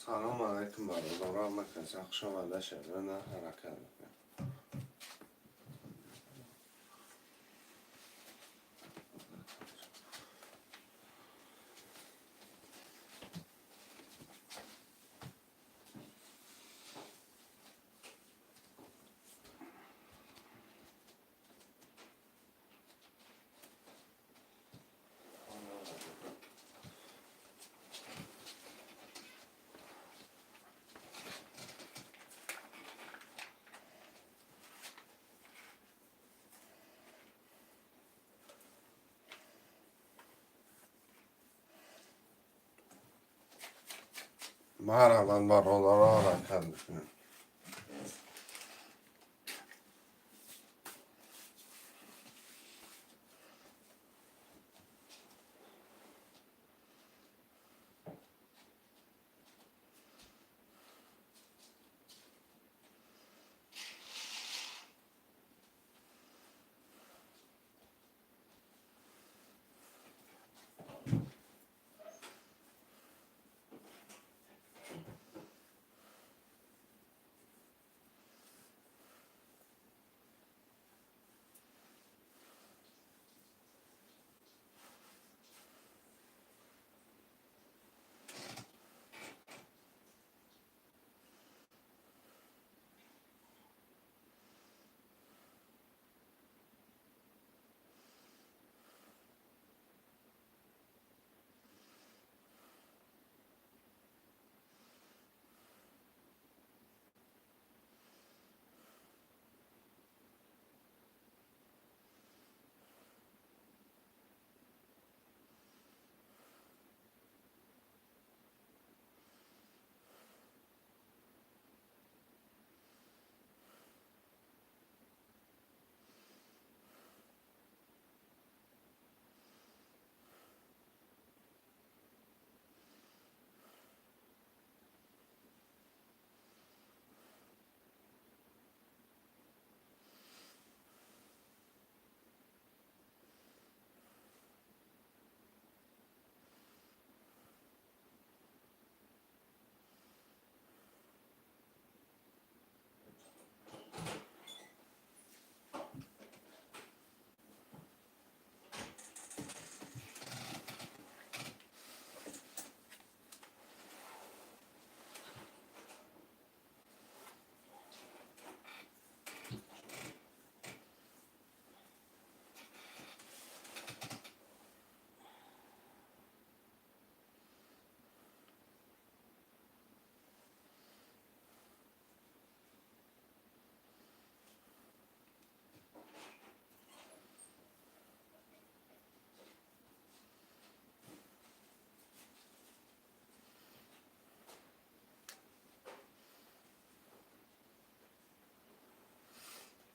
سلام علیکم برادران، من کسی شما شده نه حرکت میکنم. مرحبا برادران، حرکت میکنم.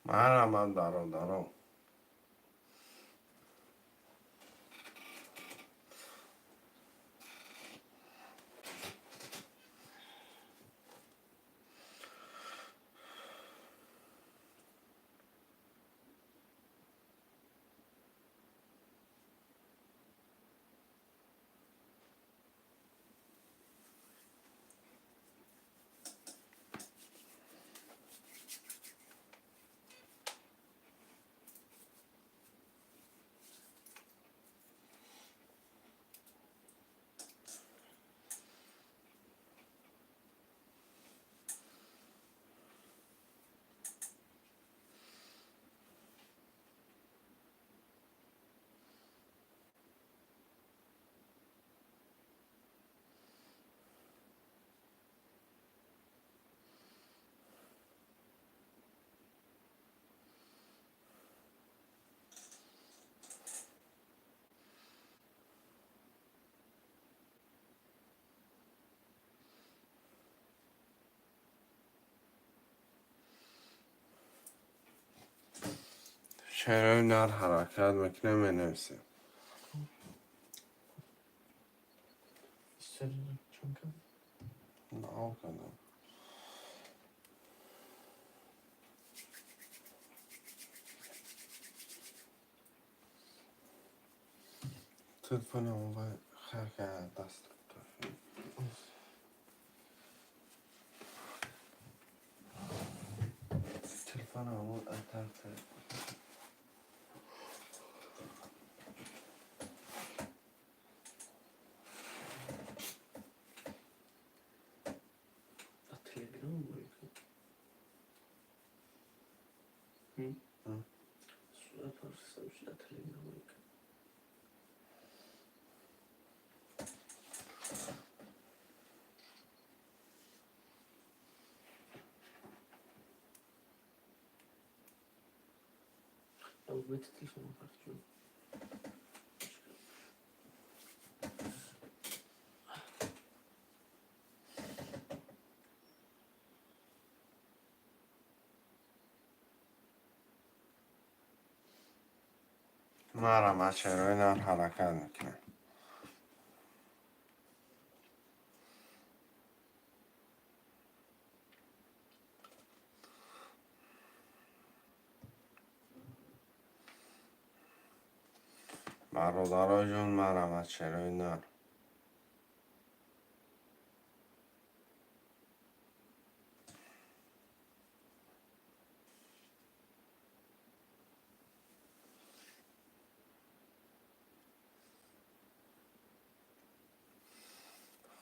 مرحبا برادران. چرا اینا حرکت میکنه منویسیم؟ نه کنم. تلفنمو باید خرکه دست دارم. tartı. Telegram mı bu? Hı? Hı. Surat varsa işte Telegram mı? لو بتتيش ما فرجو مرا مچروی نار حرکت میکنه. برادرای جون مرا مچروی نار.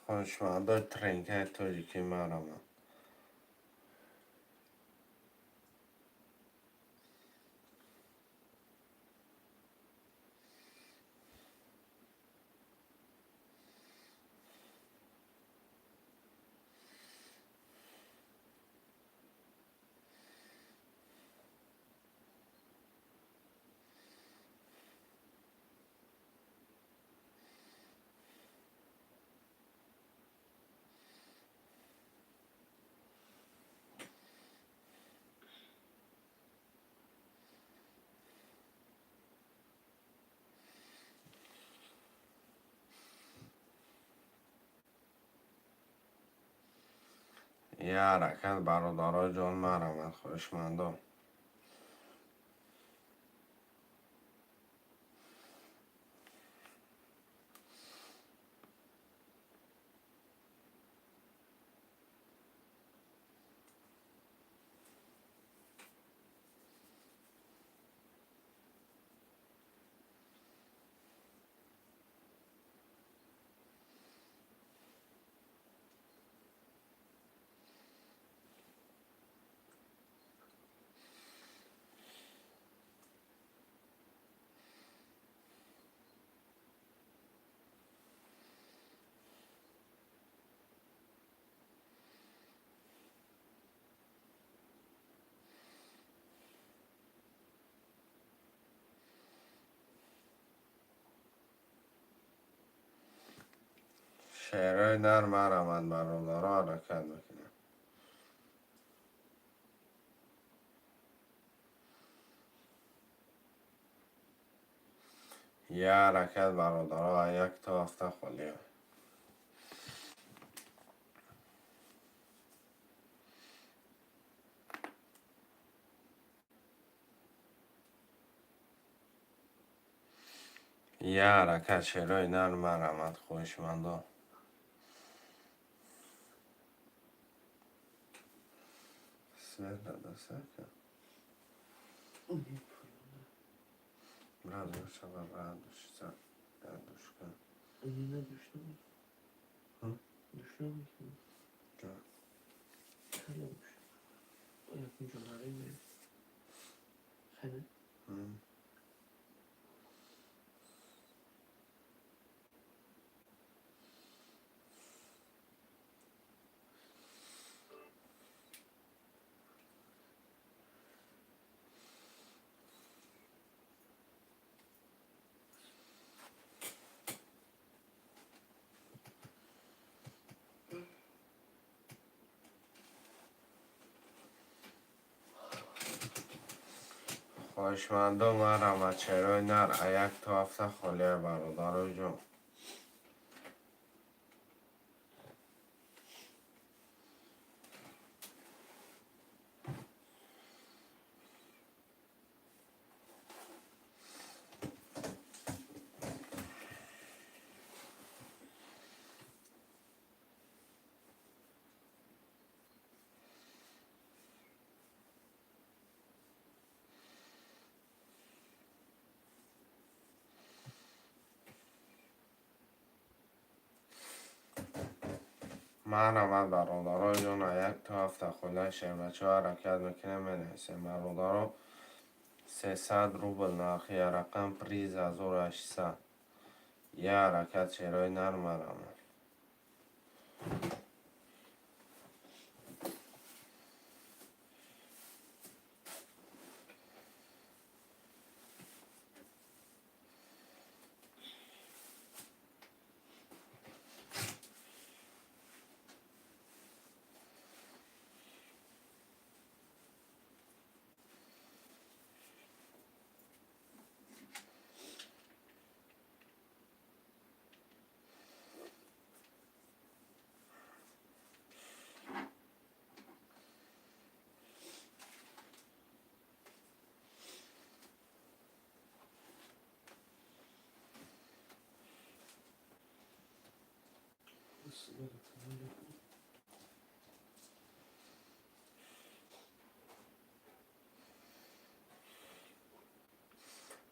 خوشمنده ترینکه توجیکی مرا من. یه حرکت برادرای جون مرا من خوشمنده. شعرهای در مرا من برادرها حرکت میکنه. یه حرکت برادرها یک تا هفته خالیه. یه حرکت شعرهای در مرا من خوشمنده. Sverda söka. Radoša, radošca, radoška. Önüne düştü mü? Hı? Düştü mü? Da. Kalıyormuş. O yapınca onları mı? Hani? Hı. خوشمنده مرا چرای نر یک تا هفته خالیه برادرای جون. مرحبا برادران جان، یک تا هفته خونه شیربچه ها حرکت میکنه می نویسیم برادران 300 روبل نرخی رقم پریز 1800 یه حرکت شیرای نرم مرمه.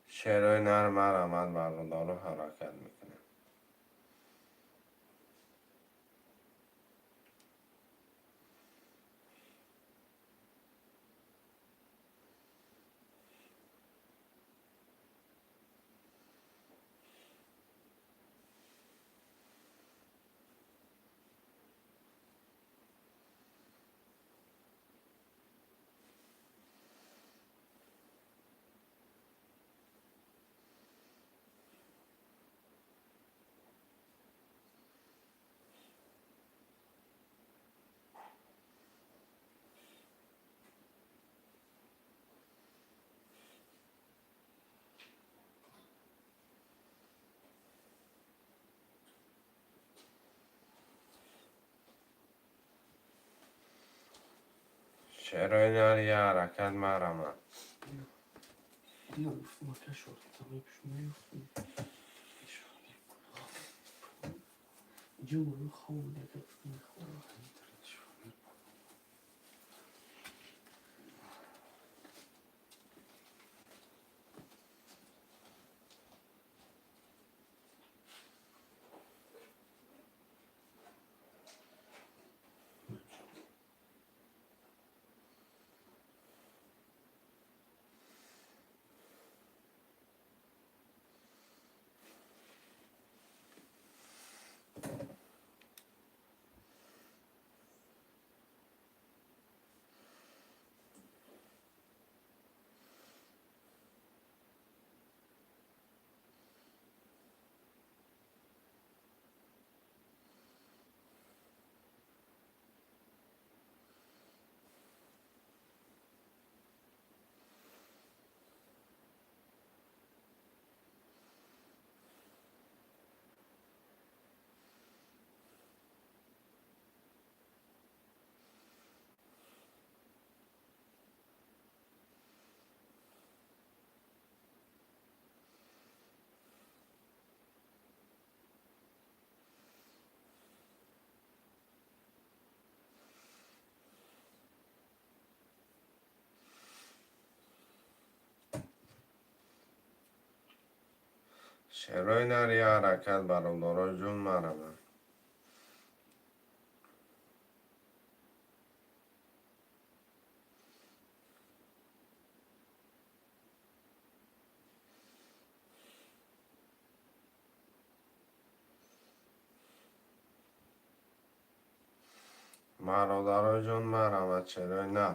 شیرای نرم مرمه برادران حرکت میکنه. شیرای نر یه حرکت مرمه. دیگه گفتم که شد تمام پیشون میفتم جمعه خواب نکرد میخوام شیرای نر یه حرکت برادران جون مرمه. برادران جون مرمه شیرای نر.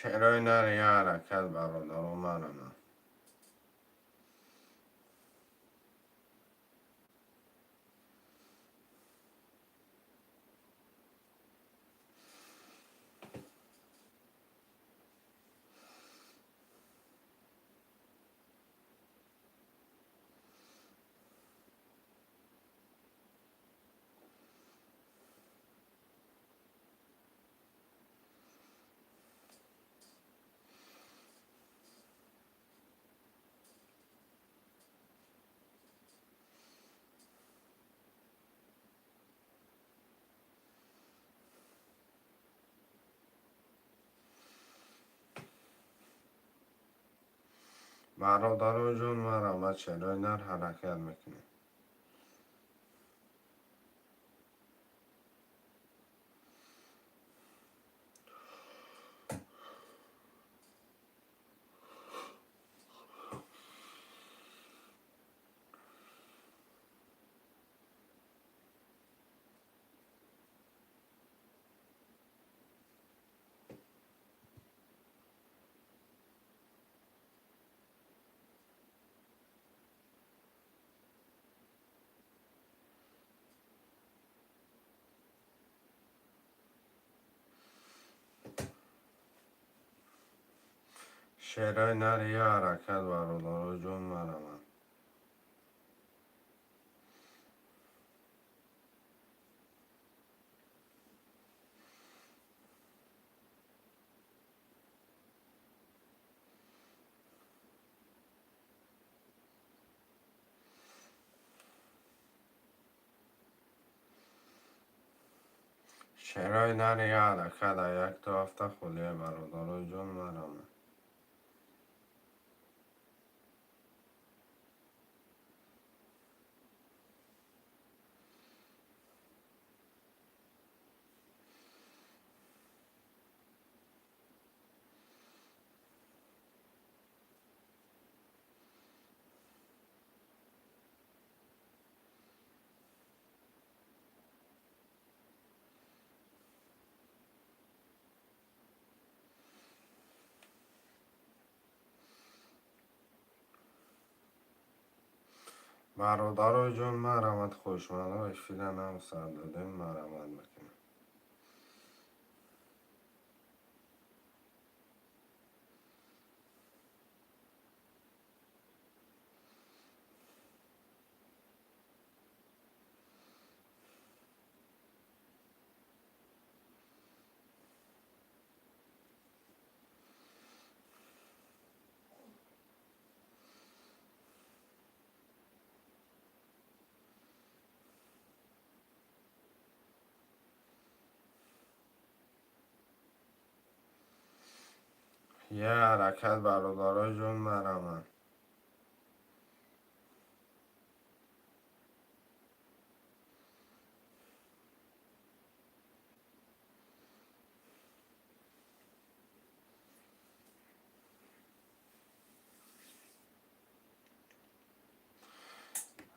چرا نره یه حرکت برادر منم. برادر جون مرم چرا نر حرکت میکنه. چرا نر یه حرکت برادر جون مرم. چرا نر یه حرکت یک تا هفته خولیه برادر جون مرم. برادر جون مرمت خوشمنه و اشفیدن هم سر دادیم مرمت میکنه. یه حرکت برادر جون مرمت.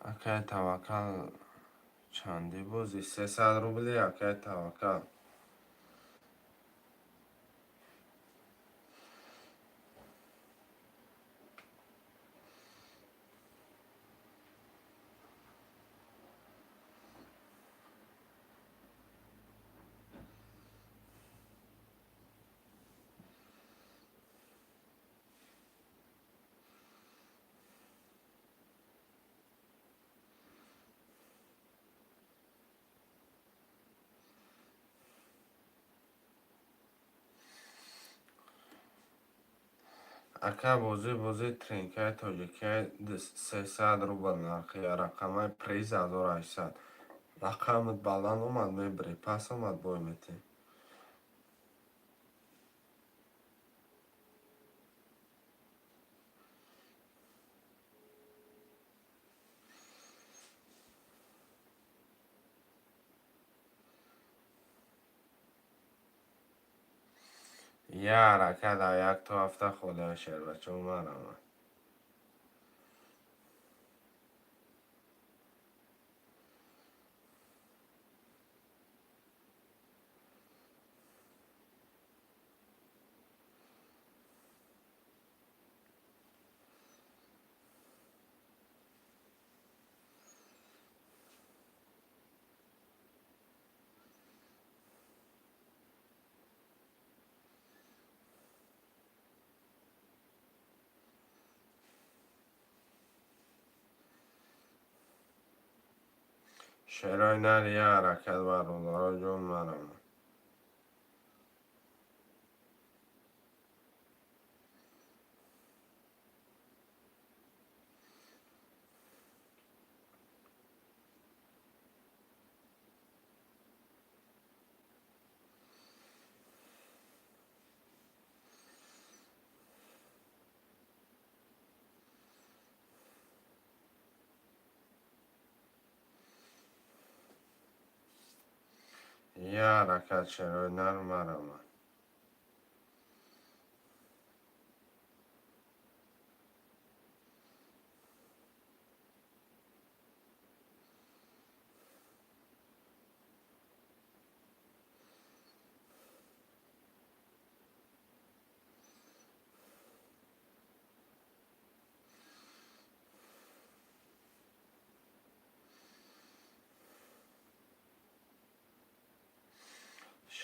اکه توکل چندی بوزی 300 روبلی اکه توکل. اکه بوزی ترینکه تاجیکه 300 روبل نرخی رقمه پریز 1800. رقمت بلند اومد میبری پس اومد بای میتی. یه حرکت یک تا هفته خدا شیر بچه مرمت. شعرهای نر یه حرکت برادرها جون مرم. یه حرکت شعرهای نر مرم.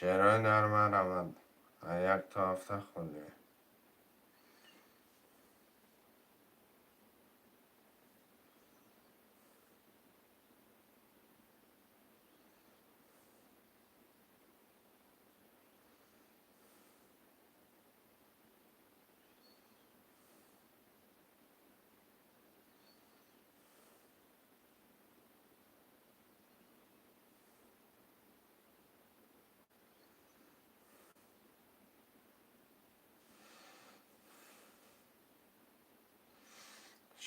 شعرهای نر مرم. یک تا هفته خوندی.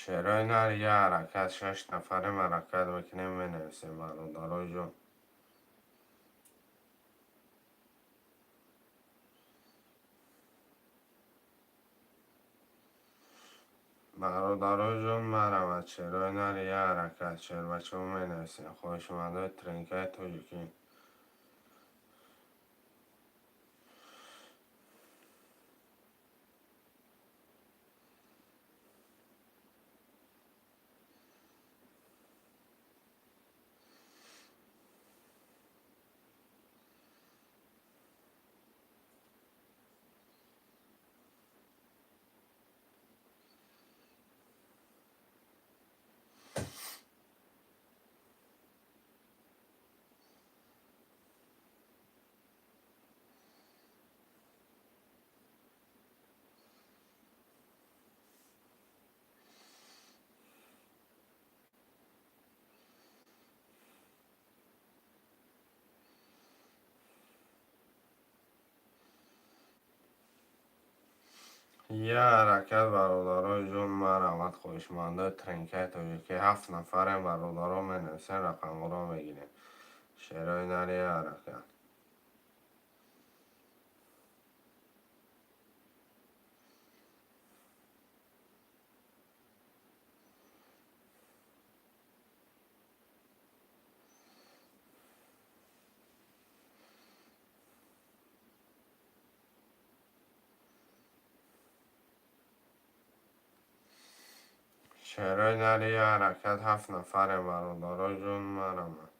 شعرهای نر یه حرکت 6 نفره حرکت بکنیم بنویسیم برادرها جون. برادرها جون مرم. شعرهای نر یه حرکت شعر بچه هم بنویسیم. خوش اومده ترینکای توجیکی. یه حرکت برادرها جون مرمت خوشمانده ترینکای توجیکی. 7 نفره برادرها منویسین رقم رو بگیریم. شعرهای نر یه حرکت. شعرهای نر یه حرکت 7 نفره برادرها جون مرمت.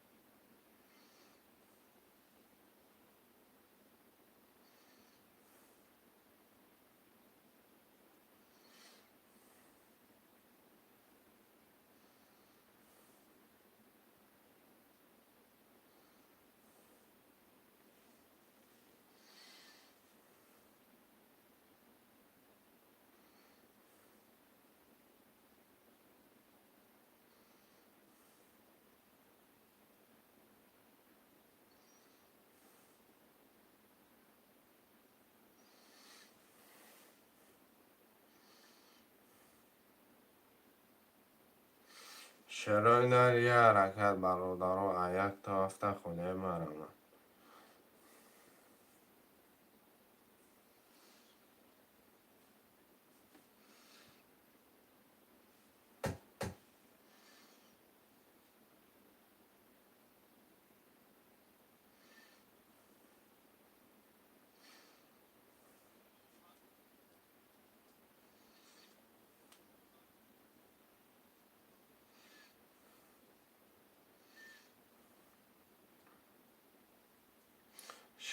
شعرهای نر یه حرکت برادرها. یک تا هفته خوده مرمت.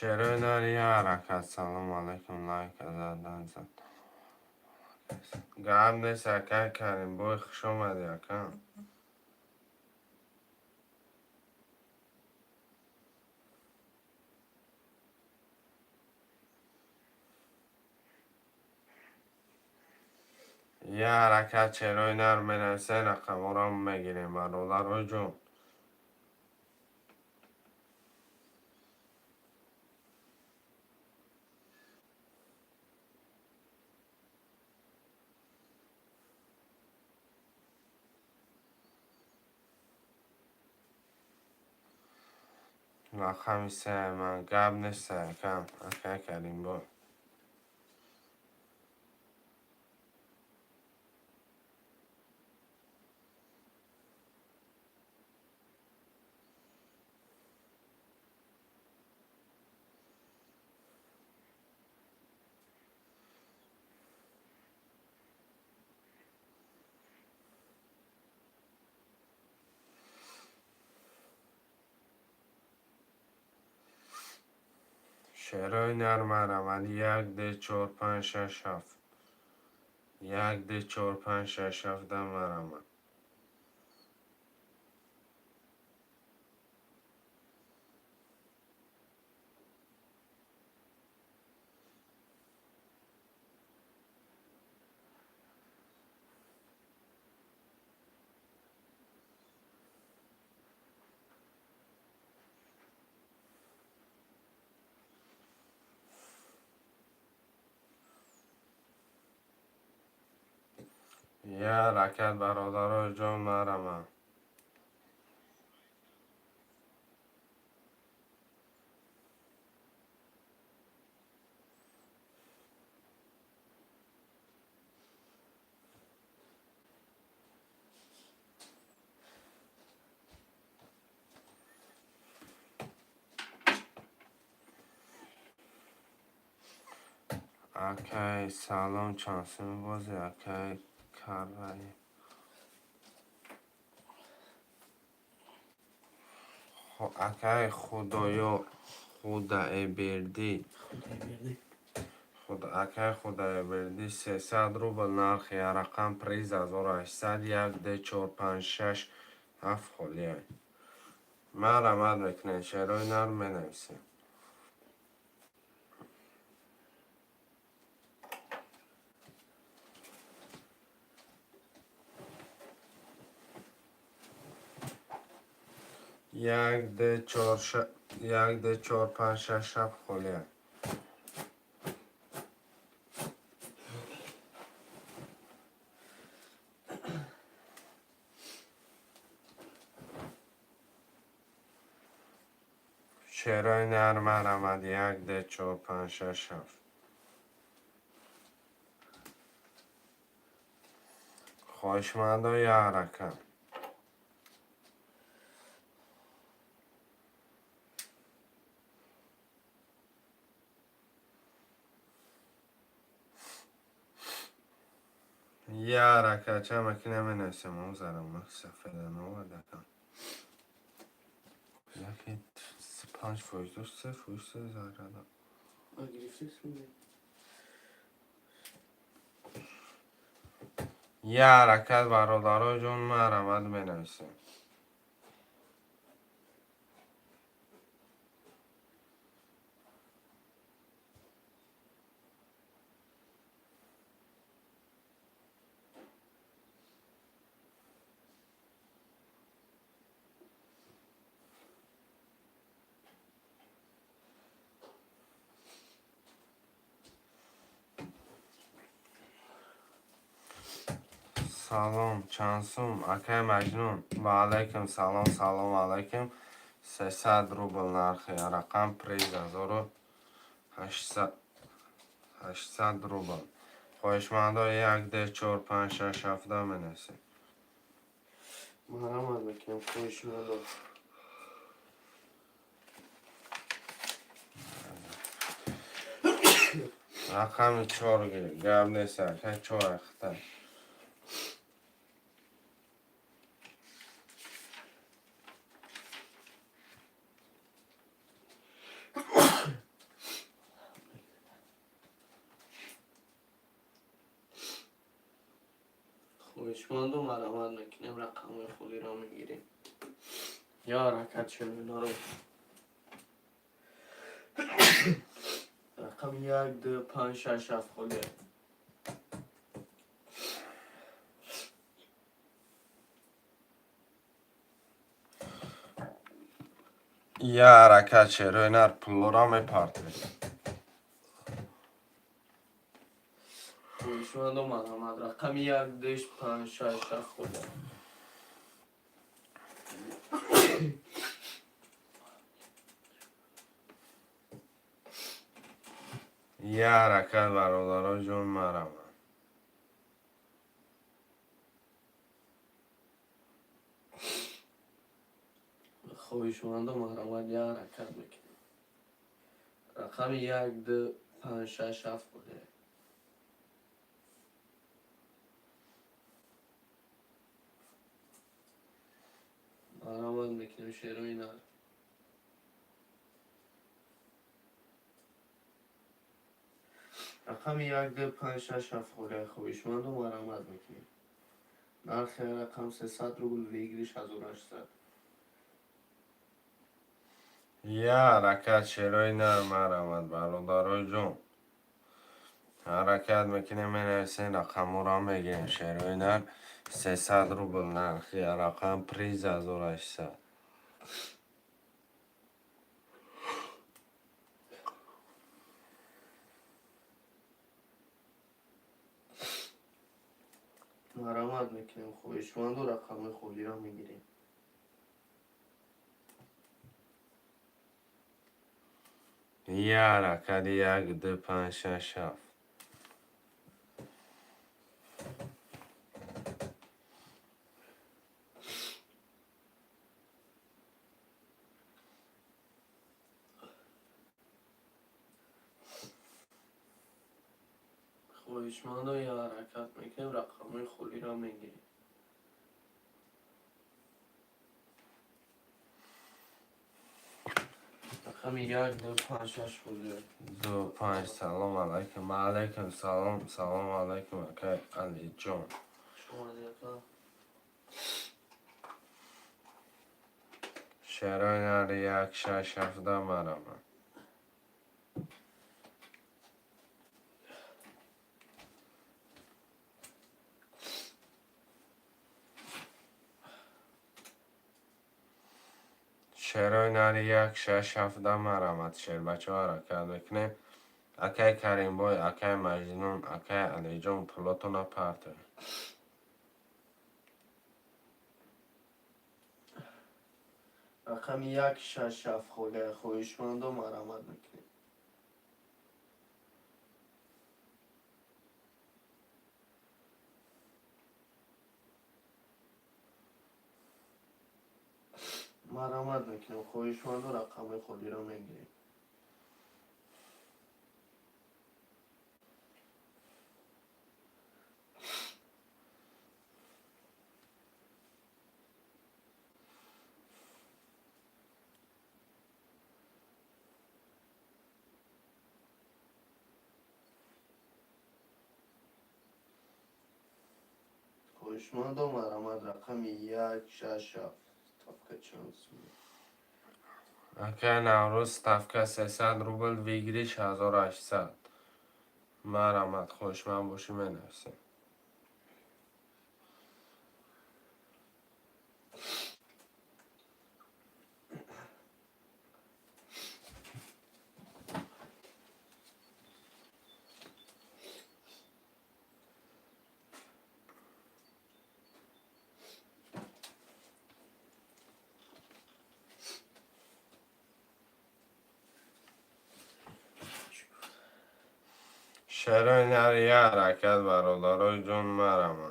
شعرهای نر یه حرکت. سلام علیکم. لایک زدن زد. گرم نیست یکه کریم. بای خوش آمدی یکم. یه حرکت چهرهای نرم بنویسه رقم را میگیریم برادر جون. رقم سه من گب نیسته کم اکه کردیم با شعرهای نرم عمل 1 2 4 5 6 7 1 2 4 5 6 7 دم عمل یه حرکت برادر جون نرم اکه سلام چانسیم بازی اکه کرده اکه خدایا خدای بردی اکه خدای بردی 300 روبل نرخ یه رقم پریز 1800 1 2 4 5 6 7 خالیه من رمد میکنه شعرهای نرم بنویسه 1 2 4 1 2 4 5 6 7 خالیه شعرهای نرم رمد 1 2 4 5 6 7 خواهشمندا یه حرکت یه حرکت چه مکنه می نسیم اون زرم مکسفه دنو دکن یکی 5 فوش دو 3 فوش 3 زره دا یه حرکت برادرای جون مرمد می نویسیم سلام چانسوم اکه مجنون و علیکم سلام سلام علیکم 300 روبل نرخی رقم پریز 1800 800 روبل خواهشمندا 1 2 4 5 6 7 می نویسیم مرحمت میکنم خوش مالا رقم 4 گیری گرم نیست که 4 اختر خوشمند و مرحمت میکنیم رقم خودی را میگیریم یا حرکت شنو اینا رو رقم 1 2 5 6 7 خودی یه حرکت شروع پلورا میپارتید. خویشمند و مرحمت رقم 1 2 5 6 7 خورده. یه حرکت برادرها جون مرمه. خویشمند و مرحمت یه حرکت میکنیم. رقم 1 2 5 6 7 خورده. مرحمت میکنیم شروع اینا. رقم 1 2 5 6 7 خورده. خویشمند و مرحمت میکنیم. نرخ رقم 300 روبل ویگریش 1800. یه حرکت شروع مرمت برادرها جون. حرکت میکنه منویسین رقم را میگیم شروع 300 روبل نرخی رقم پریز 1800. مرحمت میکنیم. خویشمند و رقم خولی را میگیریم. یه حرکت 1 2 5 6 7. خویشمند و یه حرکت میکنیم. رقم خولی را میگیریم. رقم 1 2 5 6 خورده. 2 5 سلام علیکم. علیکم سلام. سلام علیکم اکای علی جون. شما دیگه شروع 1 6 17 مرمه. شروع 1 6 17 مرمت شیر بچه ها حرکت میکنیم. اکای کریم بای اکای مجنون اکای علی جون پلوتون پرته. رقم 1 6 7 خورده. خویشمند و مرحمت میکنیم. مرحمت میکنیم. خویشمند و رقم خولی را میگیریم. خویشمند و مرحمت رقم 1 6 7. تاپک چانس اکای نوروز تفکه 300 روبل ویگریش 1800. مرمت خوش من باشی منویسیم. شروع یه حرکت برادرای جون مرمه.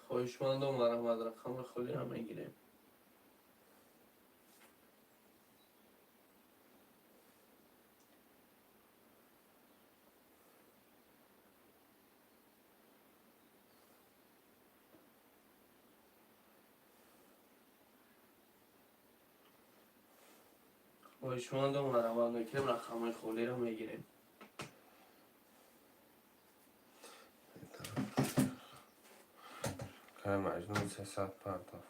خویشمند و مرحمت رقم خولی را میگیریم. خویشمند و مرحمت میکنیم. رقم خولی را میگیریم. که مجنون 300 پرتاف.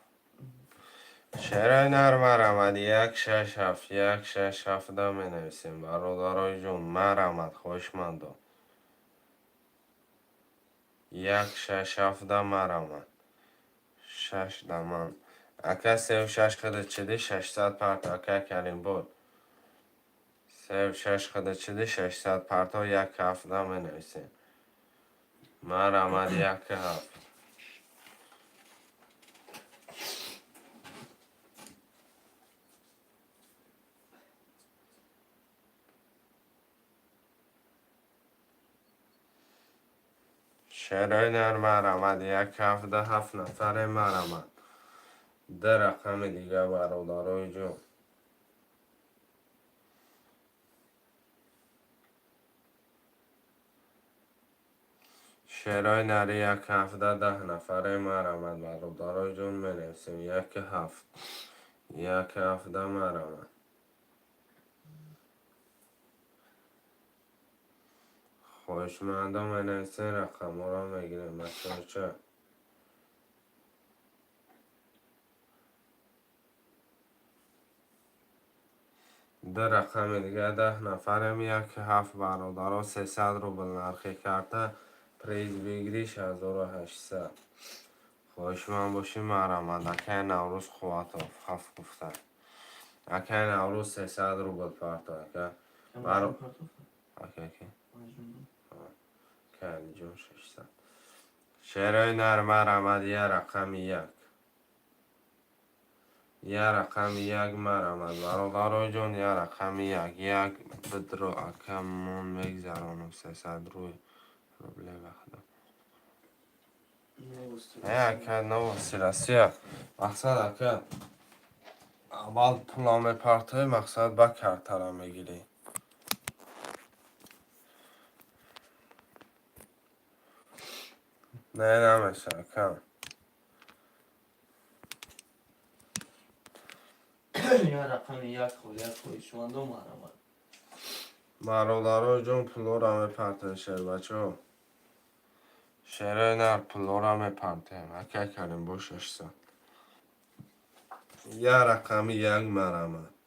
شعرهای نرمر آمد 167 167 می نویسیم برادرای جون مر آمد خوشمند 167 مر آمد 6 دمان اکا 36 خود چیده 600 پرتا اکا کریم بود 36 خود چیده 600 پرتا 1 می نویسیم مر آمد 1 شعرهای نرمر آمد 1 نفر مر آمد ده رقم دیگه برادرای جون شعرهای نری 1 نفر مر آمد برادرای جون می نویسیم 1 مر آمد خوشمندا می نویسیم رقم ها را می گیریم چه ده رقم دیگه 10 نفرم 1 برادرها 300 روبل نرخی کرده پریز بگیریش 1800 خوشمند باشی مر آمد اکه نوروز خوات هفت گفته اکه نوروز 300 روبل پرتا اکه برا اکه که جون 600 شعرهای نرمر آمد 1 مر آمد برادرای جون 1 بدرو اکمون میگذرانم 300 روی روبله بخدا اکه نو سیلسیه مقصد اکه اول پلام پرتای مقصد با کرتره میگیری نه نمیشه اکه یا رقم 1 خویشمند مر آمد برادرای جون پلو می پرتای شعر بچه شعر نر پلو می پرتای اکه کریم با 600 رقم 1 مر آمد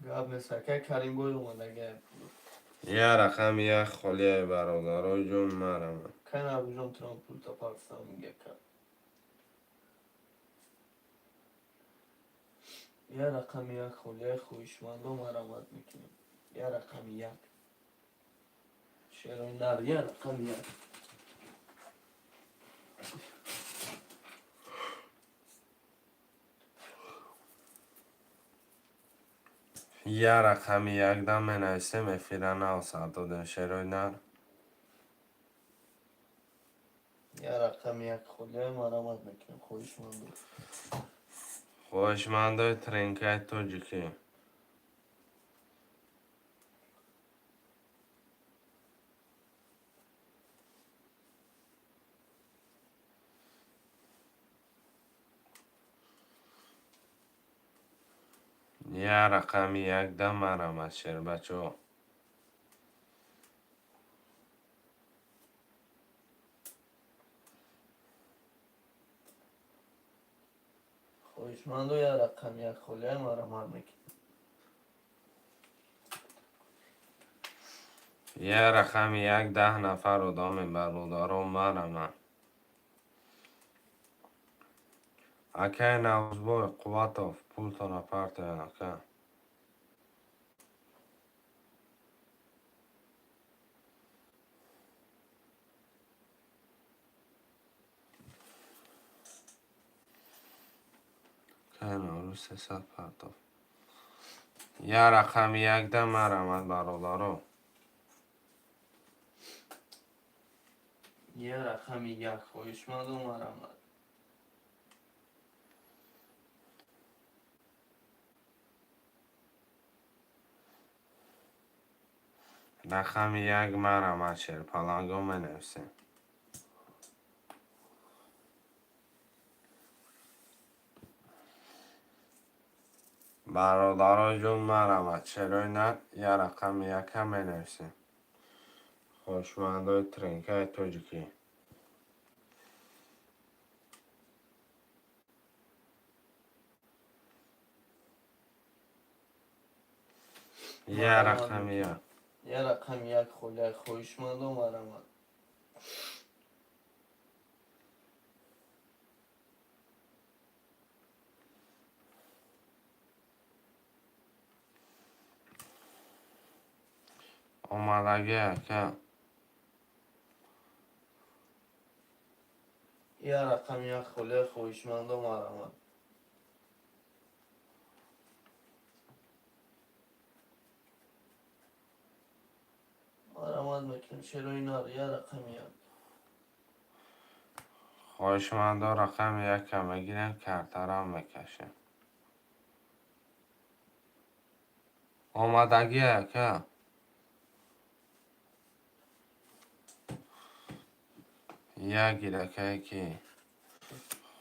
گاب مسکه کریم بود اومدگه رقم 1 خالیه برادرای جون مر آمد که نبوجم ترام پول تا پاکستان میگه کرد یا رقم 1 خولیه خویشمند مر آمد میکنیم یا رقم 1 شعرهای نر یا رقم 1 رقم 1 دم می نویسیم افیرانه و سردادن شعرهای نر یا رقم 1 خولیه مر آمد میکنیم خویشمند خوشمندای ترینکای توجیکی رقم 1 دم مر آمد شعر بچه خویشمند یا رقم 1 خولیه مر آمد میکنیم رقم 1 10 نفر و دام برادرها مر آمد اکه نوزبای قواتاف پول تا نپرته اکه که نوروز 300 پرتاف رقم 1 دم مر آمد برادرها یا رقم 1 خویشمند مر آمد رقم 1 مر آمد شعر پلنگو می نویسیم برادرای جون مرمت چرا نه یه رقم یکم بنویسیم. خوشمندای ترینکای توجیکی یه رقم یک. یه رقم یک خلای خوشمند و مرمت. آمدگی یکم. یه رقم یک خلای خوشمند و مرمت. مرمت میکنم چرا اینا رو. یه رقم یک. خوشمندا رقم یکم بگیرن کرترم بکشیم. آمدگی یکم. یک گیرکه که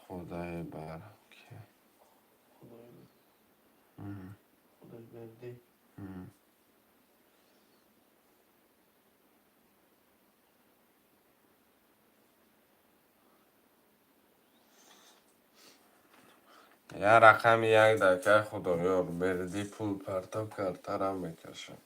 خدای برکه. خدای بردی. یه رقم یک دکه خدایار بردی پول پرتاب کرترم بکشم.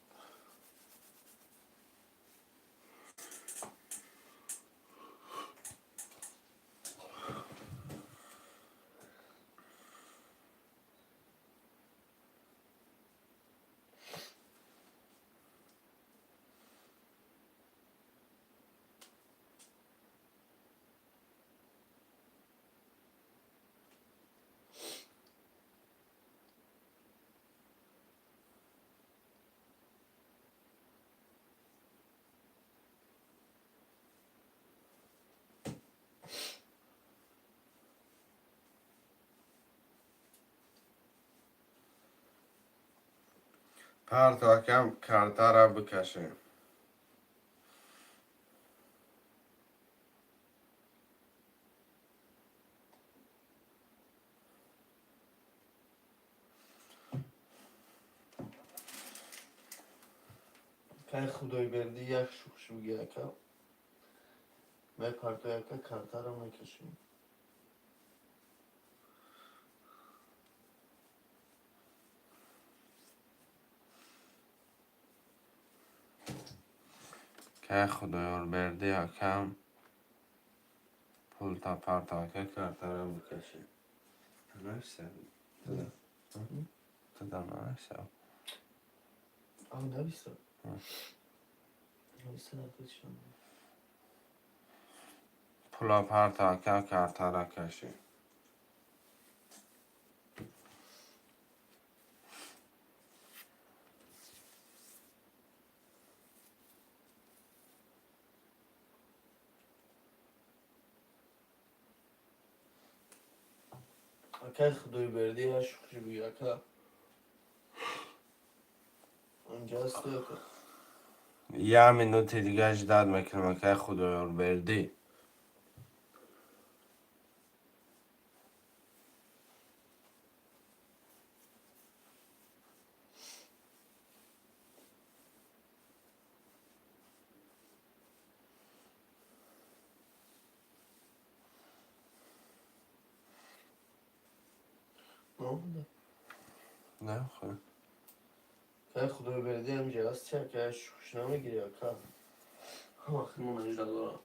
پرتاکم کرترم بکشیم. که خدای بردی یک شوخش بگی یکم. می پرتو یکم کرتر رو میکشیم. که خدایار بردی یکم پول تا پرتاکه کرترم بکشیم. نمیشتم تو دا نمیشتم. نویسه. نویسه نفیدشم. پولا پرتاکه کرتره کشیم. که خدای بردی یک شوخش بگی یکم. اونجا هست تو یکم. یه منوت دیگه اجداد میکنم که خدایار بردی. نه خود که خدای بردی همجا هست چه که شوخش نمیگیری یکم. وقتی من اجدا دارم.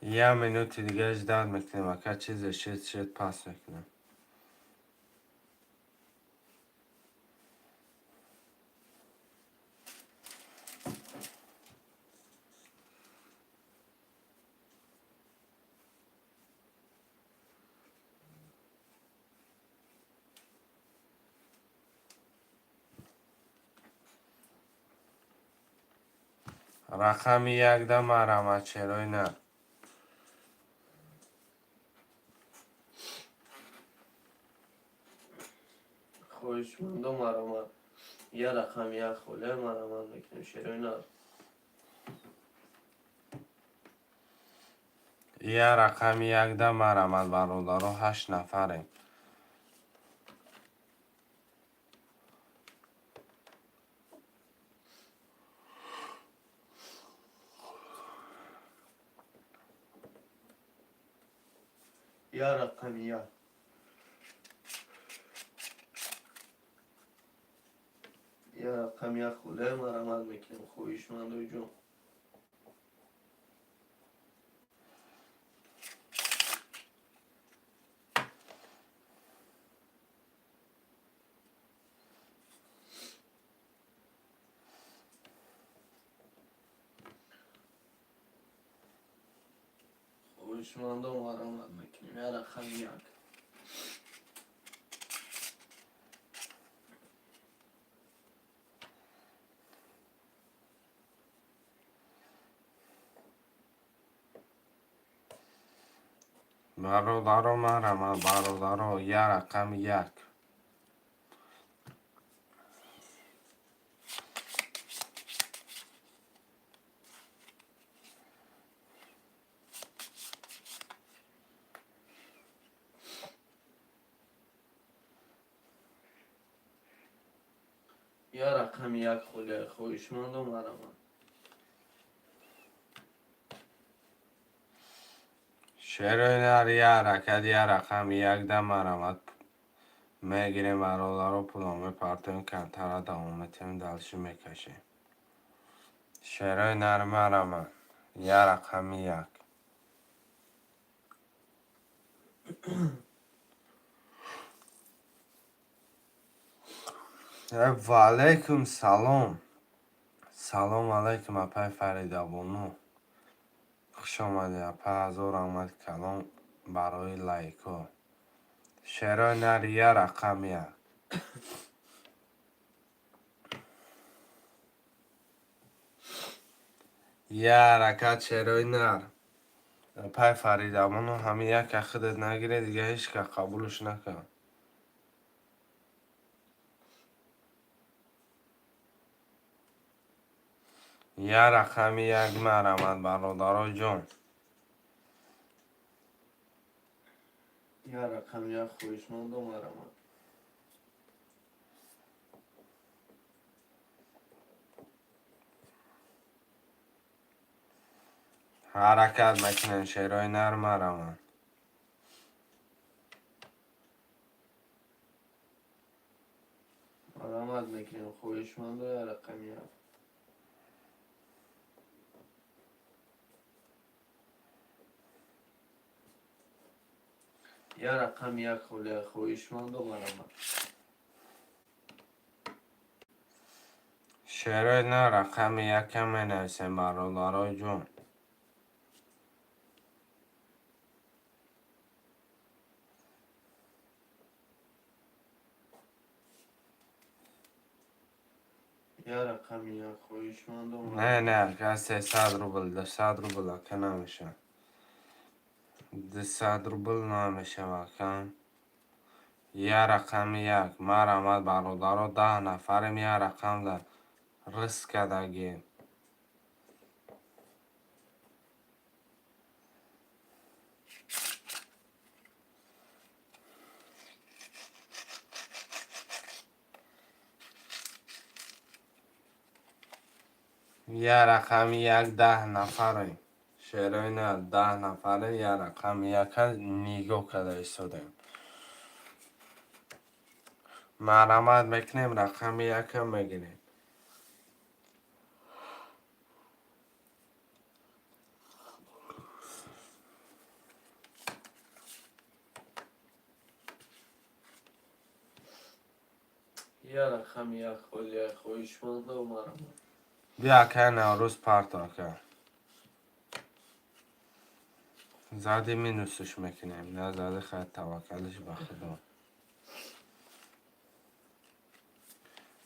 یه منوت دیگه اجداد میکنم که چیز شد پاس میکنم. رقم یک ده مرمت چرای نه. خوشمند و مرمت. یه رقم یک خوله مرمت میکنیم شیروی نر. یه رقم یک ده مرمت برادرها 8 نفریم. یه رقم یک. یه رقم یک خوله مرمت میکنیم خویشمند و جون. خویشمند و مرمت میکنیم یه رقم یک. برادرها مرمت برادرها یه رقم یک. یه رقم یک خوله خویشمند و مرمت. شیروی نر یه حرکت یه رقم یک ده مرمت میگیریم برادرها پلامه پرتیم کنتره دوامتیم دلشی میکشیم. شیروی نر مرمت یه رقم یک. و علیکم سلام. سلام علیکم اپای فریدابونو. خوش آمدی اپای هزار آمد کلام برای لایکو. شیروی نر یه رقم یک. یه حرکت شیروی نر اپای فریدابونو همه یک خودت نگیره دیگه هیچ که قبولش نکن. یه رقم یک مرمت برادرها جون. یه رقم یک خویشمند و مرمت. حرکت میکنن شیروی نر مرمت. مرمت میکنیم خویشمند و یه رقم یک. یه رقم یک خوله خویشمند و مرمت. شیروی نر رقم یک هم می نویسیم برادرها جون. یه رقم یک خویشمند و نه مرمت. نه که 300 روبل 200 روبل که نمیشه. 200 روبل نمیشه واکن. یه رقم یک مرمت برادرها 10 نفریم. یه رقم در رسک کدگیم. یه رقم یک 10 نفریم. شیروی نه 10 نفره یه رقم یک نیگو کده ایستادیم. مرمت میکنیم رقم یک هم میگیریم. یه رقم یک خوله خویشمند و مرمت. بیا که نوروز پرتا که زدی مینوسش میکنیم نه زدی خیلی توکلش به خدا.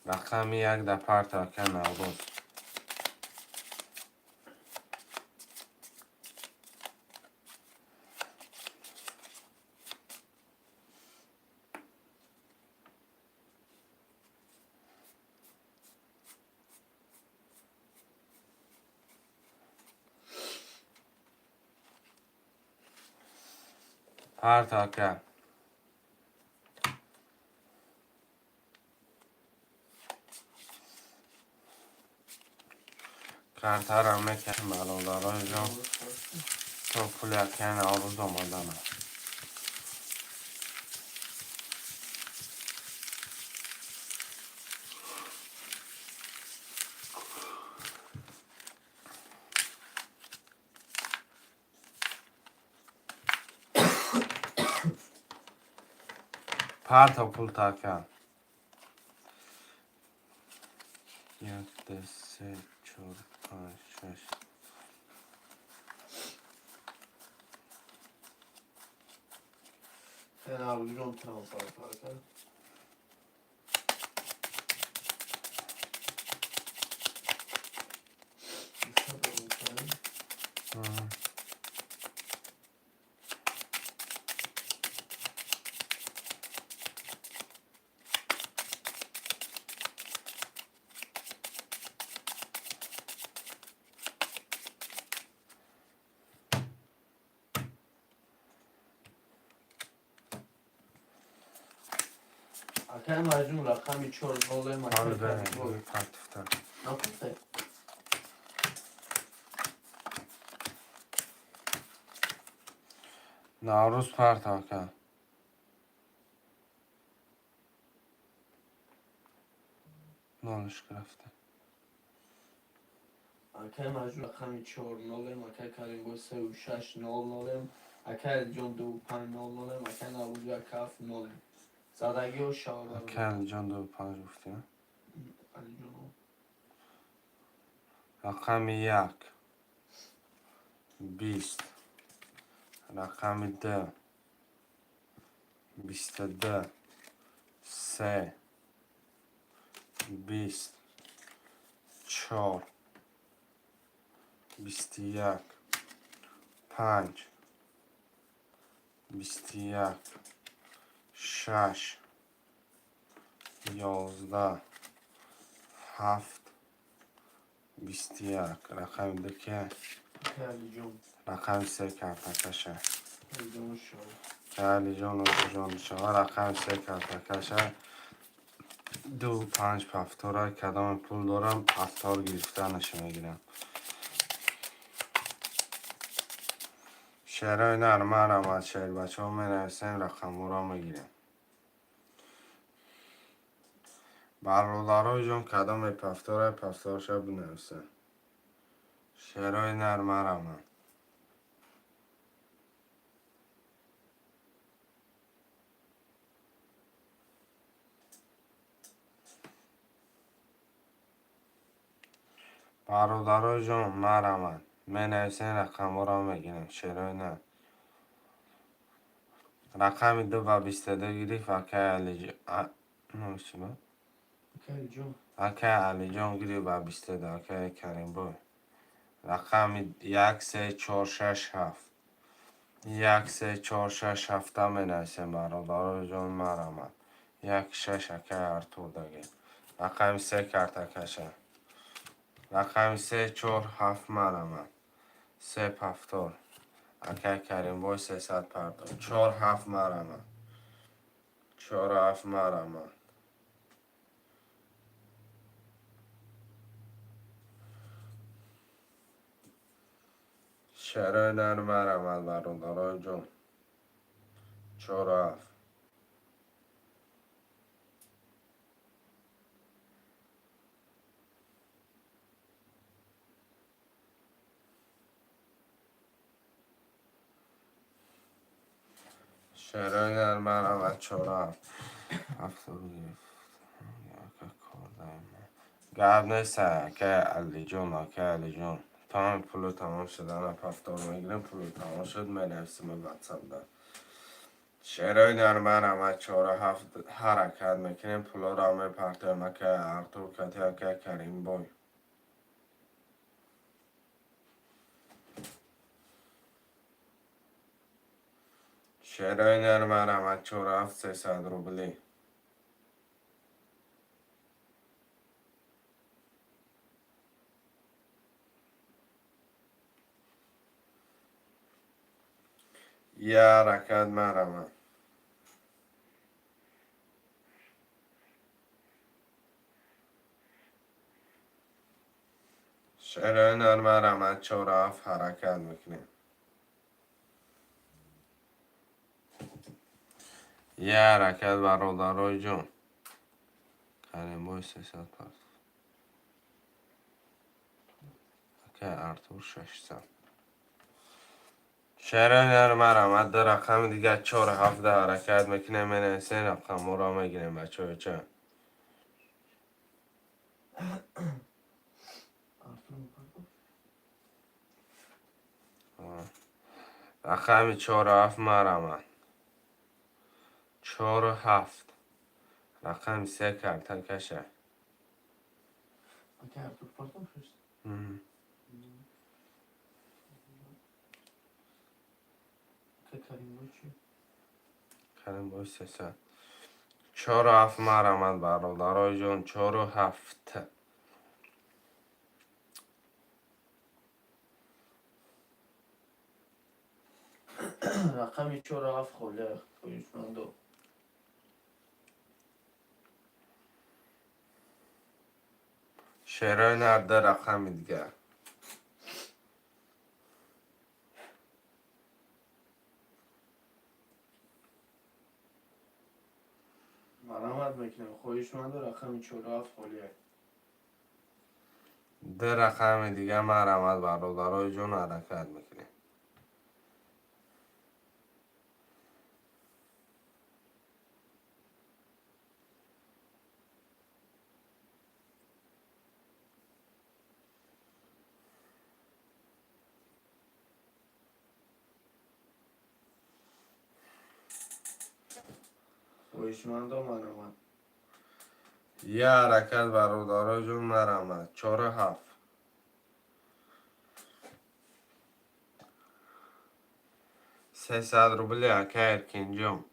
رقم یک ده پرتا که نوروز. پرتاکه کارتر هم میکنم برادرای جان تو پول یکن آروز آمدنم پرتا پول تاکن 1 2 3 4 5 6 خیلی عبودی رو میتونم فرق اکر مجموع رقمی 4 نوله حال مکر بره کردی بود پرتفتر نپوسته نوروز پرتاکه نالش گرفته اکر مجموع رقمی 4 نوله مکر کردیم بود 3 و 6 نول نوله اکر جون 2 و 5 نول نوله مکر نبود یک کف نوله زدگی و شاور کل جان 2 5 گفتیم علی جون رقم 1 20 رقم 2 22 3 20 4 21 5 21 6 11 7 21 رقم 2 که علی جون رقم 3 کارتکشه علی جون شاور علی جان و جان شما رقم 3 کارتکشه 2 5 پفتورای کدام پول دارم پفتار گرفتنش میگیرم شعرهای نرمه رم از شعر بچه ها می نویسیم رقم را میگیریم برادرای جان کدام پفتارش بنویسه شعرهای نرمه رم برادرای جان مرمن می نویسیم رقم را میگیریم شعرهای نه رقم 2 و 22 گیری فکر علی جان علی جون اکه علی جان گیری و 22 اکه کریم بای رقم 1 3 4 6 7 1 3 4 6 7 می نویسیم برادرای جان مرمن 1 6 اکه ارتور دگیر رقم 3 کرتکشه رقم 3 4 7 مرمن 3 پفتور اکه کریم بای 300 پردار 4 7 مرمن 4 7 مرمن شعرهای نرمه رمز برادرای جان 4 7 شعرهای نرمه رمز 4 7 هفتاد گرد نیسته که علی جون تمام پولو تمام شده نه پفتار میگیریم پولو تمام شد می نویسیم واتساپ دار شعرهای نرمه رمز 4 7 حرکت میکنیم پولو را می پرتیم که ارتور کتی که کریم بای شعرهای نرمه رمز 4 7 300 روبلی یه حرکت مرمه. شعرهای نرمه 4 7 حرکت میکنیم. یه حرکت برادرای جون. کریم بای 300 پس. که ارتور 600. شعرهای نرمه در رقم دیگه 4 7 حرکت میکنیم. من سه رقم را میگیریم بچه چه؟ رقم 4 7 مرمه 4 7 رقم 3 کرده کشه. Okej, Artur, pardon först. Okej, Karim boy چی؟ کریم بای 300. 4 7 مرمه برادرای جون. 4 7 رقمی 4 7 خاله خویشمندو. شعرهای نرده رقم دیگه. مرحمت میکنم خویشمندو رقمی 4 7 خاله. ده رقم دیگه مرمت برادرای جون حرکت میکنیم. خویشمندو مرحمت. یه حرکت برادرای جون مرمت 4 7 300 روبل اکه ارکینجم.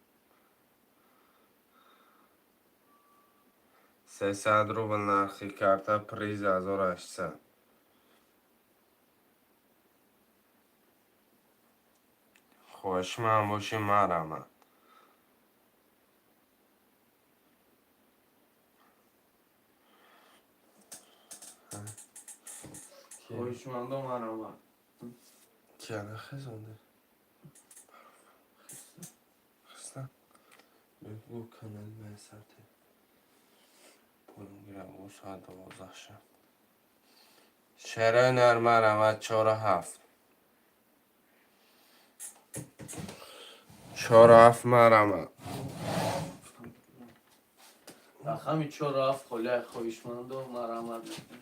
300 روبل نرخی کرده پریز 1800. خوشمند باشی مرمت. خویشمندو مرحمت. کنه خزانده خستم بگو کانال میسرده پولم گیرم او ساعت 12 شب. شعرهای نرمه رمت 4 7 4 7 مرمت. رقمی 4 7 خاله خویشمندو مرحمت میکنم.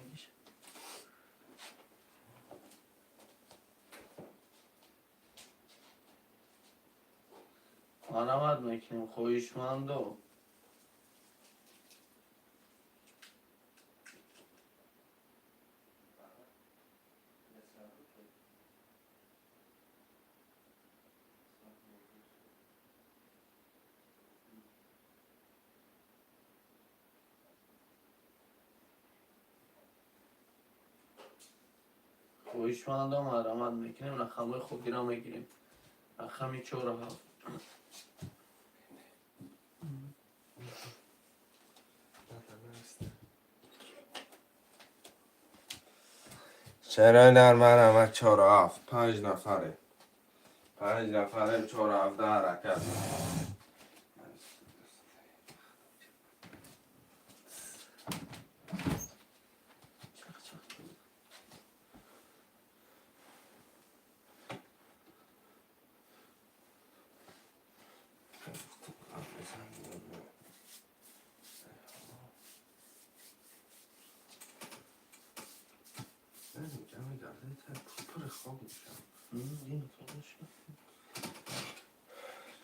مرحمت میکنم خویشمندو. خویشمندو مرحمت میکنیم. رقم خوبی را میگیریم. رقمی 4 7 شعرهای نرمه رمت 4 7 5 نفره 5 نفره 4 7 حرکت.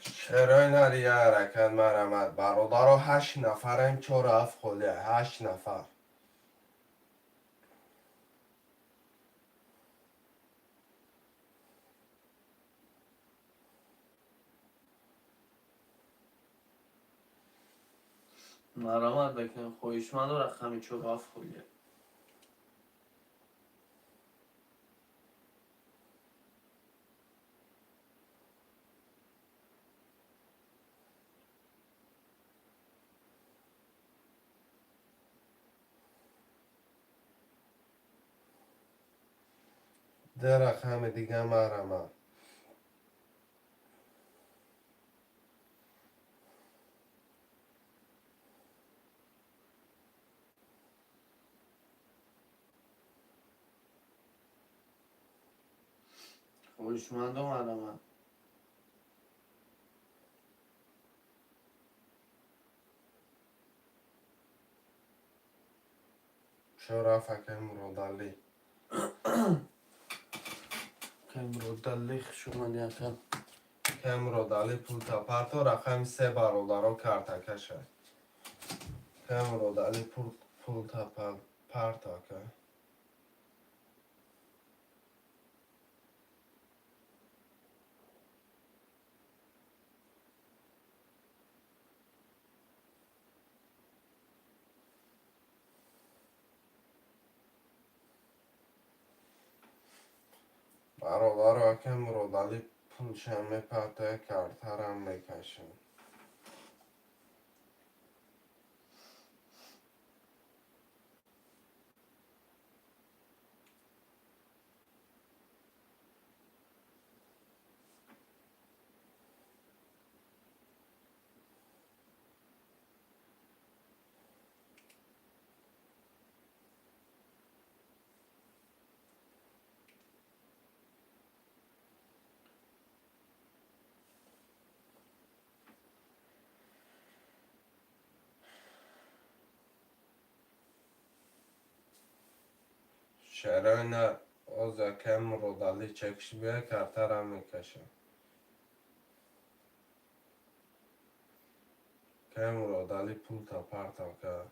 شعرهای نری یه حرکت مرمت برادر 8 نفرم 4 7 خوله 8 نفر. مرحمت میکنم خویشمندو رقمی 4 7 خاله. ده رقم دیگه مرمه. هوشمندم علامه. چرا فکر مرادلی کم دلیخ شما یکم که مرادلی پول تپرت و رقم 3 برادر کرتکشه که مرادلی پول تپرت که برادر که مرادلی پول شمه پرته کرترم میکشه چرا نه از که مرادلی چکش بیه کرترم میکشه که مرادلی پول تپرت که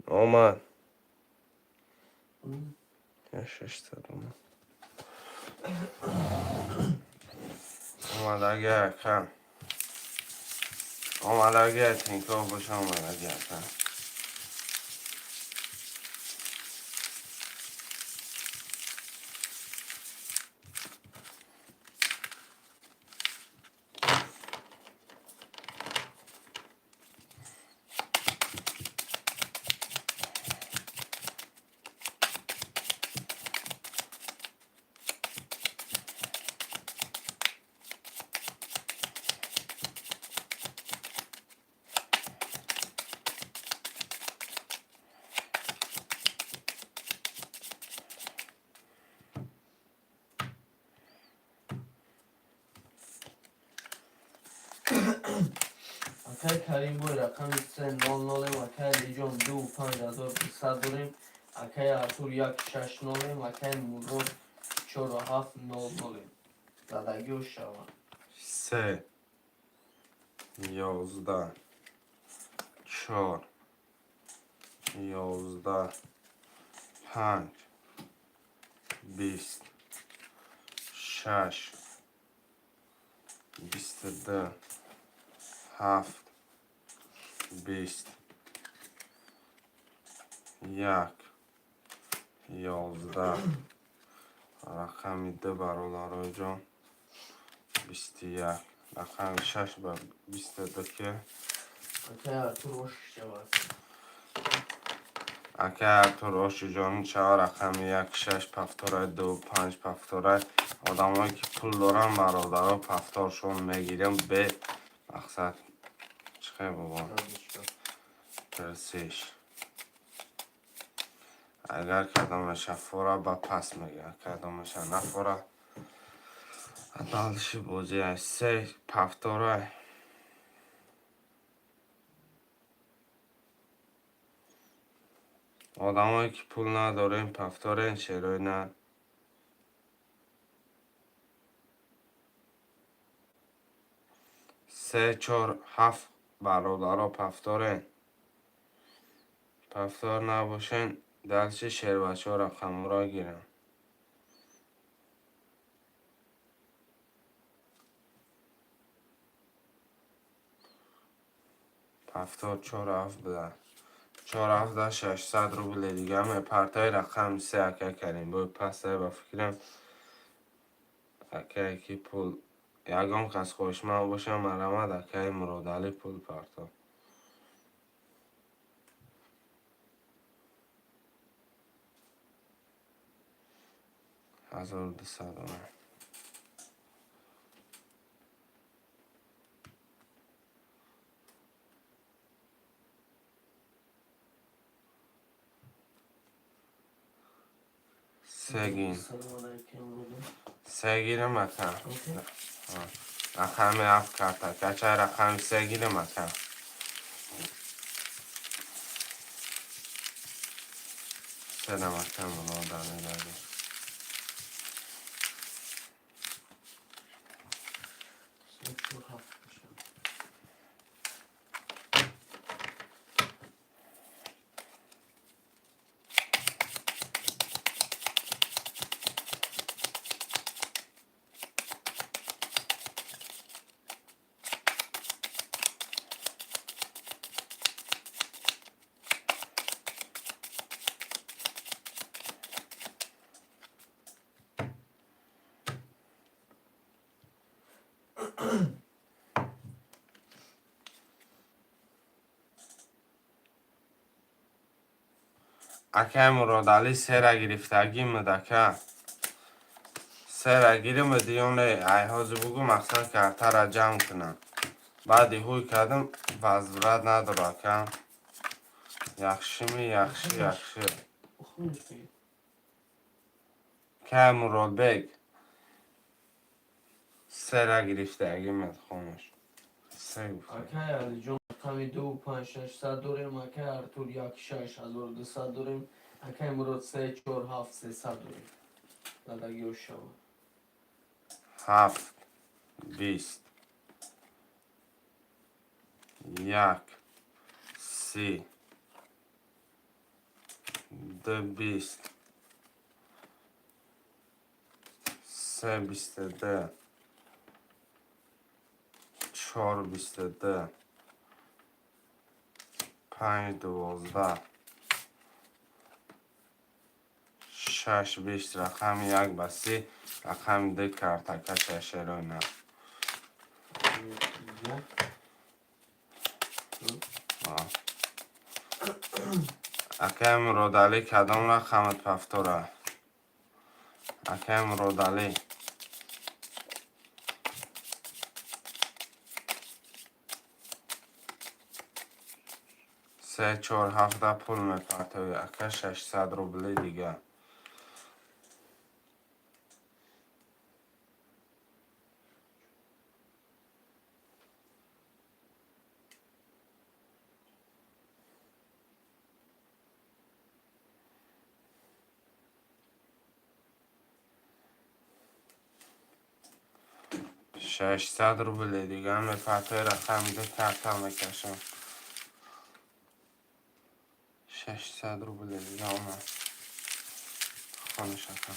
اومد یا 600 اومد اگه کم اومد اگه تینکا باشه اومد اگه کم اکای کریم بای رقم 300 اکای لیجان 25,200 داریم اکای ارتور 160 اکای مراد 4700 زدگی و شوان 3 11 4 11 5 20 6 22 7 20 1 11 رقم 2 برادر جان 21 رقم 6 به 22 که اکای ارتور باش شوان اگر تو روش جان چه رقم 1 6 پفتوره 2 5 پفتوره آدم هایی که پول دارن برادر ها پفتارشون میگیرم به مقصد چه بابا پرسیش اگر کدامش فوره با پس میگه کدامش نفوره دالشی بوزی 3 پفتوره آدم هایی که پول ندارن پفتاره چرا نه 3 4 7 برادر ها پفتاره پفتار نباشن دلش شیر بچه ها رقم را گیرم. هفتاد چهار هفت بده. 4,600 روبل دیگه همه پرتای رقم 3 اکه کردیم. باید پس با فکرم اکه که پول یکم کس خوشمه باشم مرمد اکه مرادلی پول پرتا 1200 اومد. سگین سگیرم اکه رقم اف کرده کچه رقم سگیرم اکه سلام اکه مرادلی داری اکه مرادلی سر گرفتگی مدکه سر گیرم دیونه ایهازی بگو مقصد که ارتر را جمع کنم بعد هوی کردم وزورت نداره که یخشی که مراد بگ سر گرفتگی مد خونش سه گفت اکه علی جان رقم 25,600 داریم. اکه ارتور 16,200 داریم. اکه مراد 347,300 داریم. دادگی و شما 7 20 1 30 2 20 3 22 4 22 5 12 6 20 رقم یک بسی رقم ده کرتکه ششرو نه اکه مرادلی کدام رقمت پفتوره اکه مرادلی سه چهار هفته پول میپرتوی اکه 600 روبلی دیگه ششصد روبل دیگه میپرتوی رقم ده کرتا میکشم 600 روبل دیگه آمد خانه شکم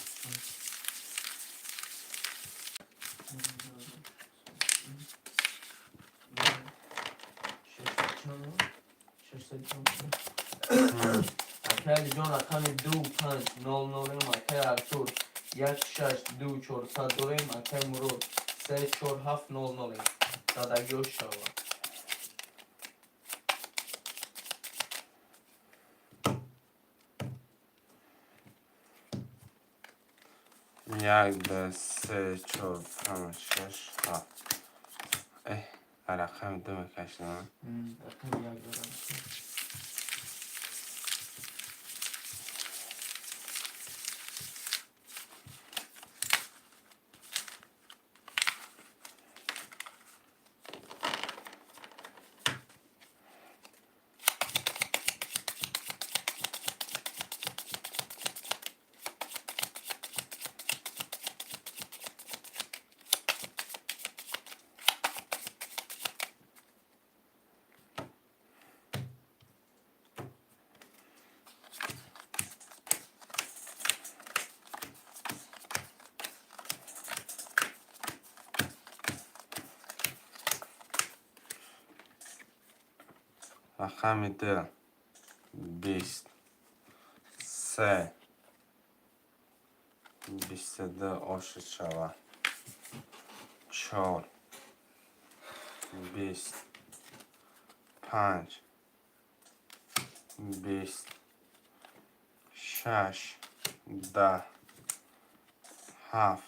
اکه علی جان رقم 2500 اکه ارتور 162400 داریم. اکه مراد 34700 دادگی و شما یک دو سه چهار پنج شش هفت اه رقم دو میکشم رقم یک دارم رقم 2 20 3 22 آشت شود 4 20 5 20 6 10 7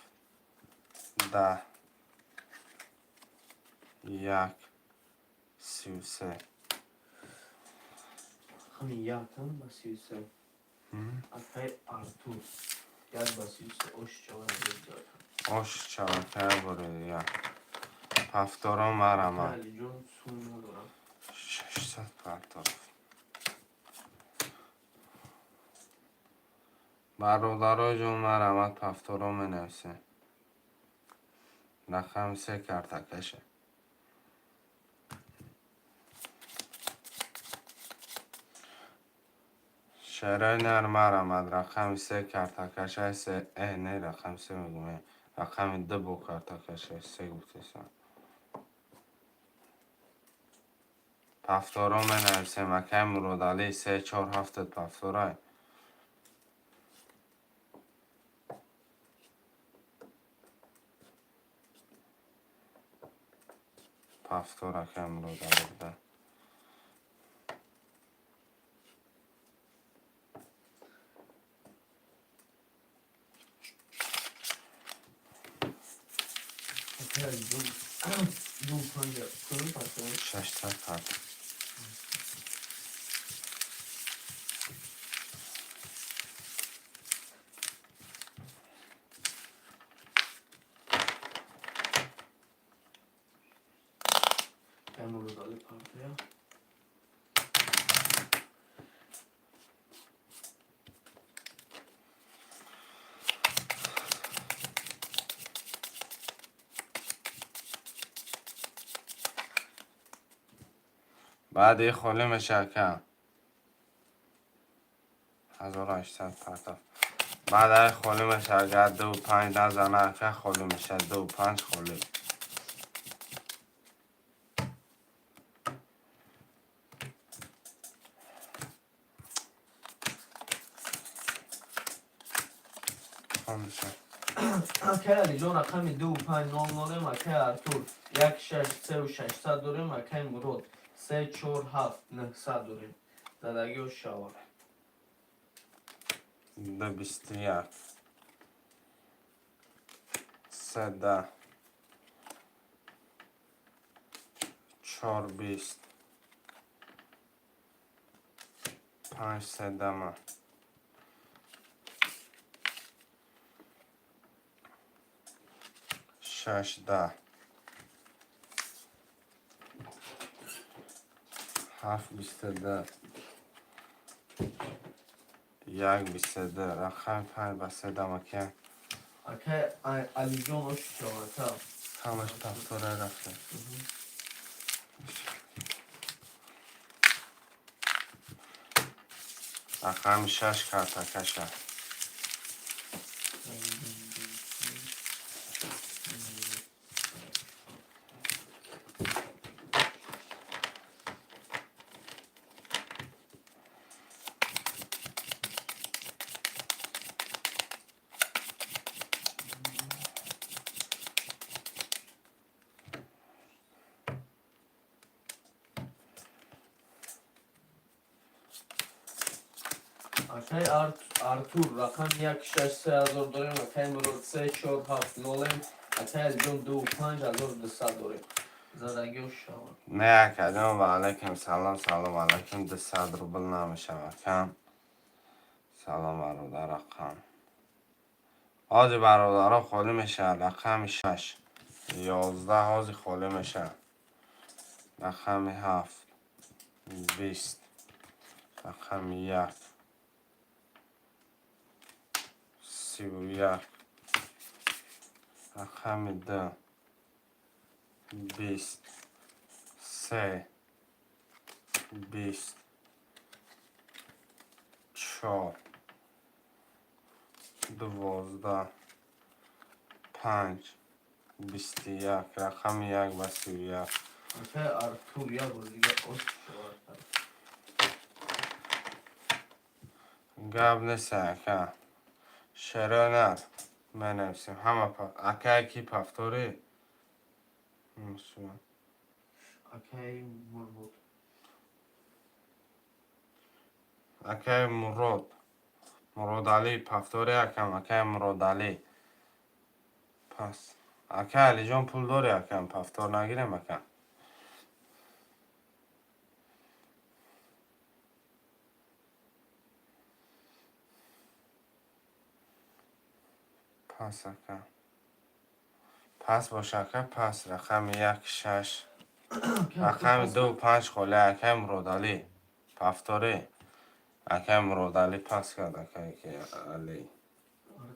10 1 33 همین یک هم با 33 اکای آرتور یک با 33 اوش چوان جای آشت شود که بره یا پفتارا مرمه علی جون سون ندارم 600 پفتار برادرای جون مرمه پفتارا می نویسه رقم 3 کرتکشه شعرهای نرم مرمد رقم 3 کرتکشه 3 نه رقم 3 میگم رقم 2 بو کرتکشه 3 گفته سن پفتارا می نویسه مکه مرودالی 3 4 7 پفتارای پفتارا که مرودالی بده اکای علی جون جون پنجه کنم پسه 600 پفتار امرو داده پرده بعد یه خاله میشه که 1800 پرتاب بعد یه خاله میشه اگر 2 و 5 نزنه که خاله میشه 2 و 5 خاله میشه اکای علی جون رقم 2 5 9 9 اکای آرتور 1 6 3 و 600 داریم اکای مرود 3 4 7 900 داریم زدگی و شاور 2 21 3 10 4 20 5 3 10 6 10 7 22 1 22 رقم 5 با 3 دمکه اکای علی جون اوش شاور تا همش پفتاره رفته رقم 6 کرتکشه اکای آرتور رقم 1 6 3 هزار داریم اکای مرود 3 4 7 9 اکای علی جون 2 و 5 1200 داریم زدگی و شاور نه کردم و علیکم سلام سلام علیکم 200 روبل نمیشه کم سلام برادر رقم حاجی برادرها خالی میشه رقم 6 11 حاجی خالی میشه رقم 7 20 رقم 1 31 رقم 2 20 3 20 4 12 5 21 رقم 1 و 31 اکای آرتور یا بود دیگه اوش شاور گب نیست اکا شرانه بنویسیم همه اکا کی پفتوری اکای مربوط اکا مرود علی پفتوری اکم اکا مرود علی پس اکا علی جان پول داری اکم پفتور نگیریم اکا پس اکا پس باشه اکا پس رقم 1 6 رقم 2 5 خوله اکا مرود علی پفتوری اکا مرود علی پس کرد اکا که علی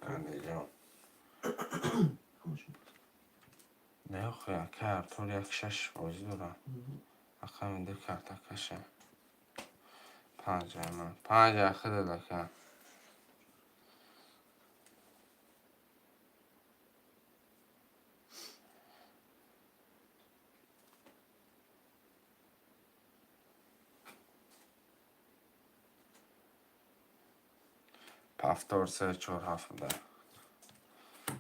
علی جان نه خو اکا ارتور 1 6 بازی دارم رقم 2 کرتکشه 5 من 5 اخی داده که پفتور 3 4 7 ده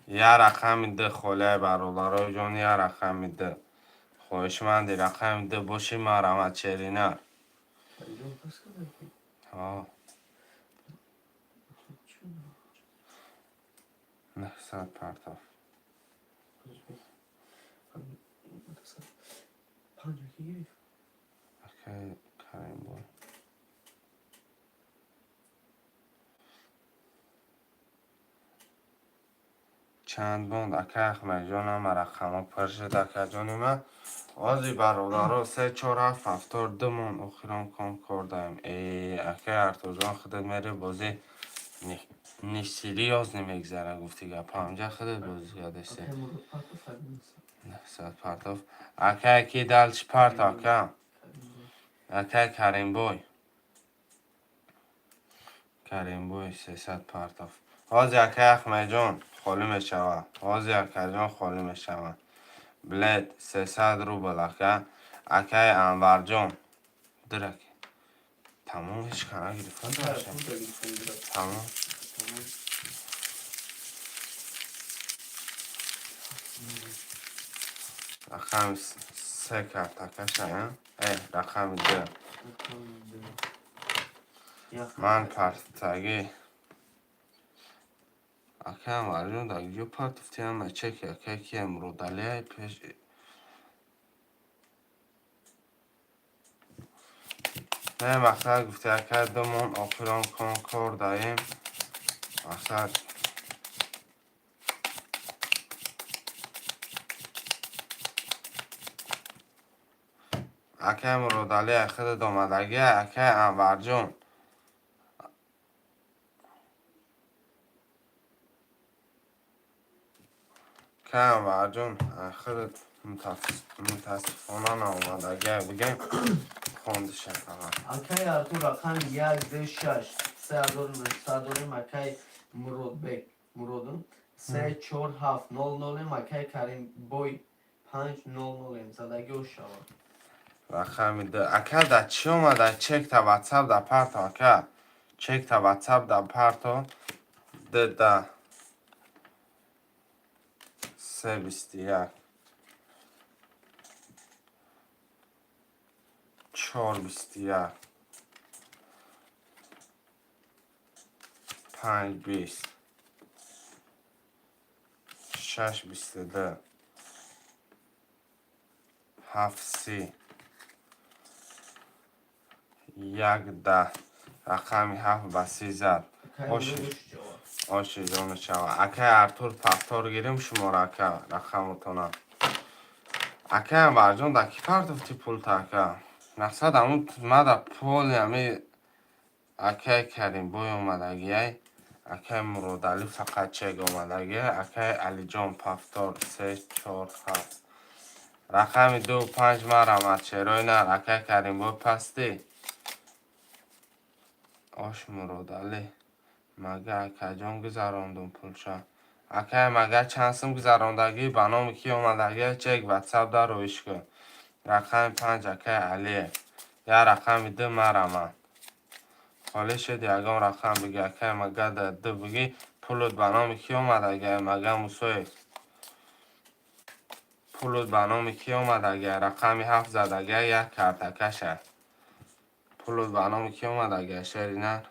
یه رقم ده خوله برادرای جان یه رقم ده خواهشمندی رقم ده باشی مرمت چرینر ها 900 پرتاف اوکی کریم بود چند بند اکه اخمه جانم رقم ها پرشد اکه جانی من آزی برادرها 3 4 7 هفتار 2 من اخیران کام کردیم ای اکه ارتو جان خودت میری بازی نیستیری یاز نمیگذره گفتی گپا همجا خودت بازی یادشتی 900 پرتاف اکه اکی دلچ پرت اکه اکه کریم بوی 300 پرتاف آزی اکه اخمه جان خالی میشوه آزی اکه جان خالی میشوه بلد 300 روبل اکه انور جان درک تمامش کنه گرفتن داشته تمام رقم 3 کرتکشه رقم 2 من پرتگی اکه انور جان در جو پرتفتی همه چکی اکه کی امرود علیه پیش نه مقصد گفتی اکه دومون آخران کنکور داییم مقصد اکه مرود علی خود دومدگی اکه انور جون که انور جون خود متاسفانه نامدگی بگیم خوندشه فقط اکای ارتور رقم 1 2 6 3900 داریم اکای مرودم 3 4 7 0 0 اکای کریم بوی 5 0 0 زدگی و شود رقم ده اکه در چی اومده چک تا واتساپ در پرتو اکه چک تا واتساپ در پرتو ده 321 421 5 20 6 22 7 30 1 10 رقمی 7 به 30 زد آشی جان شوه اکه ارتور پفتار گیریم شماره اکه رقمتونه اکه انور جان در کی پرداختی پول تا اکه مقصد همون مده پول همی اکه کریم بوی اومدگی اکه مرود علی فقط چگ اومدگی اکه علی جان پفتار 3 4 7 رقم 2 5 مرمت چرای نه اکه کریم بوی پستی آش مرود علی مگه اکه جان گذراندون پولشا اکه مگه چندسم گذراندگی بنام کی اومدگی چک واتساپ در رویش کن رقم 5 اکه علیه یا رقم 2 مرمت حالا شد یکم رقم بگه که مگه در دو بگی پولت به نام کی اومد اگه مگه موسوی پولت به نام کی اومد اگه رقمی 7 زد اگه یک کارتکشه پولت به نام کی اومد اگه شری نه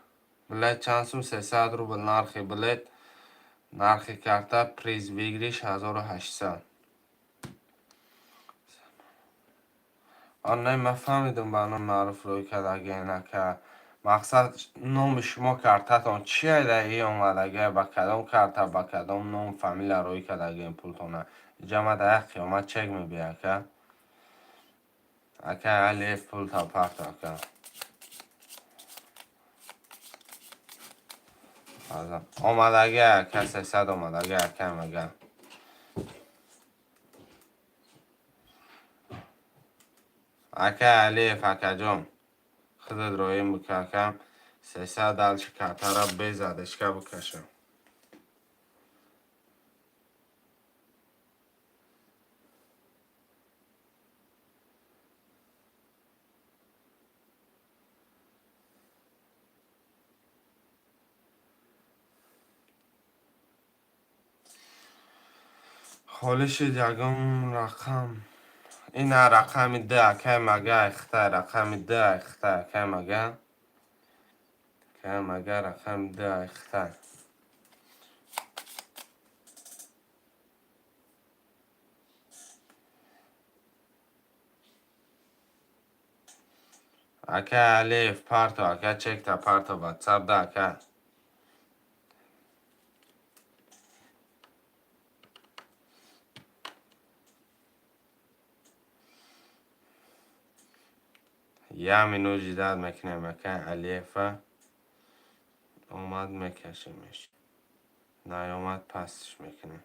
بلیت چند سوم 300 روبل نرخی بلیت نرخی کرده پریز بگیریش 1800 آن من فهمیدم به نام معروف روی کرد اگه اینه که مقصد نام شما کارتتان چیه در ای اومد اگه با کدام کارت با کدام نام فامیل روی کرد اگه این پولتونه جمع در یک قیامت چک میبیه که اگه علیف پول تا پرت اکه آمد اگه که 300 آمد اگه کم اگه اگه علیف اکه جام خودت روی مکاکم 300 دلچه کارت را بزدش که بکشم خالش یکم رقم این رقم 10 که مگه اخته رقم 10 اخته که مگه رقم 10 اخته اکه علیف پارتو اکه چک تا پارتو واتساپ ده اکه یه منو جداد میکنه مکه علیفه اومد میکشیمش نیومد پسش میکنه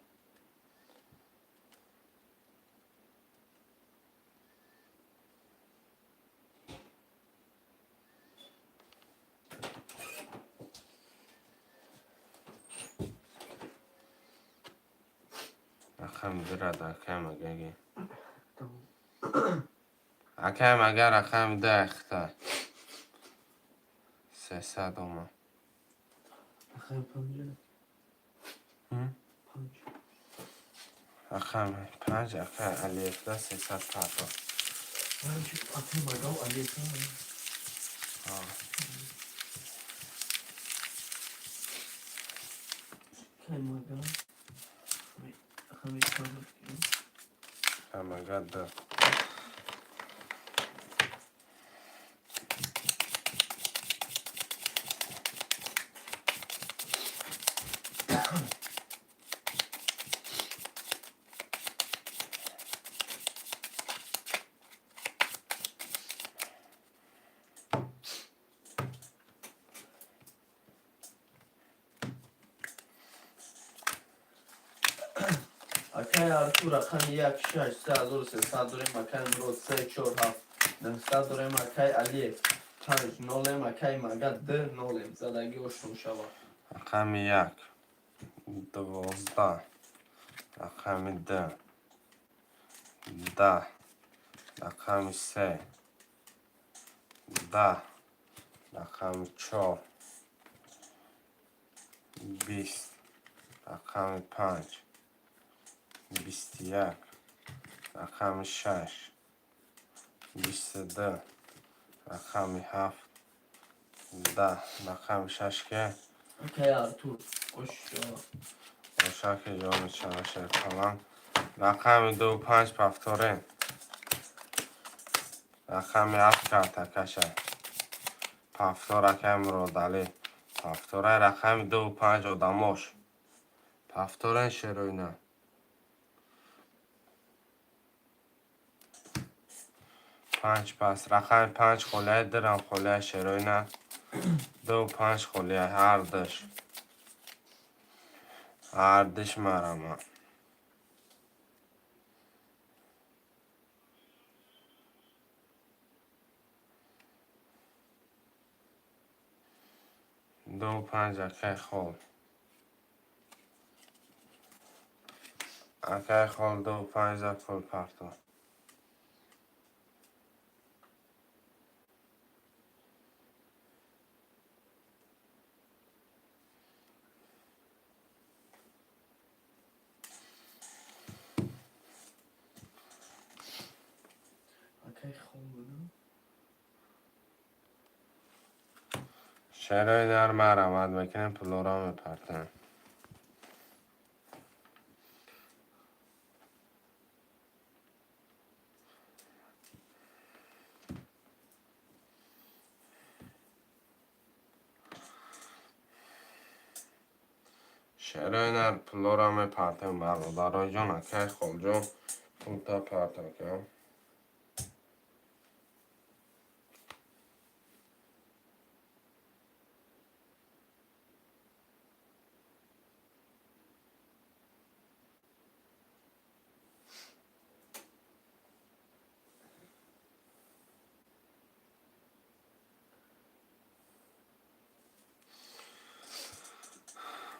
رقم درد اکه مگه اکه مگه رقم 10 اخته 300 اومد خیلی پنجه پنج رقم 5 اکه علیف ده 300 پارتو پنج اتی مگاو علی که مگاو خمی پنج مگه ده اکی ارتو رقم 1 6 3300 داریم اکی مرود 3 4 7 900 داریم اکی علی 5 نولیم اکی مگه 2 نولیم زدگی اشتم شود رقم 1 12 رقم 2 10 رقم 3 10 رقم 4 20 رقم 5 21 رقم 6 22 رقم 7 10 رقم 6 که اکی ارتو اشتم روشا که جا میچنه شرکمان رقم 2 5 پفتوره رقم 7 کارتکشه پفتوره که مرودالی پفتوره رقم 2 5 آدماش پفتوره شروینه 5 پس رقم 5 خوله درم خوله شروینه 2 5 خوله هر دش مرمه 2 5 اکی خول اکی خول 2 5 فول پرتو شعرهای در مرمت میکنیم پلورا میپرتن. شعرهای در پلورا میپرتن برادرای جان اکای خال جان پولتا پرتن کنم.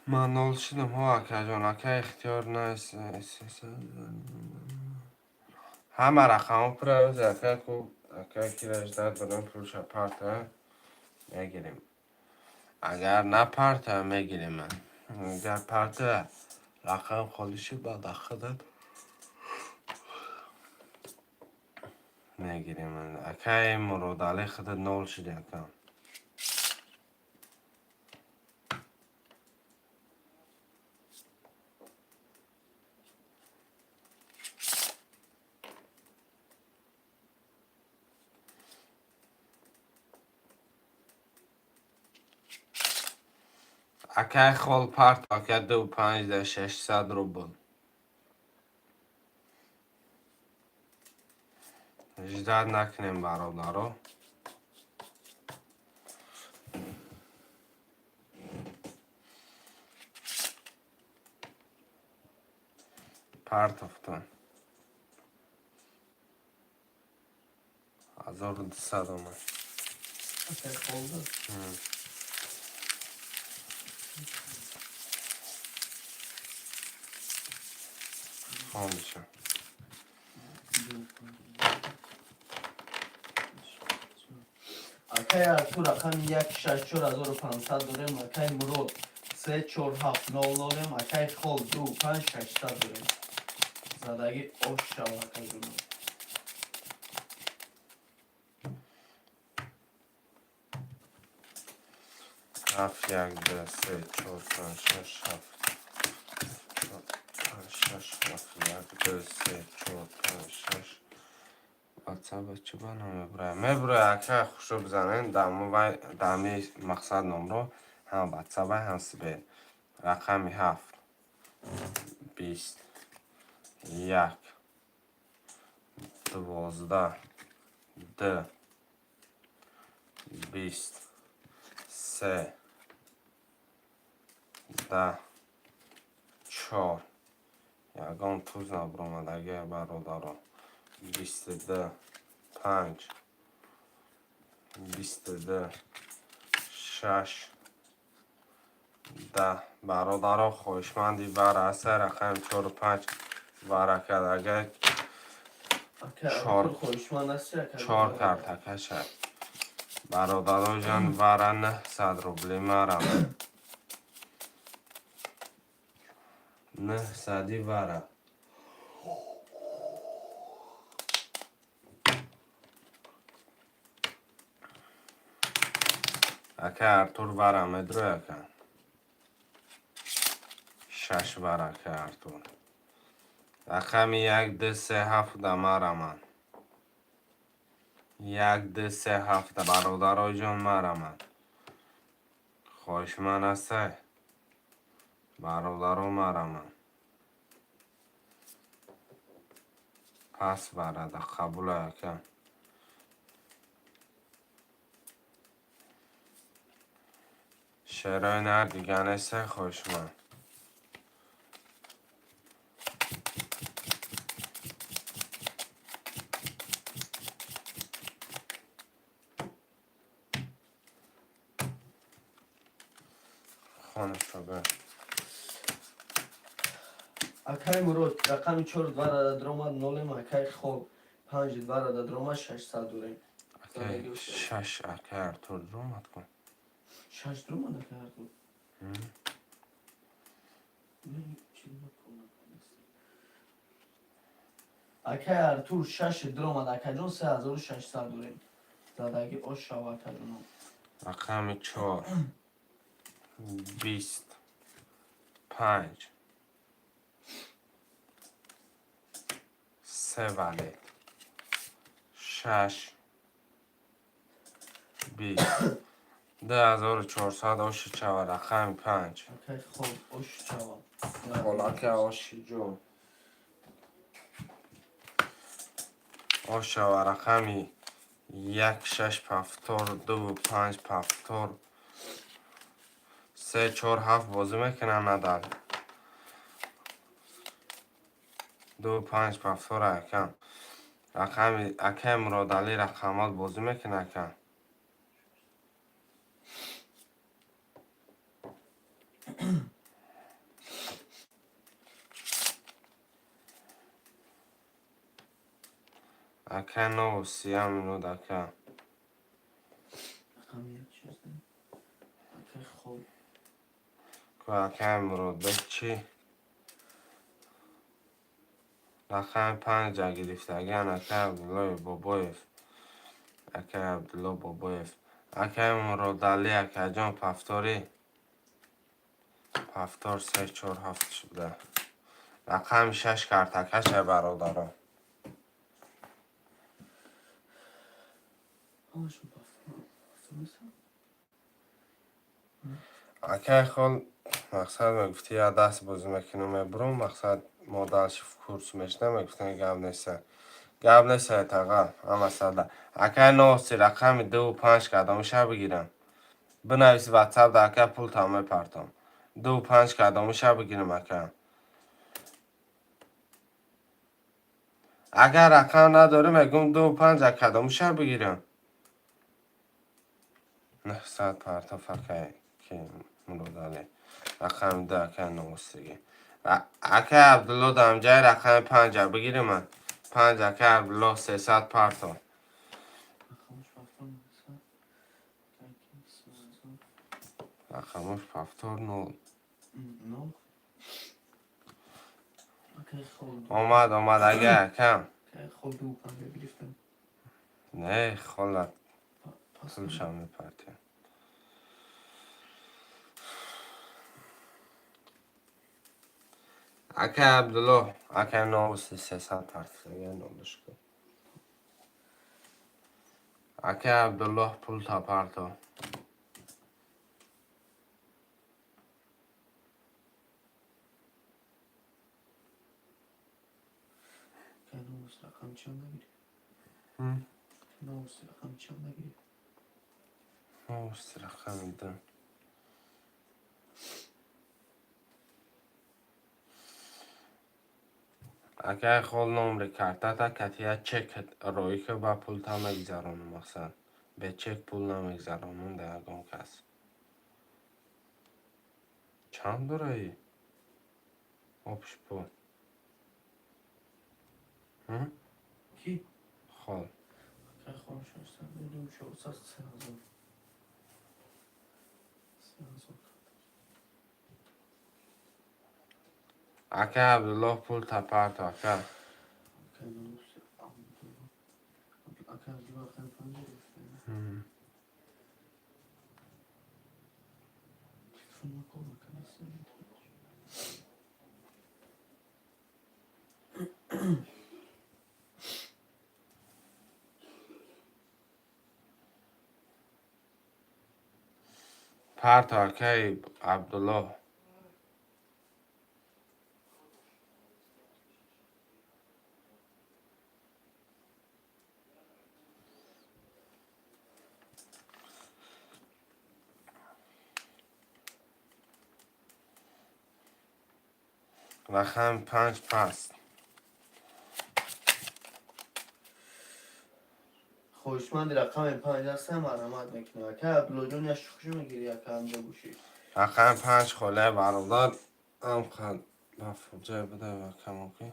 من نول شدم ها اکا جان اکا اختیار نیست. همه رقم پروز اکا کو اکا کیرش داد بدن پولش پرته میگیریم. اگر نه پرته میگیریم من. اگر پرته رقم خالی شد بعد اخدت میگیریم من. اکا مرود علی خودت نول شده اکا. اکای خال پرت اکا 25 600 روبل. اجداد نکنیم برادرو. پرت افتن 1200 اومد. اکای خالده خام میشه. اکای ارتور رقم 164,500 داریم. اکای مرود 34700 اکای خال 25600 داریم. زدگی آش شو اکای جونم. هفت یک دو سه چهار پنج شش هفت شش هفت یک دو سه چهار پنج شش واتساپ چی بانم میبره اکا خوشو بزنین دمی مقصد نمرو هم واتساپ هم سبیل رقمی 7 20 1 12 2 20 3 10 4 یگان توز نبرومدگی برادران 22 5 22 6 10 برادران خوشمندی بر اثر رقم 45 ورکدگی اکای چهار. ارتور خوشمند است اکای 4 کرتکه شد برادران جان وره 900 روبلی مرم 900 وره اکا ارتور وره مدرو اکا 6 وره اکا ارتور رقم 1 2 3 7 مرم 1 2 3 7 برادرای جان مرم خواهش من است برادرو مرم پس برده قبول اکا شعرهای نر دیگه نیسته خوش من خانه شده اکای مرود رقم 4 وره درآمد نولیم. اکای خال 5 وره درآمد 600 داریم. اکا 6 اکا ارتور درامد کن 6 درآمد اکای ارتور. اکای ارتور 6 درآمد اکای جان 3600 داریم. زدگی آش شو اکای جونم. رقم 4 25 3 ولی 6 20 2400 آشی چوا رقم 5 اوکی خوب اوش چوا خلاک آشی جون آشی و رقمی 1 6 پفتور 2 5 پفتور 3 4 7 بازی میکنن نداره 2 5 پفتور اکم رقمی اکم مرادلی رقمات بازی میکنه اکم اکم نو سیام منود اکم رقم یک چیز نه اوکی خوب که اکم مراد بچی رقم 5 گرفتگن اکم عبدالله بابایف اکم عبدالله بابایف اکم مرادلی اکم جان پفتاری پفتار 3 4 7 شده رقم 6 کرتکش برادران همشون پفتون اکه خال مقصد مگفتی یا دست بازی میکنم برون مقصد مادرش کورس میشنه مگفتن گب نیسته تقل اما ساده اکه نوستی رقم 2 و 5 کدامش بگیرم بنویسی واتساپ در که پول تامه پرتم 2 و 5 کدامش بگیرم اکه اگر رقم نداره میگم 2 و 5 کدامش بگیرم نه ساعت پرتا فکر که منو داله رقم 2 اکه نوستگی اکه عبدالله دمجای رقم 5 بگیرم من 5 اکه عبدالله 300 پرتا رقمش پفتون رقمش پفتار نو نو اوکی خوب آمد اگه اکم اوکی خوب دو پنجه گرفتم نه خالت پاس پولشم میپرتی اکه عبدالله اکه نوستی 300 پرتا یه نولش کن اکه عبدالله پول تا پرتا نوست رقم چند نگیری نوست رقم چند نگیری نوستی رقم 2 اگر خود نمره کرده تا کتیه چک روی که با پول تا مگذرانم مقصد به چک پول نمیگذرانم در اگم کس چند داره ای؟ آبش پول کی؟ خود اوکی خوب شستم بدون شو ساز 3000 3000 اکه عبدالله پول تا پرتا اکه اوکی نوست اوکی از دو رقم پنجه گرفتم تلفن نکن مکنیسم پرتا اکه عبدالله رقم 5 پس خوشمند رقم 5 هستم مرحمت میکنه که عبدالله یا شوخی میگیری یا که همجا بوشی رقم 5 خوله برادر هم خد بفرجه بده و کموکی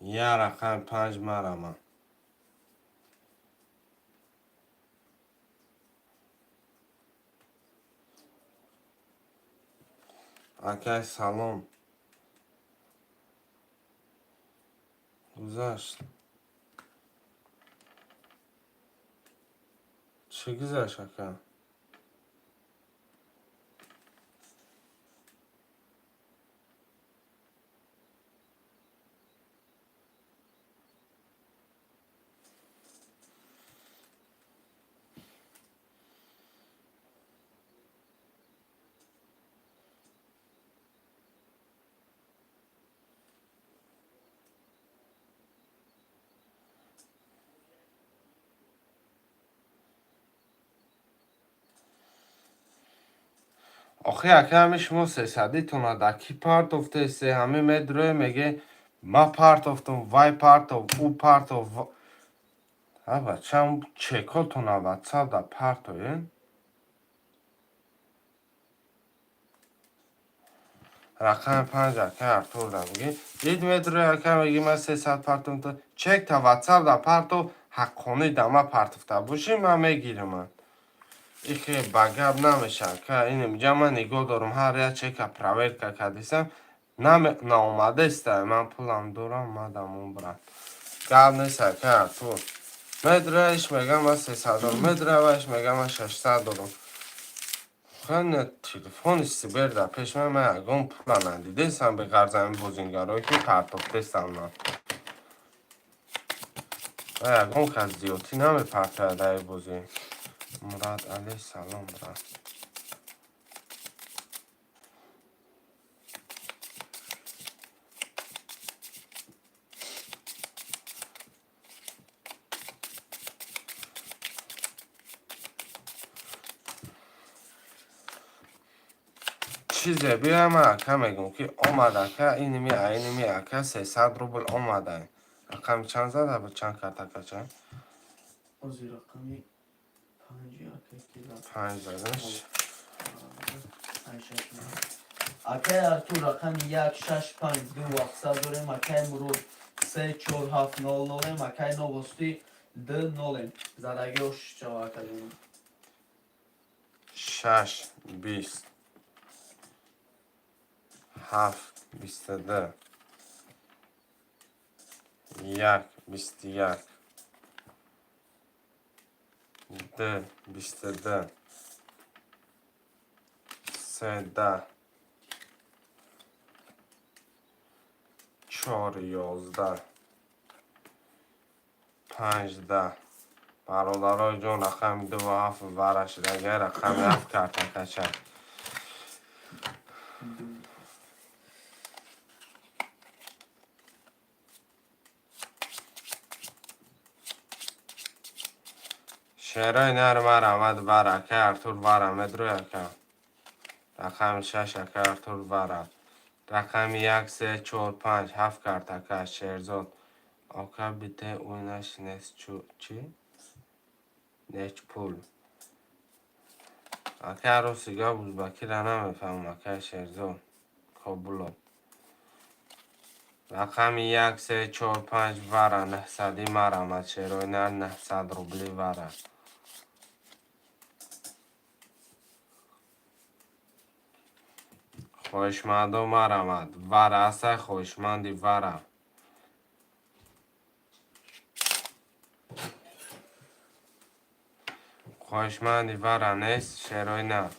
یه رقم 5 مرمه اکه سلام گذشت چه گذشت آخه یکم شما 300 تونه در کی پارت افته سه همه مدروی میگه ما پارت افتم وای پارت اف او پارت اف ها چم چکل تونه واتساپ در پارت این رقم 5 یکم ارتور در میگه دید مدروی یکم میگه من 300 پارت افته چک تا واتساپ در پارت و حقانی دمه پارت افته باشی من میگیرم من ایخی بگب نمیشه که این میگه من نگاه دارم هر یک چک پراویل که کدیسم نامده است من پولم دارم مادم اون برم گب نیست که تو مدرش میگم من 300 دارم مدرش میگم من 600 دارم خیلی تلفون سیبر در پیش من اگم پول ندیده سم به غرزم بوزینگرایی که پرتاکته سم من اگم که زیادی نمی پرتاکته بوزین مراد علیه سلام برم چیزه بیایم اکا میگم که آمده که اینمی اکا 300 روبل آمده رقم چند زده بود چند کرده چند؟ اوزی رقمی 5 زدنش اکای ارتور رقم 1652 وقصه داریم اکای مرود 3470 اکای نوستی 2 زدگی روش چه کردیم 6 20 7 22 1 21 2 22 3 10 4 11 5 10 برادرای جون رقم 2 و 7 ورش دیگه رقم 7 کرده کچه شعرهای نرم آمد برا که ارتور برا مدرو یکم رقم 6 که ارتور برا رقم 1 3 4 5 7 کرده که شعرزاد آکا بیته اونش نیست چی؟ نیچ پول اکه عروسیگا بود بکی را نمیفهم اکه شعرزاد کابولو رقم 1 3 4 5 ورا 900 مرا آمد شعرهای نر 900 روبلی ورا خوشمندو مرا آمد ورا اصلا خوشمندی ورا خوشمندی ورا نیست شعرهای نر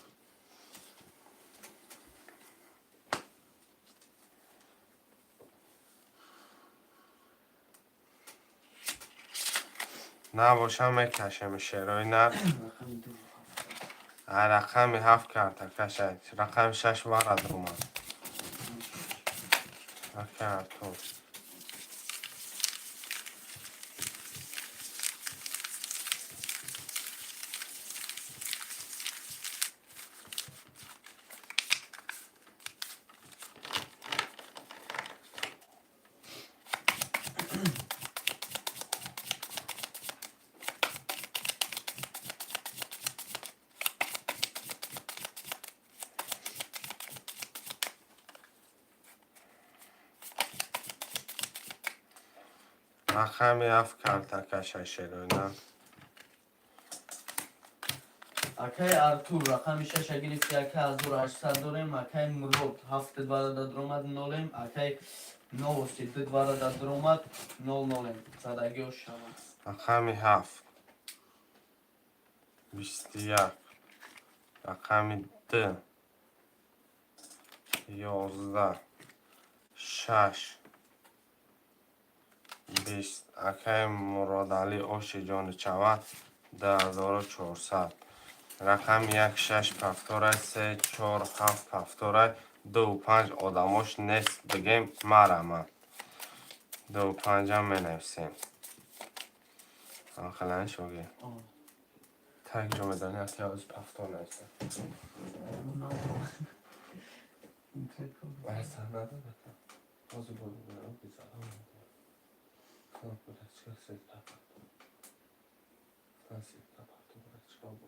نباشم میکشم شعرهای نر رقم 7 کرده کشه رقم 6 ورد رو من رقم تو رقم 7 کرده کشه شعرهای نر اکای ارتور رقم 6 گرفت اکای 1800 داریم اکای مرود 7 دوارده درآمد 0 اکای نوستی 2 دوارده درآمد 0 زدگی روش شما رقم 7 21 رقم 10 11 6 20 اکای مرادعلی آش جان چوه 10400 رقم 16 پفتاره 3 4 7 پفتاره 2 و 5 آدماش نیست بگیم مرمه 2 و 5 هم می نویسیم خیلی شوگی تک جو میدانی اکی از پفتار نویسیم بایسته نداره بازو بازو برام بیزاره خب بوده چه سید پفتار سید پفتار بوده چه بود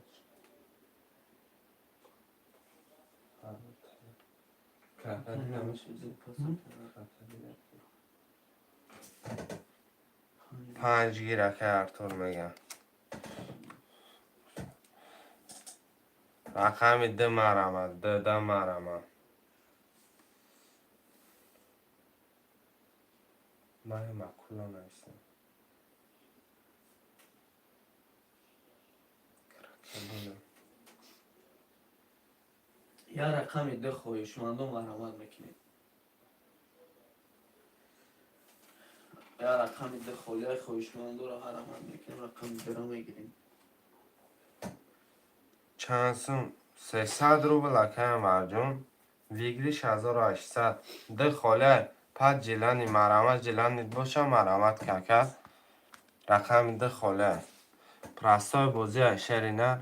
کارتانی نمیشه پنج گیره که ارطور میگم رقم 10 مرمه 10 مرمه من مکولا نویسیم یا رقم 10 خواهشمندان مرحمت میکنید یا رقم 10 خواهشمندان رو مرحمت میکنیم رقم 10 رو میگیریم چانسون 300 روبل اکای مرجون ویگریش 1800 ده خاله پد جلانی مرمت جلانی باشه مرمت ککر رقم 10 خاله پرستای بازی شرینه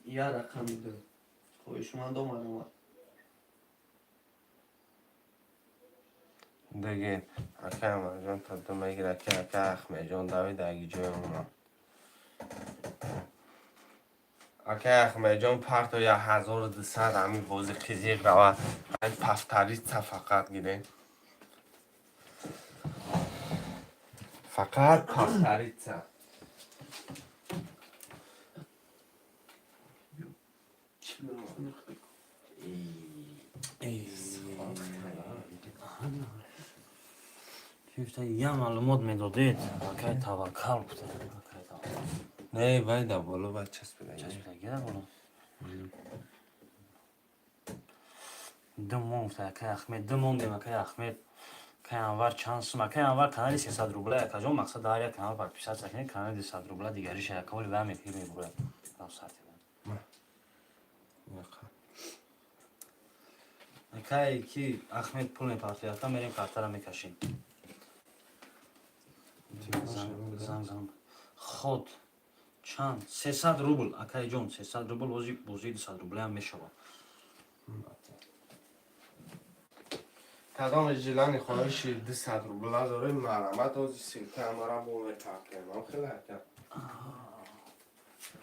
یا رقم 10 خواهشمندان مرحمت دیگه اکای مرجون تا دو میگیره که اکای اخمه جان دوید اگی جای اونا اکای اخمه جان پرتا یا 1200 همی بازی قیزیق روه این پفتریت فقط گیره فقط پفتریت یه معلومات میدادید که توکل بوده نه باید بالا باید چسب بگیره چسبیده بولم دم گفته که احمد دم موندیم که احمد که انور چانس ما که انور کانال 300 روبله که جو مقصد داره کانال پر پیشا سکنه کانال 200 روبله دیگری شه کول و می پیر میبره راو ساعتی که کی احمد پول میپرسه تا میریم کارت را میکشیم زنگ خود چند 300 روبل اکای جون 300 روبل بازی 200 روبله هم میشود تدام جلانی خواهش 200 روبل داره مرمت از سیلته همارا با میتاکیم هم خیلی حکم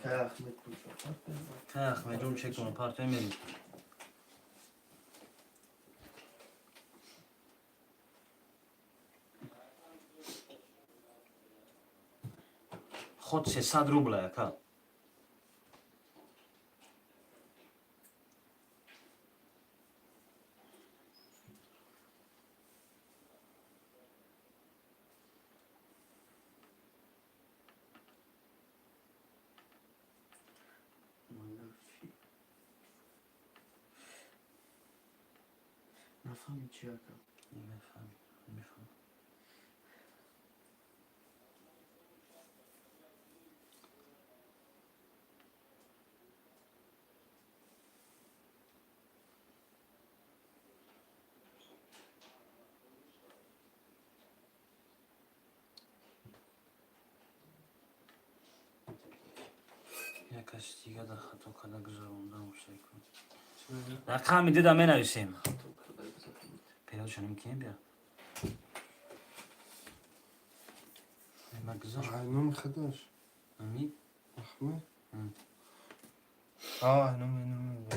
که احمد کجا که احمد جون چک کنم پارت میریم خود 300 روبله یکا نفهمی چی اکا میفهم یکش دیگه در خطا کده گذارونده موشه کن رقم دیده می نویسیم پیدا شنیم کیم بیا مگذار اینو خداش امی احمد آه اینو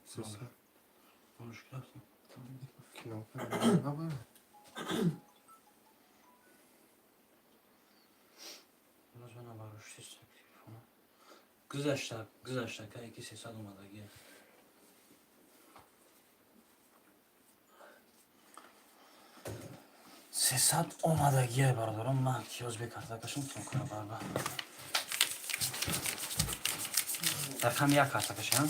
سوسه مشکل هست کنو لازم نباروشتی تکلیف کنم گذشته که یکی 300 اومدگیه 300 омадагие бародарам. Ман ки ӯзбек картакашам кунам барба. Рақам 1 картакашам.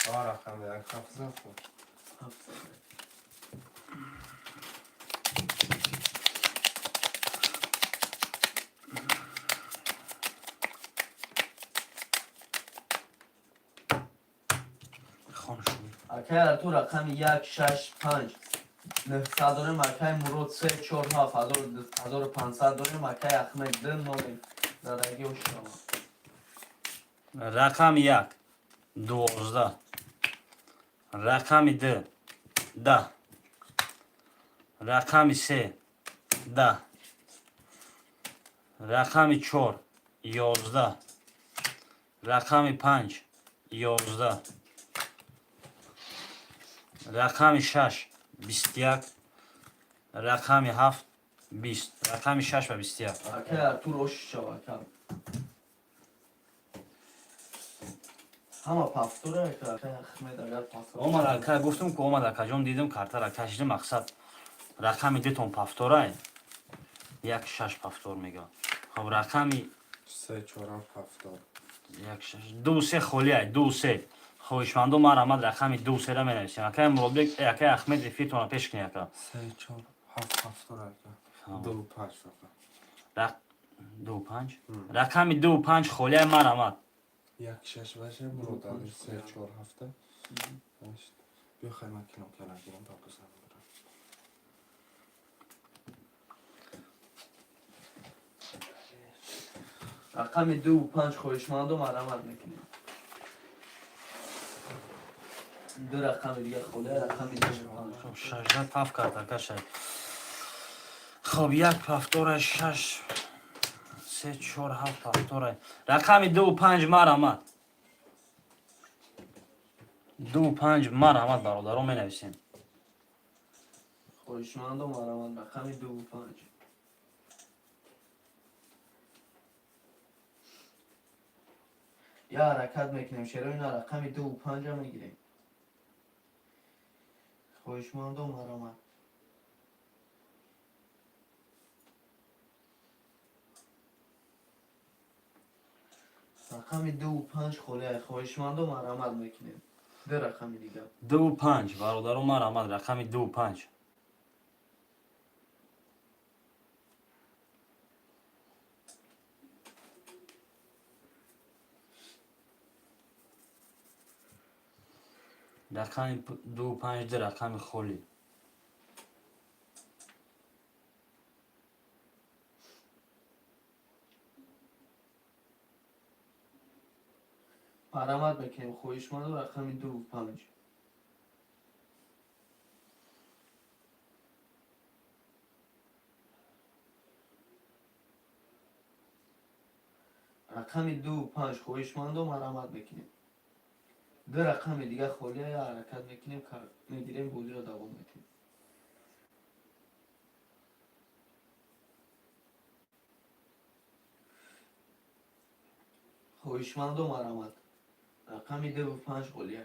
رقم یک حفظه خود. خون شد. اگر تو رقم 1 6 5 900 داریم اکای مرود 3 4 7 1500 داریم اکای احمد 2 9 زدگی و شما رقم 1 12 رقم 2 10 رقم 3 10 رقم 4 11 رقم 5 11 رقم 6 21 رقم 7 20 رقم 6 و 21 اگر تو روش شما کم همه پافتوره که اکای احمد اگر پافتوره омад ака гуфтум ки омад акаҷон дидам картара кашиди мақсад рақами дутон пафторае як шаш пафтор мегӯяд хоб рақами 3 4 هفتاد як шаш ду се холиай ду се хоҳишмандо марҳамат рақами ду сера менависем акаи муробек акаи ахмед эфиртона пеш кунӣ ака 3 4 7 هفتاد Tamam. 2 5 فقط ду панҷ рақами ду панҷ холиай марҳамат یک شش باشه مرود دادی 3 4 هفته بیا خیلی من کنم کلم گیرم تا بزنم برم رقم 2 و 5 خویشمند و مرمت میکنیم دو رقم دیگه خوله رقم 2 و 5 шажда паф кард акашай хоб як пафторай шаш се чор ҳафт пафторай рақами ду панҷ марҳамат ду панҷ марҳамат бародарон менависем خویشمند و مرمت رقم 2 و 5 یا حرکت میکنیم چرا اینا رقم 2 و 5 هم میگیریم خویشمند و مرمت رقم 2 و 5 خوله خویشمند و مرمت میکنیم دو رقم دیگه ду панҷ бародарон марҳамат рақами ду панҷ рақами ду панҷ ду рақами холӣ مرمت میکنیم خویشمند و رقم 2 و 5 رقم 2 و 5 خویشمند و مرمت میکنیم دو رقم دیگه خولی یا حرکت میکنیم میگیریم بودی رو دوام میکنیم خویشمند و مرمت رقم 2 و 5 خولی های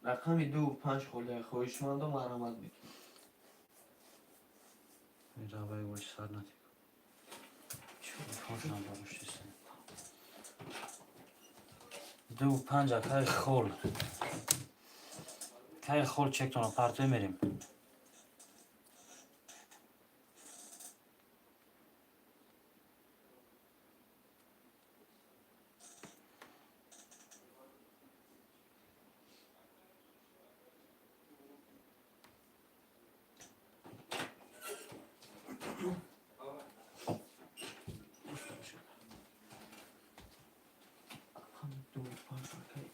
رقم 2 و 5 خولی های خویشمند و مرمت میکنیم раваи воч сар натик телефоншонам баруштист ду панҷ акаи хол кай хол чектона партои мерим رقم 2 و 5 اوکی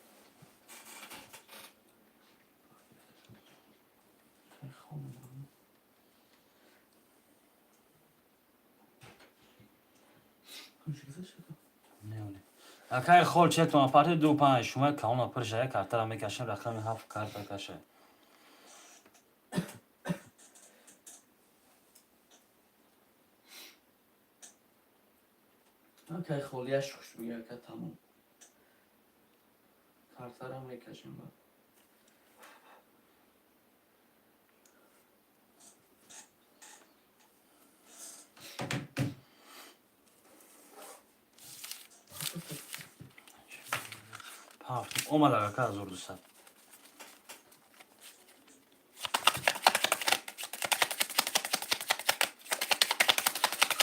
акаи хол чектона партои ду панҷ шумо калона пиршая картара мекашем рақами 7 карта кашай окей, холияш хушбӯяр ка тамом. Картара мекашем ба. Пафтум омад агака 1200.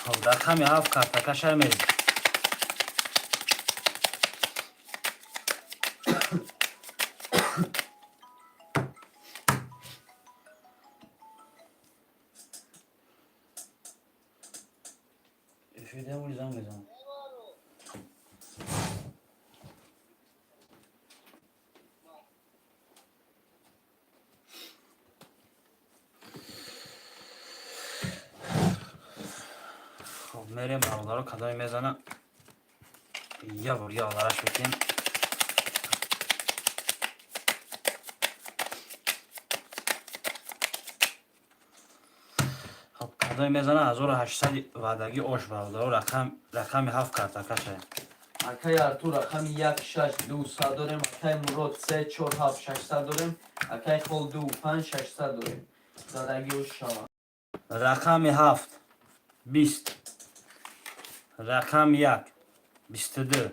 خب رقمی 7 کارتاکش میریم. افیده بولیزم بزن. خب میریم برادرها کدای میزنه. یه بار یه آدرش بکنیم. خب کدای میزنه 1800 وعدگی آش برادرها رقم 7 کارتاکشه. акай артур рақами 16200 дорем, акай мурод 347600 дорем, акай хол 25600 дорем. Задагио шава. رقم 7 20. رقم 1 22.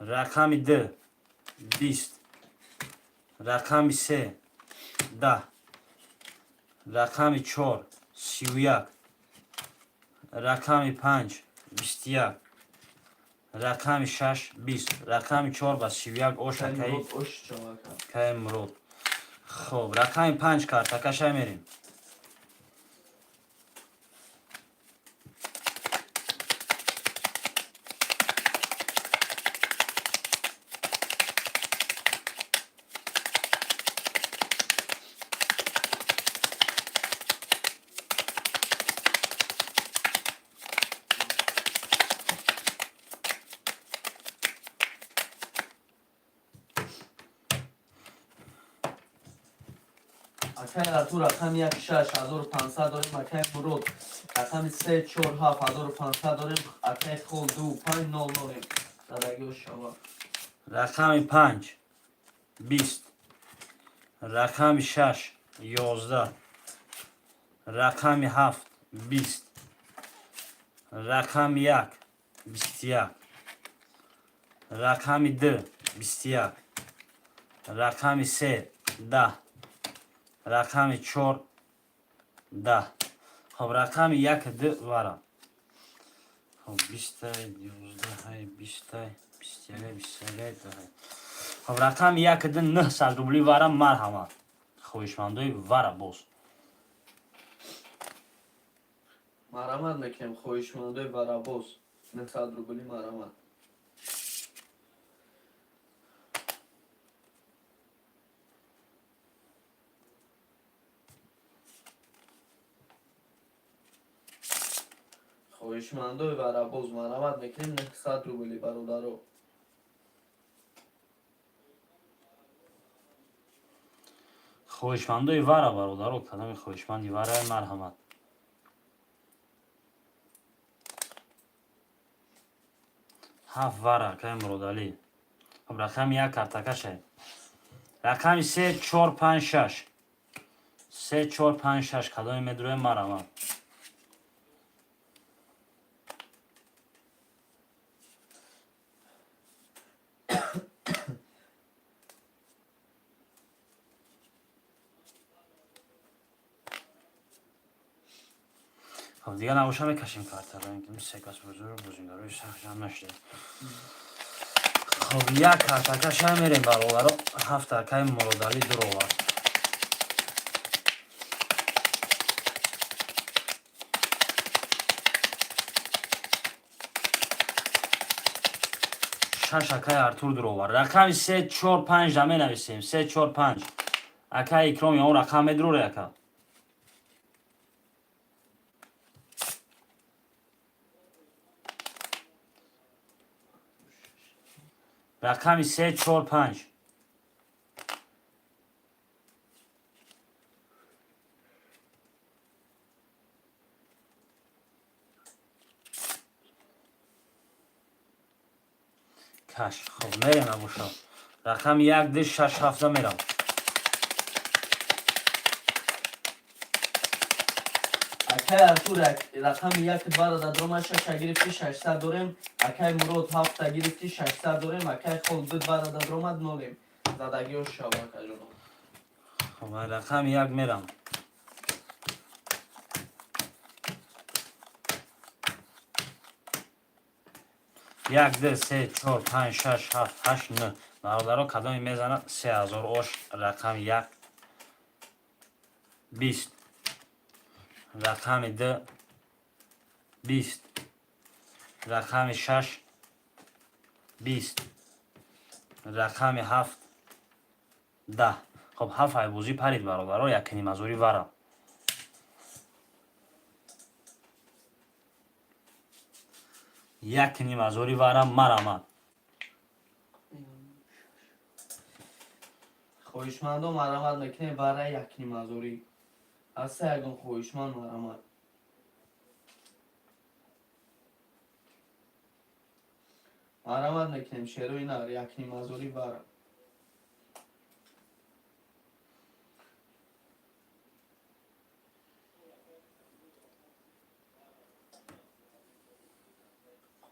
رقم 2 20. رقم 3 10. رقم 4 31. رقم 5 21. رقم 6 20. رقم 4 با 31 اوش Акай کی мурод ош шава ка. کی مرود. خب رقم 5 کارتاکش میریم. акай артур рақами 16500 дорем, акай мурод рақами 347500 дорем, акай хол 2500 дорем. Задагио шава. رقم 5 20. رقم 6 11. رقم 7 20. رقم 1 21. رقم 2 21. رقم 3 10. رقم 4 10. خب رقم 1 2 وارا. خب 20 11 20 21 21. خب رقم 1 2 900 روبلی وارا مرحمت. خویشمندوی وارا باز. марамад мекунем хоҳишмандои барабоз 900 рубли марамад. хоҳишмандои барабоз марамад мекунем 900 рубли бародаро. خویشمندوی وارا برادرو کدام خویشمندی وارا مرحمت. هفت وارا که مرودالی. خب رقم 1 کارتاکشه. رقم 3 4 5 6. 3 4 5 6 کدام میدروی مرحمت. خب دیگه نباشه میکشیم کارتا رو اینکه سکاس بزرگ بزرگاروی سخت جمع نشده. خب یک کارتاکش هم میریم برابر 7 ترکای مرودالی درو. شش اکای ارتور درو. رقم 3 4 5 می نویسیم. 3 4 5 اکای اکرامی اون رقم درو اکا. رقم 3 4 5. کش خب میرم ابوشا رقم 1 2 6 7 میرم اکای ارتور رقم 1 برادر 6 گرفتی 600 داریم. اکای مراد 7 گرفتی 600 داریم. اکای خود دو برادر نولیم زدگی و شبکه جون. خب رقم 1 میرم 1 2 3 4 5 6 7 8 9 برادرها کدامی میزنند 3000 اوش رقم 1 20 رقم 2 20 رقم 6 20 رقم 7 10 خب 7 بازی پرید برادرها یک نیم ازوری ورم یک نیم ازوری ورم مرامد خویشمندو مرامت میکنه برای یک نیم ازوری از یکون خویشمند مرامت مرامت میکنیم شیرو اینا یک نیم ازوری برم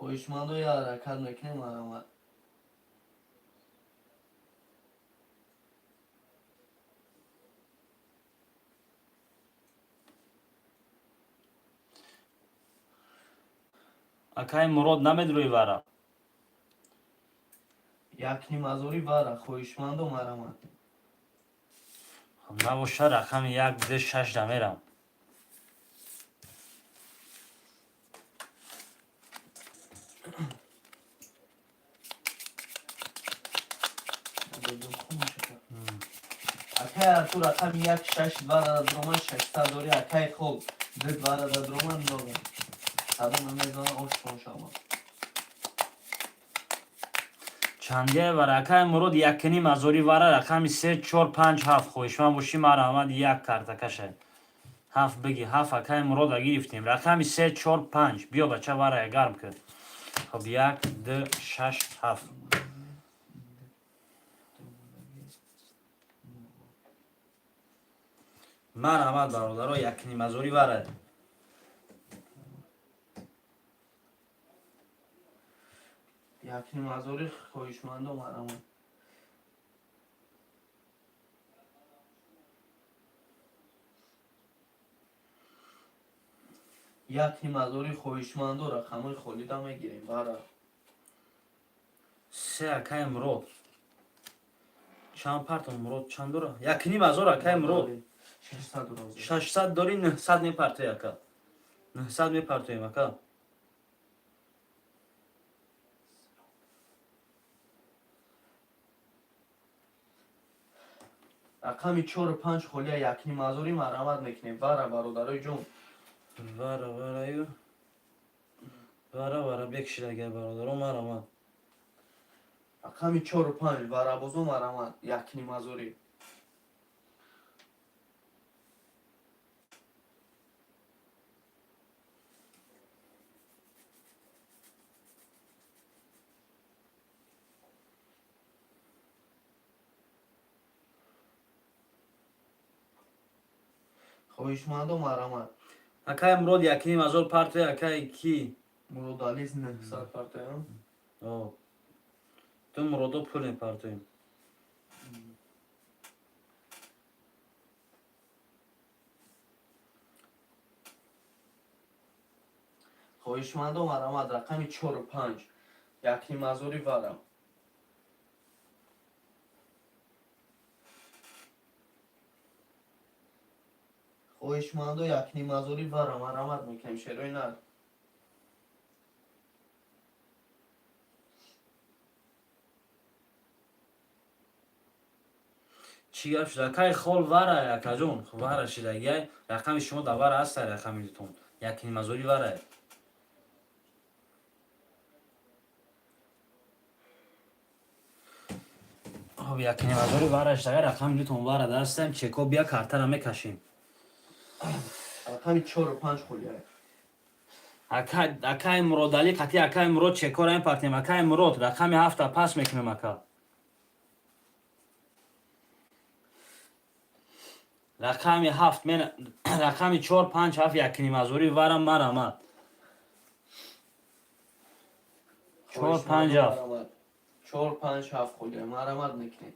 خویشمندو یا حرکت میکنه مرامت اکای مراد نمیدروی ورم یک نیم ازوری برم خویشمندو مرامت خب نباشه رقم 1 2 6 میرم اکای ارتور رقم 1 6 برادر 600 داری اکای خود دو برادر نولیم صدام میزنه آشتون شما چنده و رقم مراد یک نیم ازوری وره رقم 3 4 5 7 خویشمند باشی مرامد یک کارتکشه 7 بگی 7 اکای مراد گرفتیم رقم 3 4 5 بیا بچه وره گرم کرد خب 1 2 6 7 مرامد برادرها یک نیم ازوری وره یک نیم ازوری خویشمندو مرامت یک نیم ازوری خویشمندو رقم خولیدا میگیریم برا 3 اکای مراد چند پرتون مراد چند دوره یک نیم ازور اکای مراد 600 روزه 600 داری 900 میپرته اکا 900 میپرتویم اکا رقم 4 و 5 خولیا یک نیم ازوری مرامت میکنیم برا برادرای جون وره بکشید اگر برادرم مرامد رقم 4 و 5 برا بازو مرامت یک نیم ازوری خویشمندو مرامت اکای مراد یک نیم ازور پرته اکای کی مرودالیز 900 پرتایم آه تو مرادو پول میپرتویم خویشمندو مرامت رقم 4 و 5 یک نیم ازوری برم خویشمندو یک نیم ازوری برم مرامت میکنیم شیروی نه چی گفت اکای خول وره اکا جون وره شیدگی رقم شما دوار هست رقم دیتون یک نیم ازوری وره خب یک نیم ازوری وره شدگی رقم دیتون وره دستم چکو بیا کارتر میکشیم رقم 4 و 5 خولیا акай Муродали қати акай Мурод чекора ин партем акай Мурод рақами 7 пас мекунем ака. рақами 7 мен рақами 4 5 7 якним азори варам марамад 4 5 7 4 5 7 خودی مرامد میکنی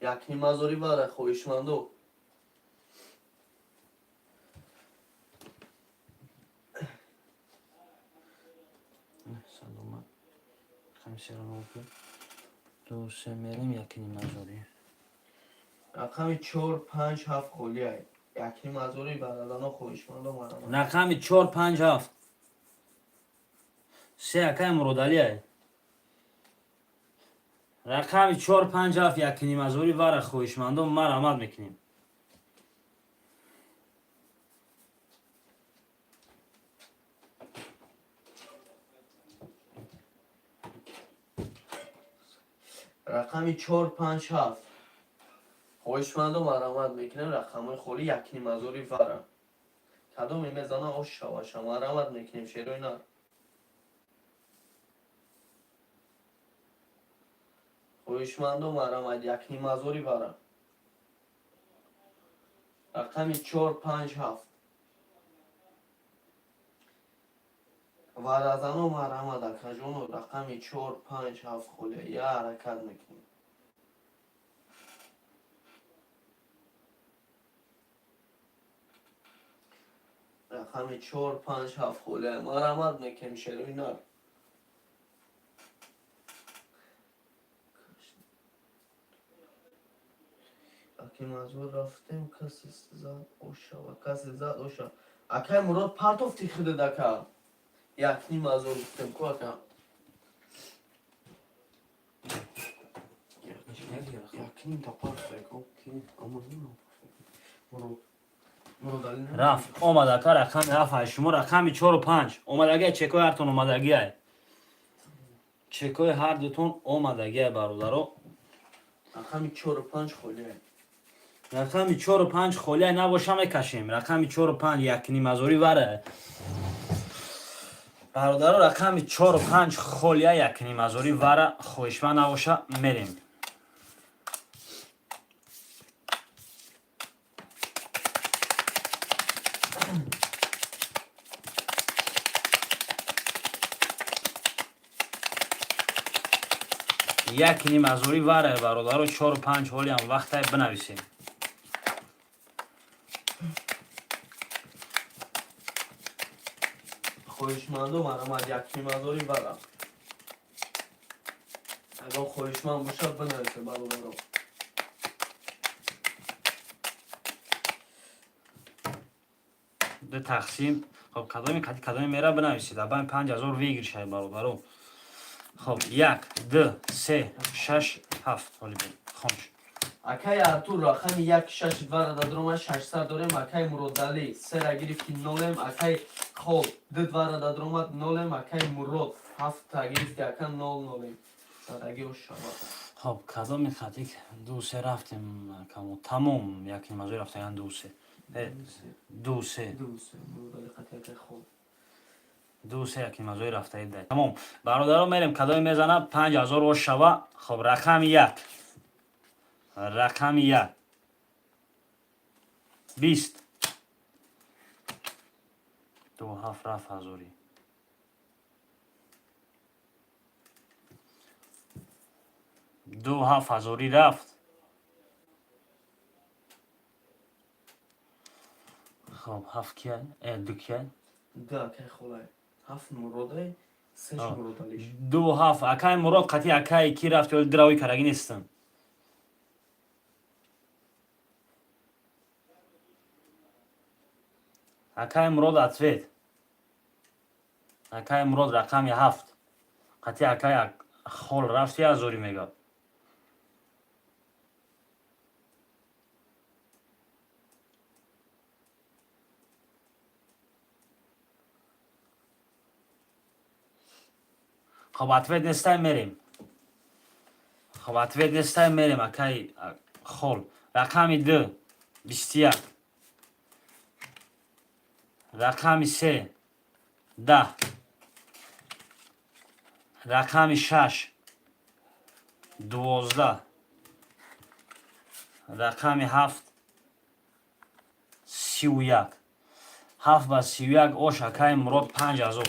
یکی مازوری باره خویشمندو саломат хамсиранопи дусе мерем якним азори رقمی 4 5 7 خودی ای یکی مازوری باره دانو خویشمندو مرامد рақами 4 5 7 се акай Муродали ай рақами 4 5 7 якним азори вара хоҳишмандон марамад мекунем. رقمی 4 5 7 خویشمندو مرامد میکنیم رقمی خولی یکی مازوری باره کدوم میزنه اوش شواشه مرامد میکنیم شیروی نه خویشمندو مرامد یکی مازوری باره رقمی 4 5 7 وارازانو مرامد اکجونو رقمی 4 5 7 خوله یا حرکت میکنیم رقمی 4 5 7 خوله مرامد میکنیم شروع نار اکی مزور رفتیم کسی زد اوشا و کسی زد اوشا اکی مراد پرتوف تیخیده دکا یکنی مزور رفتیم که اکا یکنی تا پرفک اوکی اما نیم рафт омадака рақами 7 шумо рақами 4 5 омадагия чекои ҳартон омадагия чекои ҳар дутон омадагия бародаро رقمی 4 5 خوله рақами 4 5 холия набоша мекашем рақами 4 5 якним азори вара бародаро рақами 4 5 холия якним азори вара хоҳишманд набоша мерем. якним азори вара бародаро 4 5 ҳолиам вақтай бинависем. خویشمندو مرامد یکی مزوری بره اگر خویشمند باشد بنویسه برادرو ду тақсим хоб кадоми кати кадоми мера бинависед абан 5000 вигир шай бародаро хоб 1 2 3 6 7 ҳоли бо хомш акай артур рақами 1 6 2 дадрома 600 дорем акай муродали 3 ра гирифти нолем акай хоб 2 дадрома нолем акай мурод 7 гирифти акай 0 нолем садаги ошава хоб кадоми хати ду се рафтем камо тамом якним азори рафтаган ду се ду се муродали қати акай хоб ду се якним азори рафтаид дай тамом бародаро мерем кадоми мезана 5000 ошава хоб рақами 1 рақами 1 20 ду 7 рафт ҳазорӣ ду 7 ҳазорӣ рафт хоб 7 кия ду кия ду акай холай 7 муродай 3 муродалиш ду 7 акай мурод қати акай ки рафт ёли дравои карагӣ нестам акай мурод ответ акай мурод рақами 7 қати акай хол рафти ҳазорӣ мегӯяд хоб ответ нестай мерем хоб ответ нестай мерем акай хол рақами 2 21 рақами 3 10. رقم 6 12. رقم 7 31. 7 با 31 اوش اکای مراد 5000.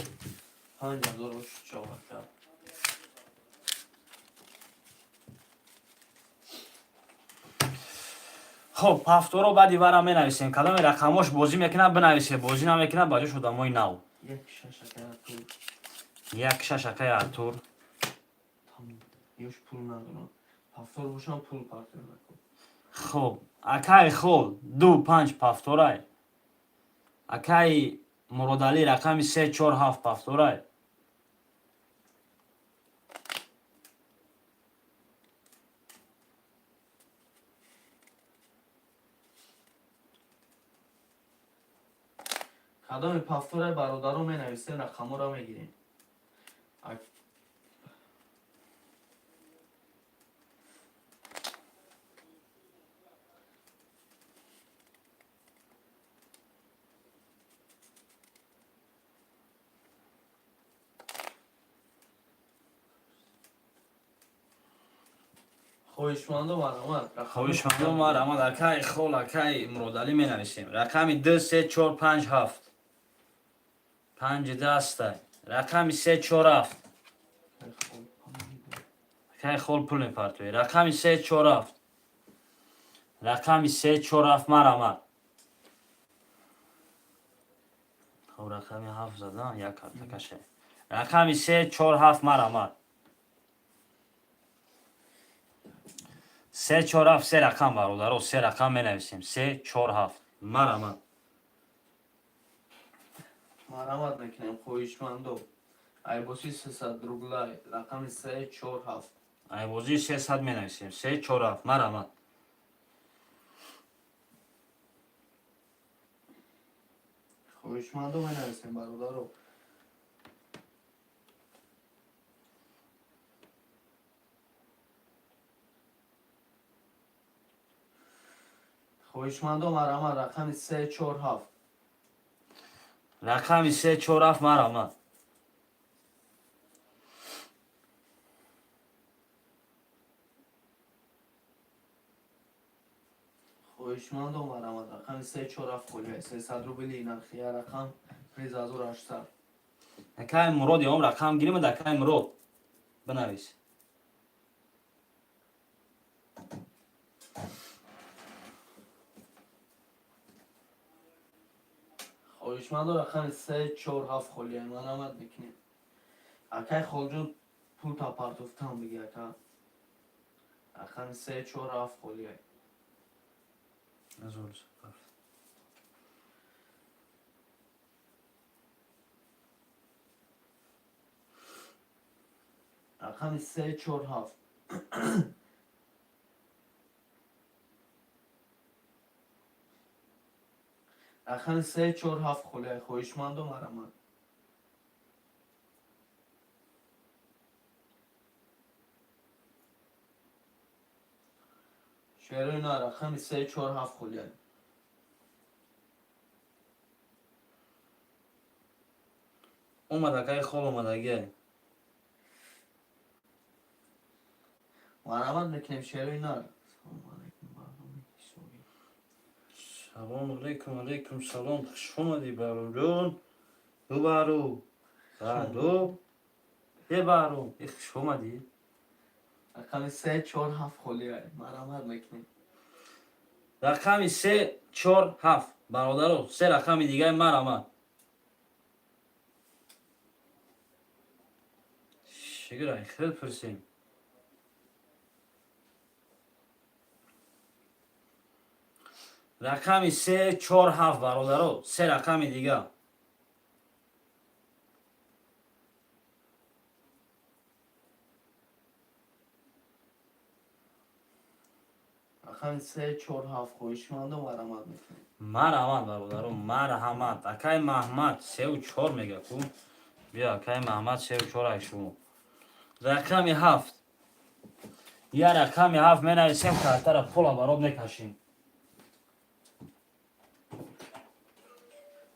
5000 روش چاقا کرد. خب هفتو رو بعدی برام می نویسیم. کدام رقماش بازی میکنه بنویسه. بازی نمیکنه باجه شده مای نو. یک ششکه پول. یک ششکه ارتور. Tamam. Yoş pul ندارم. هفتار باشم پول پارتر نکن. خب اکای خول 2 5 پافتورای. اکای مرادلی رقم 3 4 7 پافتورای. کدام پافتور برادر رو می نویسه رقم رو میگیریم. خویشمندو مرامت. خویشمندو مرامت اکای خول اکای مرادلی می نویسیم. رقم 2 3 4 5 7. 5 دسته. رقم 3 4 7. اکای خول پول پارتوی. رقم 3 4 7. رقم 3 4 7 مرامت. خب رقم 7 زدن یک کارت کشه. رقم 3 4 7 مرامت. 3 4 7 سه رقم برادر. سه رقم می نویسیم. 3 4 7 مرامت. مرامت میکنیم خویشمندو. ایبوسی 300 روبلای. رقم 3 4 7. ایبوزی 300 می نویسیم. 3 4 7 مرامت. خویشمندو می نویسیم برادر رو. خویشمندو مرامت رقم 3 4 7. رقم 3 4 7 مرامت. خویشمندو مرامت رقم 3 4 7 خولیه. 300 روبلی نرخیه رقم 3800. اکای مراد یا رقم گیریم در اکای مراد بنویس. خویشمندو رقم 3 4 7 خولیه. مرامت میکنیم. اکای خولجون پول تا پارتوفتان بگی اکا. رقم 3 4 7 خولیه. رقم 3 4 7. رقم 3 4 7 خولیه. خویشمندو مرامت. شعر اینا رقم 3 4 7 خولیه. اومد اکای خول اومد اگه. مرامت میکنیم شعر اینا. سلام علیکم علیکم سلام خوش اومدی بارو جون. دو بارو. بارو. یه بارو. خوش اومدی. رقم 3 4 7 خولیه. مرامت میکنیم. رقم 3 4 7 برادرو سه رقم دیگه مرامت. شکر خیلی پرسیم. رقم 3 4 7 برادرو سه رقم دیگه. رقم 3 4 7 خویشمندو مرامت میکنیم. مرحمت برادرو مرحمت. اکای محمد 3 و 4 میگه کو. بیا اکای محمد 3 و 4 ایشون. رقم 7. یا رقم 7 می نویسیم کارتر پول برات میکشیم.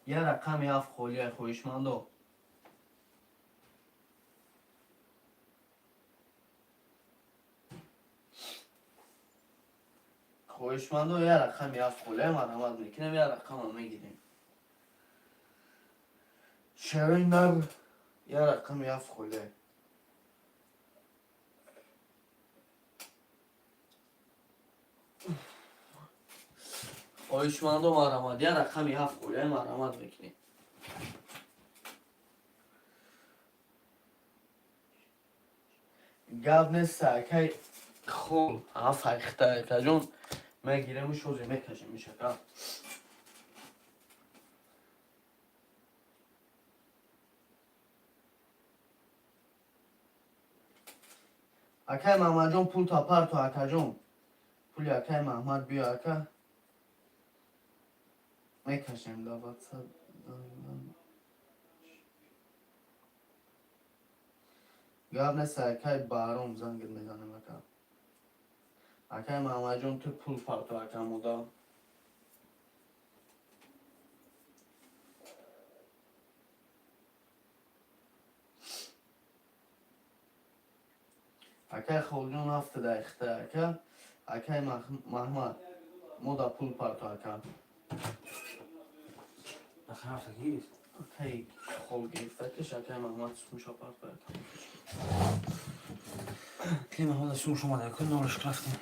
یه رقم 7 خولیه خویشمندو. خواهشمندو یه رقم یه خاله مرحمت میکنیم یه رقم هم میگیریم شروع نر یه رقم یه خاله خواهشمندو مرحمت یه رقم یه خاله مرحمت میکنیم گاب نیست که خول افخته که جون میگیریم و شوزی میکشیم میشه که اکای محمد جون پول تا پر تو اکا جون پولی اکای محمد بیا اکا میکشیم دابت گاب نیست اکای بارم زنگ میزنیم اکا اکای محمد جون تو پول پر تو اکا مودا اکای خول جون هفته دقیقه اکا اکای محمد مودا پول پر تو اکا رقم هفته گیرید اکای خول گرفته کش اکای محمد سمشا پر تو اکا که محمد سوم شما در کل نورش رفتیم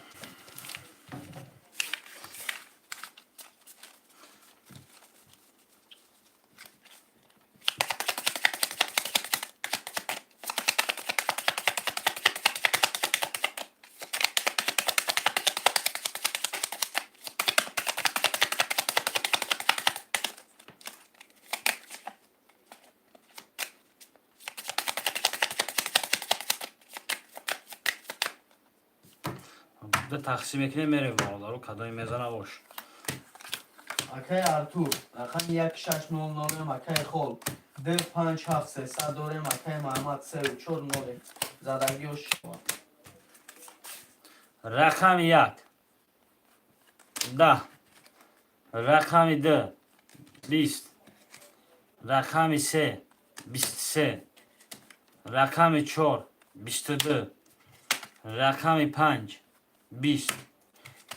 ده تقسیم کنیم میریم بالا رو کدای میزنه باش اکای ارتور رقم 1600 اکای خول 257 داریم اکای محمد 34 زدگی و شما رقم یک 10 رقم 2 20 رقم 3 23 رقم 4 22 رقم 5 20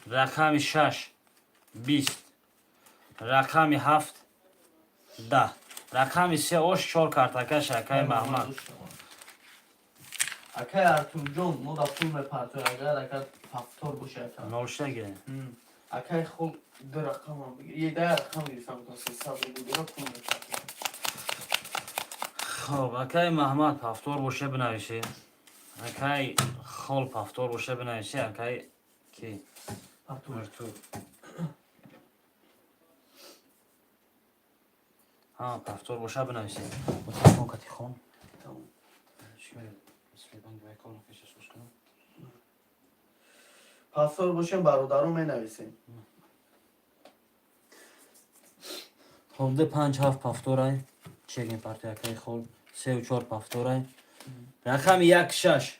رقم 6 20 رقم 7 10 رقم 3 اوش 4 کارتاکه شکای محمد اکای ارتور جون مودا پول میپرتو اگر اکای هفتار باشه اکا نوشته گیره اکای خول دو رقم هم بگیر یه ده رقم گرفتم تا 300 رو بودی رو پول میپرتو خب اکای محمد پفتور باشه بنویسی اکای خال پفتور باشه بنویسی اکای کی ارتور ها پفتور باشه بنویسی متفقون کتی خون تمام بسم بانک و اکانو پیش سوز کنم هفتار باشیم برادرو می نویسیم خب ده 5 7 پفتورای چگین پارتی اکای خال 3 و 4 پفتورای رقم 1 6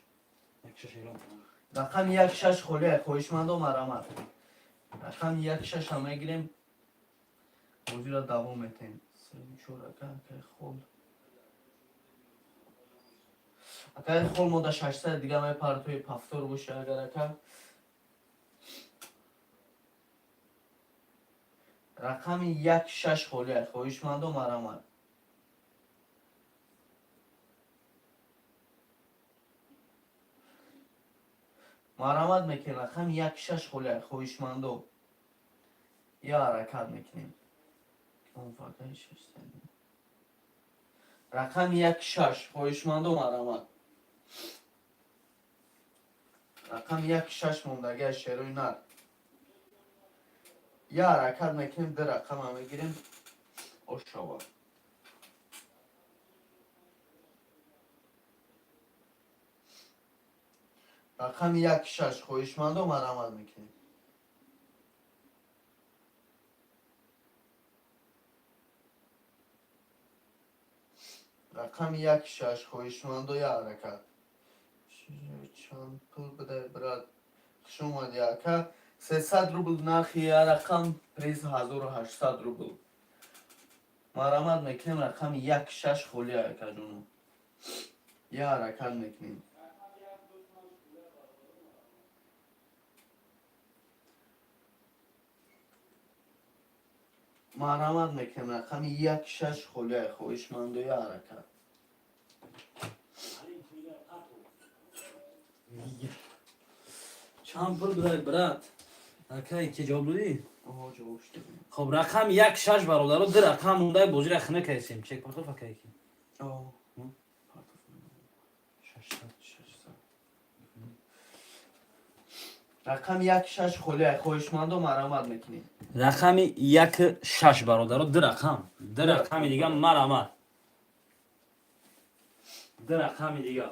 رقم 16 خوله خویشمند و مرامت رقم 16 هم میگیریم موضوع را دوام میتیم 3 4 اکای خول اکای خول مده 600 دیگه می پرتوی پفتور باشه اگر اکا رقم 16 خوله خویشمند و مرامت مرامت میکنیم رقم 16 خوله خویشمندو یا حرکت میکنیم اون فاکای 6 رقم 16 خویشمندو مرامت رقم 16 موندگه شروع نر یا حرکت میکنیم در رقم هم میگیریم اشتباه رقم 16 خویشمندو مرامت میکنیم رقم 16 خویشمندو یا حرکت چند پول بده برات خوش اومدی اکا 300 روبل نرخی یا رقم پریز 1800 روبل مرامت میکنیم رقم 16 خولی اکا جونو یا حرکت میکنیم مرحمت میکنم رقم 1-6 خلیه خویشمندوی حرکت. چند پول بدهی برات؟ اکای که جواب دادی؟ آها جواب شده. خب رقم 1-6 برادر و 2 رقم مونده بازی را خنه کیسیم چک پاتو فکر کی آه. 600 رقم 1-6 خلیه خویشمندو مرحمت میکنیم. رقم 1-6 برادر و 2 رقم دیگه مرحمت 2 رقم دیگه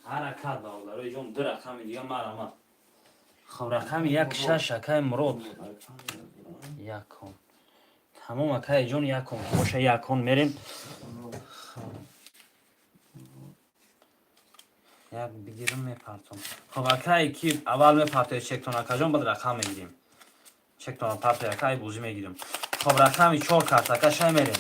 حرکت برادر جون 2 رقم دیگه مرحمت. خب رقم 1-6 اکای مراد یکم تمام اکای جون یکم باشه یکم میریم یک بگیرم میپرتم. خب اکای کی اول میپرته چک تون اکای جون بعد رقم میگیریم چک تون پرته اکای بوزی میگیریم. خب رقم 4 کارت اکای شای میریم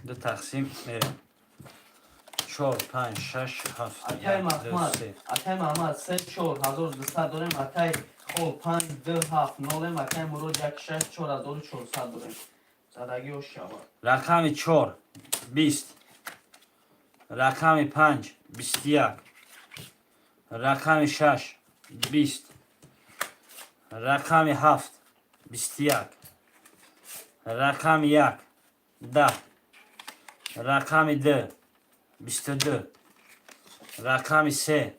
دو تقسیم میریم 4 5 6 7 اکای 1 2 محمد 3 اکای محمد 3-4,200 داریم. اکای خب 5-2-7-0 اکای مرود 1-6 4,400 داریم. زدگی و شبا رقم 4 20 رقم 5 21 رقم 6 20 رقم 7 21 رقم 1 10 رقم 2 22 رقم 3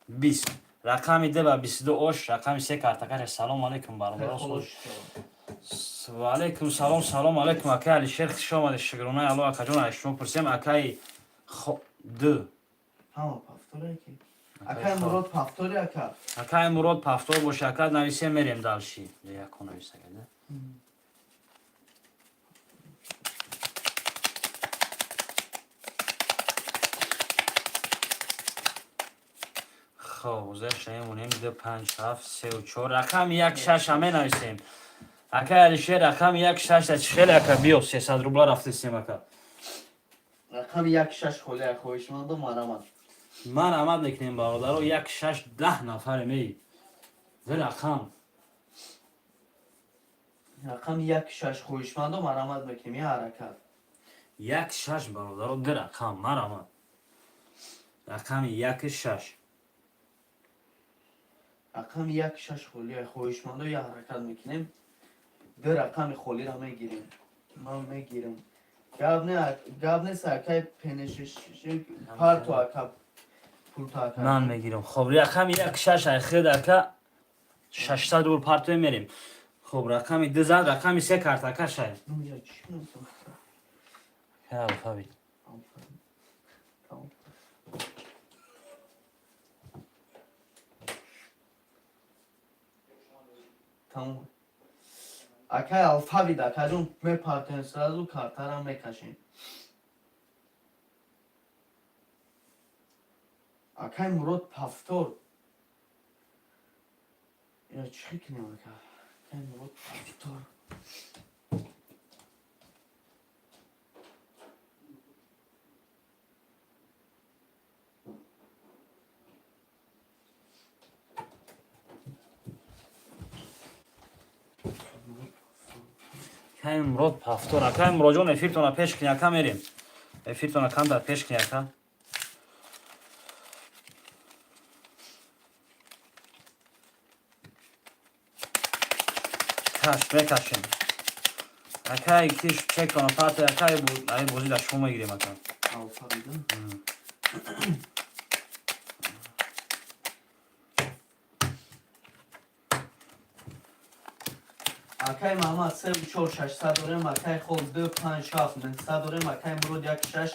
20 رقم 2 و 22 اوش رقم 3 کارتکش. سلام علیکم برادر خوش و علیکم سلام سلام علیکم اکای علی شیر خوش آمدید شکرانه الله اکا جان اشما پرسیم اکای دو همه پفتوره کی اکای مرود پفتوره اکا اکای مراد پفتور باشه اکای نویسیم میریم دالشی یک نویسه گده خب وزش نمیمونیم 2 5 7 3 و 4 رقم 1-6 همه نویسیم اکای علی شیر رقم 1-6 خیلی اکا بیو 300 روبلا رفته سیم اکا رقم 1-6 خلیه خویشمندو مرحمت من عمد میکنیم برادر و 1-6 10 نفر می به رقم رقم 1-6 خویشمندو مرحمت میکنیم. یه حرکت 1-6 برادر و 2 رقم مرحمت رقم 1-6 رقم 1-6 خلیه خویشمندو یه حرکت میکنیم. 2 رقم خلی را میگیریم. من میگیرم گاب نیست اکای پنشش پر تو اکا پول تو اکا من میگیرم. خب رقم 1-6 اخیر اکا 600 رول پارتوی میریم. خب رقم 2 زد رقم 3 کارت اکا شاید نمی‌دونم چی کنم. یا الفابet تمام. تمام. اکای الفابet اکا جون میپرتن سرازو کارتا را میکشیم. اکای مرود پفتور یا چی کنیم اکا اکای مرود پفتور که مراد پفتور اکا مراجعون افیرتون پیش کنی اکا میریم افیرتون کم در پیش کنی اکا کش میکشیم اکای کش چک کنم پارت اکای بود ای بازی در شما میگیریم اکا الفابet اکای محمد 3-4-600 داریم. اکای خود 2-5-7 داریم. اکای مرود 1-6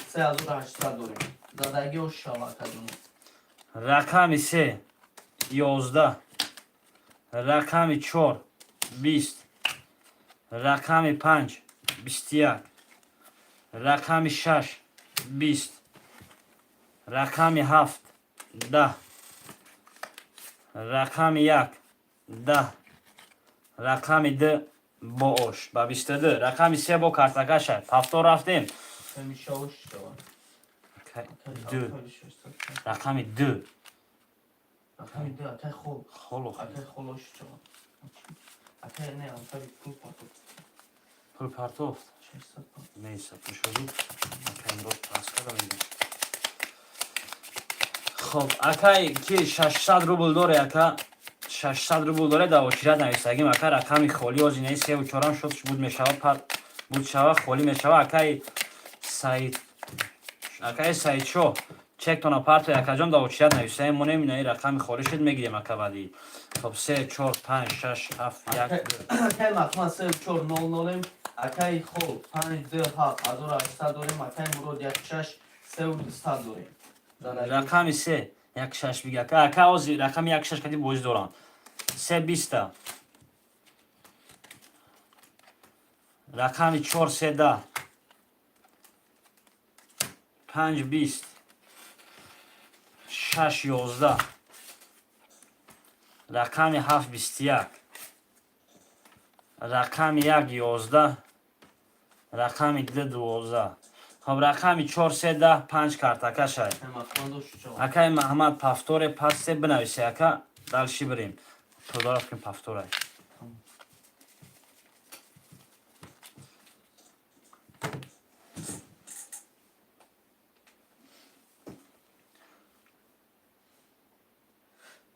3,800 داریم. زدگی و شما اکا جون رقم 3 11 رقم 4 20 رقم 5 21 رقم 6 20 رقم 7 10 رقم 1 10 رقم 2 با اوش با 22. رقم 3 با کارتکش. پافتور رفتیم. همیشه اوش شد. دو. رقم 2 اکای دو اکای خول. خلو اکای خول اوش شد. اکای نه اکای پول پاتو. پول پارتوفت 600 پول. نیست پوشوری. اکای رو پاس کردم اینجا. خب اکای کی 600 روبل داره اکا 600 روبل داره داوشیرت نویسگیم اکا رقم خالی از اینه 3 و 4 شد بود میشود بود شود خالی میشود اکای سعید شو چک تون پارت اکا جان داوشیرت نویسگیم مونه اینه رقم خالی شد میگیریم اکا بعدی خب 3 4 5 6 7 1 اکای مخمه 3 4 0 0 اکای خول 5 2 7 1800 داریم اکای مرود 6 3 و 200 داریم. رقم 3 یک 6 بگه اکا از رقم 1 6 کدی بوج دوران 3 20 رقم 4 3 10 5 20 6 11 رقم 7 21 رقم 1 11 رقم 2 12 خب رقم 4 3 10 5 کارتاکا شد اکای محمد پافتور پاس بنویسی اکا دالشی بریم تو دارف کن پافتوره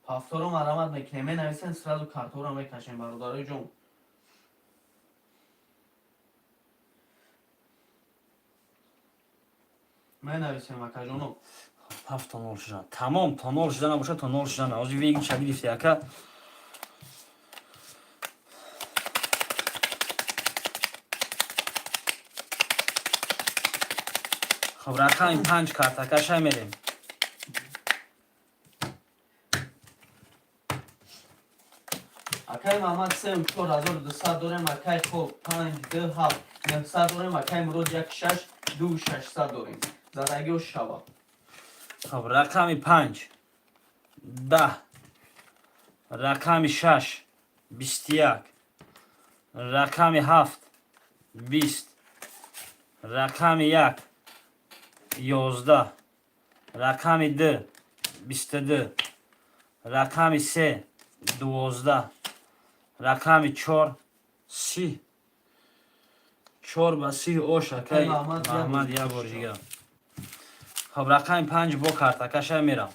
پافتورو مرامت میکنه می نویسن سرازو کارتورو میکشیم برادرای جون. می نویسیم اکا جونو. پاف تا نول شدن تمام تا نول شدن باشه تا نول شدن از ویگی شدی گرفتی اکا خب رقم 5 کارتاکا شای میریم اکای محمد 3 و 4200 داریم اکای خوب 5 2 7 900 داریم اکای مرود 1 6 2 600 داریم زدگی و شبا. خب رقم 5 10 رقم 6 21 رقم 7 20 رقم 1 11 رقم 2 22 رقم 3 12 رقم 4 30 4 با 30 اوش اکای محمد یا برجیگه خب رقم 5 با کارتاکش میرم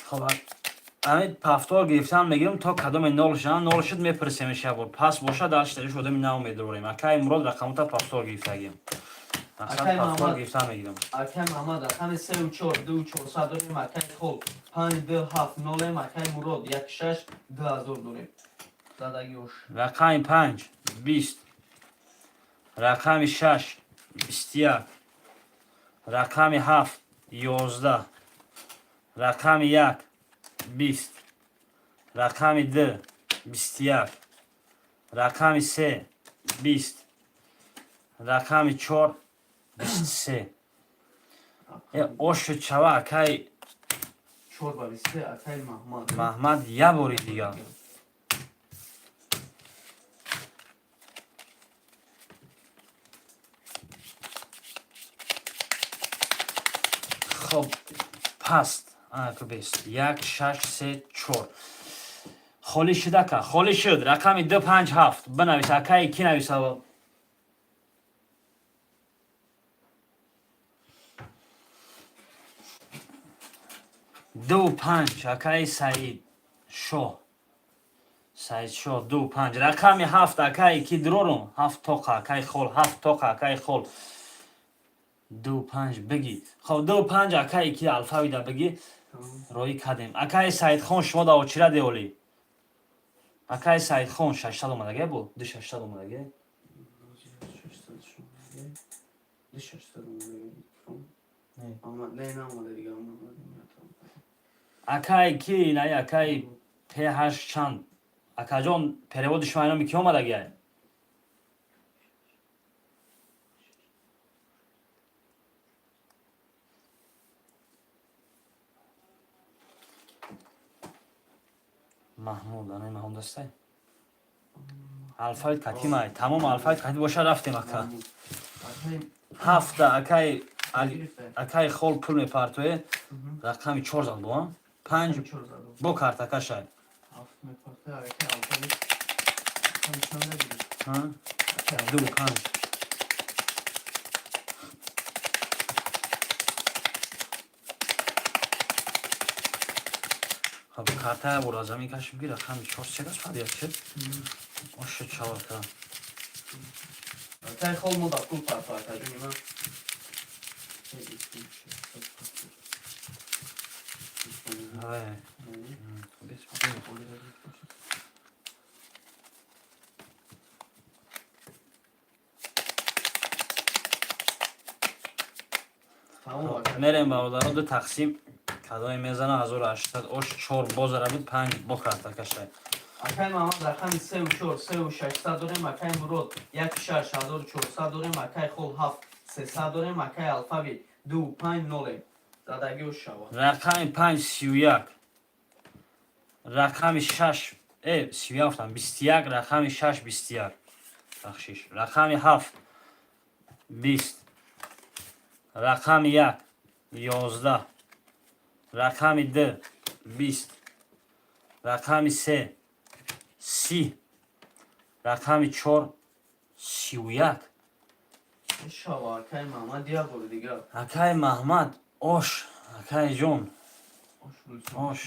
خب امید پافتور گرفتم میگیرم تا کدام نول شدن نول شد میپرسیم شبور پس باشه داشت تری شده می نام میدوریم اکای امروز رقم تا پافتور گرفتگیم اصلا پافتور گرفتم میگیرم اکای محمد رقم 3 و 4 2 400 داریم اکای خوب 5 2 7 0 اکای مرود 1 6 2000 داریم زدگی وش. رقم 5 20 رقم 6 21 رقم 7 11 رقم 1 20 رقم 2 21 رقم 3 20 رقم 4 23 اوش چوا اکای 4 با 20 اکای محمد محمد یا باری دیگه خب پست که بیست 1 6 3 4 خالی شده که خالی شد رقم 2 5 7 بنویس اکای کی نویسه 2 5 اکای سعید شو 2 5 رقم 7 اکای کی درورم 7 توقع اکای خول 7 توقع اکای خول 2 5 بگید خب 2 5 اکای کی الفا ویدا بگی روی کدیم اکای سعید خان شما دا چرا دیولی اکای سعید خان 600 اومدگه بود 2600 اومدگه اکای کی نه اکای TH чанд? Акаҷон переводи шумо инро ки омада гия? маҳмуд анаи маҳмуд астай? алфавит катимай тамом алфавит кати боша рафтем ака. Акай ҳафта акай гирифта. акай хол пул мепартое рақами 4 зад бо 5 Чор задо. бо картака шай. Ҳафт мепарта акай алфавит. Чанда гирифт. ҳа? Акай 2 5 хаб карта бура замин кашим ки рақами 4 чекас падия че? Оша чавата. акай хол мода пул парта акай нима. Ай. Тамом акай. мерем бародаро ду тақсим кадои мезана 1800 ош 4 боз рабит 5 бо картака шай. акай маҳмад рақами 3 4 3 600 дорем акай мурод 16400 дорем акай хол 7 300 дорем акай алфавит 2 5 0 задаги ошава рақами 5 31 рақами 6 31 гуфтам 21 рақами 6 21 бахшиш рақами 7 20 рақами 1 11 рақами 2 20 рақами 3 30 рақами 4 31 ошава акай маҳмад я бор дигар акай маҳмад ош акай ҷон ош гулсон ош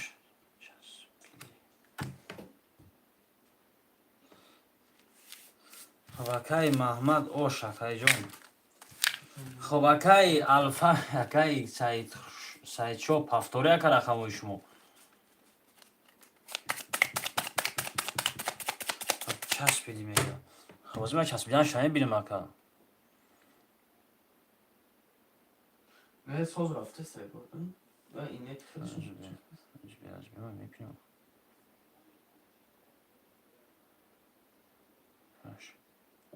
хоб акай маҳмад ош акай ҷон хоб акай алфа акай саидшо пафтори ака рақамои шумо часпиди мега хозима часпидан шумо бинем ака не соз рафта сай бордам ва инет хелшон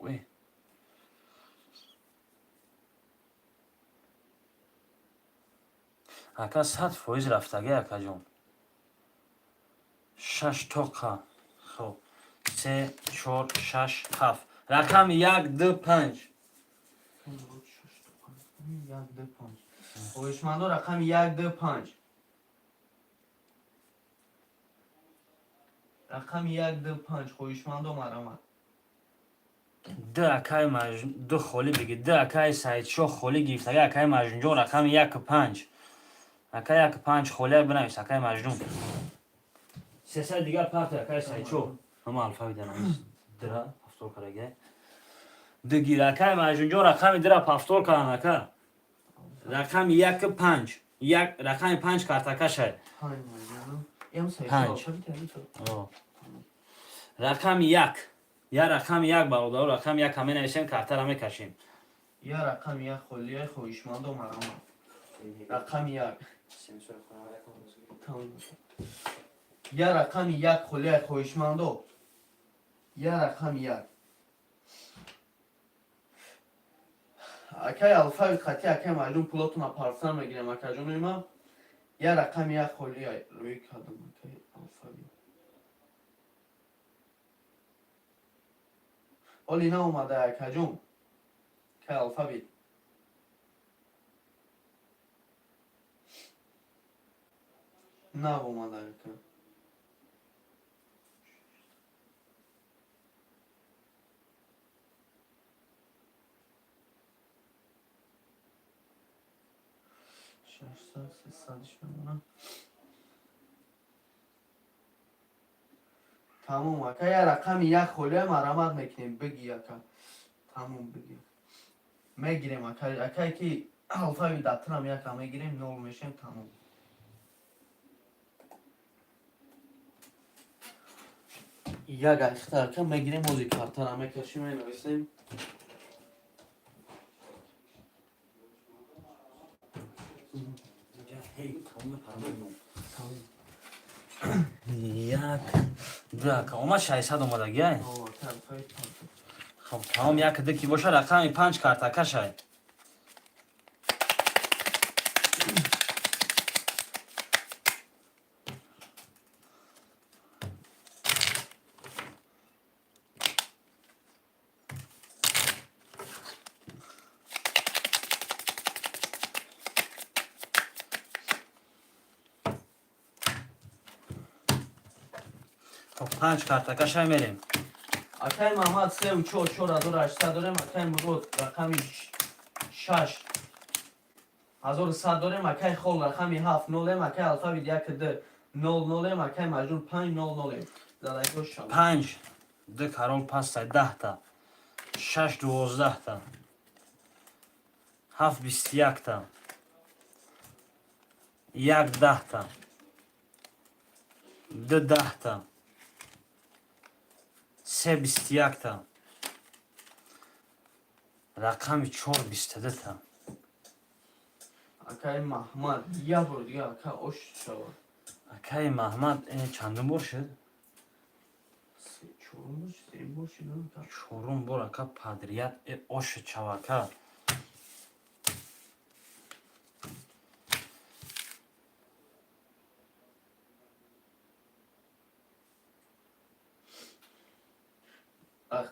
Ой. Ака 100% рафтаги акаҷон 6 тоқа хоб 3 4 6 7 рақами 1 2 5 хоҳишмандо рақами 1 2 5 рақами 1 2 5 хоҳишмандо марамад ду акай маҷнун ду холӣ биги ду акай саидшоҳ холӣ гирифтаги акай маҷнунҷон рақами 1 5 акай 1 5 холиак бинавис акай маҷнун сесаи дигар парта акай саидшоҳ ҳама алфавит анавис дра пафтор караги ду гир акай маҷнунҷон рақами дра пафтор кардан ака рақами 1 5 як рақами 5 картака шай 5 рақами 1 я рақами 1 бародаро рақами 1 ҳаме нависем картара мекашем я рақами 1 холияи хоҳишмандо марамад рақами 1 я рақами 1 холияи хоҳишмандо я рақами 1 акай алфавит хати акай маҷнун пулотуна парсан мегирем акаҷонима я рақами 1 холияи рӯи кардам акай алфавит оли наомада акаҷон акай алфавит навомада ака тамом ака я рақами 1 холия марамад мекунем биги ака тамом биги мегирем акай ки алфавит датирам яка мегирем 0 мешем тамом як ахта ака мегирем ози картара мекашим менависем як ده که اومد 600 اومدگی های تلفای پانتو. خب تمام یک دکی باشه رقمی 5 کارتکه شای خب 5 کارتکه شای میریم اکای محمد 3 و 4 4800 داریم. اکای مرود رقمی 6 1100 داریم. اکای خول رقمی 7 0 اکای الفابet 1 2 0 اکای مجنون 5 0 زدای دو شما 5 ده کرول پس 10 تا 6 12 تا 7 21 تا 1 10 تا 2 10 تا 3 21 تا رقم 4 22 تا اکای محمد یا برو دیگه اکای اوش شما اکای محمد چندم بار شد؟ 4 باش 3 باش نه چورم بار اکا پادریت اوش چواکا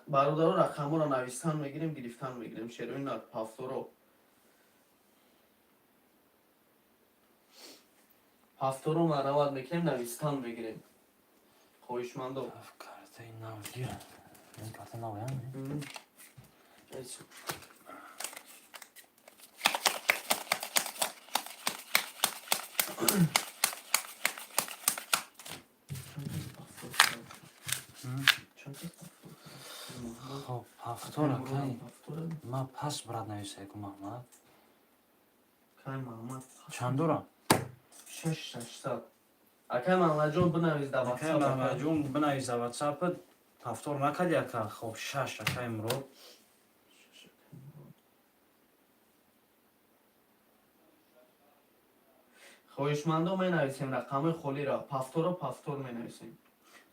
برادرها رقم رو نویستن میگیریم گرفتن میگیریم شروع نه پافتورو مرمت میکنیم نویستن میگیریم خوشمندو کارت نو گیر این کارت نو یعنی خب هفتور اکای ما پس براد نویسه که محمد اکای محمد چند دورا؟ 600 اکای محمد جون بنویز در اکای واتساپ محمد جون بنویسه واتساپ هفتور نکد یکا خب 6 اکای مرود خوشمندو می نویسیم رقم خولی را پافتور می نویسیم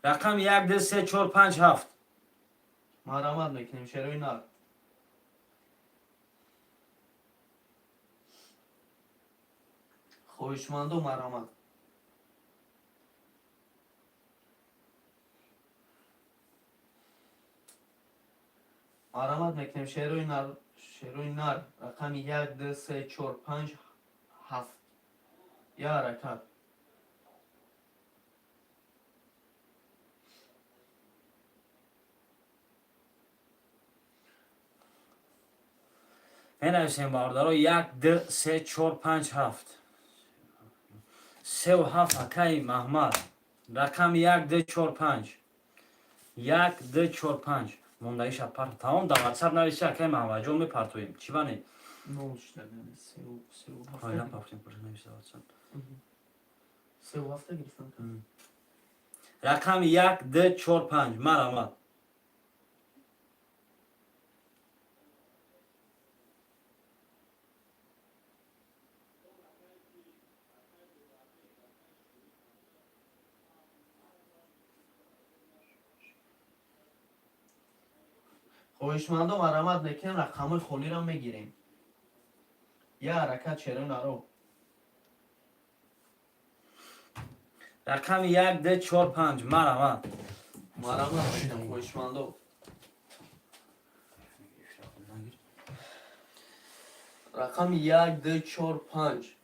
رقم 1 2 3 4 5 7 مرمت میکنیم شروع نه خوشمندو مرمت میکنیم شروع نر رقم 1 2 3 4 5 7 یا حرکت می نویسیم باردارو 1 2 3 4 5 7 3 و 7 اکای محمد رقم 1 2 4 5 1 2 4 5 موندهی شب پرت تمام در واتساپ نویسی اکای محمد جون میپرتویم چی بانی؟ نو شده 3 و 7 هایلا پافتیم پرش نویسی واتساپ 3 و 7 گرفتم رقم 1 2 4 5 مرمت خوشمندو مرمت میکنیم رقم خولی را میگیریم یا حرکت شروع نرو رقم 1 2 4 5 مرمت میکنیم خوشمندو رقم 1 2 4 5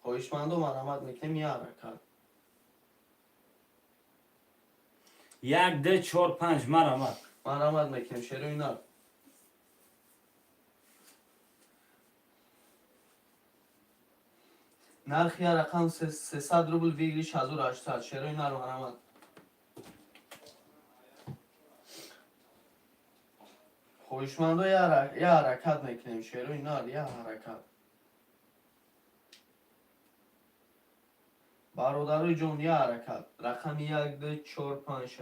خوشمندو مرمت میکنیم یا حرکت 1 2 4 5 مرمت میکنیم شروع نرو نرخ یا رقم 300 روبل ویگلی 1800 شروع نرو مرمت خوشمندو یا حرکت میکنیم شروع نرو یا حرکت برادرای جون یا حرکت رقم 1 2 4 5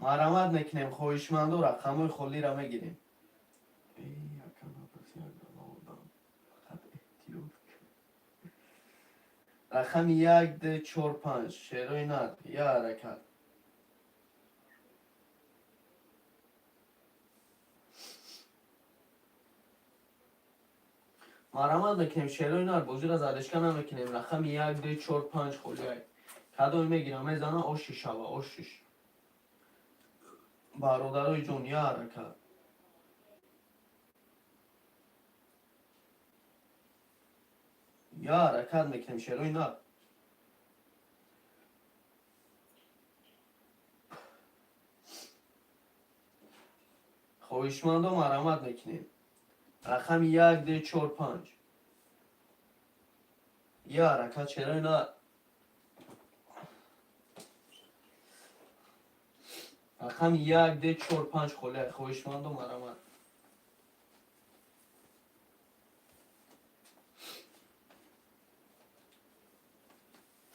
مرمت میکنیم خوشمندو رقم خولی را میگیریم رقم 1 2 4 5 شروع نار یا حرکت مرامت میکنیم شروع نار بزرگ از ادشکن هم میکنیم رقم 1 2 4 5 خولیای کدوم میگیرم میزنم او 6 او 6 برادرای جون یا حرکت یا حرکت میکنیم شروع نار خویشمند و مرامت میکنیم رقم 1 2 4 5 یا حرکت شروع نار رقم 1 2 4 5 خوله خویشمند و مرامت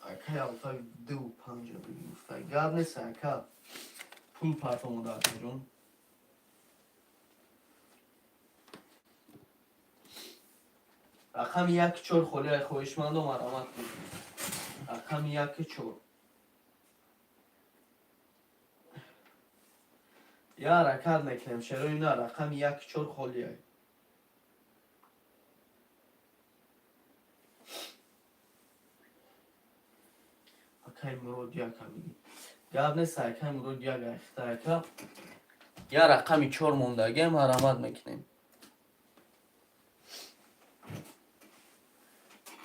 اکای الفا 2 5 بیفته گرد نیست اکا پول پرتمو داد جون رقم 1 4 خوله خویشمند و مرامت رقم 1 4 یا حرکت میکنیم شروع اینا رقم 1 4 خولیه اکای مرود یا کمی گرد نیست اکای مرود یا گشته اکا یا رقم 4 موندگی مرامت میکنیم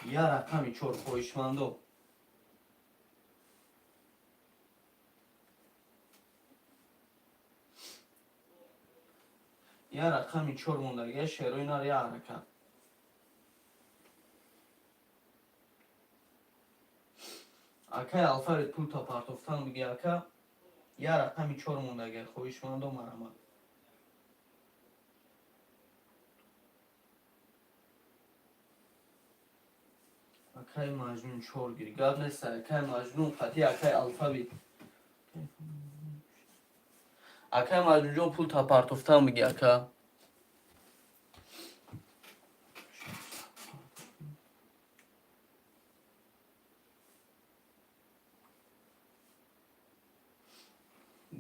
یا رقم 4 خویشمندو یا رقم 4 موندگی شروع اینا یا حرکت اکای الفا رید پول تا پرتفتن بگی اکا یا رقم 4 موندگی خویشمندو مرامت اکای مجنون 4 گیری گرد نیست اکای مجنون قطعی اکای الفا بید اکای مجنون جون پول تا پرتفتن بگی اکا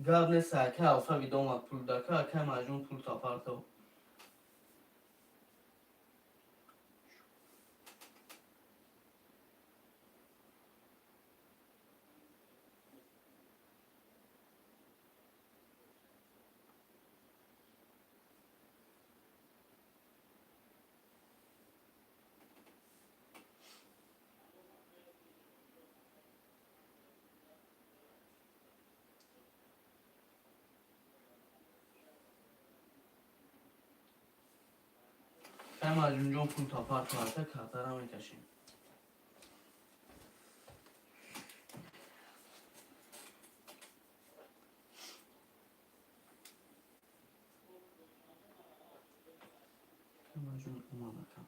گرد نیست اکای الفا بید اومد پول دکا اکای مجنون پول تا پرتو اکای مجنون جون پول تا پرتو اکا کتر هم میکشیم اکای مجنون اومد اکا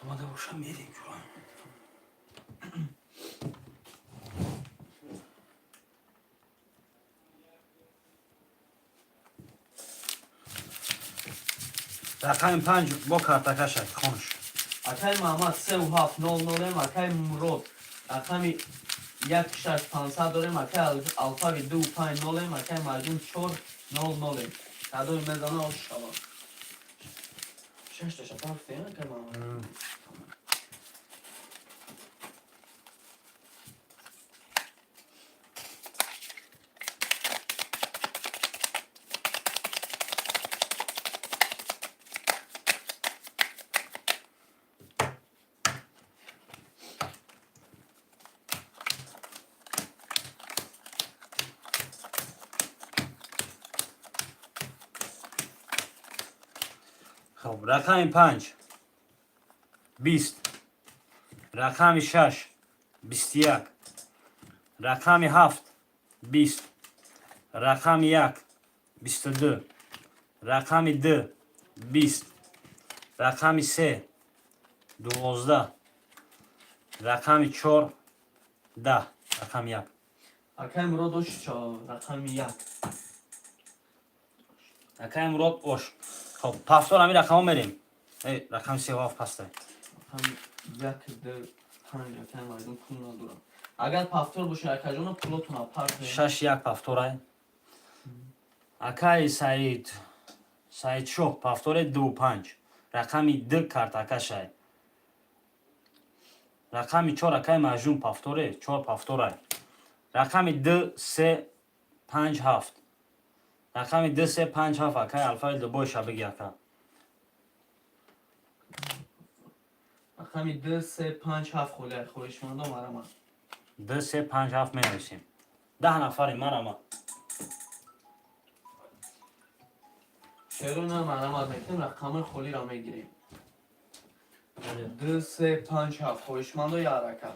اومده باشم میریم جوان رقم 5 با کارتکش خونش اکای محمد 3 و 7 0 0 اکای مرود رقم 1 6 500 داریم اکای الفا 2 5 0 اکای مجنون 4 0 0 کدوم میزنه او شبا 6 تا شبا فینا اکای محمد خب رقم 5 20 رقم 6 21 رقم 7 20 رقم 1 22 رقم 2 20 رقم 3 12 رقم 4 10 رقم 1 اکای مرود اوش رقم 1 اکای مراد اوش خب پفتار همین رقم ها میریم ای رقم 3 هاف پسته هم یک در پنج اکای مردم پول ندارم. اگر پافتور باشه اکا جان پولتون پارت 6 1 پافتورای акаи саидшоҳ пафтори 25 рақами 2 картакашай рақами 4 акаи маҷнун пафтори 4 пафторай рақами 2 3 5 7 рақами 2 3 5 7 акаи алфаи дубои шабиги ака рақами 2 3 5 7 хулай хоҳишмандо марама 2 3 5 7 менависем 10 нафари марама шеруна марама мекунем рақами хулиро мегирем 2 3 5 7 хоҳишмандо ярака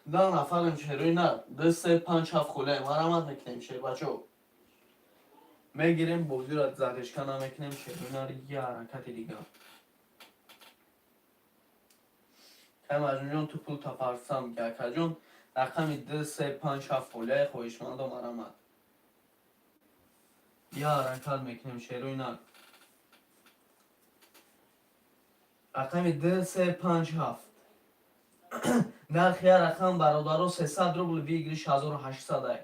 10 нафарим шеруна 2 3 5 7 хулай марама мекунем шер бачо мегирем бозиро задешка намекунем шеруна я ҳаракати дигар кай маҷнунҷон ту пул тапарсам гакаҷон рақами 2 3 5 7 хулай хоҳишмандо марама я ҳаракат мекунем шеруна рақами 2 3 5 7 нархи рақам бародаро 300 рубл вигриш 1800 ай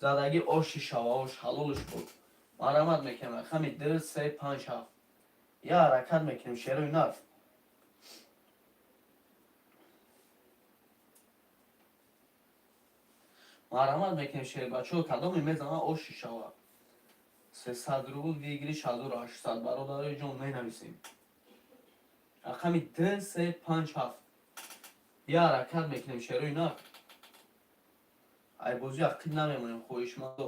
задаги оши шава ош ҳалолуш буд марамат мекунем рақами 2 3 5 7 я ҳаракат мекунем шеруна марамат мекунем шербачо кадоми мезана оши шава 300 рубл вигриш 1800 бародарои ҷон менависем рақами 2 3 5 7 я ҳаракат мекунем шеруна айбозӣ ақид намемонем хоҳишмандо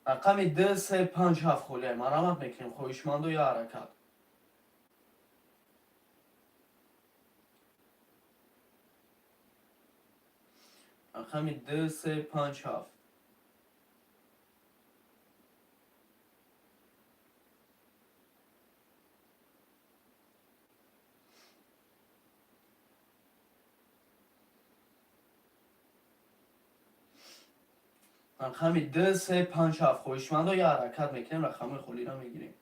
рақами 2 3 5 7 хулай марамат мекунем хоҳишмандо я ҳаракат рақами 2 3 5 7 рақами 2 3 5 7 хоҳишмандо я ҳаракат мекунем рақами хулиро мегирем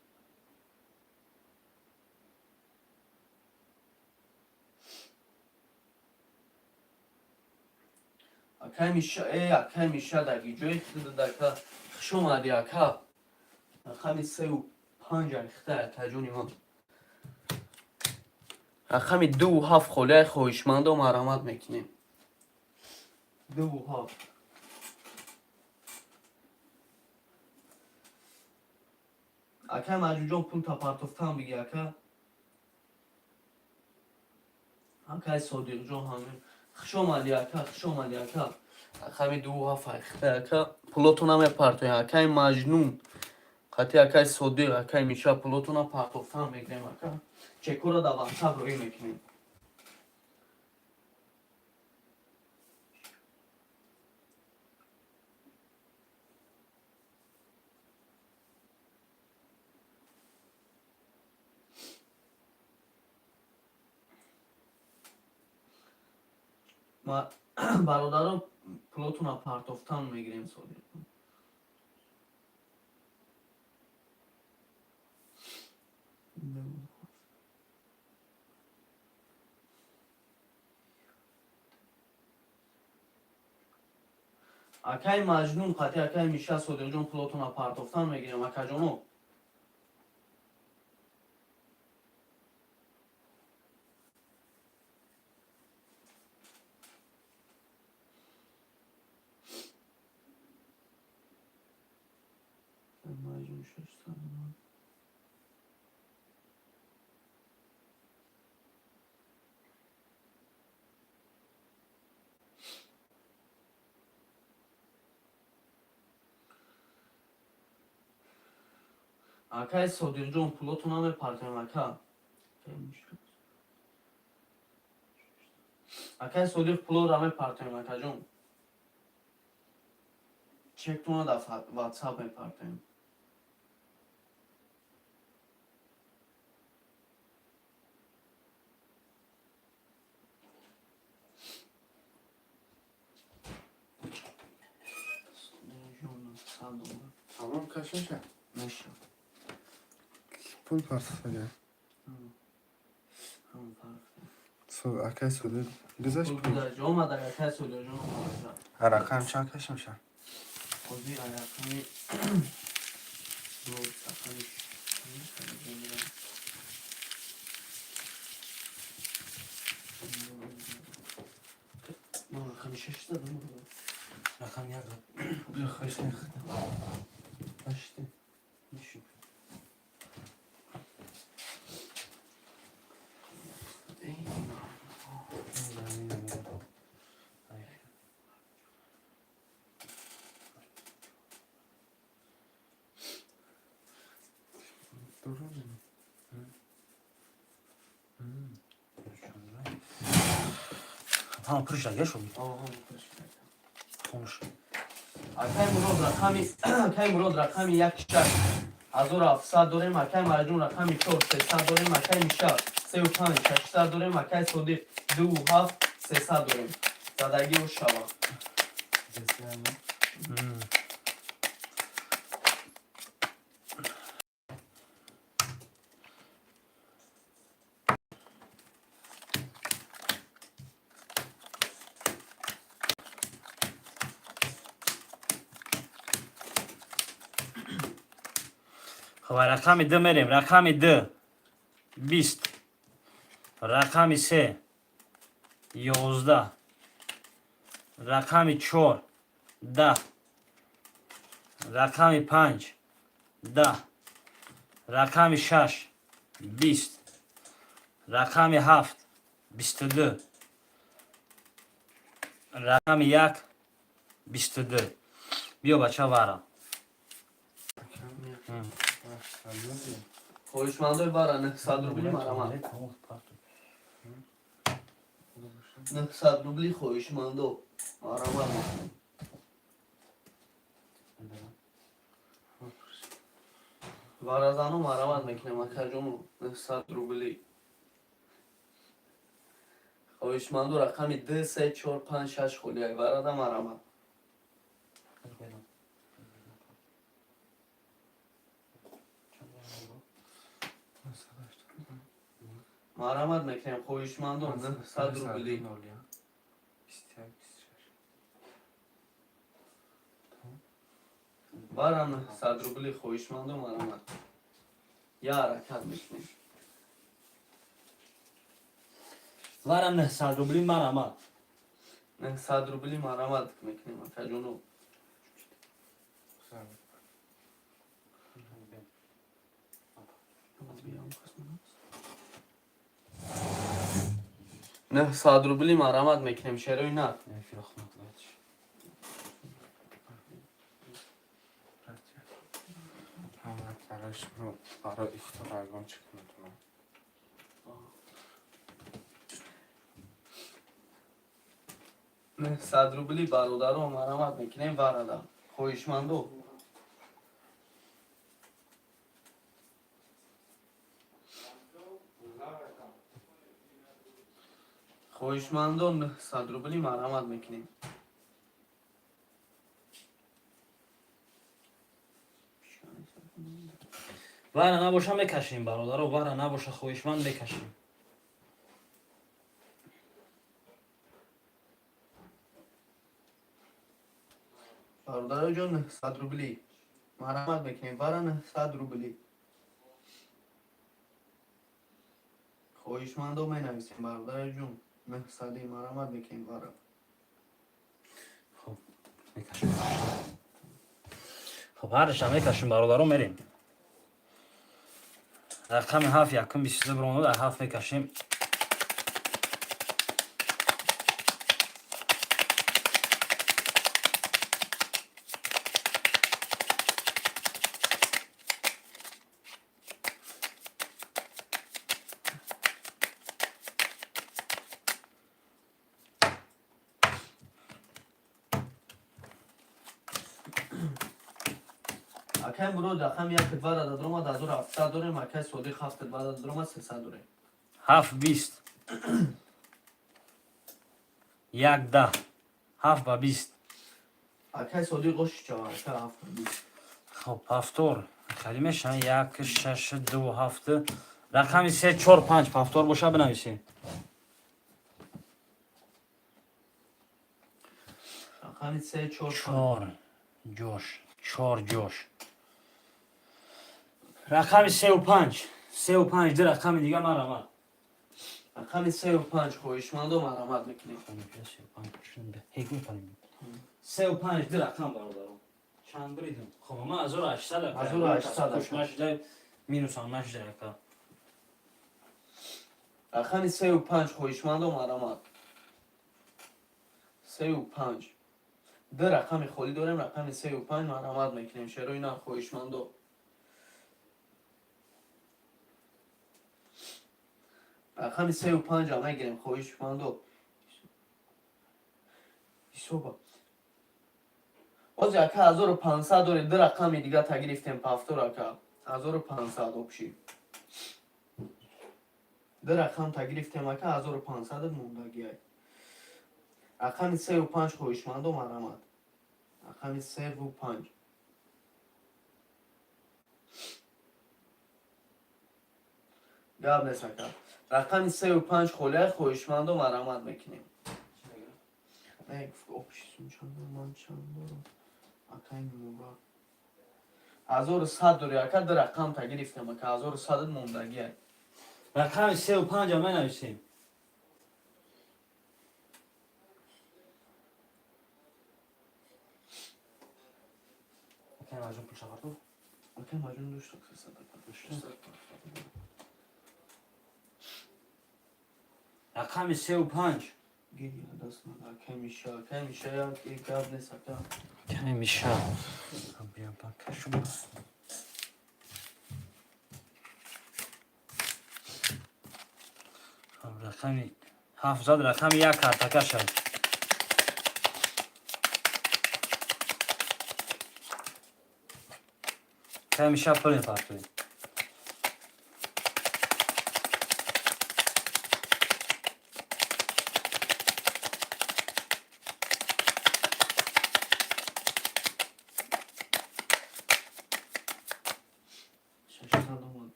акай миша даги ҷои дака хушомади ака рақами 3 5 рихта акаҷони ман рақами 2 7 хулай хоҳишмандо марамат мекунем 2 7 акай маҷуҷон пул тапартофтан биги ака акай содиқҷон ҳамин хушомади ака рақами 2 7 рихта ака пулотона мепартоем акай маҷнун қати акай содиқ акай миша пулотона партофтан мегирем ака чекуро да ватсап рӯӣ мекунем бародаро пулотона партофтан мегирем содиқ акай маҷнун қати акай миша содиқҷон пулотона партофтан мегирем акаҷоно акай содиқҷон пулотона мепартоем ака акай содиқ пулоро мепартоем акаҷон чектона да ватсап мепартоем خشمشه نشه پول پرسیده همون فرق سو اکای سوده گذاشت پول پول گذاشت اومد اگر کسی رو جان رقم چند کشمشه خودی رقمی مرود رقمی ما رقمی 6 دادم رقم یک بیا خوش نیخت هشته میشه tamam pırışla geç oğlum. Konuş. اکای مراد رقمی اکای مراد رقمی یک شش 1700 داریم اکای مرجون رقمی 4 300 داریم اکای میشه 35 600 داریم اکای صدیق 2 7 300 داریم زدگی و شبا خب رقم دو میریم رقم دو 20 رقم سه 11 رقم 4 10 رقم 5 10 رقم 6 20 رقم 7 22 رقم 1 22 بیا بچه وارا خوشمنده بارا 900 روبلی مرمان 900 روبلی خوشمنده مرمان بارازانو مرمان میکنم اکجون 900 روبلی خوشمنده رقمی 2 3 4 5 6 خولیای بارادا مرمان مرحمت میکنم خویشمندم 900 روبلی بارم 900 روبلی خویشمندم مرحمت یا حرکت میکنیم وارم 900 روبلی مرمت 900 روبلی مرحمت میکنیم اکجونو 900 روبلی مرحمت میکنیم شروع نه برای اختار اگان چکنم 900 روبلی برادرو مرحمت میکنیم برادر خویشمندو خویشمندو 900 روبلی مرحمت میکنیم وارا نباشه میکشیم برادر وارا نباشه خویشمند میکشیم برادر جان 900 روبلی مرحمت میکنیم برا 900 روبلی خویشمندو می نویسیم برادر جون 900 مرحمت میکنیم برا خب میکشیم خب هرش هم میکشیم برادر میریم رقم 7 یکم 23 برونو در 7 میکشیم اکای مرود رقم یک برادر دروما دازور 700 داریم اکای صدیق 7 برادر دروما 300 داریم 7 20 1 10 7 و 20 اکای صدیق 4 اکای 7 20 خب پافتور خیلی میشن 1 6 2 7 رقمی 3 4 5 پافتور باشه بنویسیم. رقم 3 4 4 جوش 4 جوش رقم 3 و 5 3 و 5 در رقم دیگه مرامت رقم 3 و 5 خواهشمندم مرامت میکنیم. 3 و 5 در رقم برادرم چند بریدم خب ما 1800 1800 کشمش مینوس همش در رقم رقم 3 و 5 خواهشمندم مرامت 3 و 5 دو رقم خالی داریم. رقم 3 و 5 مرامت میکنیم. چرا اینا خواهشمندم رقم 3 و 5 هم میگیریم. خواهشمندم حسابا باز یکه 1500 داریم. دو رقم دیگه تگرفتیم پافتور اکا 1500 آبشی دو رقم تگرفتیم اکا 1500 موندگی های رقم 3 و 5 خواهشمندم مرامت رقم 3 و 5 گاب نیست اکا رقم 3 و 5 خالی خواهشمندم مرامت میکنیم. نه آبشی چند من چند دارم اکا این موبا 1100 داری اکا دو رقم تگرفتیم اکا 1100 موندگی های رقم 3 و 5 هم بنویسیم. اکا مجموع پول چقدر بود؟ اکا مجموع دوشت اکا رقم 3 و 5 گیری دست من اکا میشه یا گاب نیست اکا کمی میشه بیا بکشم رقمی 700 رقم 1 کارتکه شد کمی میشه پولین پافتوری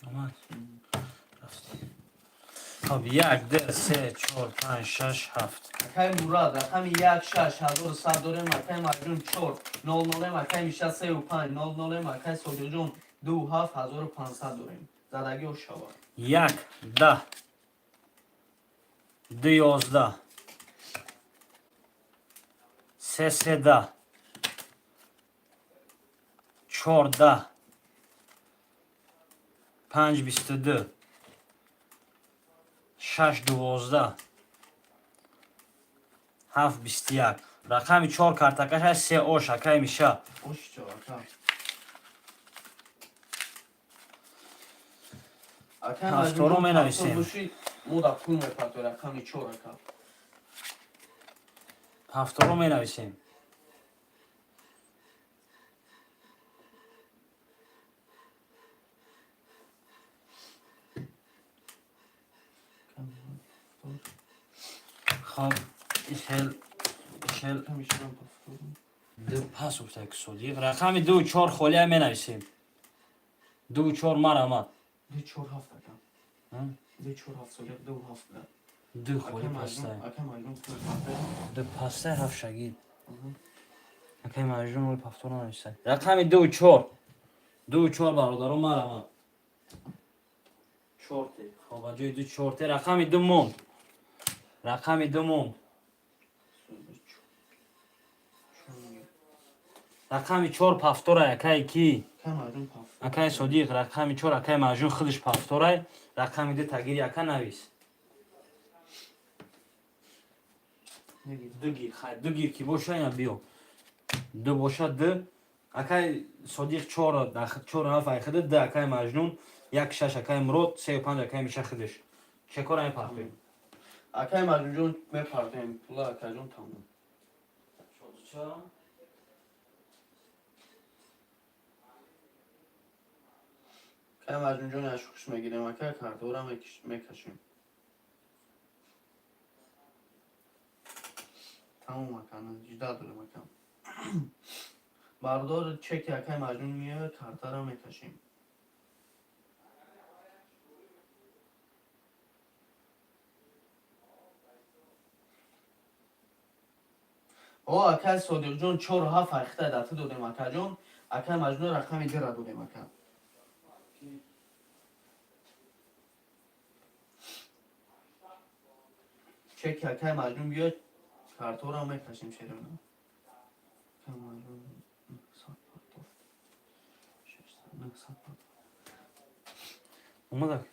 آمد خب 1 2 3 4 5 6 7 اکای مراد رقم 16100 داریم. اکای مجنون 4 00 اکای میشه 3 و 5 00 اکای صادق جون 27500 داریم. زدگی و شوا 1 10 2 11 3 13 4 10 5 22 6 12 7 21 رقم 4 کارتکش هست 3 اوش اکای میشه خوش چوا اکا اکای هفتارو مجنون مینویسیم. باشی مودا پول میپرد رقم 4 اکا هفتم رو می نویسیم. خب ایشل دو پس بوده اکسودی رقم 2 4 خالی هم می نویسیم 2 4 مرامت 2 4 7 اکا 2 4 7 صادق 2 7 2 خالی پسته اکا مجنون دو پسته هفت شگید اکای مجنون روی پفتور نویسته رقم 2 4 2 4 برادرم مرامت چورته خب اجای 2 چورته رقم 2 مون رقم 2 مون رقم 4 پفتوره اکای کی اکای صدیق رقم 4 اکای مجنون خودش پفتوره رقم 2 تگیری اکا نویس دو گیر کی باشه یا بیو دو باشه دو اکای صدیق 4 4 هفت خده ده اکای مجنون 1 6 اکای مرود 3 و 5 اکای میشه خودش چه کار این پرتوی اکای مجنون جون میپرتیم پولا اکای جون تمام اکای مجنون جون اشوخش میگیریم اکای کارتورا میکشیم تمام اکای جدا داریم اکای بردار چک یکای مجنون میه کارتا را میکشیم. او اکای صادق جون 4 و 7 اخته داده دادیم اکا جون. اکای مجنون رقمی 2 را دادیم اکا. چک اکای مجنون بیاد کارتا را میکشیم شیرم. اکای مجنون 900 اومد.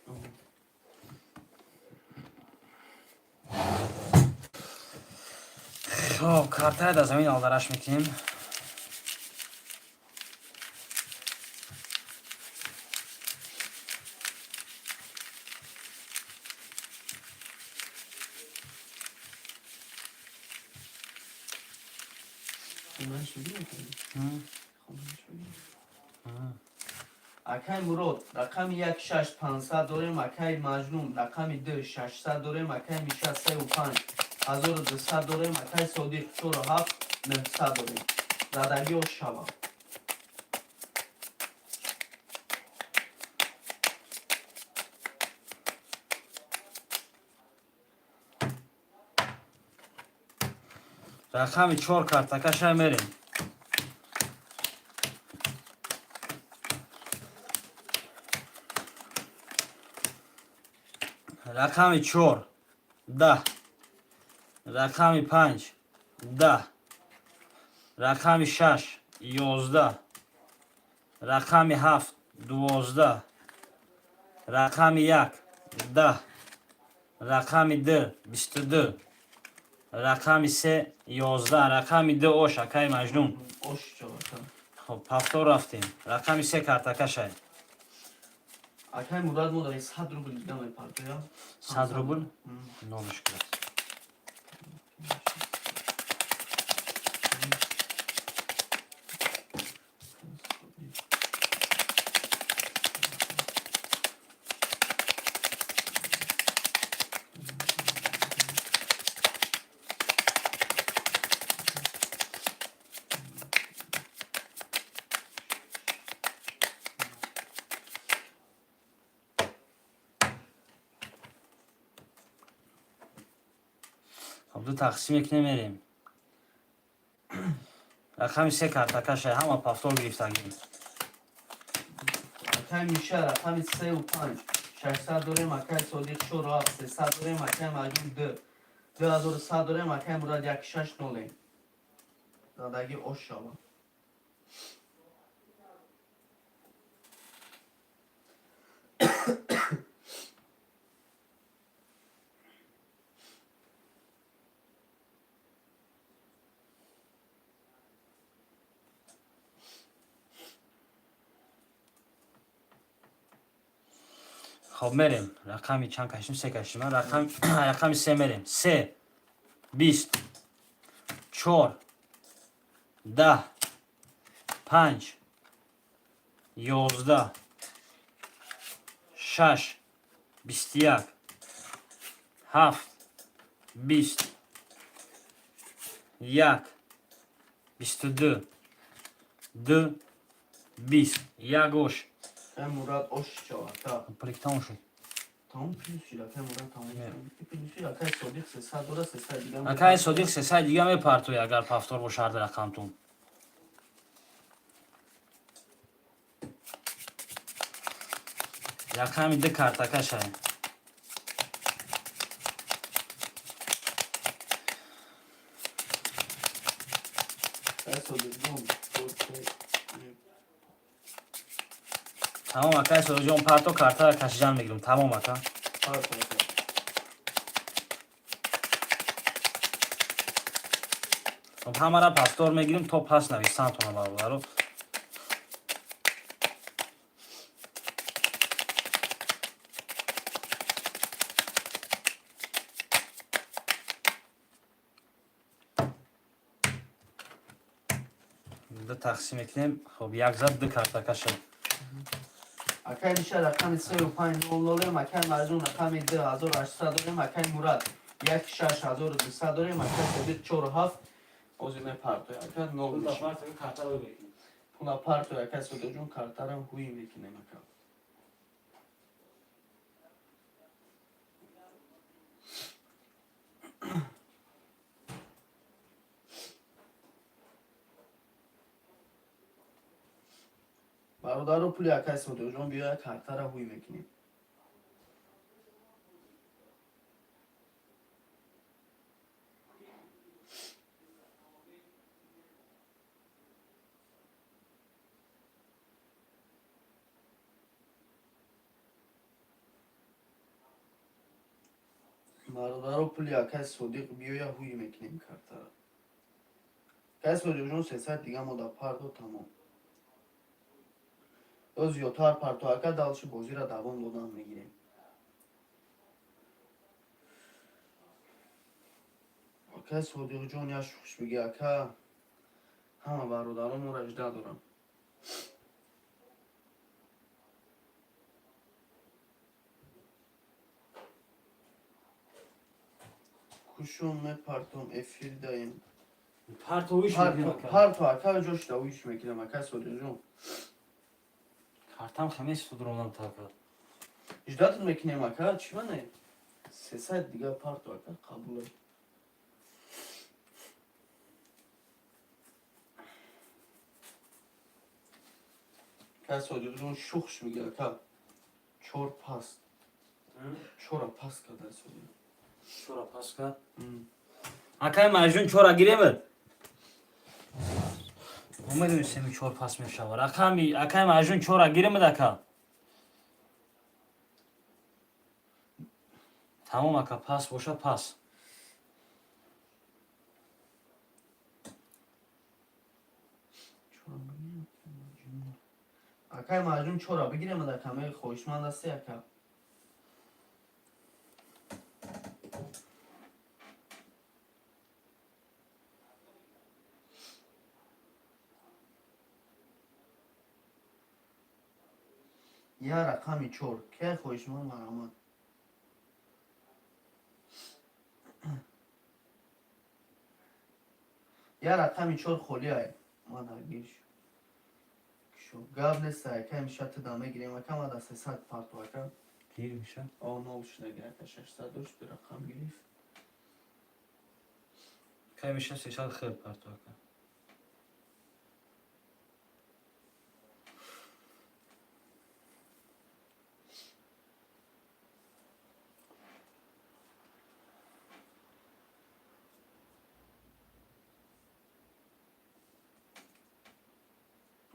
خب کارتای در زمین آلدرش میکنیم. اکای مراد رقم 1 6 500 داریم. اکای مجنون رقم 2 600 داریم. اکای میشه 3 و 5 1200 داریم. اکای صادق 4 و 7 900 داریم. زدگی و شبا رقم 4 کارتکش میریم. رقم 4 10. رقم 5 10. رقم 6 11. رقم 7 12. رقم 1 10. رقم 2 22. رقم 3 11. رقم 2 اوش اکای مجنون. اوش چوکا. خب هفتاد رفتیم. رقم 3 کارتکش های. اکای مراد ما داریم 100 روبل دیگه میپردازیم. 100 روبل؟ نه مشکل است. خب دو تقسیم یک نمیریم. رقم 3 کارتکش های همه پافتور گرفتگیم. اکای میشه رقم 3 و 5 600 داریم. اکای صادق 4 و 7 300 داریم. اکای مجنون 2 2100 داریم. اکای مراد 1 6 9 زدگی اوش شبا خب میریم. رقمی چند کشیم؟ 3 کشیم. رقم 3 میریم. 3 20 4 10 5 11 6 21 7 20 1 22 2 20 یک گوش. اکای مراد اوش چوکا. پلیک تموم شد. تمام پیشید اکای مراد تمام شد. پیشید اکای صادق 300 داره 300 دیگه. اکای صادق 300 دیگه میپرتوی اگر پافتور باشه هر رقمتون. رقم 2 کارتکش های. اکای صادق جون تمام اکای صادق جون پرتو کارتا کشیدن میگیرم. تمام اکا. خب همه را پافتور میگیریم تو پس نویسن تونه بابا رو. دو تقسیم کنیم. خب یک زد دو کارتکش های. اکای میشه رقم 3 و 5 داریم. اکای مجنون رقم 2800 داریم. اکای مراد 1 6 1200 داریم. اکای صادق 4 و 7 اوزی میپردازیم. اکای 9 میشه. Pula parto якай содоҷон картарам ҳуй мекунем ака. бародаро пули якай содоҷон биёя картара ҳуй мекунем. бародаро пули якай содиқ биёя ҳуй мекунем картара. Якай содиқҷон 300 дига мода парто тамом. ё зиёдтар парто ака далши бозира давом додан мегирем. якай содиқҷон яш хушбиги ака. Ҳама бародаромро иҷда дорам. кушум мепартом эфир даем. Parto uyuş mu? Parto aка ҷошда уиш мекунам акай содиқҷон. Kartam xemes sudrondan taka. иҷдатон мекунем ака чӣ ване 300 дига парто ака қабуле. акай содиқҷон шухш мига ака. 4 паст. 4 паст кадай содиқ. Şura paska. Akay majun çora giremez. Umarım seni çor pas meşa var. Akay majun çora giremez aka. Tamam aka pas boşa pas. акай маҷун чора бигирем дар камаи хоҳишманд асти ака. я рақами 4 ке хоҳишманд марамад. я рақами 4 холӣ ай мадаргиш гап нест акай миша тида мегирем ака мада 300 парто ака. Gir meşa. нол шудаги ака 600 дошт би рақам гирифт. Akay meşa seçal xır parto aka.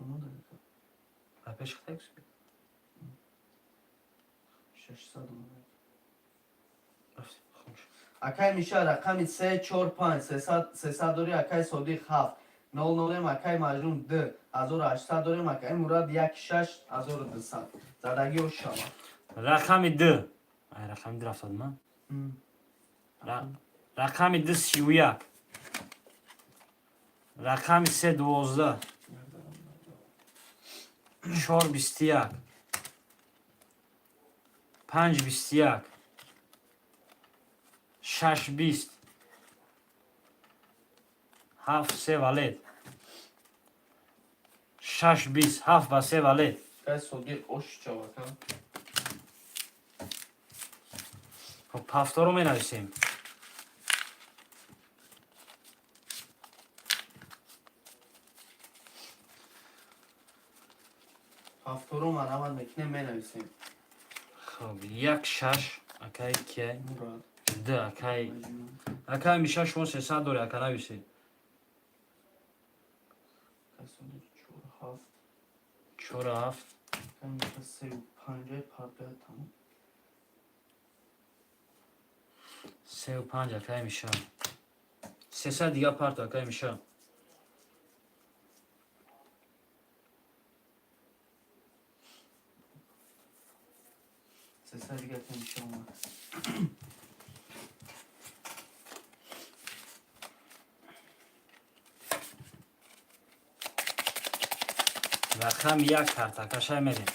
Olmadı aka. Apeş xıtay kusbi. 600 olmadı. Rafti. Xoş. акай миша рақами 3 4 5 300 дори акай содиқ 7 00 акай маҷнун 2 1800 дорем акай мурад 16 1200 задаги о шава. Rakami d. Ay rakami d raftadım ha. Rakami d siuyak. Rakami se 12. Çor bistiyak. 5 bistiyak. 6 bist. 7 se valet. 6 bist. 7 va se valet. акай содиқ о шава ака. Хоб ҳафторо менависем. ҳафторо марамад мекунем менависем. Хоб 1 6 акай ки мурад д акай акай миша шумо 300 дори ака нависед. акай содиқ 4 4 7 акай миша 35 парто тамом. 35 акай миша. 300 дига парто акай миша. سه دیگه میشه اومد. رقم 1 کارتاکش میریم.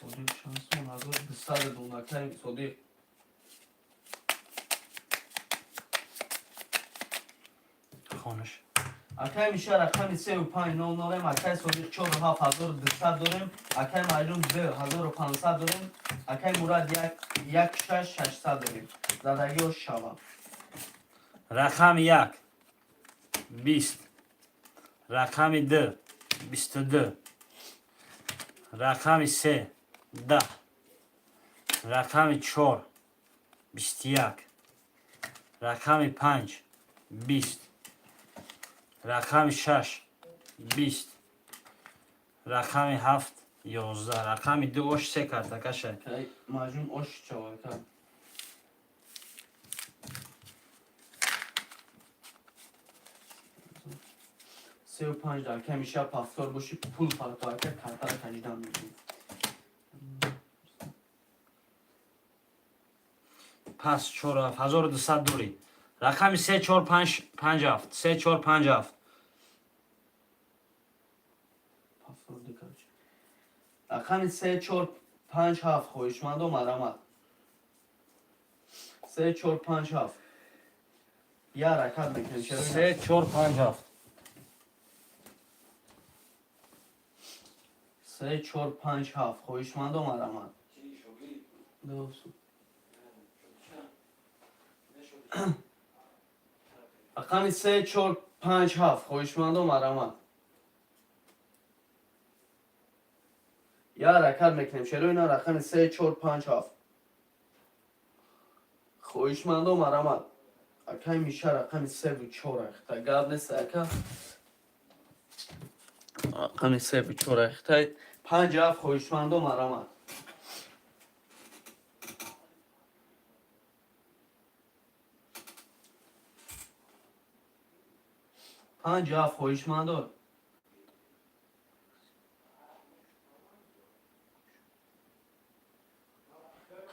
صدیق شانسون از اون بسال دونکه صدیق خونش اکای میشه رقم 3500 اکای صادق 47200 داریم اکای مجنون 2500 داریم اکای مراد 16600 داریم زدگی و شبا رقم 1 20 رقم 2 22 رقم 3 10 رقم 4 21 رقم 5 20 رقم 6 20 رقم 7 11 رقم 2 اش 3 کارتکشه اکای مجنون اش چوار کن 35 dakika میشه پافتور باشی پول فرق که کارتا رو تجدید می‌کنی پس 4200 دوری رقم 3457 3457 پافتور دیگر رقم 3457 خویشمند و مرامت 3457 یا رکب میکنی چرا 3457 3457 خویشمند و مرامت رقم 3457 خویشمند و مرامت یا رکب میکنیم چرا اینا رقم 3457 خویشمند و مرامت اکای میشه رقم 34 اختا گاب نیست اکا رقم 34 اختا 57 خویشمند و مرامت خویشمند و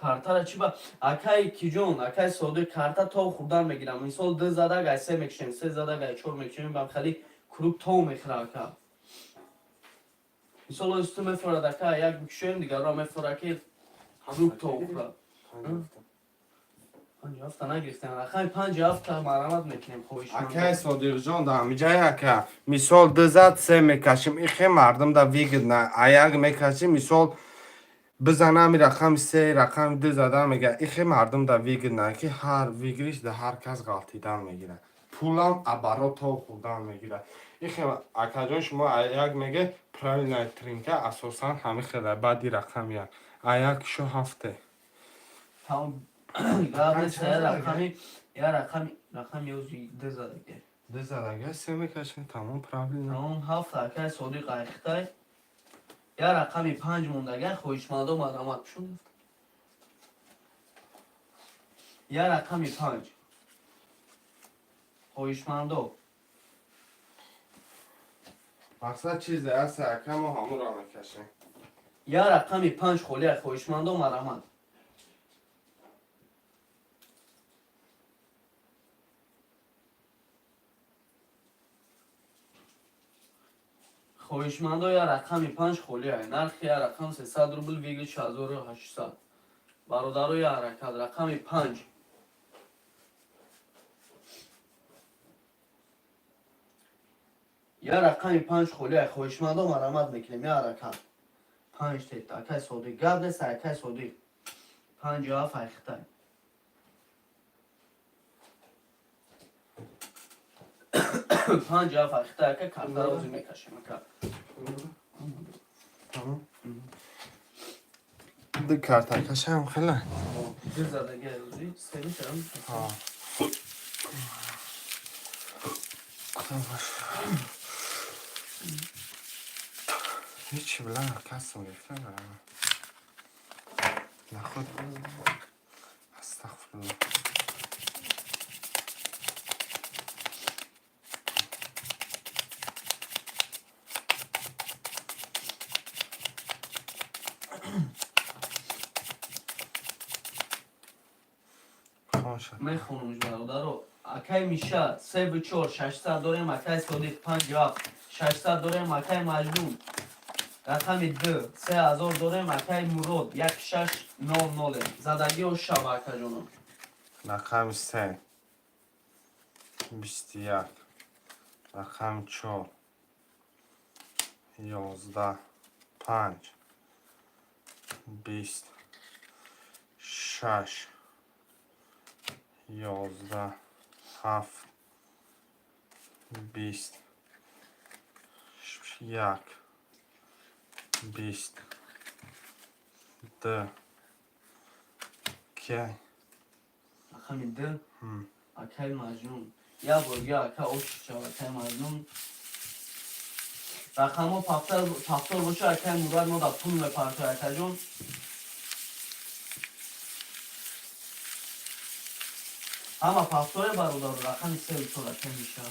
کارتا را چی با اکای کی جون اکای سوده کارتا تو خودم میگیرم مثال 2 زده گای 3 میکشیم 3 زده گای 4 میکشیم بام خالی کروک تو میخره که مثال است میفرد اکای یک میکشیم دیگه را میفرد که کروک تو خورد 57 نگرفتم اکای 57 مرامت میکنیم خویش اکای صادق جان دا میجای اکا مثال 2 زد 3 میکشیم این مردم دا ویگد نه ایاگ میکشیم مثال بزنم رقم 3 رقم 2 زدن میگه این مردم دا ویگد نه که هر ویگریش دا هر کس غلطیدن میگیره پولم ابرا تو خودم میگیره این اکا جان شما ایاگ میگه پرایل ترینکه اساسا همه خیلی بعدی رقم یک ایاگ شو هفته تمام گاب سه رقمی یا رقم یوزی 2 زده که 2 زدن 3 میکشیم تمام پرابلم تمام 7 اکای سوده قایختای یا رقمی 5 موندگه خویشمند و مرامت شد یا رقمی 5 خویشمند و مقصد چیزه از اکم و همون را میکشیم یا رقمی 5 خولی خویشمند و مرامت خویشمند و یا رقمی 5 خولی نرخ یا رقم 300 روبل ویگل 4800 برادر و یا حرکت رقمی 5 یا رقمی 5 خولی خویشمند و مرامت میکنیم یا حرکت 5 تیت اکای سودی گاب نیست اکای سودی 57 اخته 57 اخته که کارتا رو بازی میکشیم تمام دو کارت کشم خیلی 2 زدگی روزی 3 میشم ها هیچی بلند کسم گرفته برم نخود استغفرالله میخونمش برادر رو اکای میشه 3 و 4 600 داریم اکای سودی 57 600 داریم اکای مجنون رقم 2 3000 داریم اکای مراد 1600 زدگی و شبکه جانم رقم 3 21 رقم 4 11 5 20 6 11 7 20 1 20 2 2 رقم ده هم. اکای مجنون یا برگه اکا اوش شو اکای مجنون رقم ها پافتار باشه اکای مراد ما دا پول مپرتو اکا جون اما پافتار برادر رقم 3 بطور اکای میشه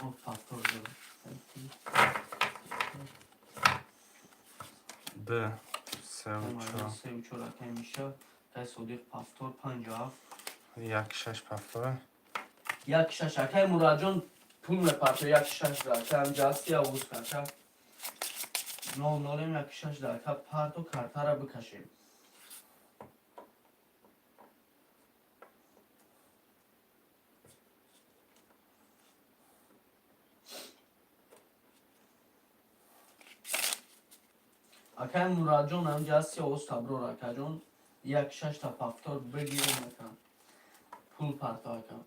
او پافتار داره 2 3 و 4 3 بطور اکای میشه اکای صدیق پافتار 57 1 6 پفتوره یک شش اکای مراد جون پول مپرتو یک شش دا اکای هم جاستی اوز کچه نو نولیم یک شش دا اکای پرتو کرتا را بکشیم اکای مراد جون هم جاستی اوز تبرو را اکای جون یک شش تا پافتار بگیریم اکای پول پرتو اکای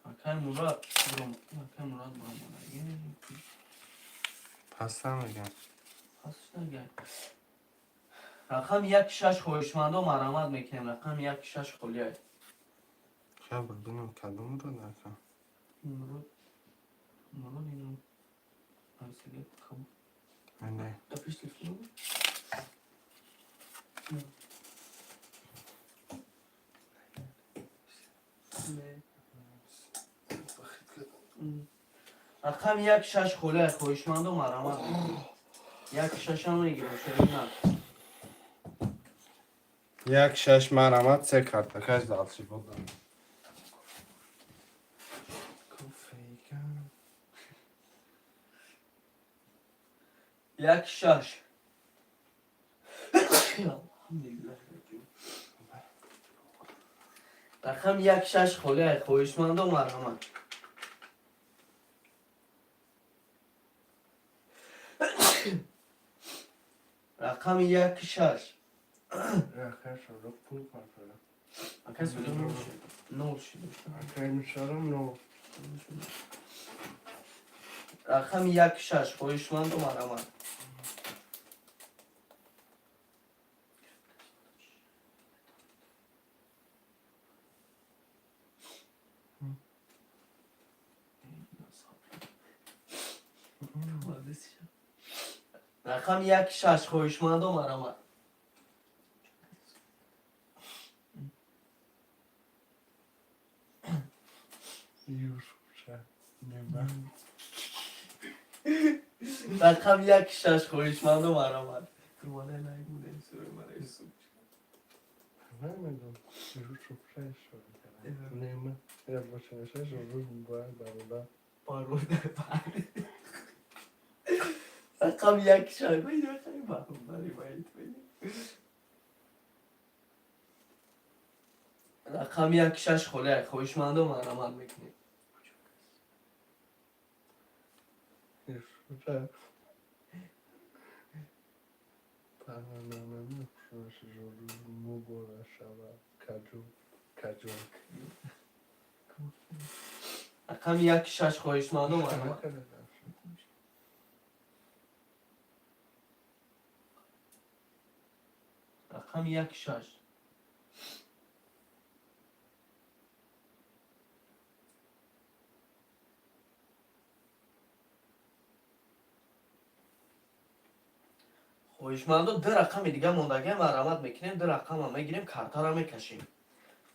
اکای مراد برم اکای مراد برم پس نمیگم پس نگه رقم یک شش خوشمنده و مرامت میکنیم رقم یک شش خولیه که ببینم کدوم رو نکن مرود اینو همسیگه کم نه اپیش تلفون رقم یک شش خوله خوشمنده و مرامت میکنیم یک شش هم میگیرم شدید نه 1 6 مرامت 3 کارتکش دالچی بودم یک شش رقم یک شش خوله خوشمنده و مرامت رقم یک شش رخش رو پول پفتوره اکای سوده نول شده اکای میشارم نو رقم یک شش خوشمند و مرامت رقم یک شش خوشمند و مرامت رقم یک شش خوشمند و مرامت کرمانه نایمونه سوره مرای سوچ نمیدونم رو فرش شد نمیدونم یا باشه نشه رو باید برادر باروده رقم یک شش باید خیلی باید باید رقم یک شش خوله خوشمند و مرامت میکنیم Süper. Parmağımı şurası mugor aşağı kaju. رقم یک شش خوشمند و مرامت رقم یک شش خوشمند و دو رقم دیگه موندگه مرامت میکنیم دو رقم هم میگیریم کارتا را میکشیم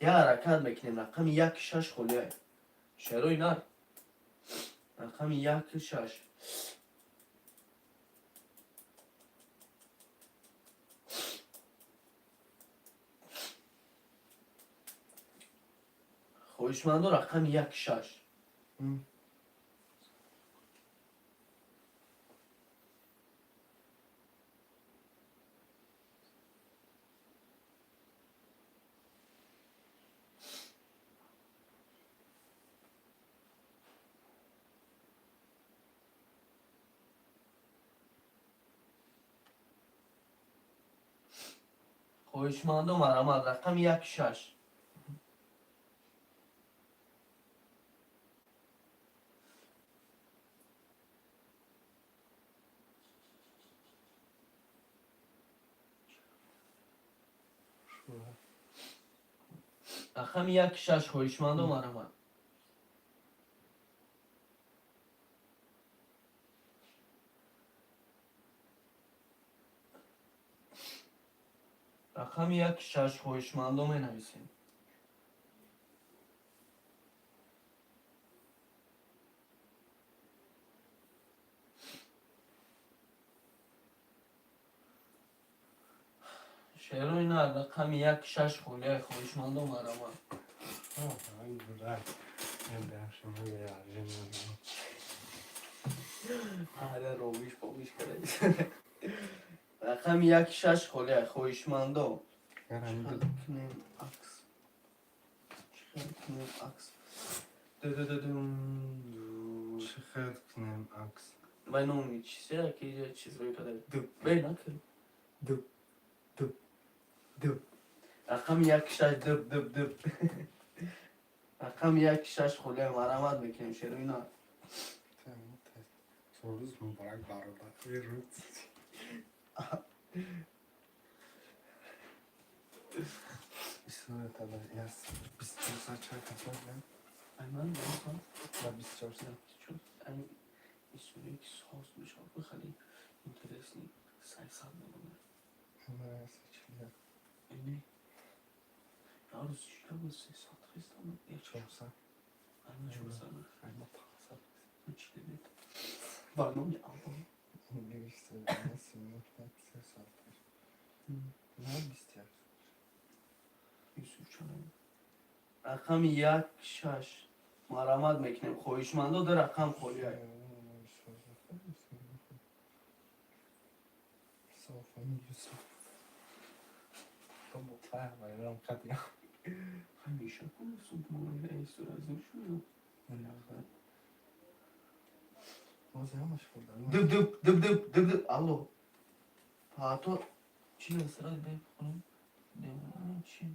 یه حرکت میکنیم رقم یک شش خولیه شروع نار رقم یک شش خوشمند و رقم یک شش خویشمندم مرامت رقم 1-6. رقم 1-6 خویشمندم مرامت. رقم 1-6 خویشمندم نویسیم. شعر اینا رقم 1-6 خوله خویشمندم مرامت. این بوده این درشمه بیارجه آره رویش باویش کرده. رقم 1-6 خوله خویشمندم. گرم چقدر کنیم عکس. چقدر کنیم عکس. دو. چقدر کنیم عکس من اون چیزی را که یه چیز روی کده دو بین نکن دو دو دو رقم 1-6 دو رقم 1-6 خوله مرامت بکنیم شروع اینا. روز مبارک برادر روز İsmet abi yaz 24 saat çay kapat lan. من بخوام Ya 24 saat. چون این ایستوری که ساز میشه بخلی اینترسنی 800 میلیون Hemen yaz içiliyor. اینه یارو چیکار با 300 خواستم یه Çok sağ. من چون سر Aynen taksa. چی دید برنامه آبان İngilizce nasıl hepsi satır. Ne istiyor? یوسف چنان رقم 1-6 مرامت میکنیم خویشمندو در رقم خولی های Sofamı Yusuf. Tam bu bayram kadı. همیشه کنیستم کنم ایستور از این شده Nasıl yamaç burada? دب دب دب دب دب دب الو پاتو چی سرات بکنم نمیدونم چی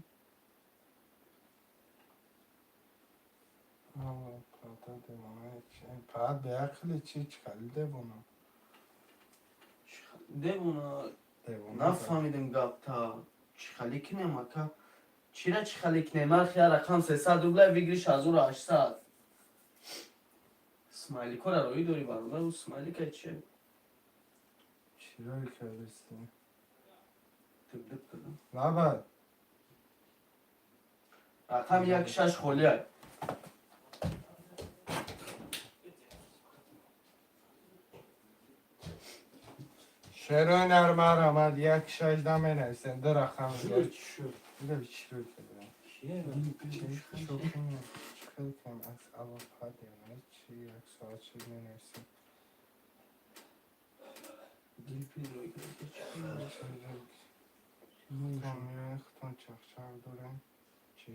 Allah pata devam Pat beaklı çi çıkardı bunu. دمونا Devonu. نفهمیدم گفتا چی خالی کنیم اکا چی را چی خالی کنیم من خیال رقم 300 روبله بگیریش از او را 800 اسمایلی کار روی داری برادر او اسمایلی که چیه Çiroy köylüsü. دب دب کردم Ne haber? رقم 1-6 خولی های Şeroy nermar ama diye kişaydan meneysen de rakam gel. شو Bir de bir çiroy köylü. Çok iyi. Çıkarken az alıp hadi yani. Çiğ yak sağa çiğ meneysen. گیل پی روی کرده Tanrı'ya kıtan çakçar duran. Çiğ.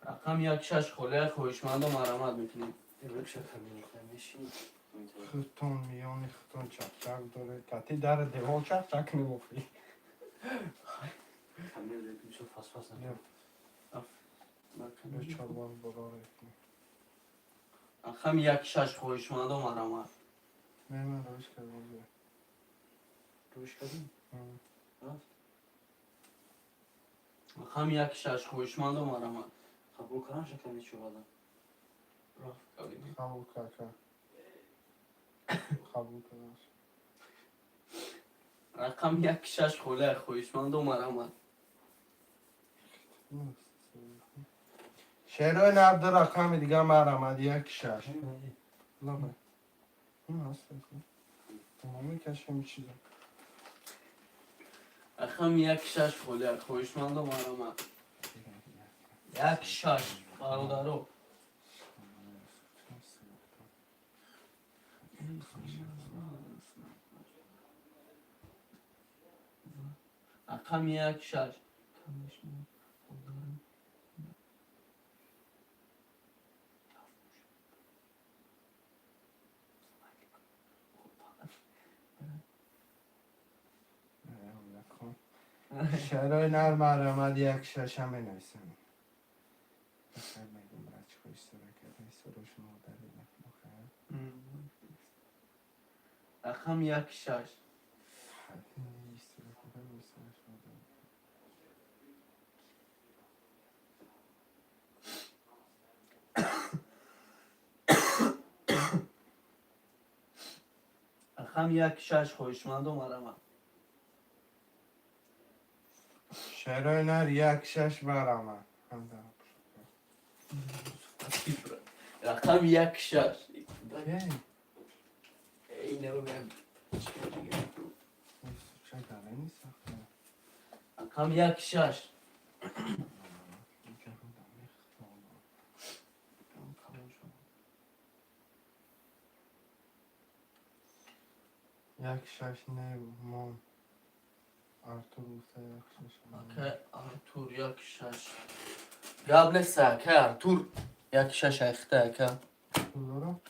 رقم 1-6 خولی های خویشمند و مرامت میکنیم Kıtan miyoni kıtan çakçar duran. Kati dar deval çakçak ne bokri. Bir çorban bular etme. رقم 1-6 خویشمند و مرامت Mehmet hoş geldin. روش کردیم رقم 1-6 خویشمند و مرامت قبول کردن شکل چی بادم رفت کبیدیم Kabul kaka. Kabul kadar. رقم 1-6 خولی های خویشمند و مرامت Şeroy nerede rakamı diye merhamedi ya kişer. La be. Nasıl? Tamamı kaşım içinde. رقم 1-6 خولی های خویشمند و مرامت 1-6 برادرو رقم 1-6 شعرهای نرم آمد یک شش هم بنویسم. بخیر میگم بچه ها اشتراک کردن سروش مادری نکنه. رقم 1 6 اشتراک کردن سروش مادری. رقم 1 6 خوشمندم آرام. شعرهای نر یک شش برآمد. رقم 1 6 کی؟ اینه رو بگم. چه داره نیست آخه. رقم 1 6 یک شش نه مام آرتور گفته یک شش که ارتور 1 6 قبل ساکه ارتور 1 6 اخته که دورا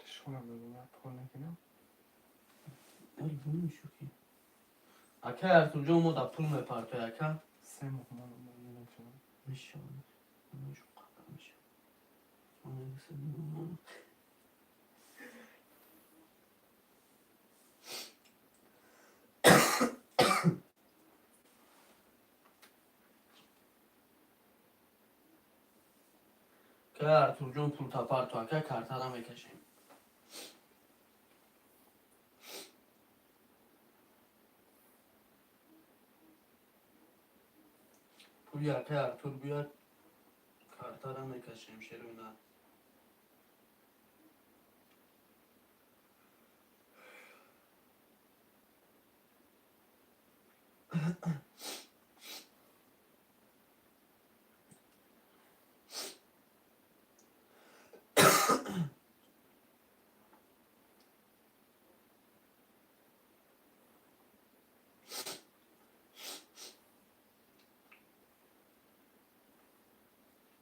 شونا بگو من پول نکنم اکه ارتور جون مو دا پول میپرتو اکه سه مهمان من شما میشه میشه که ارتور جون پول تپرتو اکه کارتر میکشیم پول اکه ارتور بیاد کارتر میکشیم شروع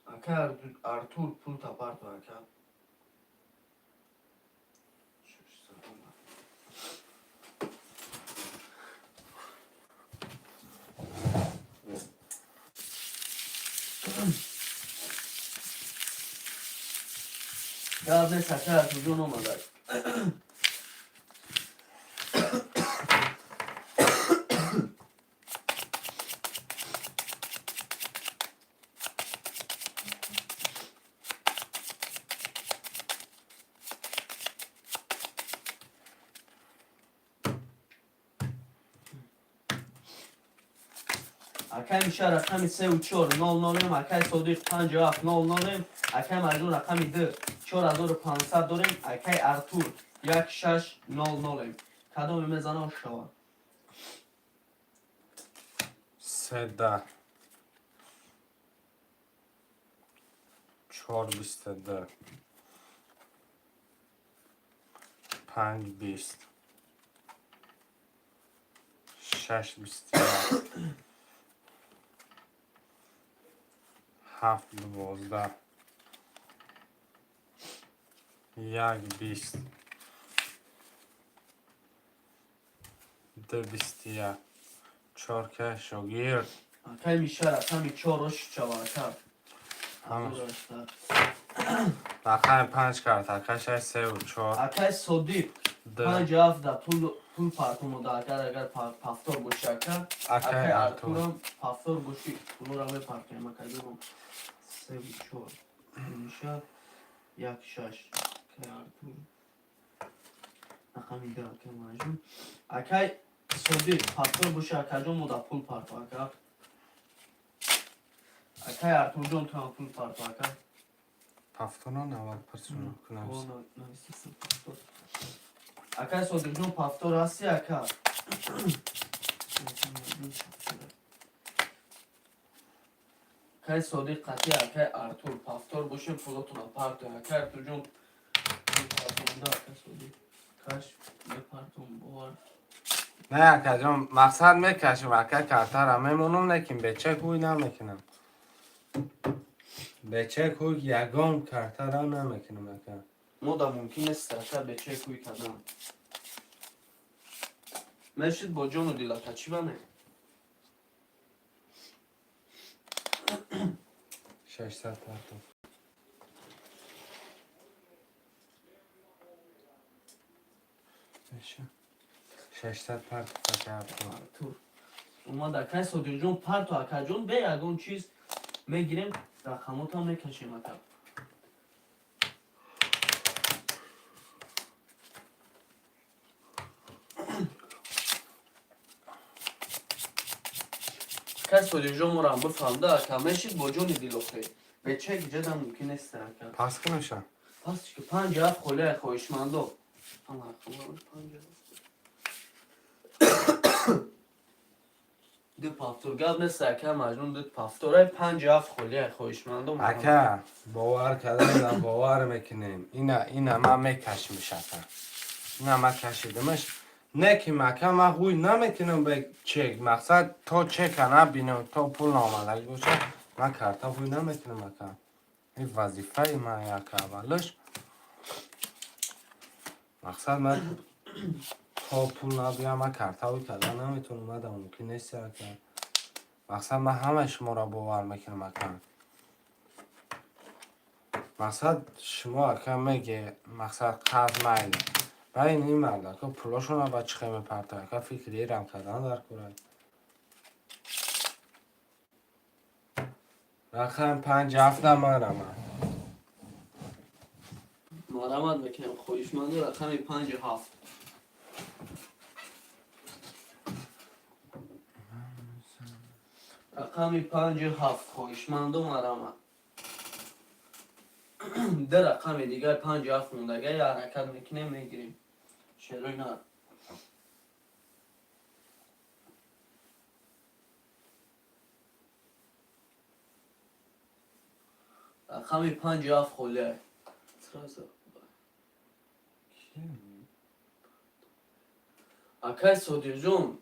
اکه ارتور پول تپرتو اکه قبل سکه ارتور جون اومده اکه میشه رقم 3 و 4 0 0 اکه صدیق 5 7 0 0 اکه مردون رقم 2 4500 داریم اکه ارتور 1 6 0 0 کدام میزنه شوا سه ده چهار بیست ده پنج بیست شش بیست هفت دوازده یک بیست دو بیست یک چهار که شاگرد اکه میشه رقم 4 شوا اکه همش رقم پنج کرد تکش سه و چهار اکه صدیق ده 5 7 ده پول پرتو ده اگر پفتور باشه اکه اکه ارتورم پفتور باشه پول رو میپرتویم اکه دوم 3 و 4 میشه 1 6 که ارتور رقم 2 اکه ماجون اکه صدیق پفتور باشه اکه جون مو ده پول پرتو اکه اکه ارتور جون تو هم پول پرتو اکه پفتونا نوال پرسونو کنم اکه صدیق جون پفتور هستی اکه اکه صدیق قطعی اکه ارتور پفتور باشه پولتون پرتو اکه ارتور جون پول پرتو ده اکه صدیق کش بپرتون بار نه اکه جان مقصد میکشم اکه کارتر هم میمونم لیکن به چه گوی نمیکنم به چه کوک یگان کرتا را نمیکنم اکا. ما دا ممکن است اکا به چه کوی کدام مرشد با جان و دیلاتا چی بانه؟ 600 پرتو. بشه 600 پرتو فکر تو ما در کای سودی جون پرتو اکا جون به یگان چیز میگیریم رقمات هم میکشیم اکا. کس سودی جون مرا هم بفهمده اکا مرشد با جان دیلاتا به چه گجه ممکن است اکا. پس کنشم پس که 57 خوله خویشمندو اما حکومه 57 دو پافتور گب نیست اکا مجنون دو پافتوره 57 خوله خویشمندو اکا باور کردن باور میکنیم اینا ما میکشمش اکا اینا ما کشیدمش نه که مکا ما خوی نمیکنم به چک مقصد تا چک نبینم تا پول نامداری باشه ما کرتا خوی نمیکنم اکا این وظیفه ما یکا اولش مقصد من تا پول نبیم ما کرتا خوی کردن نمیتونم ما دا ممکن نیست اکا مقصد من همه شما را باور میکنم اکا مقصد شما اکا میگه مقصد قرض مایله برای این مرد اکا پولاشون را با چه خیمه پرتا اکا فکری رم کردن در کنه رقم 57 من مرامت میکنم خویشمندو رقم 57 رقم 57 خویشمندو مرامت در رقم دیگر 57 موندگه یا حرکت میکنیم میگیریم شروع نه رقم 57 خوله اکای سودی جون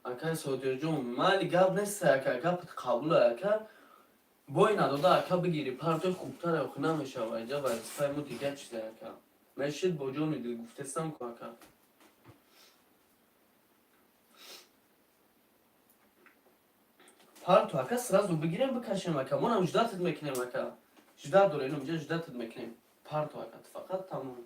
اکای سودی جون مالی گب نیست اکا گب قبول اکا بای نداده اکا بگیری پرتو خوبتر اخو نمیشه و اینجا وظیفه مو دیگه چیزه اکا مرشد با جون دل گفتستم که اکا پرتو اکا سرازو بگیریم بکشیم اکا ما هم جدتت میکنیم اکا جدت دوره اینو اینجا جدتت میکنیم پرتو اکا فقط تمام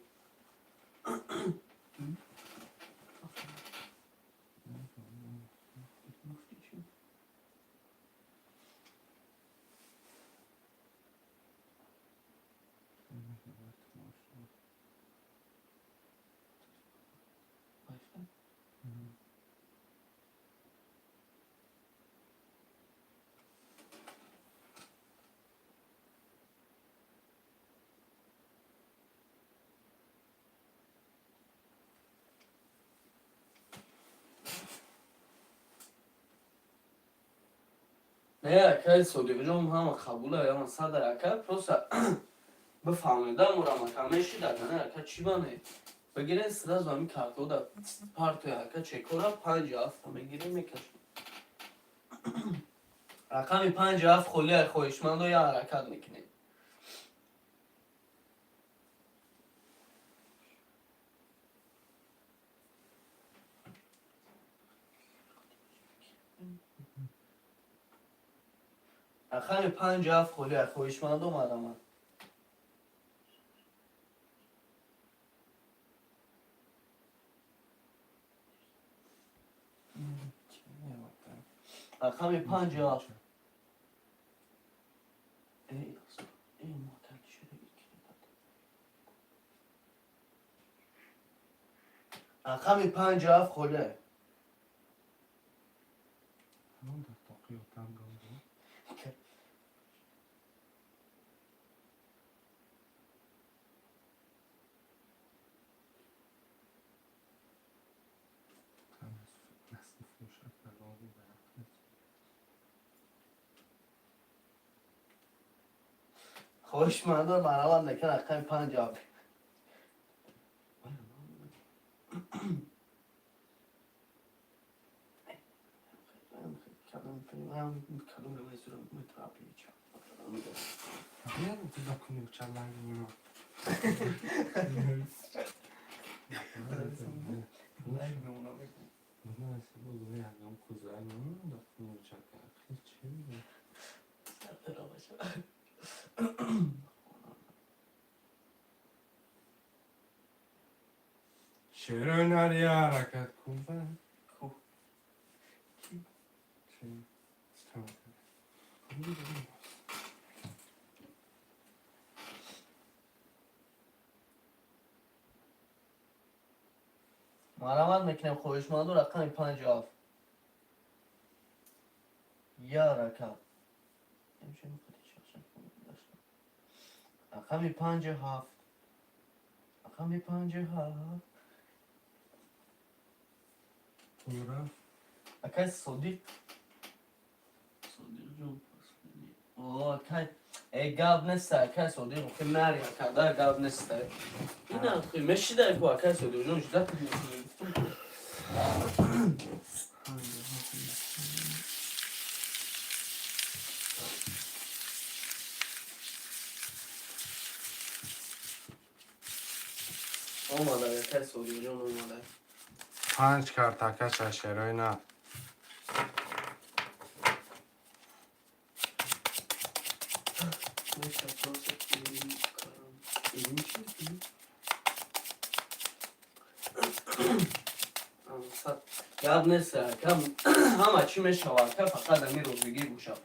نه اکای سودی جون هم قبوله یا من صدر اکا پروسا بفهمیدم و را مکمشی دادنه اکا چی بانه بگیره سراز همین کارتو دا پارتو اکا چکورا 57 میگیره میکشم رقم 57 خولی خویشمندو یا حرکت میکنه رقم 57 خولی خویشمندو مرامت رقم 57 رقم 57 خوله خوشمندو مرامت نکن رقم 57 Там кадом месурам метрапича. Diğer bir dokunuyor çalayım. Lei non aveva. Bunlar nasıl olur ya? Ben kuzeyim da dokunuyor çalayım. Hiç şey mi? Però faceva. Şehir oynar ya hareket kurban. Ku. Şey. Tamam. مرامت میکنم خوش مادو رقم 50. یا رقم رقم 57. رقم 57. Sonra اکای صدیق صدیق جون اوه اکای ای گاب نسته اکای صدیق که مری اکای گاب نسته این اخی مشی ده کو اکای صدیق جون شده اومده اکای صدیق جون اومده 5 kart arkadaşlar şehir oynar. Neyse sorsak benim karım. Benim için mi? Ya neyse kam ama çime şavar ka fakat amir rozigi buşam.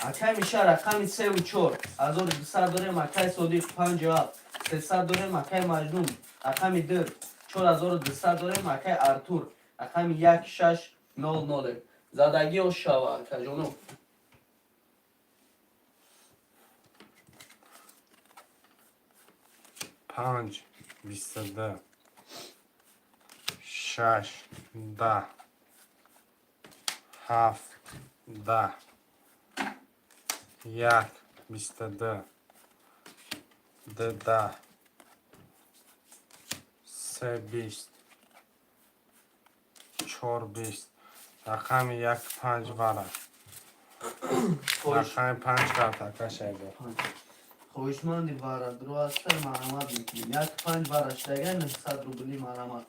Akay mişa rakam 3 و 4 azor 200 داره مکای صدیق 50 300 داره مکای مجنون رقم 2 4200 داره مکای ارتور رقم 1600 زدگی و شاور کجونو 5 22 6 10 7 10 1 22 10 3 20 4 20 رقم 1 5 vara. خوش رقم 5 kart arkadaşlar bu. خوشمندی وارد درو هستن مرامت میکنیم 1 5 وارش دیگه 900 روبلی مرامت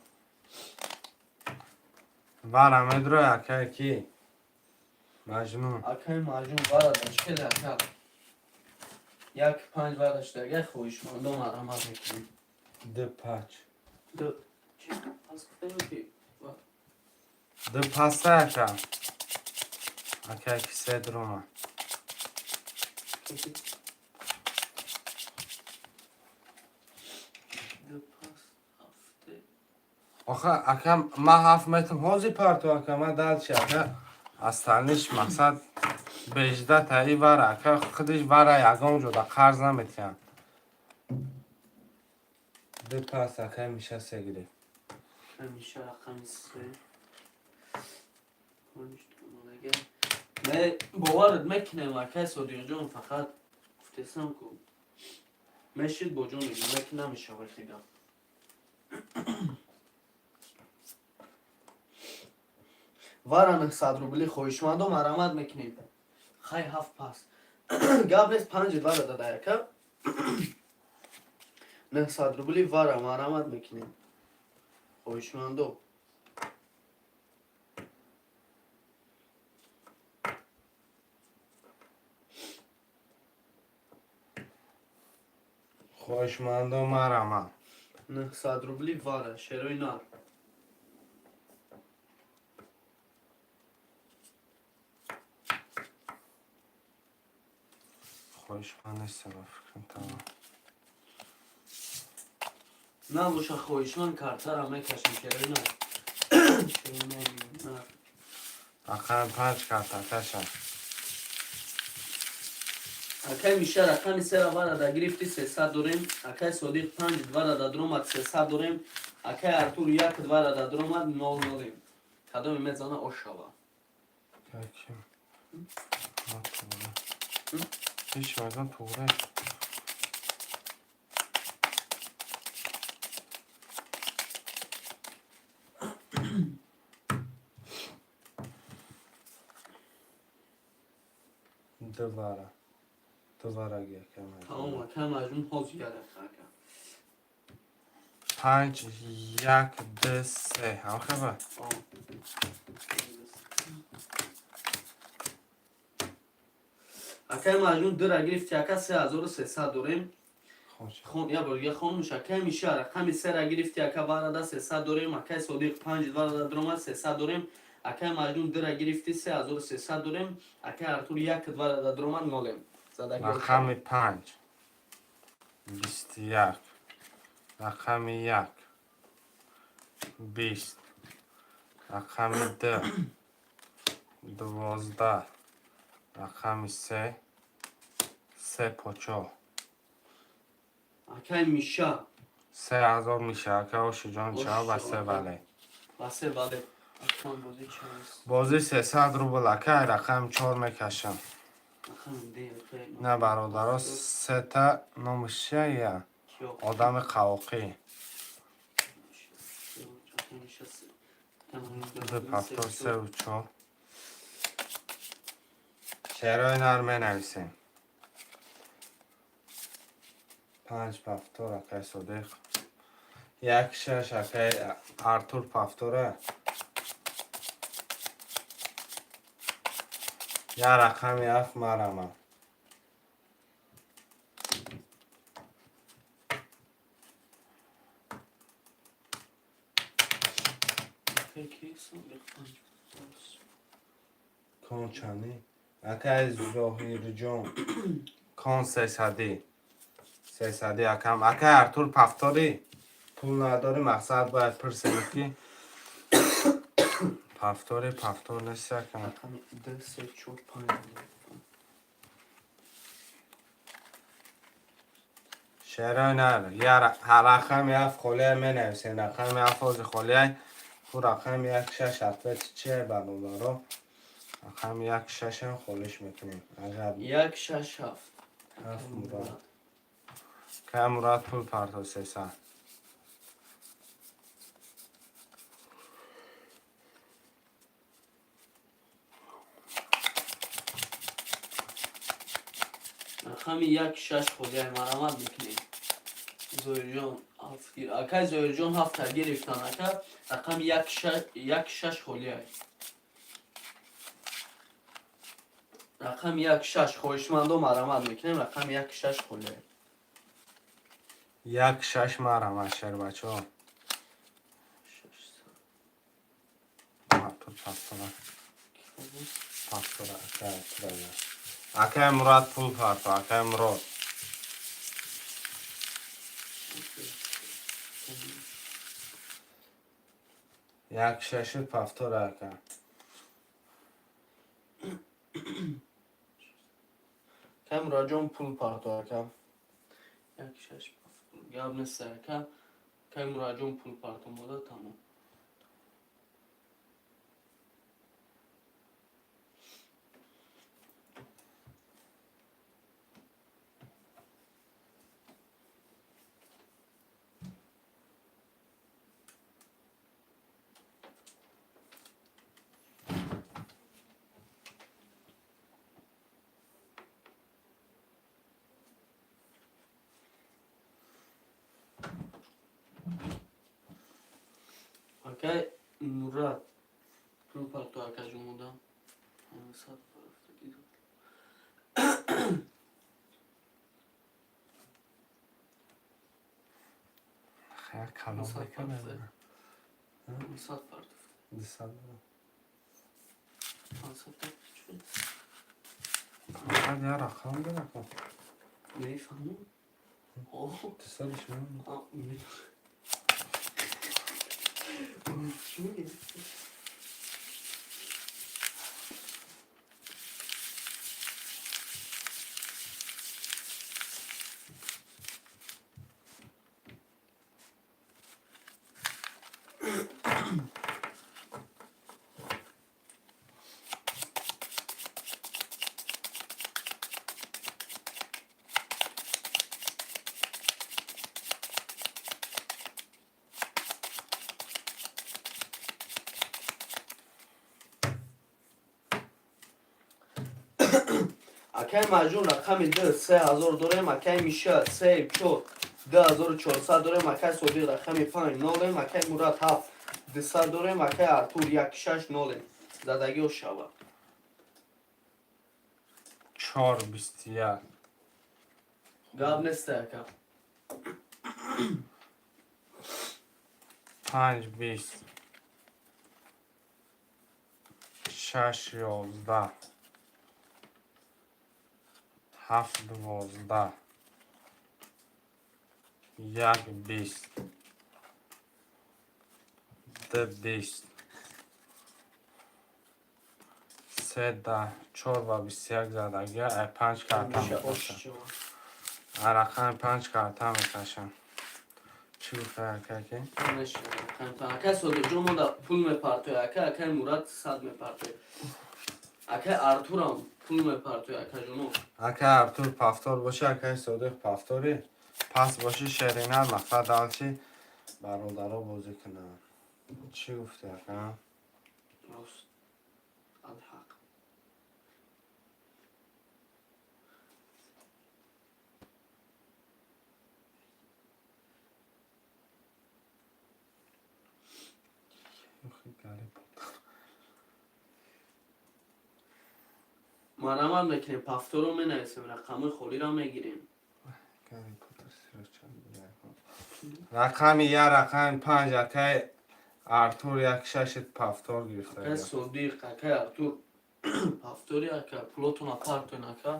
Vara medro ya ki. Majnun. اکای مجنون واردش که لکه 1 5 وارش دیگه خوشمند و مرامت میکنیم De paç. دو چی؟ از کدوم که De pasta ya. Ki sedroma. دو پاس هفته Oxa akam ma haf metim hozi parto akama dal şaka. Astalniş maksad bejda tayi var aka xidiş vara yagam joda qarz nametyan. De pas aka mişa segiri. همیشه رقم 3 من باورت میکنم اکای صدیق جون فقط گفتسم کو مشید با جون میگم لیکن نمیشه وقتیگم وارن 100 روبلی خوشمند و مرامت میکنیم خی 7 پاس گاب نیست 5 وارا داده که 900 روبلی وارا مرامت میکنیم خوشمند و Xoşmand o marama. 900 روبلی وارا شروع نار Xoşmand istemem fikrim tamam. نباشه خویشمن کارتر همه کشم شروع نار شروع نار Akam 5 kart arkadaşlar. اکای میشه رقم 3 را وارد گرفتی 300 داریم اکای صدیق 5 وارد درومد 300 داریم اکای ارتور 1 وارد درومد 0 داریم کدام میزنه اوشاوا Peki. Ha doğru. Hiç vardan doğru. دوباره یک مجموع تمام اکای مجموع حاضر گره اکا 5 1 2 3 هم خبر اکای مجموع دو را گرفتی اکا 3300 داریم خوش یا بلگه خانمش اکای میشه رقم 3 را گرفتی اکا بارده 300 داریم اکای صدیق 5 بارده درمه 300 داریم اکای مجموع دو را گرفتی 3300 داریم اکای ارتور یک بارده درمه نولیم رقم 5 21 رقم 1 20 رقم 2 12 رقم 3 3.5 اکای میشه 3000 میشه که اوشی جان چه و 3 ولی واسه ولی اکان بازی چه هست بازی 300 روبل که رقم 4 میکشم اکان دیگه خیلی نه برادر 3 تا نمشه یا آدم قواقی دو پفتور 3 و 4 شعرهای نرمه نویسیم 5 پفتور اکای صدیق 1 6 اکای ارتور پفتوره یا رقم 7 مرمه کن چانی اکای زهیر جون کن 300 اکم اکای ارتور پفتوری پول نداری مقصد باید پرسیم که پفتور نیست اکم اکان 2 3 4 5 شعرهای نر یا رقم 7 خوله می نویسیم رقم 7 از خوله تو رقم 1 6 حرفت چیه برادر رقم 1 6 هم خولش میکنیم اگر 1 6 7 هفت مراد که مراد پول پرتو 300 رقم 1 6 خودی مرامت میکنیم زویر جان هفت اکای زویر جان 7 تا گرفتن اکا رقم 1 6 خودی رقم 1 6 خوشمندو مرامت میکنیم رقم 1 6 خودی 1 6 مرم شر بچه ها پفتور اکای مراد پول پرتو اکای مراد 1 6 پفتور اکا کم راجون پول پارتو اکا 1 6 گاب نیست اکا کم راجون پول پارتو مودا تمام اکای مراد پول پارتو اکا جو مودا خیلی کلام بکنه 100 پارتو 200 500 فقط یه رقم بده کن نمیفهمم اوه 200 میمونه چی میگه Акай маҷун рақами 2 3000 дорем, акай миша 3 4 2400 дорем, акай Содиқ рақами 5 нолем, акай Мурод 7 200 дорем, акай Артур 1 6 нолем. Задагиҳо шава. 4 21 Гап нест ака. 5 20 6 11 7 12 1 20 2 10 3 10 4 و 21 زدگی 5 карта Миша میکشم ошчо. رقم 5 карта میکشم چی گفته که؟ Нешава. Акай Содиқ ҷон мода пул мепартоя, акай Мурод 100 мепартоя. Акай Артурам пул мепартоя, акай ҷоно. اکه ارتور پافتور باشه اکه صادق پافتوری پس باشه شرینر مقصد دالچی برادرها بازی کنن چی گفتی اکه؟ راست. الحق. ما نمان میکنیم پافتور رو مینویسیم رقم خولی را میگیریم. رقم یه رقم 5 اکه ارتور یک ششت پافتور گرفته اکای صدیق اکای ارتور پافتوری اکای پلوتون اپارتون اکای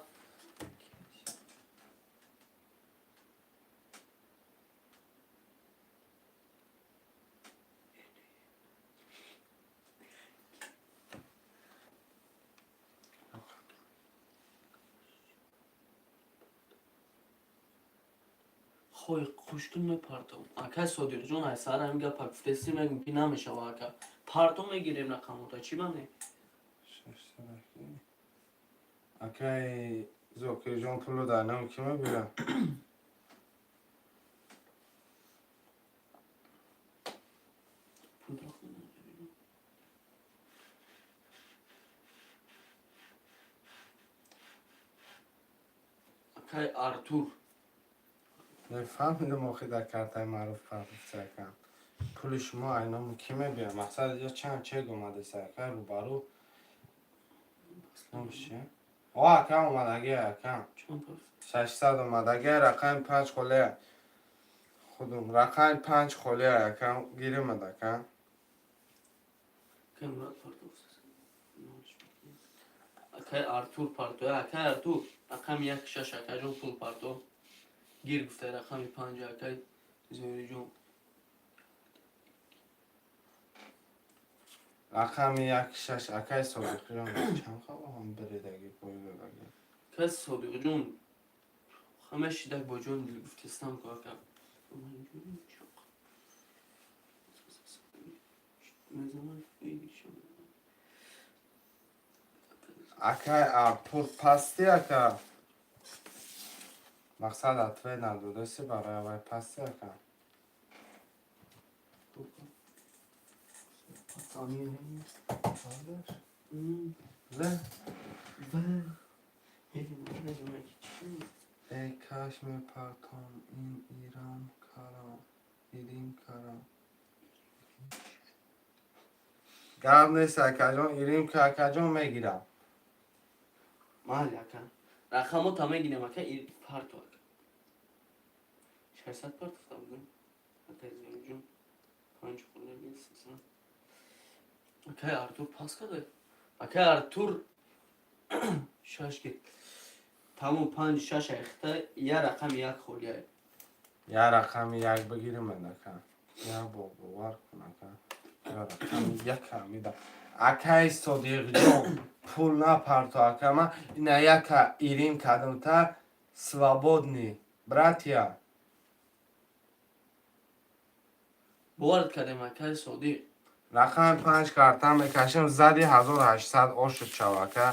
خوی خوشکن میپرتم اکای صدیق جون ای سر هم گپ گفتسی میگم که نمیشه و اکای پارتو میگیریم رقم تا چی بنه؟ اکه زوکی جون پولو دارنم کیمه بیرم اکای ارتور نفهمیدم آخی در کارتای معروف پرداخت سرکن پول شما اینا کیمه بیرم مقصد یا چند چک اومده سرکن رو برو اصلا بشه آه اکم اومدگه اکم چون پرس 600 اومدگه رقم 5 خوله خودم رقم 5 خوله اکم گیریم اکم اکای مراد پارتو اکای ارتور پارتو اکای ارتور رقم 1 6 اکای جون پول پارتو گیر گفته رقم 5 اکای زوری جون رقم 1 6 اکای صادق جان چند خواه هم بریدگی پایی بگی اکای صادق جون همه شیدک با جون دل گفتستم که اکای اکای ارتور پستی اکای مقصد اتوه ندودستی برای وای پستی اکای نه ای کاش میپرتم این ایران کارم ایرین کارم گرم نیست اکای جان ایرین که اکای جان میگیرم محل اکای رقمو تا میگیرم اکای پارتو اکای 600 پارتو تا بودم اکای زوری جون 5 خورده بیست اکای ارتور پاس کرده اکای ارتور شش گیر تمام 5 6 اخته یه رقم 1 خولیه یه رقم 1 بگیریم من اکای یا باور کن اکای یا رقم 1 همیده اکای صدیق جان پول نپرتو اکای من اینا یک ایرین کدم تا свободný братья باورت کردم اکای صدیق رقم 5 карта میکشیم زدی 1800 آشد شوکه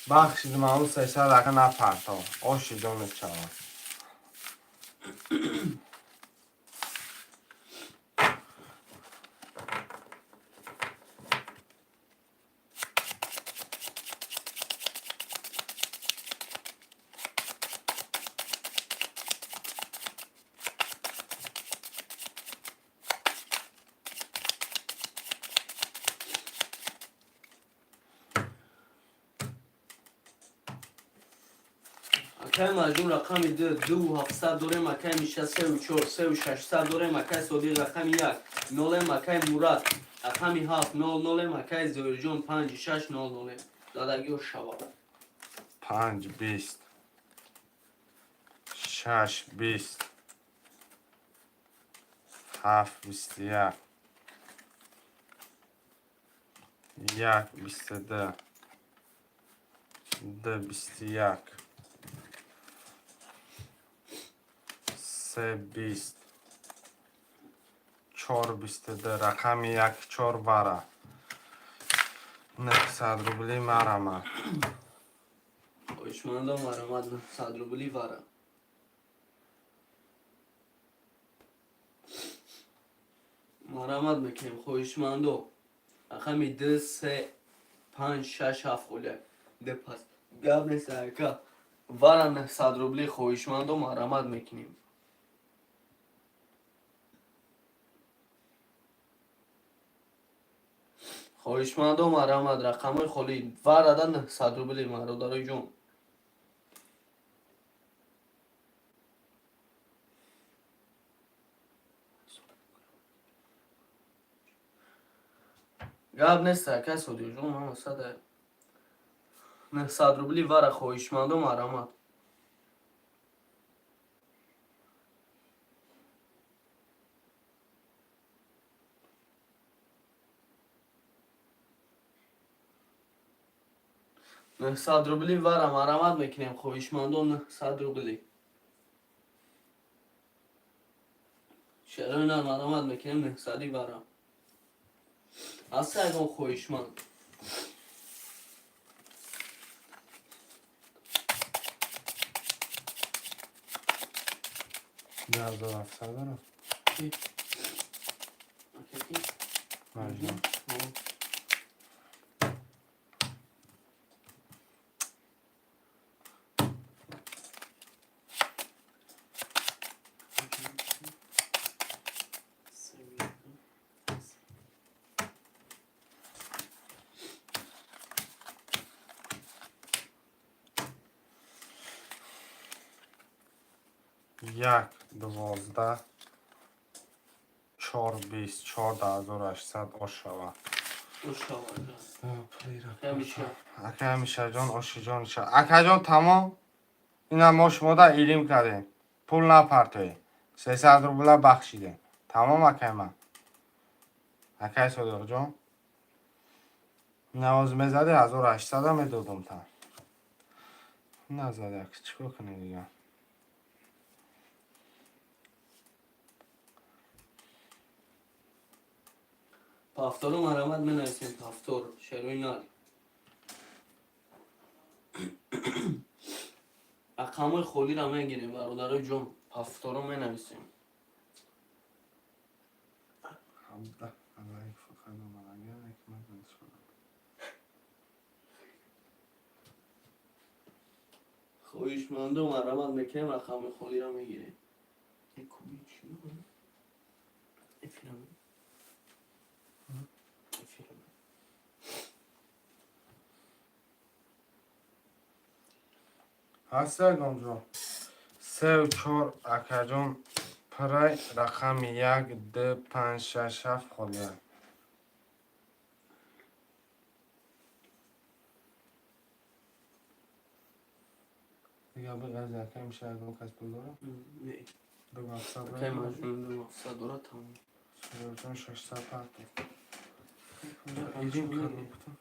بخشید ما اون 300 اکه نپرتا آشد جانت شوکه مکه مجموع رقم 2700 داره مکه میشه 34 3600 داره مکه صادق رقم 1 0 مکه مراد رقم 7 00 مکه زویرجان 5600 دادگی و شوا 5 20 6 20 7 21 1 22 2 21 3 20 4 22 رقم 1 4 وره 900 روبلی مرمه خوشمندا مرامت 900 روبلی واره مرامت میکنیم خوشمندو رقم 2 3 5 6 7 خوله ده پس گاب نیست که واره 900 روبلی خوشمندو مرامت میکنیم خوشمندو مرامت رقم خالی واره ده 900 روبلی مرادارای جون گاب نیست که سودی جون من وسط 900 روبلی واره خوشمندو مرامت نه 100 روبلی واره مرامت میکنیم خوشمندو 900 روبلی چرا نه مرامت میکنیم 900 واره اصلا اگه خوشمند ده 1700 رو مجموع یک 12 4 20 4800 آش شود اکه همیشه جان آشی جان شد اکه جان تمام این هم ما شما دا ایلیم کردیم پول نپرتوی 300 روبله بخشیدیم تمام اکه من اکه صدق جان نواز میزده 1800 هم میدودم تا نزده اکه چی کنی دیگه پافتارو مرامت منویسیم پافتار شروع نال رقم خولی را میگیریم برادر جون پافتارو منویسیم خویشمنده و مرامت میکنیم رقم خولی را میگیریم این کوبی چی میکنه؟ این فیلم هسته اگم جان 3 و 4 اکه جان پرای رقم 1 2 5 6 7 خولیه دیگه بگذی اکه میشه اگم کس بزاره نه دو بخصد که مجموع دو مقصد داره تمام سویر جان 600 پرتو اینجا ایرین پنجم کردم نگه. کتن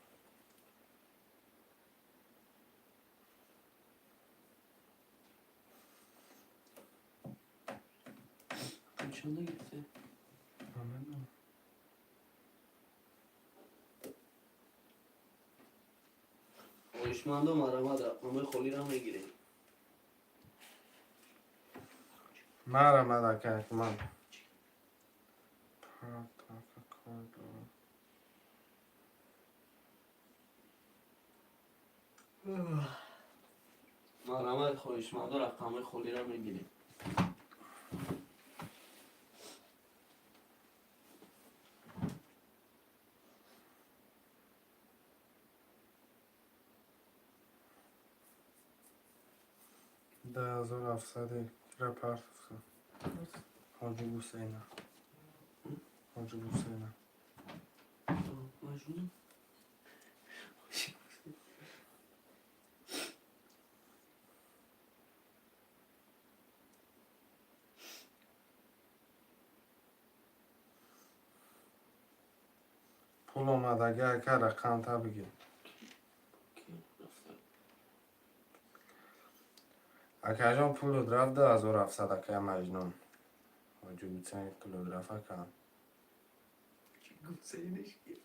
چنده گرفته؟ خویشمنده و مرامت رقم خولی را میگیریم مره مدکه که من مرامت خویشمنده رقم خولی را میگیریم 1700 kira partusa. Hacı Hüseyin'e. Hacı Hüseyin'e. مجنون Pul olmadı gel gel rakam tabi ki. Akajon pulu draft 1700 که مجنون Hacı Hüseyin kilografa kan. Gutseynиш ki.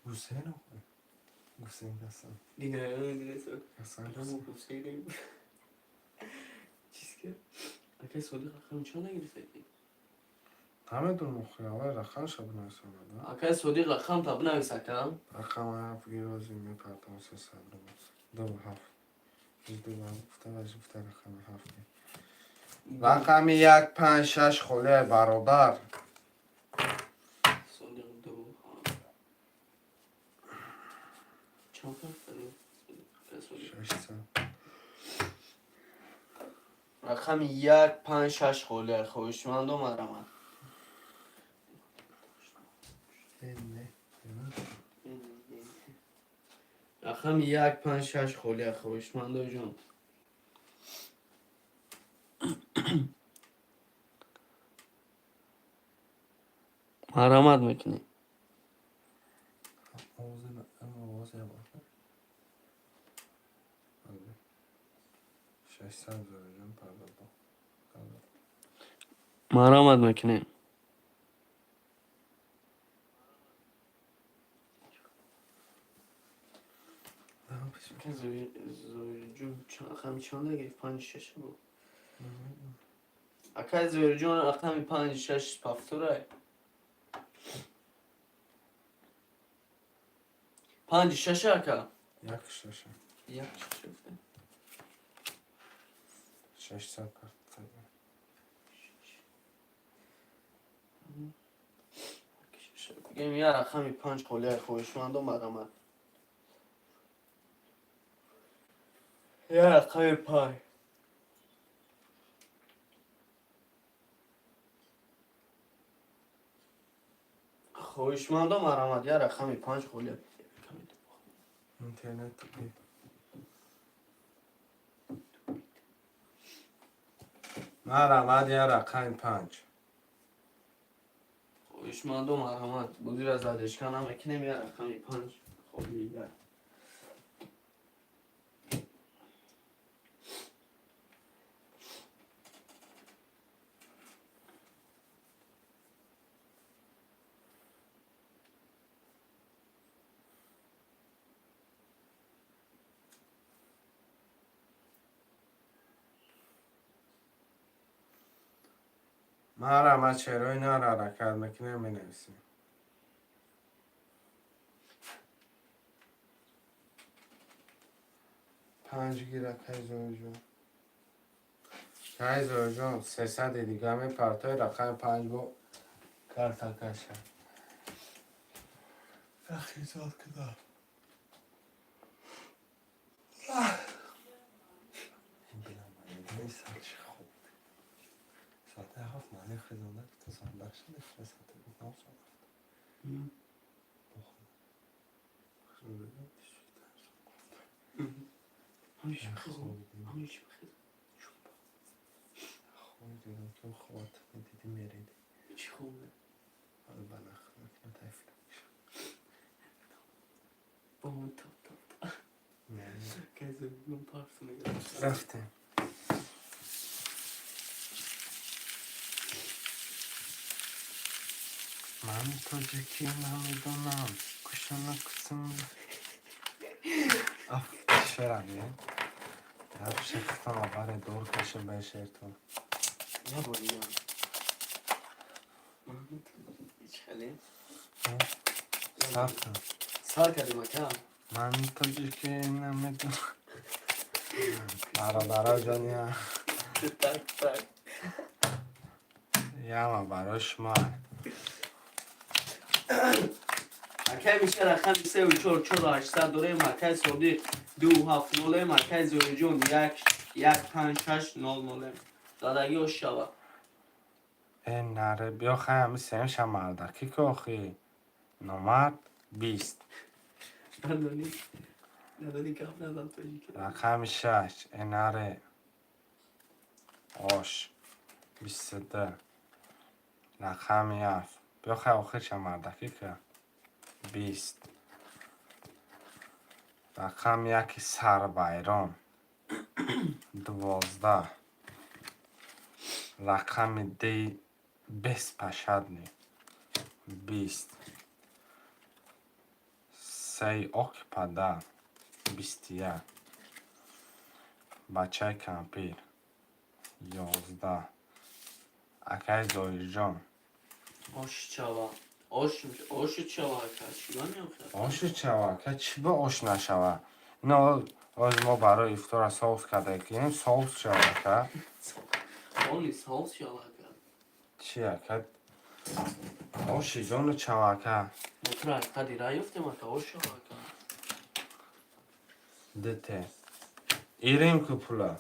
Hüseyin o. Hüseyin Hasan. Dinle sor. Hasan Ramon Hasan. Hüseyin'im. چیز که اگه صادق رقم چند نگرفتی؟ همه دون مخیاله رقم شب نرسانه ده. اگه صادق رقم تاب نویسکم رقم هفت گیرازی می پرتان 300 رو باز. دو هفت. دو هفت وظیفه رقم هفت. رقم 156 خاله برادر. صادق دو چند فرق داره؟ صادق 600. رقم 156 خاله خوشمندم مرمت نه. رقم 156 خاله خوشمندم جان مرمت میکنی Ağzına ama ağzına bak. Hadi. 600 vereceğim pardon. Pardon. مرمت میکنی Ne yapıyorsun? که زویجون رقم چند نگرفت 56 بود اگه زویجون رقم 56 پفتوره 56 اگه Yakışır. یک شفته 600 kart. بگیم یه رقمی 5 خاله خوشمندم مرمت یه رقمی 5 خوشمندم مرمت یه رقمی 5 خاله İnternet bir. مرمد یه رقم 5. خوشمندم مرمت بودی از ازش کنم اکنیم یه رقمی 5 خاله مرمد چرا اینا را حرکت میکنه می نویسیم. پنج گیره کیزوی جون. کیزوی جون 300 دیگه می پرتای رقم 5 با کارتا کشه. تخیزات کده. این بلند من نیست چی خوب. ساعت هفت مالی خیزانده که تا ساعت بخش نفره ساعت بود نام ساعت همیشه بخیزم همیشه بخیزم خوبی دیدم که خوات دیدی میریدی چی خوبه حالا بناخ مکنه تایفله میشه با من تاب که زمین پارس نگرد رفتیم من تاجیکی نمیدونم کشنه کسیم شرم یه هر شخصا آباره دور کشه به شرطون نه بودیم هیچ خیلی رفتم سال کردیم اکم من تاجیکی نمیدونم برادرها جانی هم تک تک یه همه براش ما اکای میشه رقم 3 و 4 4 800 دوره مکای صادق 2 7 0 مکای زوری جون 1 5 6 0 0 دادگی و شبا این نره بیا خیلی همی سیم شمردکی که آخی نمرد 20 ندانی کم ندم توجی که رقم 6 این نره آش 22 رقم 7 بیا خیلی آخر شمردکی که 20 رقم 1 سر بیرام 12 رقم دی بس پشدنی 20 3 آک پدر 21 بچه کمپیر 11 اکای زویر جان آش چوا آش چوا اکای چیگاه نیاخه آش چوا که چی به آش نشوه اینا از ما برای افطار ساوس کرده کنیم ساوس شوه که آنی ساوس چوا اکای چیه که آش جان چوا که موتر اکا دیرا یفتیم اکا آش چوا اکا دته ایریم که پولا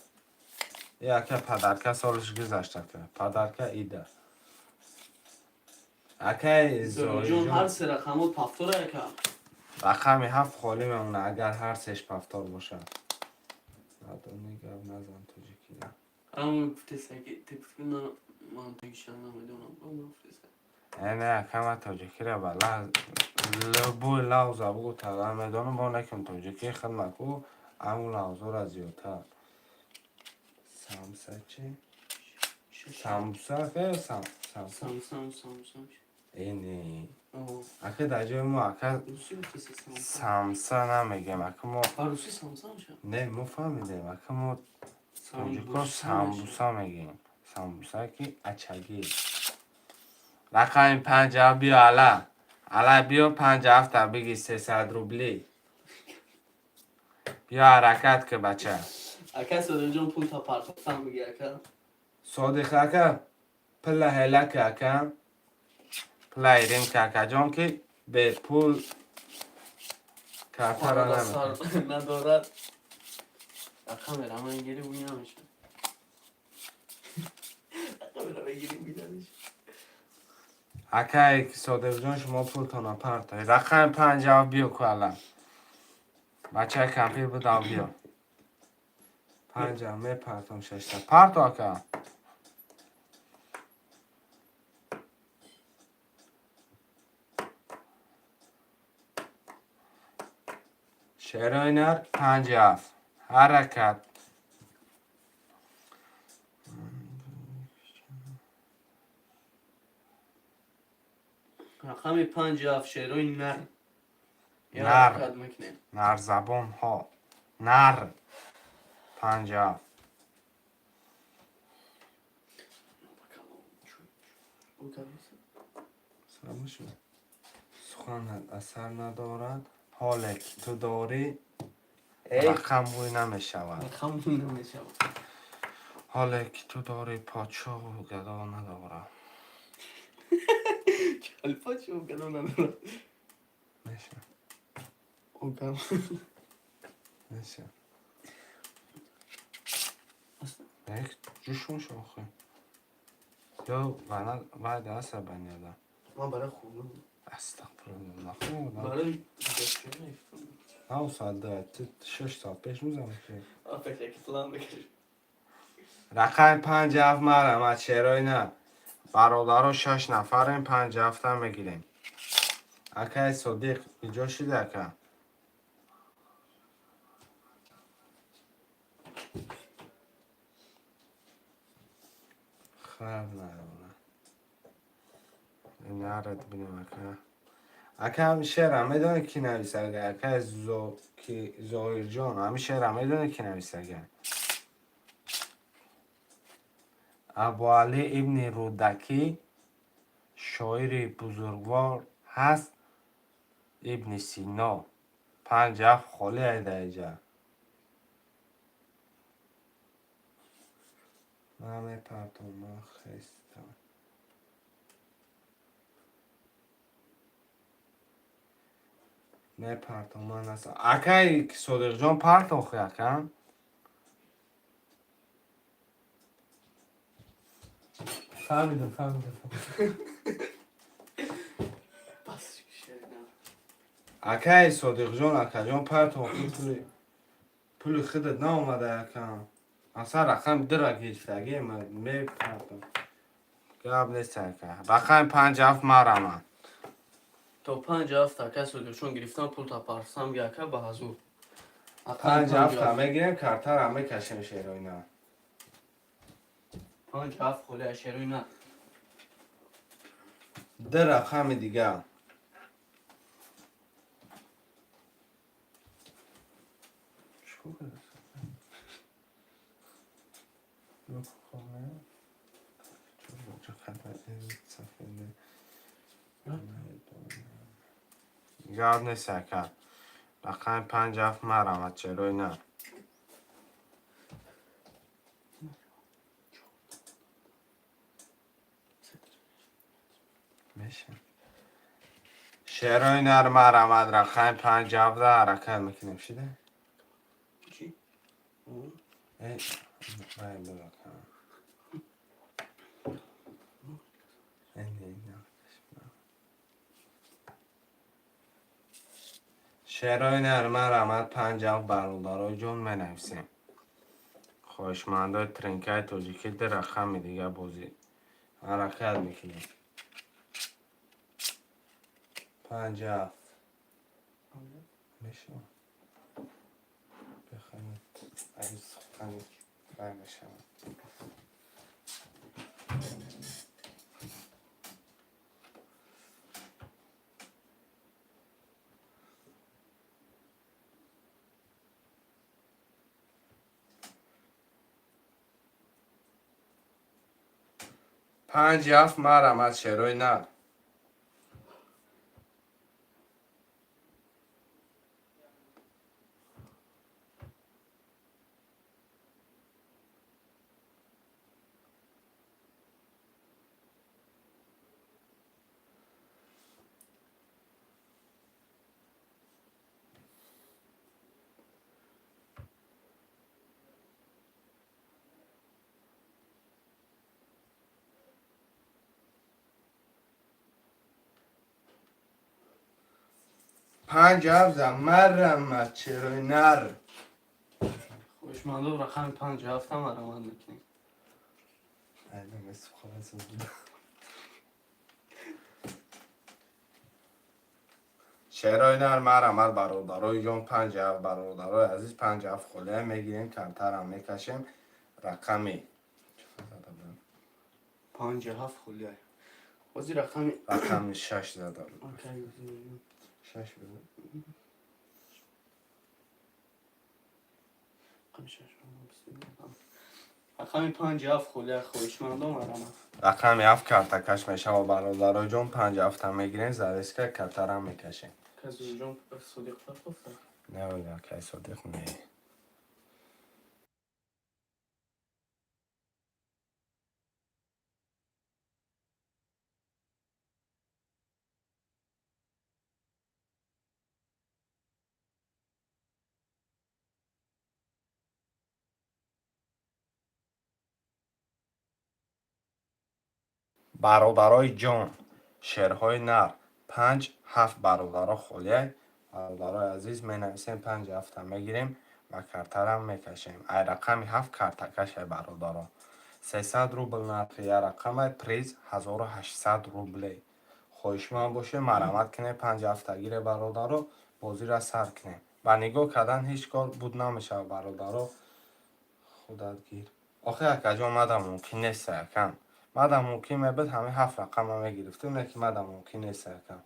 یکی پدرکه سالش گذشته که پدرکه ایده اکای زوری جون زویر هر جان سه رقمو پفتور اکا رقم 7 خالی میمونه اگر هر سهش پفتار باشه ندانی گب نزن تو جکی همون فتسکی تکفینا منطقیشن نمیدونم اون فتسک نه کم تاجیکی را بله لبو لوزا بگو تا میدانم با نکن تاجیکی خدمت کو امو لوزا را زیادتر سامسا چی؟ سامسا که سام اینی اوه اکه در جای ما اکه روسی فتسک سام سامسا نمیگیم اکه ما روسی سامسام شد نه ما فهمیدیم اکه ما تاجیکا سامبوسا سامبوسا میگیم سامبوسا که اچگی رقم 5 بیا علا بیا 57 تا بگی 300 روبلی بیا حرکت که بچه اکا سوری جون پول تا پرتفتم بگی اکا صادق اکا پلا هلک اکا پلا ایریم که اکا جان که به پول کارتا را نمیکنه ندارد اکا میرم من گیری بوی نمیشه اکا میرم بگیری بیدنش اکا ای که صادق جان شما پول تا نپرتای رقم 50 بیا که الان بچه کمپیر بودم بیا 50 می پرتم 6 تا پرت اکا شراینر 50 حرکت رقم 5 افشیروی نر یا نر. حرکت میکنه نر زبان ها نر 50 سرمشو سخنت اثر ندارد حاله که تو داری رقم بوی نمیشود رقم بوی نمیشه حاله که تو داری پادشاه و گدا ندارد الفا چیو گدو ندارد میشه اوکم میشه یک جوشون شاخه یا بعد اصلا بنیادم ما برای خوبم استغفرالله خودم برای دستگاه نیفتم نه ساعت ده 6 ساعت پیش میزنم که فکر که فلان بکش رقم 57 مرم از چرای نه برادر و 6 نفریم 57 هم بگیریم اکای صدیق اینجا شده اکا خیلی نرونه این نرد بینیم اکا اکا همین شعر هم میدونه کی نویسه اگه اکا زایر جان همین شعر هم میدونه کی نویسه اگه ابو علی ابن رودکی شاعر بزرگوار هست ابن سینا 57 خالی ایده ایجا من میپرتم من خیستم نه پرتو من است اکای صادق جان پرتو خو یکم فهمیدم بس شیرینه. اکای صادق جان اکا جان پرتو خو پول خودت نامده یکم اصلا رقم درا گیفتگی من می پرتو گاب نیست اکا رقم 57 مرا تا 57 تکه صدیقشون گرفتم پول تا پرسم یکه به حضور 57 همه گیریم کارتر همه کشیم شیر و اینا 57 خوله شیرینه. ده رقم دیگه یاد نیست که رقم 57 مرمت چروی نه میشه شیروی نر مرمت رقم 57 حرکت میکنیم شده چی؟ ای باید بلکم شیروی نر مرمت 57 برادرای جون می نویسیم خوشمنده ترینکای توجیکی در رقم دیگه بازی حرکت میکنیم 57 میشه بخواهیم عریض سخنی برمشم 57 مرمت شیروی نر پنج هفته مرمت چروی نر خوشمنده و رقم 57 هم مرمت میکنیم. ایدم اسم خلاص بود شیروی نر مرمت برادرای جون 57 برادرای عزیز 57 خله میگیریم کمتر هم میکشیم رقمی 57 خوله بازی رقمی رقمی 6 زده اوکی 6 بده رقم 57 خوله خوشمنده و مرمت رقمی 7 کارتکش میشه و برادرای جون 57 هم میگیریم زدیست که کمتر هم میکشیم کسی جون صدیق تر گفته نه ولی که صدیق می برادرای جون شیرهای نر 5-7 برادرها خولیه برادرای عزیز می نویسیم 57 هم میگیریم و کارتر هم میکشیم ای رقمی 7 کارتکش برادرها 300 روبل نرخ یه رقم پریز 1800 روبلی خوشمان باشه مرمت کنه 57 گیر برادرها بازی را سر کنیم و نگاه کردن هیچ کار بود نمیشه برادرها خودت گیر آخه یک جا مدام ممکن نیست یکم مدام ممکن میبود همه 7 رقم هم میگرفتیم نه که مدام ممکن نیست یکم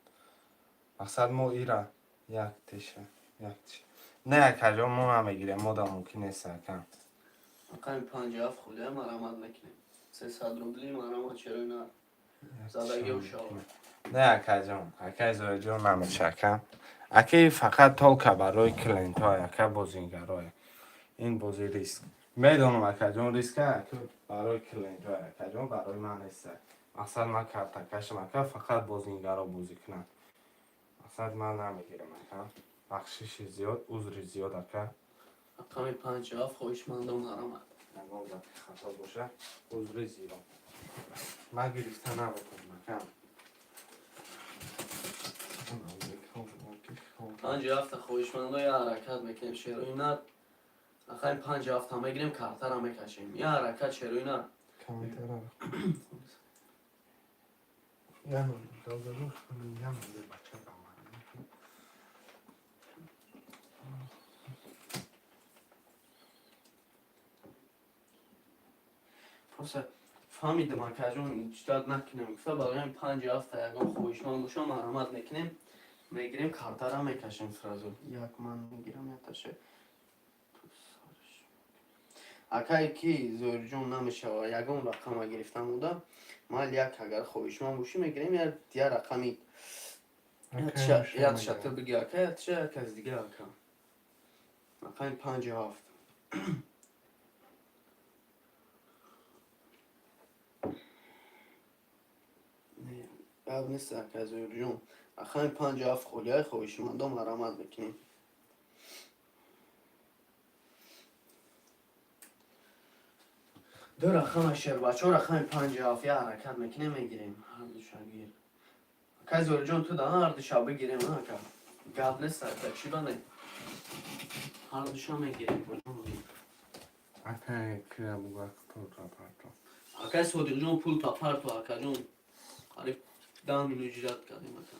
مقصد ما ایرا یک تیشه نه یک جا ما هم میگیریم مدام ممکن نیست یکم رقم 57 خوله مرمت میکنیم 300 روبلی مرمت چرا نه زدگی و شاور نه یک جا یک جا جا نمیشه یکم اکی فقط تالک برای کلینت های اکی بازینگرای این بازی ریسک میدونم اکا جون ریسکه که برای کلینت های اکا جون برای من نیسته مقصد من کارتکشم اکا فقط بازینگر رو بازی کنم مقصد من نمیگیرم اکا بخشش زیاد عذر زیاد اکا رقم 57 خویشمندان مرامت. اگر وقتی خطا باشه عذر زیاد من گرفته نبکنم اکا 57 خویشمندان یه حرکت میکنیم شیروی نه. رقم 57 هم میگیریم کارتر هم میکشیم. یه حرکت شیروی نه. کامنتر رو یعنی دادارو یعنی بچه بامن پس فهمیدم که از اون اجتهاد نکنیم که برای 57 یکم خویشمند باشه مرامت میکنیم میگیریم کارتر هم میکشیم فرازو یک من میگیرم یا تشه اکایی که زور جون نمیشه و یکم رقم گرفتم بودم مال یک اگر خویشمند باشی میگیریم یا دیگه رقمی یا تشتر بگی اکا یا تشه کس دیگه اکا رقم 57 قبل نیست اکا زور جون رقم 57 خولیای خویشمند مرامت میکنیم دو رقم شیر بچه ها رقم 57 یه حرکت میکنه میگیریم هر دو شاگیر که زور جون تو دانه هر دو شا بگیریم ها که گب نیست که چی بانه هر دو شا میگیریم اکا که بگوه پول را پرتو اکا صدیق جون پول تا پرتو اکا جون قریب 10 مینو جیرات کردیم اکا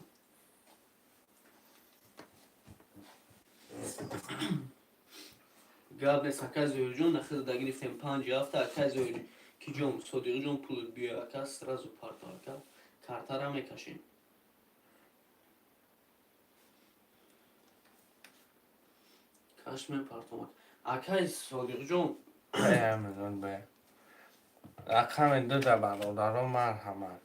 گب نیست اکا زور جون نخیز دا گرفتیم 57 اکا زور که جون صدیق جون پول بیا اکا سرازو پرتو اکا کارتر هم میکشیم کشمیر پرتومات اکای صدیق جون میدون به رقم دو در برادران مرحمت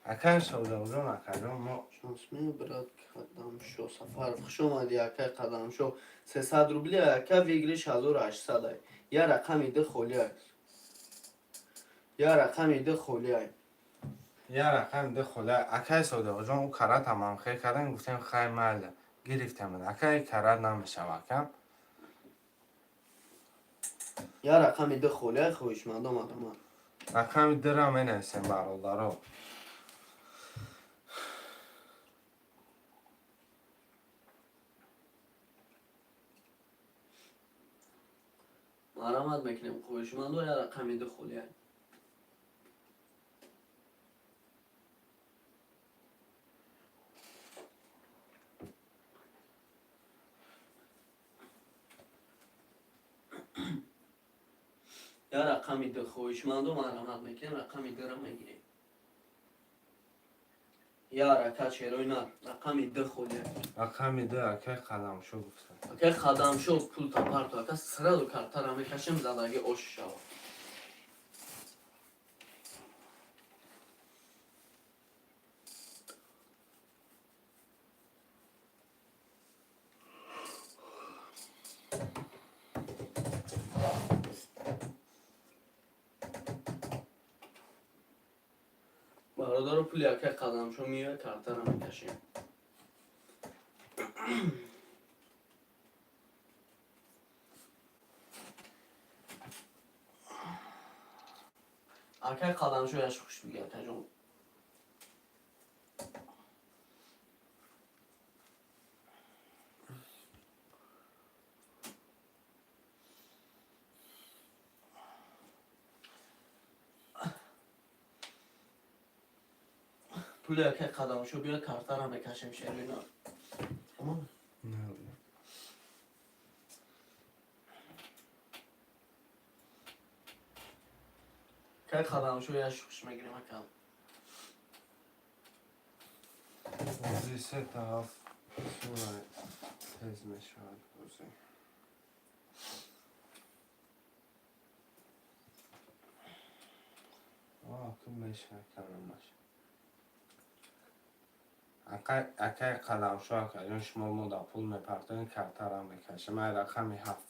اکا صادق جون اکا جون ما شانس می برات قدم شو سفر خشو مادی اکای قدم شو 300 روبلی اکا ویگریش 1800 ای یا رقم ده خولی ای یا رقم ده خولی ای یه رقم ده خوله اکای صادق جون او کارت هم خیلی کردن گفتیم خیلی ماله گرفتم اکای کارت نمیشه اکا یا رقم ده خولی ای خویشمندم آدم رقم ده را می نویسیم برادران مرامت میکنیم خویشمندم یا رقم ده خولی ای یا رقم ده خویشمندم مرامت میکنیم رقم ده را میگیریم یا رکت شیروی نر رقم ده خولی ای رقم ده اکای قدم شو گفتم اکای قدم شو پول تا پرتو اکا سرازو کارتر هم میکشیم زدگی اوش شو برادر پولی اکای قدم شو میوه کارتر هم میکشیم اکای قدم شو یش خوش بگه اکای جون پولی اکای قدم شو بیاد کارتر هم میکشیم شیروی نر تمام نه اکای قدم شو یش خوش میگیریم اکا وزی سه طرف سوره تز میشود وزی تو میشه کنم باشه اکای قدم شو اکا جون شما مودا پول میپرتون کارتر هم میکشه من رقمی 7 7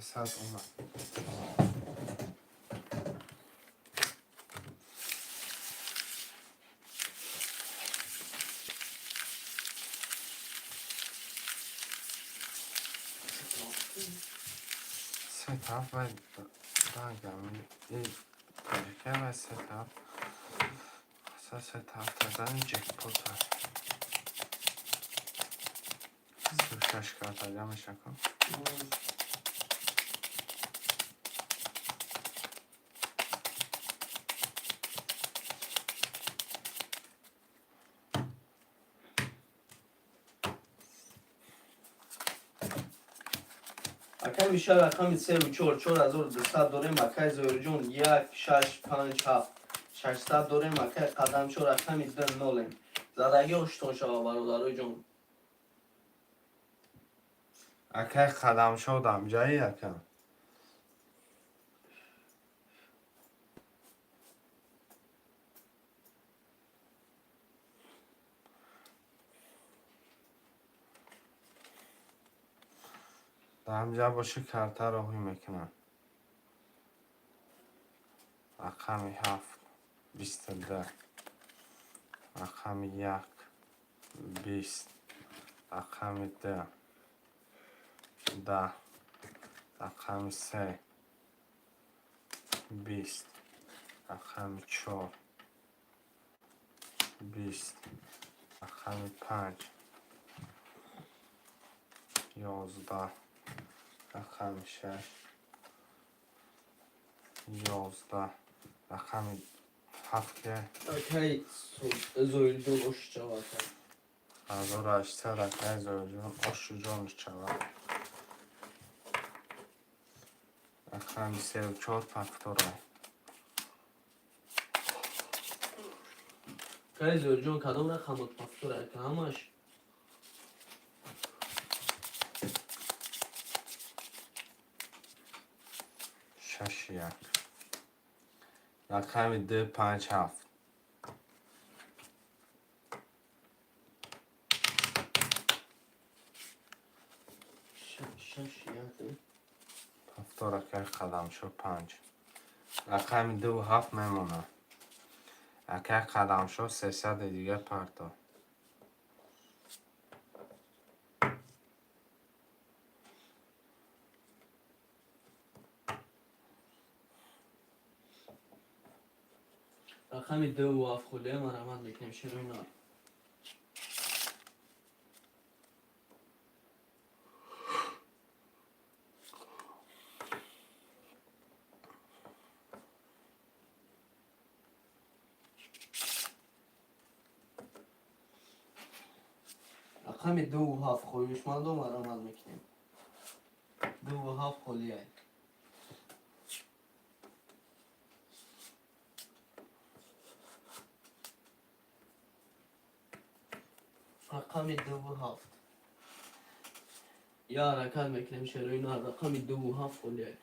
300 اومد. ستاپ و دنگم این پرکه و ستاپ ستاپ دادن جکپوت هست. 36 کارت آجا میشه کن. اکای میشه رقم 3 و 4 4200 داره مکای زهر جون 1 6 5 7 600 داره مکای قدم شو رقم 2 0 زدگی اشتون شما برادرای جون اکه خدم شدم جایی اکه دمجا باشه کرده رو هی میکنم. رقمی 7 22 رقمی 1 20 رقمی 2 10 رقمی 3 20 رقمی 4 20 رقمی 5 11 رقمی 6 11 رقمی 7 که اکای زهر جون اش شما از او راشته رقمی زوجون آشو جونش چواد رقمی 3 و 4 پفتوره اکای زهر جون کدام رقم بود پفتوره که همش 6 1 رقمی 2 5 7 6 1 پفتوره که قدم شو 5 رقمی 2 و 7 میمونه اکه قدم شو 300 دیگه پرتا رقم 2 و 7 خوله من عمل میکنیم شروع اینا رقم 2 و 7 خویش من دو من عمل میکنیم 2 و 7 خولیه رقم 2 و 7 یا حرکت میکنیم شروع اینا رقم 2 و 7 خولیه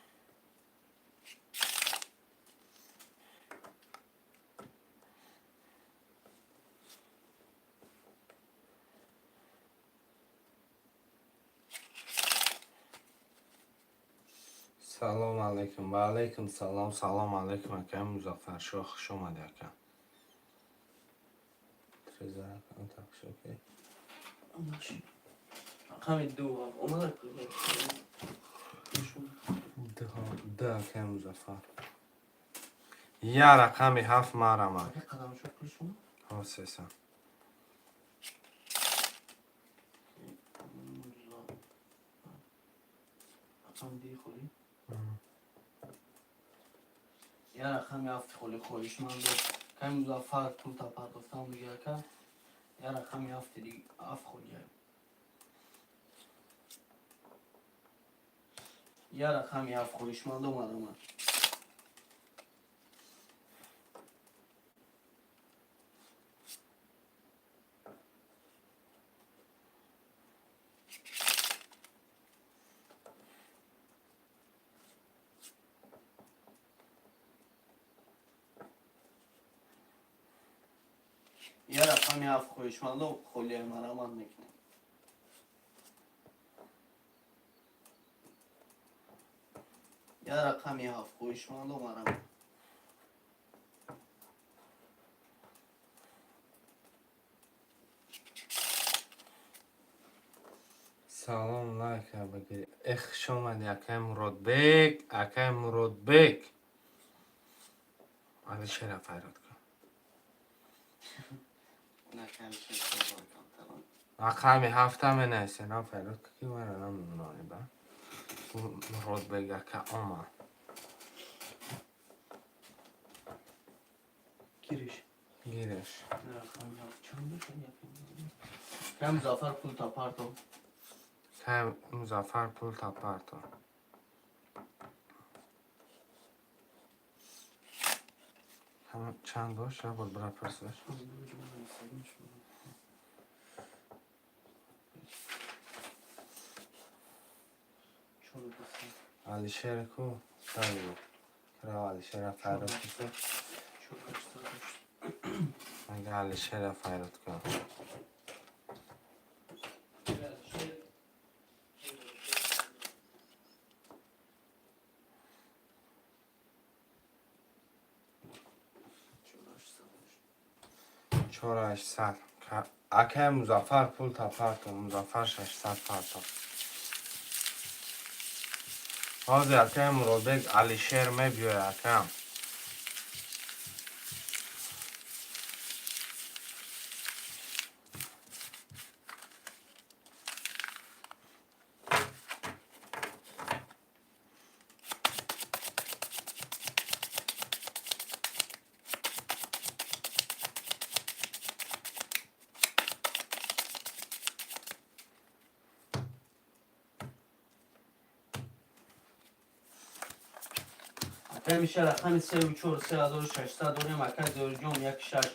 سلام علیکم و علیکم سلام سلام علیکم اکه مزفر شو خوش اومده اکه تریزه اکه تقشو که رقم 2 و 7 اومده ده اکه مزفر یا رقمی 7 مرمه قدم شد کلشون ها 300 رقم دی خولی یا رقم 7 خولی خویش من دو کمی مزفر پول تا پرداختم دیگه که یا رقم 7 دیگه 7 خولیه یا رقم 7 خویش من دو مرمه یا رقم 7 خویش من دو خولیه مرمه میکنیم یا رقمی هفت خویشمال مرم. سلام لایک بگیری اخش اومد یکای مراد بیگ اکای مراد بیگ علی چرا فیراد کن نکم شد بزن کم رقمی هفته می نیسته نا فیراد که من نمونانی با مراد بیگ اکای اومد گیرش گیرش رقمی هفت چند بشن یکم کم زافر پول تا پارتو کای مزافر پول تا پارتو همه چند باشه بود برای پرسش علی شیر کو داری بود کرا علی شیر فیراد کن مگه علی شیر فیراد کن چورش سر اکه مزافر پول تا پارتو مزافر 600 پارتو حاضی اکه مرودک علی شیر می بیوی اکم میشه رقم 3 و 4 3600 داریم مکه زورجون 16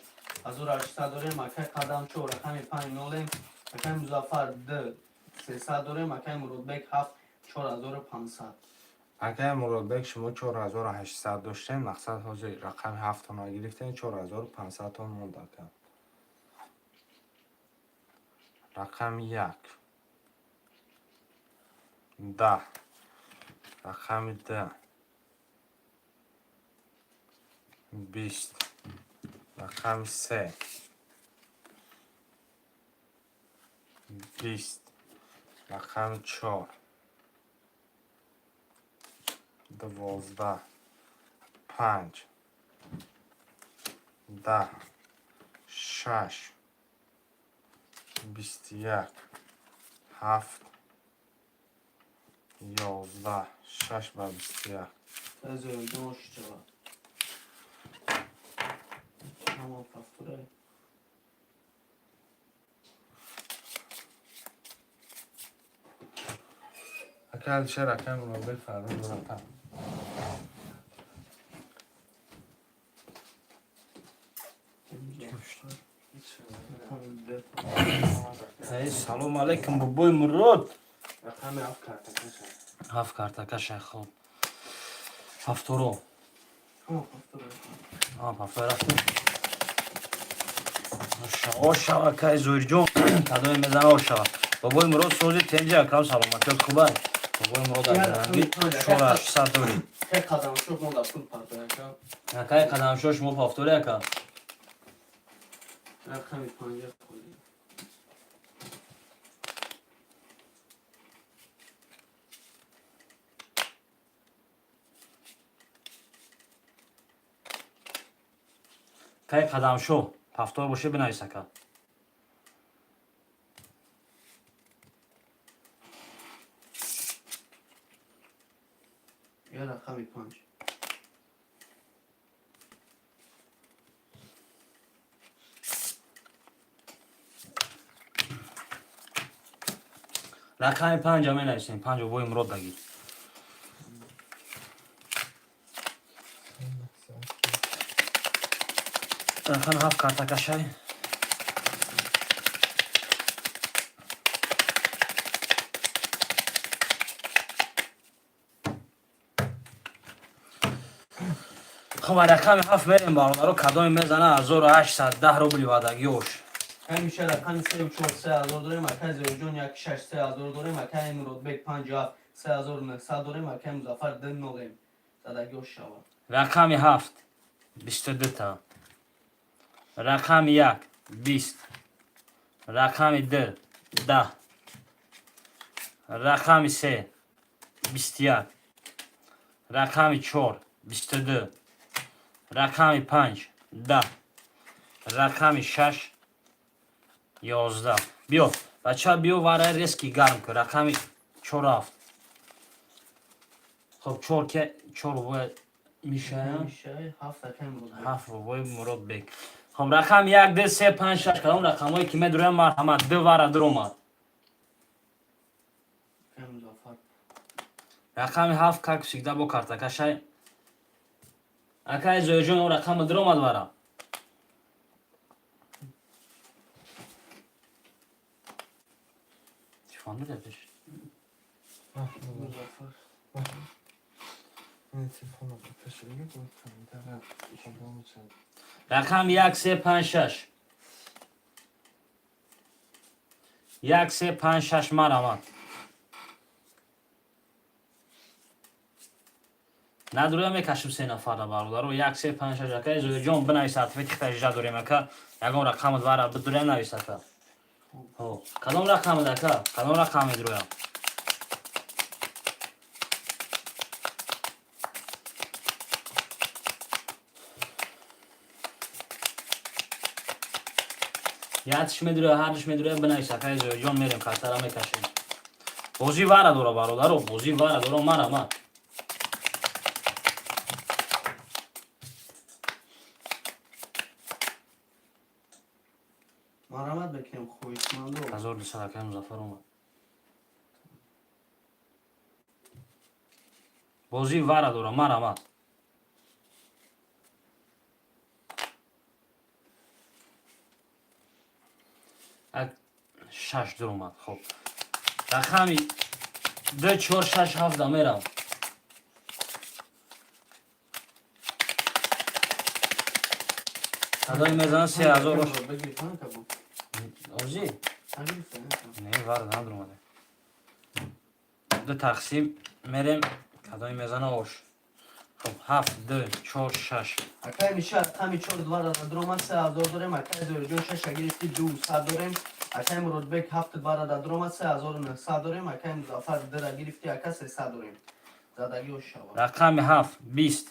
1800 داریم مکه قدم 4 رقم 5 نولیم مکه مزافر 2 300 داریم مکه مرودبک 7 4500 اکه مرودک شما 4800 داشتین مقصد حاضی رقم 7 تا نگرفتین 4500 تا مونده کن رقم 1 10 رقم 10 20 رقم 3 20 رقم 4 12 5 10 6 21 7 11 6 و 21 زورجون شجاع همون فاکتوره اکل چه رقم مرودک فردا رقم سلام علیکم بابای مراد رقم 7 کارت هفت کارتکش خوب هفتورو همون فاکتوره هفته رفتیم آشا که زوری جون تدوی میزن آشا بابای مراد سوزی تنجی اکرام سلامتی خوبه بابای مراد شورا 800 داریم که قدم شد مونده پول پارتو اکای قدم شو شما هفتوری اکا رقم 50 خودی کای قدم شو هفتور باشه بنویس اکا یا رقم 5 رقم 5 می نویسیم 5 بابای مراد بگیر رقم 7 کارتکشای خب رقم 7 میریم بالا رو کدوم میزنه 1810 روبلی وادگیوش همیشه رقم 3 و 4 3000 داریم مکه زورجون 16 3000 داریم مکه مرودبک 57 3900 داریم مکه مزافر 2 نولیم زدگی و شود. رقم 7 22 تا. رقم 1 20. رقم 2 10. رقم 3 21. رقم 4 22. رقم 5 10. رقم 6 11. بیا بچه ها بیا برای ریسکی گرم کن. رقم 4 7. خب 4 که 4 باید میشه میشه 7 رقم مرود بک. 7 باید مرود بک. خب رقم 1 2 3 5 6 کدام رقم هایی که میدرویم مرحمت دو وره در اومد. رقم مضافر. رقم 7 که کسیده با کارتکشه اکای زوی جون اون رقم در اومد وره. چفان بده پیش مضافر. رقم 1 3 5 6. 1 3 5 6 مرحمت. ندرویم میکشم 3 نفر را برادر. 1 3 5 6 اکای زوی جون بنویس سرتیفیکت خیلی داریم اکا یکم رقم دواره بدریم نویس اکا. کدام رقم ده اکا؟ کدام رقم درویم؟ یادش میداره هرش میداره بنویس اکای زوی جون میریم خاطره میکشیم. بازی واره داره برادر. بازی واره داره مرحمت. مرحمت بکنم خویش مندو. 1200 اکای مظفر اومد. بازی واره داره مرحمت. شش در اومد. خب رقمی 2 4 6 7 میرم. صدای میزنه 3000 باشه. بگیر کنه کبو. آجی همین نه وارد ندار اومده. 2 تقسیم میریم صدای میزنه آش. خب 7 2 4 6. اکای میشه رقم 4 دوباره در اومد 3000 داریم. اکای زوی جون 6 گرفتی 200 داریم. اکای مرود بک 7 دوباره در اومد 3900 داریم. اکای مضافر در گرفتی اکای 300 داریم. زدگی و شود. رقم 7 20.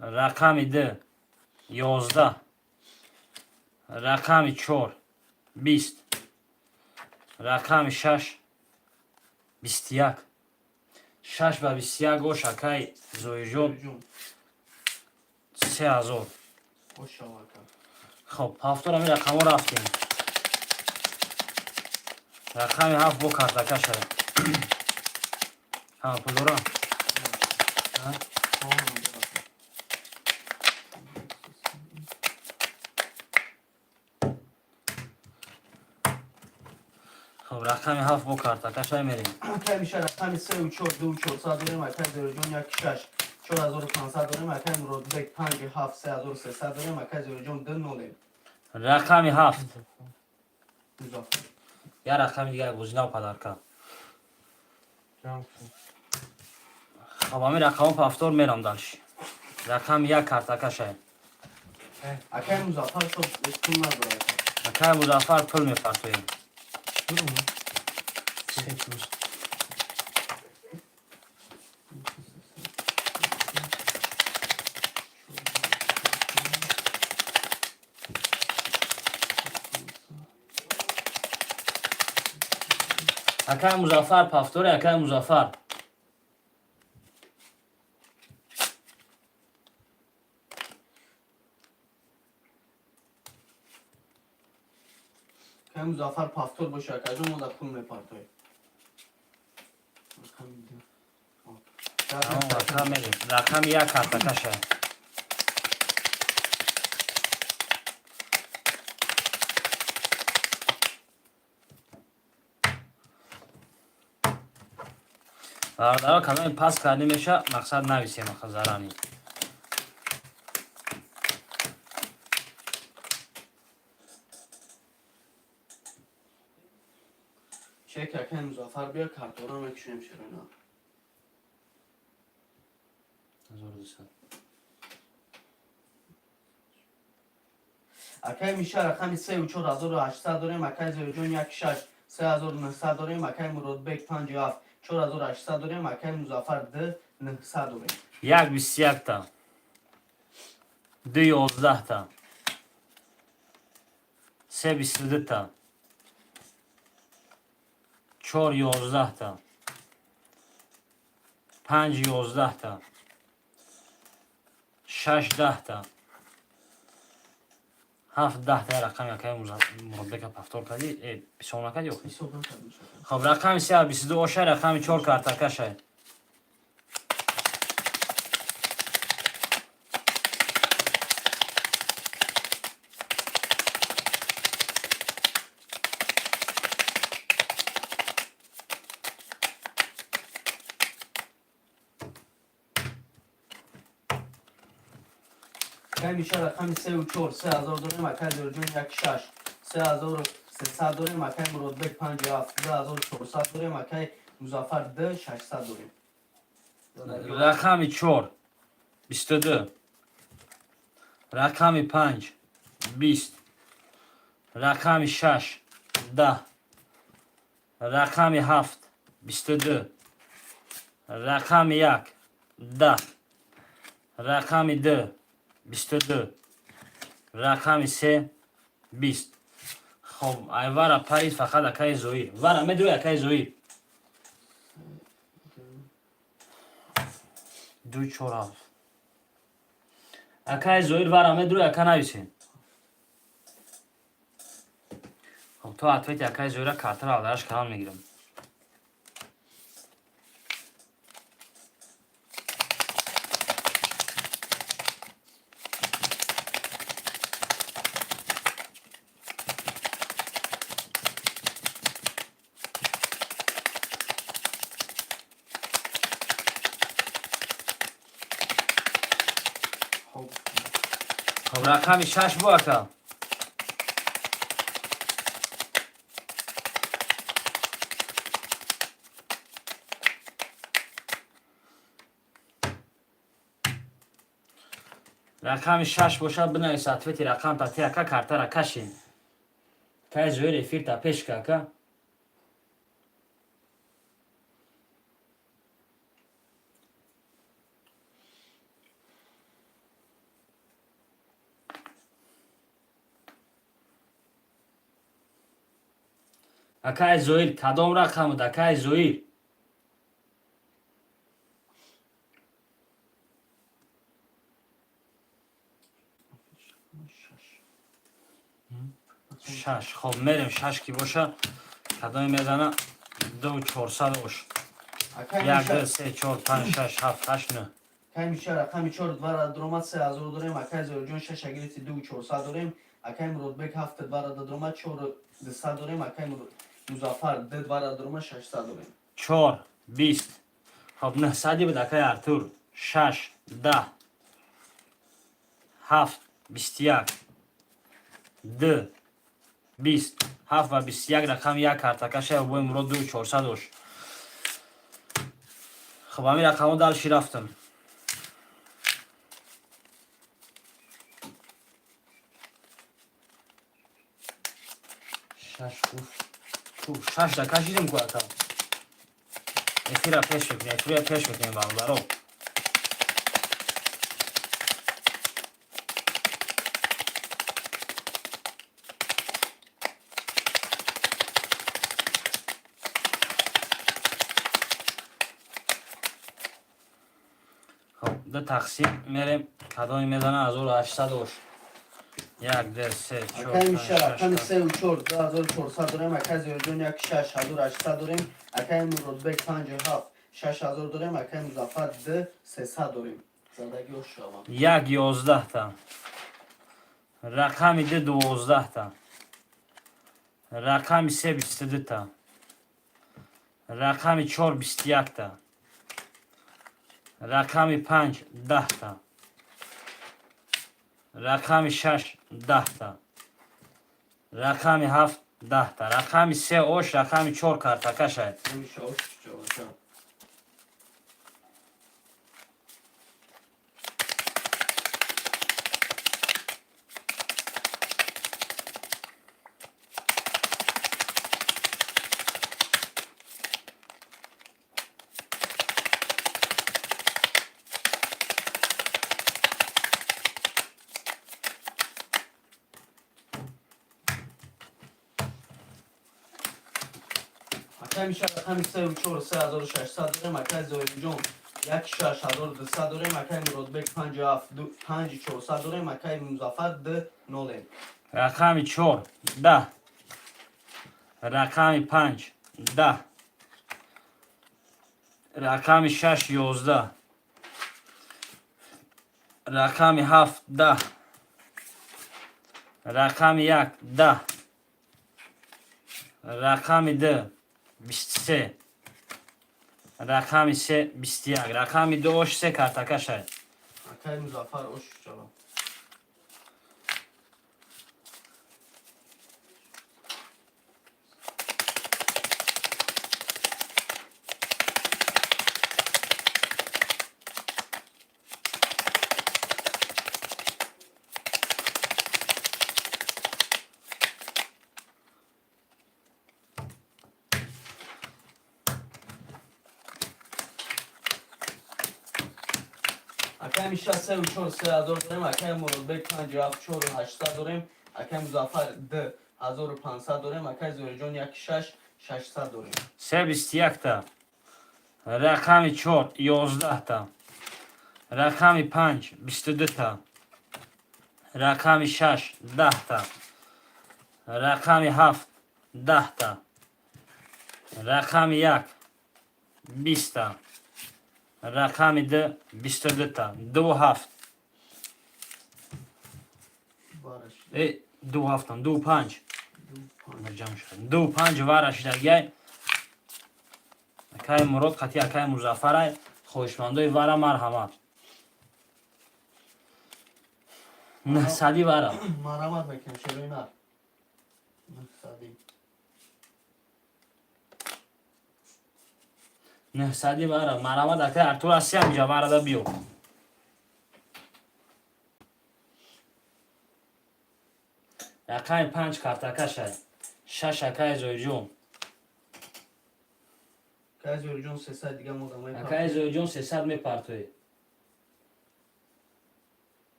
رقم 2 11. رقم 4 20. رقم 6 21. 6 و 21 گوش اکای زوی جون جون 3000. خوش شود. خب هفتاد می رقم ها رفتیم. رقم 7 با کارتکه شده. همه پول دارم. خب رقم 7 با کارتکه شده میریم. اکای میشه رقم 3 و 4 2 و 400 داریم. اکای زوی جون 1 6 4500 داریم. اکای مرود بک 5 7 3300 داریم. اکای زوی جون 2 نولیم. رقم 7 مضافر. یا رقم دیگه گزینه پدر کن. خب همین رقم ها پفتور میرم دالش. رقم 1 کارتکه شده. اکای مضافر تو پول نداره. اکای مظفر پول میفرتویم. اکای مظفر پفتوره اکای مظفر. اکای مضافر پافتور باشه. اکای جون ما در پول میپرتوی. رقم میریم. رقم 1 کارتکه شده. برادرها کلمه پس کردی میشه مقصد نویسیم خزرانی. چک اکای مضافر بیا کارتورا میکشیم شروع. میشه. اکای میشه رقم 3 و 4800 داریم. اکای زیر جون 16 3900 داریم. اکای مراد بک 57 4800 داریم. اکای مظفر 900 داریم. 1 تا 2 11 تا 3 22 تا 4 11 تا 5 11 تا 6 10 تا 7 10 تا رقم یکی مربع که پفتور کردی بیسون نکردی اوخی. خب رقم 3 22 باشه، رقم 4 کارتکه شد. اکای میشه رقم 3 و 4 3000 داریم. اکای زیر جون 16 3300 داریم. اکای مراد بک 57 2400 داریم. اکای مظفر 600 داریم. رقم 4 22 رقم 5 20 رقم 6 10 رقم 7 22 رقم 1 10 رقم 2 22 رقم 3 20. خب ای وارا پرید فقط اکای زویر وارا میدروی اکای زویر 2 4 اکای زویر وارا میدروی اکا نویسین. خب تو حتویت اکای زویر کارتر آلدارش کلان میگیرم. خب رقم 6 بو اکا رقم 6 باشه بنویس حتویت رقم پتی اکا کارتر کشین که زویر فیر تا پیش که اکا اکای زویر کدام رقم بود اکای زویر 6. خب میریم 6 کی باشه کدام میزنه 2 400 باشه 1 2 3 4 5 6 7 8 9. اکای میشه رقم 4 دوار درومت 3000 داریم. اکای زیر جون 6 اگریتی 2 400 داریم. اکای مراد بک 7 دوار درومت 4 200 داریم. اکای مظفر دوار درومت 600 داریم. 4 20. خب 900 بود اکای ارتور 6 10 7 21 2 20 7 و 21 رقم یک کارتکه شه و بوی مراد 2 400 باشه. خب همین رقم ها دلشی رفتم 6 دکه شیدیم که اکا ایفی را پیش بکنیم ایفی را پیش بکنیم برو خب دو تقسیم میریم کدامی میزنه 1800 باشه 1 2 3 4 اکای 5 میشه رقم 6 3 و 4 2400 داریم. اکای زیر جون 16 800 داریم. اکای مراد بک 57 6000 داریم. اکای مظفر 300 داریم. زندگی و شما 1 11 تا رقم 2 12 تا رقم 3 22 تا رقم 4 21 تا رقم 5 10 تا رقم 6 10 تا رقم 7 10 تا رقم 3 اوش رقم 4 کارتکه شد میشه اوش رقم میشه رقم 34 3600 داره مکای زویل جون 16200 داره مکای مرودبک 57 5400 داره مکای مظفر 2 0 رقم 4 10 رقم 5 10 رقم 6 11 رقم 7 10 رقم 1 10 رقم 2 23 رقم 3 21 رقم 2 3 کارتاکا شد مکای مظفر اوش چلا اکای میشه 34 3000 داریم اکای مرودبک 57 4800 داریم اکای مظفر 2500 داریم اکای زویل جون 16 600 داریم 3 21 تا رقم 4 11 تا رقم 5 22 تا رقم 6 10 تا رقم 7 10 تا رقم 1 20 تا رقم 2 22 تا 2 7 بارش ای 2 7 2 5 جمع شد 2 5 وارش دیگه اکای مراد قطعی اکای مظفر خوشمندوی وارا مرحمت نه صدی وارا مرحمت بکن شروع نه صدی نه صدی وارا مرحمت اکای ارتور اسی هم جا وارا دا بیو اکای 5 کارتاکا شد 6 اکای زویجون اکای زویل جون 300 دیگه مودمای اکای زویجون 300 می پرتوی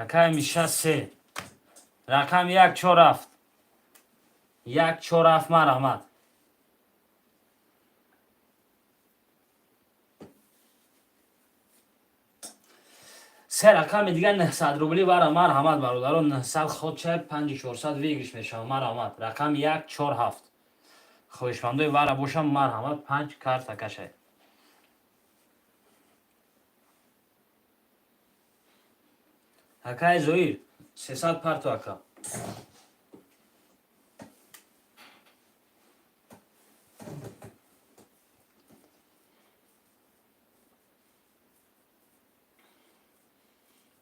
اکای میشه 3 رقم 1 4 7 1 4 7 مرحمت سه رقم دیگه 900 روبلی برای مرحمت برادران 900 خود چه 5400 ویگش میشه مرحمت رقم 1 4 7 خوشمندوی وارا باشم مرحمت 5 کارت کشه اکای زویر 300 پرتو اکا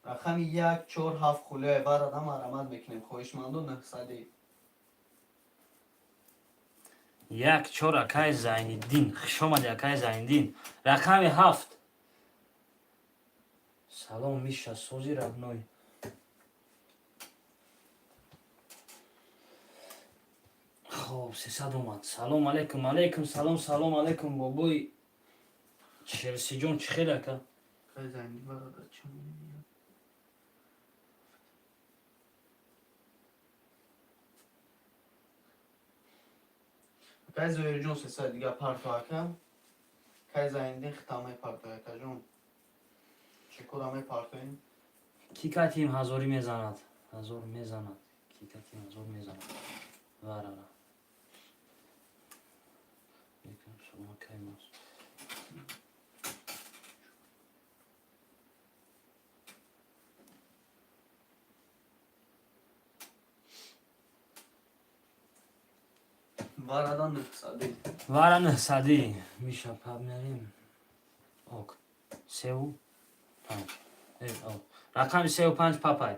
رقم 1 4 7 خوله بر آدم مرحمت میکنیم خوشمندو 900 یک 4 اکای زیندین خوش آمدی اکای زیندین رقم 7 سلام میشه سوزی ربنوی خب 300 اومد سلام علیکم علیکم سلام سلام علیکم بابوی چلسی جون چی خیلی اکا اکای زنگی برادر چه می‌بینی؟ اکای زویر جون 300 دیگه پرتو اکم اکای زنگی ختامه پرتو اکا جون چه کدامه پرتویم کی کتیم هزاری میزند هزار میزند کی کتیم هزار میزند وارا یکم شما کی ماست برادر 900 وارا نه صدی میشه پب نریم اوک 3 و 5 رقم 3 و 5 پاپای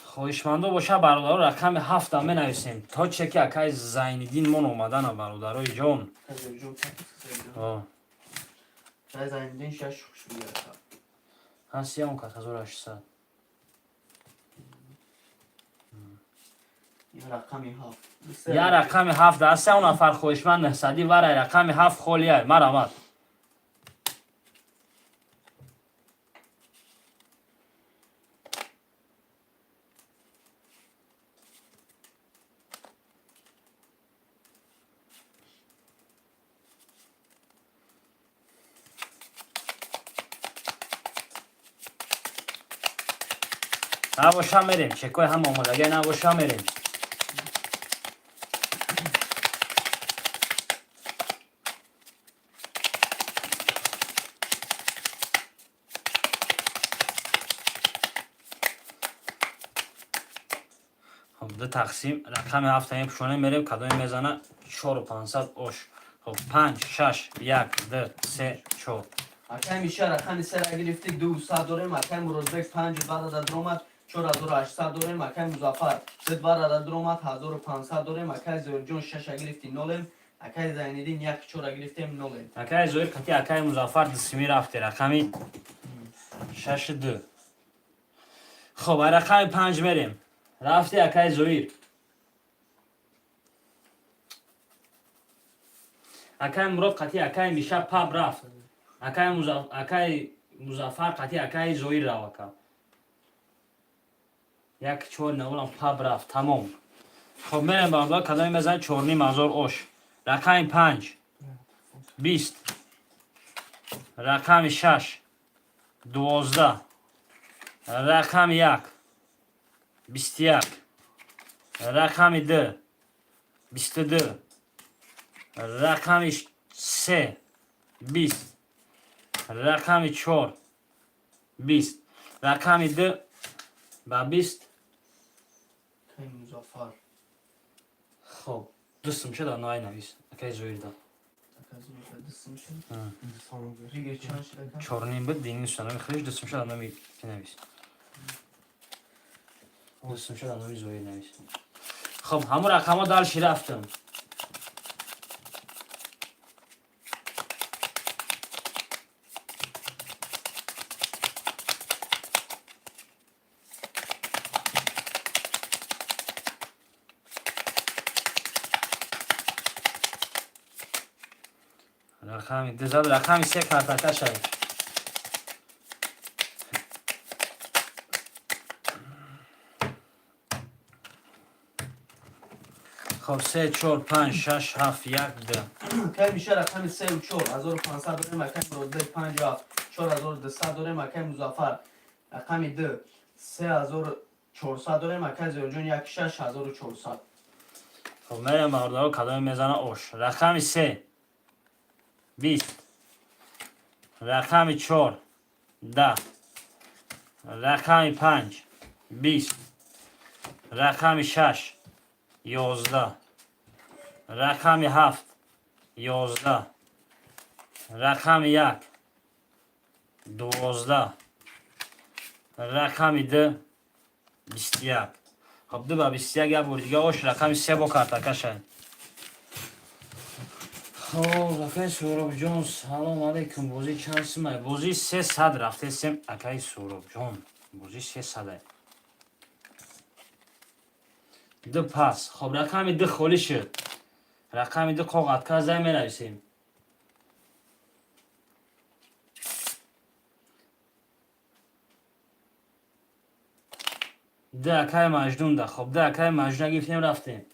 خوشمندو باشه برادر رقم 7 هم نویسیم تا چکی اکای زیندین من اومدن برادرای جان اکای زویر جون 300 آه اکای زنگی 6 خوش بیاره هستی هم که 1800 یه رقمی هفت یا رقم 7 هستی اون نفر خوشمند نهصدی ورای رقم 7 خولیه مرحمت نباشم میریم چکای هم آمد اگه نباشم میریم خب دو تقسیم رقم هفته پشونه میریم کدوم میزنه 4500 اوش خب 5 6 1 2 3 4 اکای میشه رقم سه را گرفتی 200 داریم اکای مرودبک 5 برادر درآمد 4800 داریم اکای مظفر 3 برادر درآمد 1500 داریم اکای زهیر جان 6 را گرفتی نولیم اکای زینالدین 1 4 را گرفتیم نولیم اکای زویر کتی اکای مظفر دسمی رفته رقمی 6 2 خب رقم 5 میریم رفته اکای زویر اکای مراد قطعی اکای میشه پاب رفت اکای مظفر قطعی اکای زویر روکا یک چور نولم پاب رفت تمام خب میریم با کدام میزن چورنی مزار اوش رقم 5 20 رقم 6 12 رقم 1 21 رقم 2 22 رقم 3 20 رقم 4 20 رقم 2 و 20 اکای مظفر خب دوستم شد نوعی نویس اکای زویر دا اکای زهیر دستم شد دیگه چند شد اکای چورنیم بود دینی سنوی خیش دوستم شد نوعی که نویس دوستم شد نوعی زویر نویس خب همون رقم ها دالشی رفتم رقم دزد رقم 3 کارتاکا شد خب 3 4 5 6 7 1 2 اکای میشه رقم 3 و 4 1500 داریم اکای مرودبک 5 4200 داریم اکای مظفر رقم 2 3400 داریم اکای زهیر جان 1 6400 خب میرم باردارو کدام میزنه اوش رقم 3 20 رقم 4 10 رقم 5 20 رقم 6 11 رقم 7 11 رقم 1 12 رقم 2 21 خب دو با 21 یا بور دیگه اوش رقم 3 با کارتاکا شد خب اکای سوراب جان سلام علیکم بازی چند سمه بازی 300 رفته سم اکای سوراب جان بازی 300 دو پاس خب رقم 2 خالی شد رقم 2 قاقت که زای می نویسیم ده اکای مجنون ده خب ده اکای مجنون گفتیم رفتیم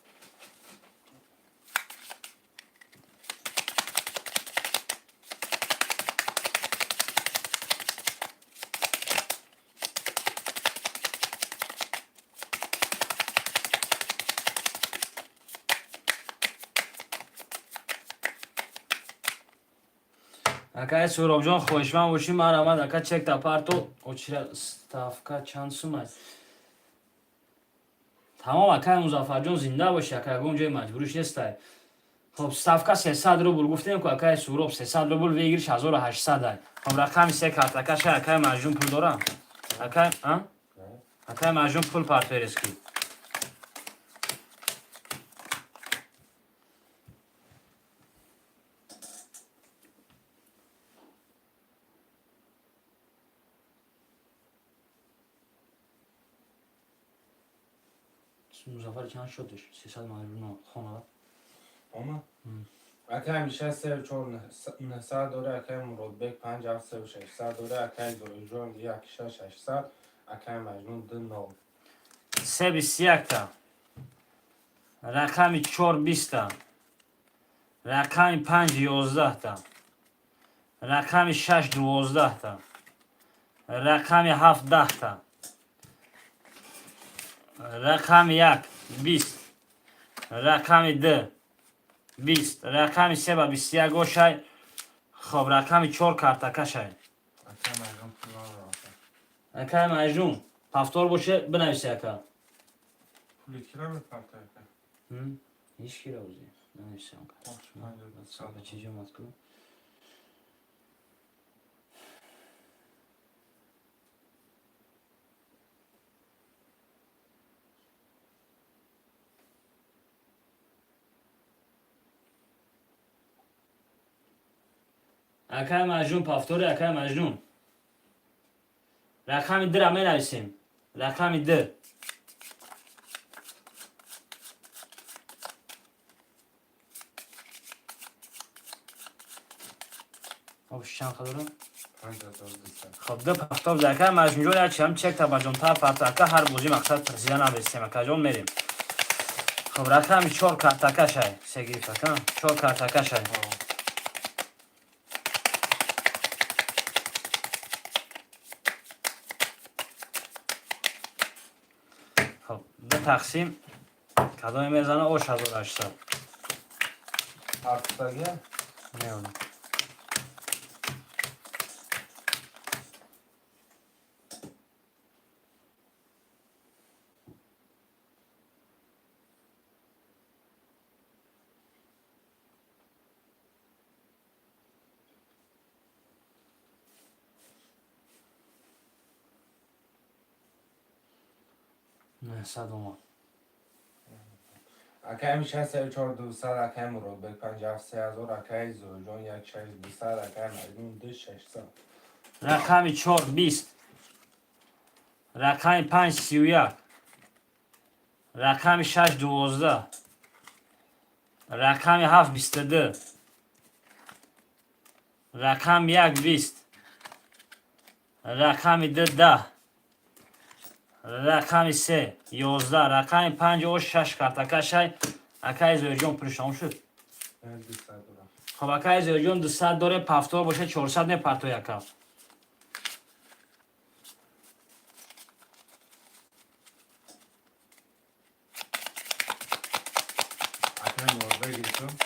اکای سوراب جان خوشمن باشی من آمد اکا چک تا پارتو اوچرا ستافکا چند سوم است تمام اکای مظفر جان زنده باشی اکای اونجای مجبورش نیسته خب ستافکا 300 روبل گفتیم که اکای سوراب 300 روبل ویگیرش 1800 خب رقم 3 کارتاکا شه اکای مجنون پول دارم اکای مجنون پول پارتویرسکی مظفر چند شدش 300 مجنون خونه اما اکای میشه 3 و 4 900 داره اکای مرودبک 5 7 3 و 600 داره اکای زهیر جان 1 6 800 اکای مجنون 2 9 3 21 تا رقم 4 20 تا رقم 5 11 تا رقم 6 12 تا رقم 7 10 تا رقم یک 20 رقم دو 20 رقم سه با 21 گوشه. خب رقم 4 کارتکه شد. اکه مجنون پولان را اکه مجنون پفتار باشه بنویسی اکه پولی کی را میپرته اکه هیچ کی را بزید بنویسی اکه چی جمعت کنم اکه مجنون پفتار اکه مجنون رقم در می نویسیم رقم در خب چند خدارم 5200 خب دو پفتار زکه مجنون جون چم چک تا بجون تا پفتاکه هر بوزی مقصد ترسیدن نویسیم اکه جون میریم خب رقم 4 کارتکه شد سه گریفت کن 4 کارتکه شد خب دو تقسیم کدام میزنه او 1800 هفتگه میونه نه صد اومد اکه میشه 3200 اکه مراد به 53000 اکه زوجون 16200 اکه مجنون 2600 رقم 4 20 رقم 5 31 رقم 6 12 رقم 7 22 رقم 1 20 رقم 2 10 رقم 3 11 رقم 5 و 6 کارتکه شد اکه زوجون پرشتام شد 200 دلار خب اکه زوجون 200 داره پفتار باشه 400 نه پرتو یکم اکه مراد بگیریم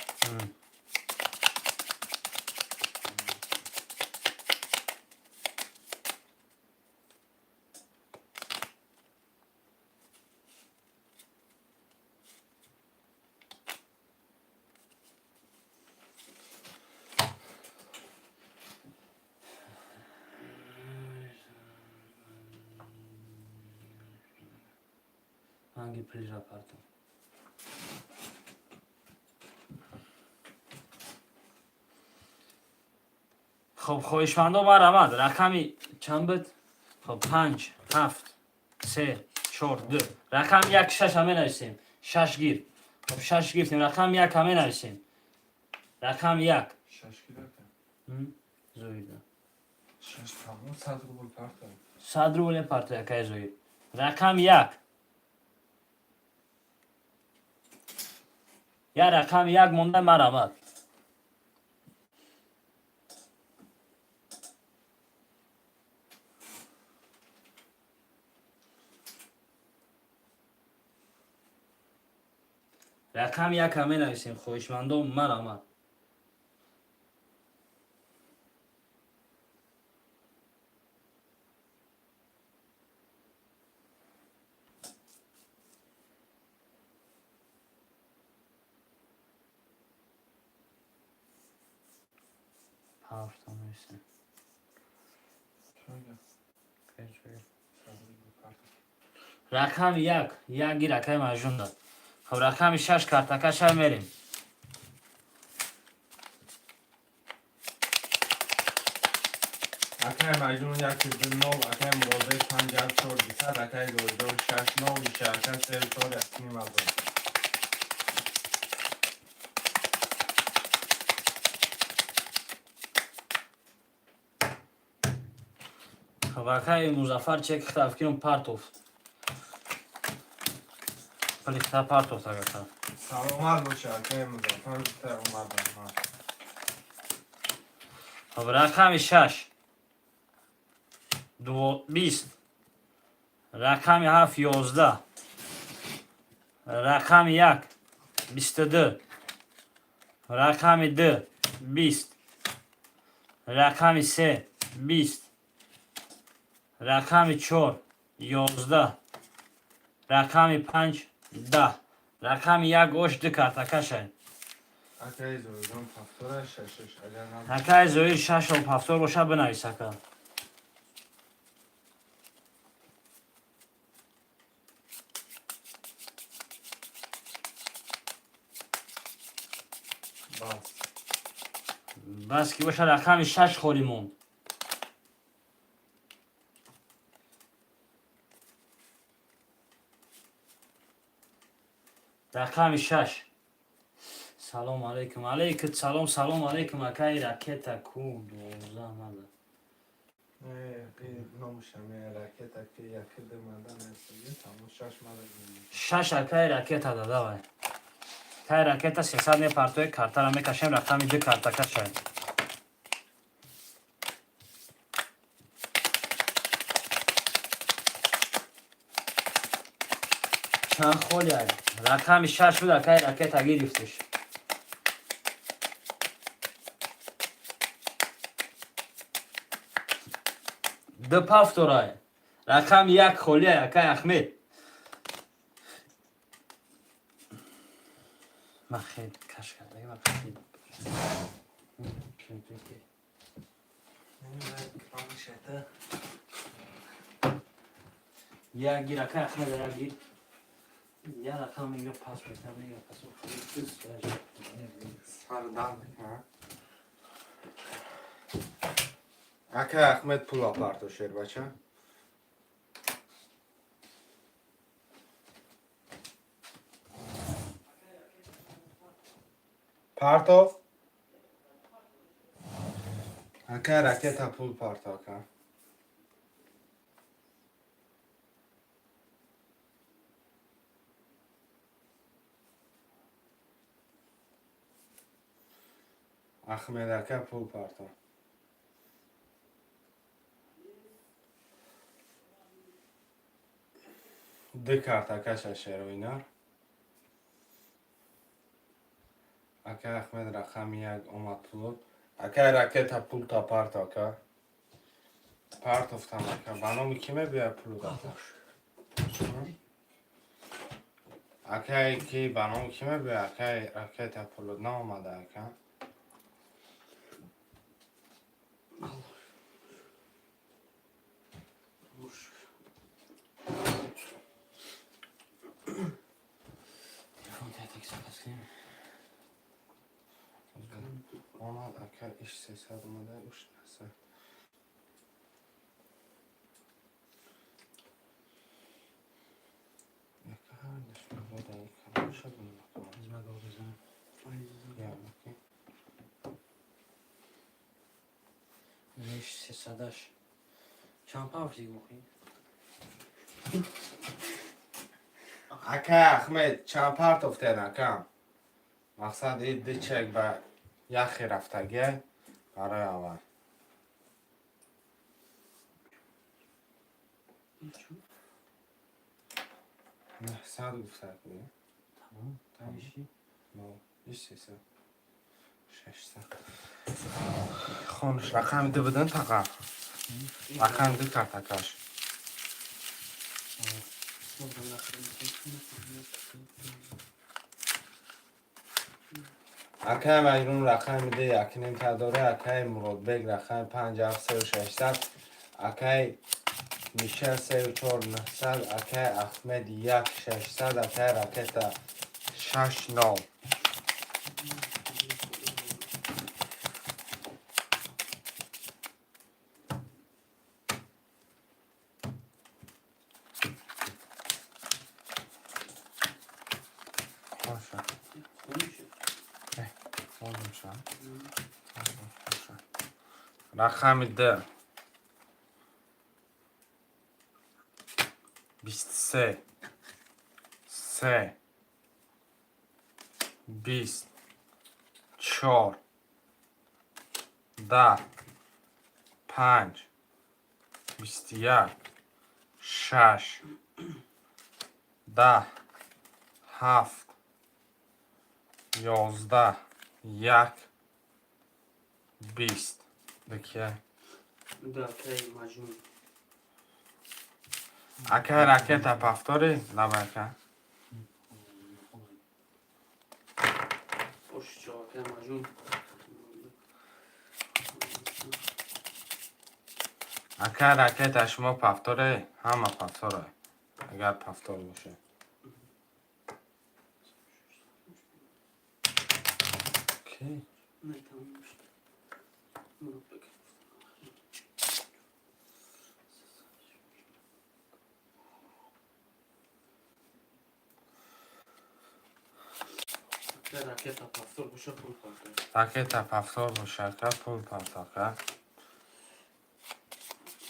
hangi pli raportu خب خواهشمندم بر آمد رقمی چند بود؟ خب 5 7 3 4 2 رقم 1 6 همه نویسیم 6 گیر خب 6 گرفتیم رقم 1 همه نویسیم رقم 1 6 کیلو زویده 6 تمام 100 روبل پرته 100 روبل پرتو یکه زوید رقم 1 یا رقم 1 مونده بر آمد رقم 1 همه نویسیم خواهشمندم من آمد هفت نویسیم رقم 1 1 گیر رقم مجنون داد خب رقم 6 کارتکه شد میریم اکه مجنون 1 9 اکه مراد به 54200 اکه زوجون 69 میشه اکه 34 اسمی مزون خب اکه مظفر چک اختلاف کنیم پرتوف پلی اختلاف پرتوف تا گفتم سلامت باشه اکه مزفر بیتر اومدن خب رقم 6 20 رقم 7 11 رقم 1 22 رقم 2 20 رقم 3 20 رقم 4 11 رقم 5 10 رقم 1 گوش دو کارتاکا شد اکای زویدون پفتور ششش اگر هم اکای زویر 6 و پفتور باشه بنویس اکا باز بس که باشه رقم 6 خوریمون رقم 6 سلام علیکم علیکم سلام سلام علیکم اکای راکتا کو 12 مالا نموشم راکت اکی یکی دمدن هستی تمام شش مدد 6 اکای راکتا داده وای کای راکتا 300 نه پرتوی کارتا را میکشیم رقم 2 کارتاکا شد چند خولی های رقم 6 بود اکای راکتا گرفتش دو پفتورای رقم 1 خولی های اکای احمد من خیلی کش کرده من خیلی یا گیر اکای احمد را گیر یا رقم اینگه پاس بکنم اینگه پاس بکنم سردم اکای احمد پول آپارتو شیر بچه پارتو اکای راکت پول پارتو که احمد اکای پول پارتو دو کارت اکای شیر و اینا اکای احمد رقم 1 اومد پول اکای راکت پول تا پارتو که پارت افتم اکای بانومی کمه بیا پول داتا اکای کی بانومی کمه بیا اکای راکت پول نا اومده اکای اومد اکای ایش 300 اومده اوش نسه یکا هر نشمه بوده یکا باشه بونده یا اوکی نیش 300 چند پاوتی بخوری؟ اکای احمد چند پارت افتاد اکام مقصد این دی چک با یخی رفتگه برای اول نه 100 گفتد بودیم تمام تمیشی نو ایش 300 600 خونش رقم دو بدن تقا رقم دو کارتکاش اکای مجنون رقم ده یکی نیم تداره اکای مراد بگ رقم 57,600 اکای میشه 34,900 اکای احمد 1,600 اکای راکت 6,900 رقم ده 23 3 20 4 10 5 21 6 10 7 11 1 20 بکیه داکای مجنون اکه رکت پفتاری لبکه خوش چاکای مجنون اکه رکت شما پفتاره همه پفتاره اگر پفتار باشه اوکی نه تمام شد مرود بک راکت پافتور بشه پول پافتور رکت پفتار باشه که پول پفتار که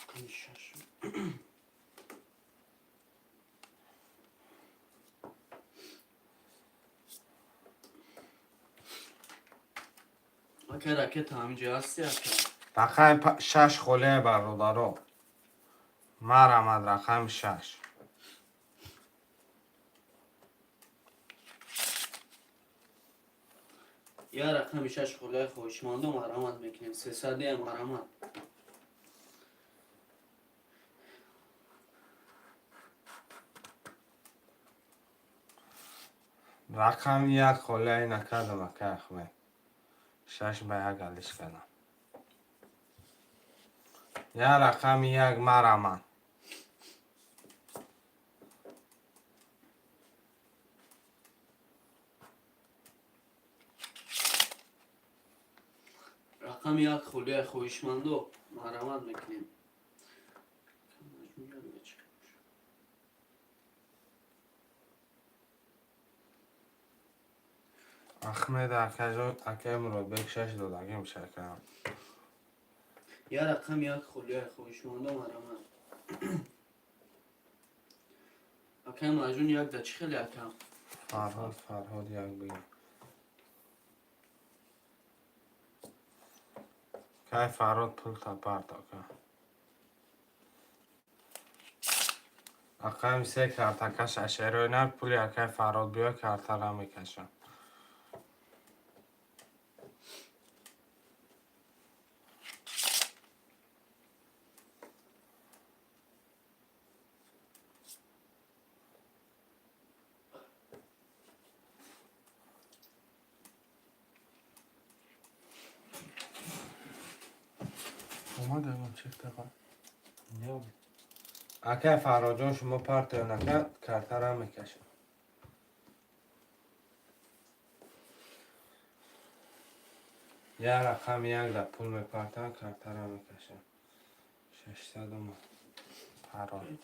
کنشش اکه راکت همینجا هستی اکه رقم 6 خوله برادرو مرمد رقم 6 یا رقم 6 خلای خوشمند و مرامت میکنیم 300 هم مرامت رقم 1 خوله نکردم که اخمه 6 به 1 گلش کردم یا رقم 1 مرمد رقم 1 خلای خوشمند و مرامت میکنیم اخمه اکه مراد بک 6 دادگی میشه کنم یا رقم 1 خلای خوشمند و مرامت اکه مجون یک دا چی خیلی اکم فرهاد یک بگیم که فرهاد پول تا پرتا که اقام 3 کارتکش اشیروی نر پولی اکه فرهاد بیا کارتا را میکشم اومده اون چک دقیقا اکه فرهاد جان شما پرتا نکه کارتا را میکشم یا رقم 1 در پول میپرتا کارتا را میکشم 600 اومد فرهاد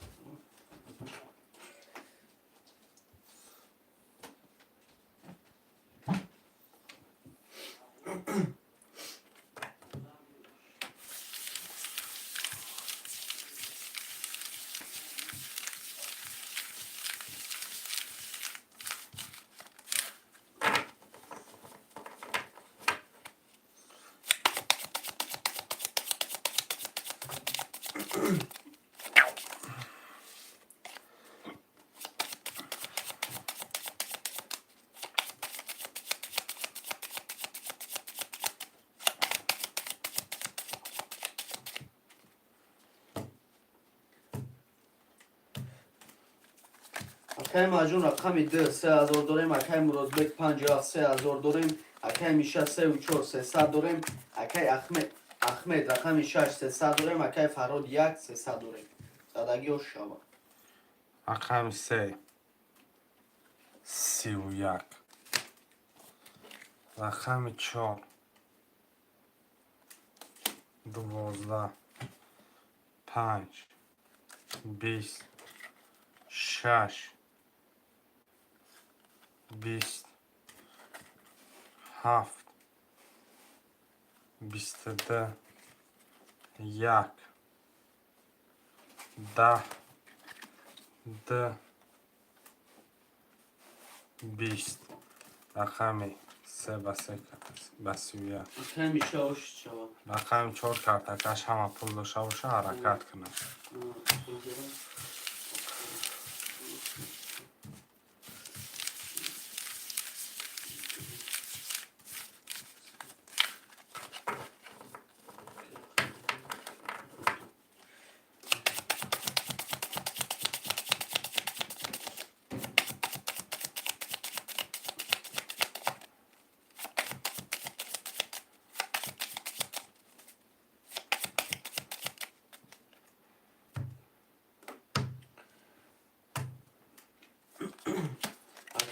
اکه مجون رقم 2 3000 داریم اکه مراد بک 50 3000 داریم اکه میشه 3 و 4 300 داریم اکه احمد رقم 6 300 داریم اکه فراد 1 300 داریم دادگی و شما رقم 3 31 رقم 4 12 5 20 6 20 7 22 1 10 20 رقم 3 به 31 اکه میشه اوش شما رقم 4 کارتکش همه پول داشته باشه حرکت کنه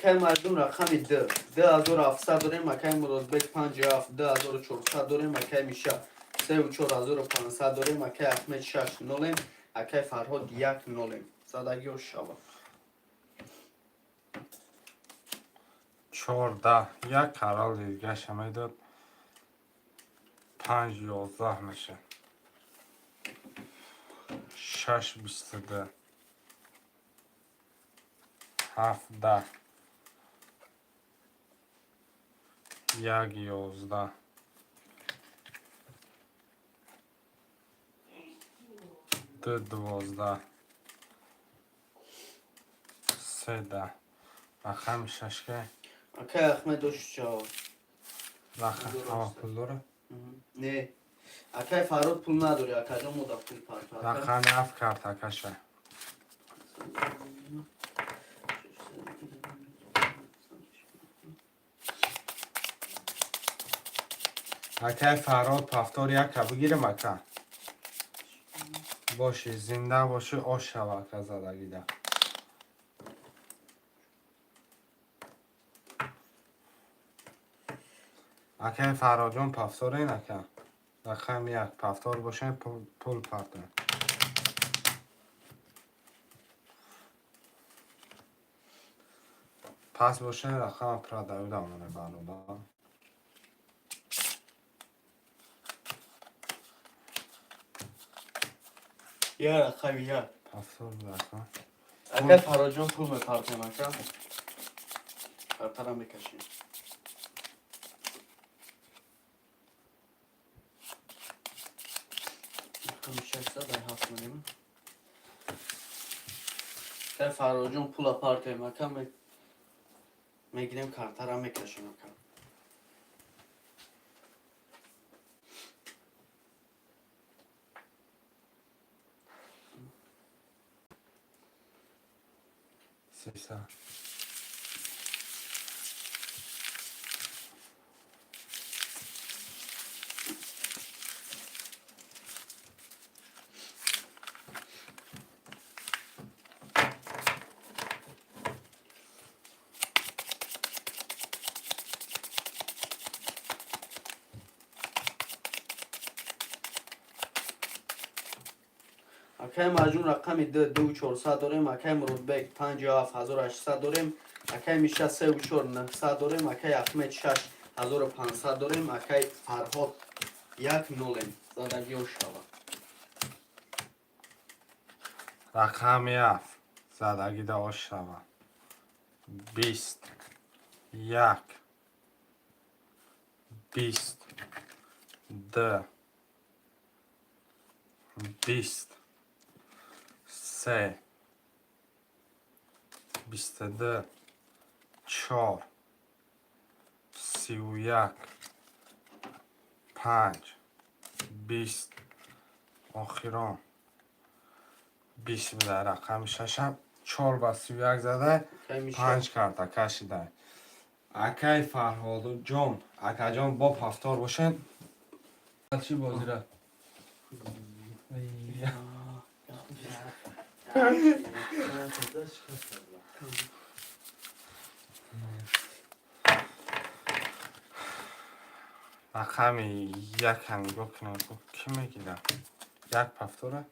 اکای مردم رقم 2700 داریم. اکای مرادبک 57 10400 داریم. اکای میشه 34500 داریم. اکای احمد 6 نولیم. اکای فرهاد 1 نولیم. زدگی و شبا 14 یک قرار دیگه شما داد 5 11 میشه 6 22 17 یک 11 دو 12 3 10 رقم 6 که اکای احمد دوش جواب رقم پول داره نه اکای فرهاد پول نداری. اکای جان مدا پول پارت رقم 7 کارتکشه اکای فراد پفتار یک که بگیرم اکا باشه زنده باشه آش شوه اکا زدگی ده اکای فراد جان پفتار این اکا رقم 1 پفتار باشه پول پرده پس باشه رقم پرده او دامنه برده یا رقم 1 پفتار رقم اکای فرهاد جان پول میپارتیم اکا پرترم بکشیم هفت منیم اکای فرهاد جان پول پارتیم اکا میگیریم کارترم میکشیم اکا سیسه اکای مجموع رقم 2400 داریم. اکای مرادبک 57800 داریم. اکای میشه 34900 داریم. اکای احمد 6500 داریم. اکای فرهاد 1 نولیم. زدگی و شبا رقم 7 زدگی ده آش شوه 20 1 20 2 20 3 22 4 31 5 20 آخران 20 بده رقم 6 4 با 31 زده اکای میشه 5 کرده کشیده اکای فرهاد جان اکا جان با پفتار باشن چی بازی را رقم یک هنگو کنه کی میگیره یک پفتاره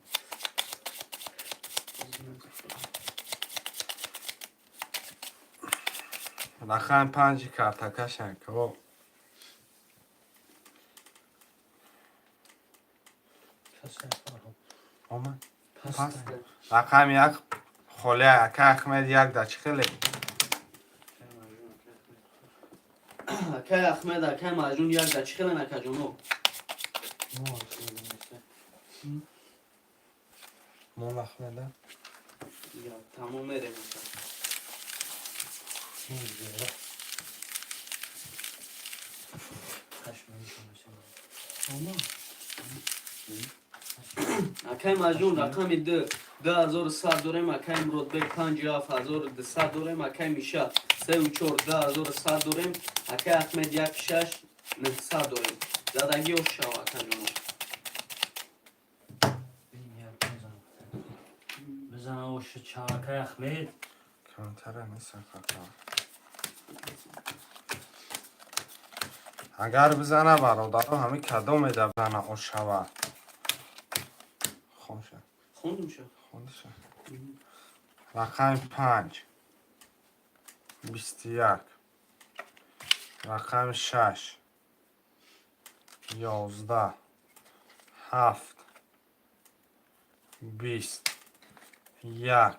رقم 5 کارتکش هنگو آمد پس رقم 1 خاله اکا احمد 1 دچ خیلی اکای احمد اکای مجنون 1 دچ خیلی نکا جانو مال احمد یا تموم میریم اکای مجنون رقم 2100 داریم. اکای مرادبک 57200 داریم. اکای میشه 34100 داریم. اکای احمد 16900 داریم. زدگی و شوا اکای جانو بزن اوش چاکای احمد کمتره نیست کاکا اگر بزنه برادر همه کدو میده بزنه شوه خوشه خوندم شد. خودشه رقم 5 21 رقم 6 11 7 20 1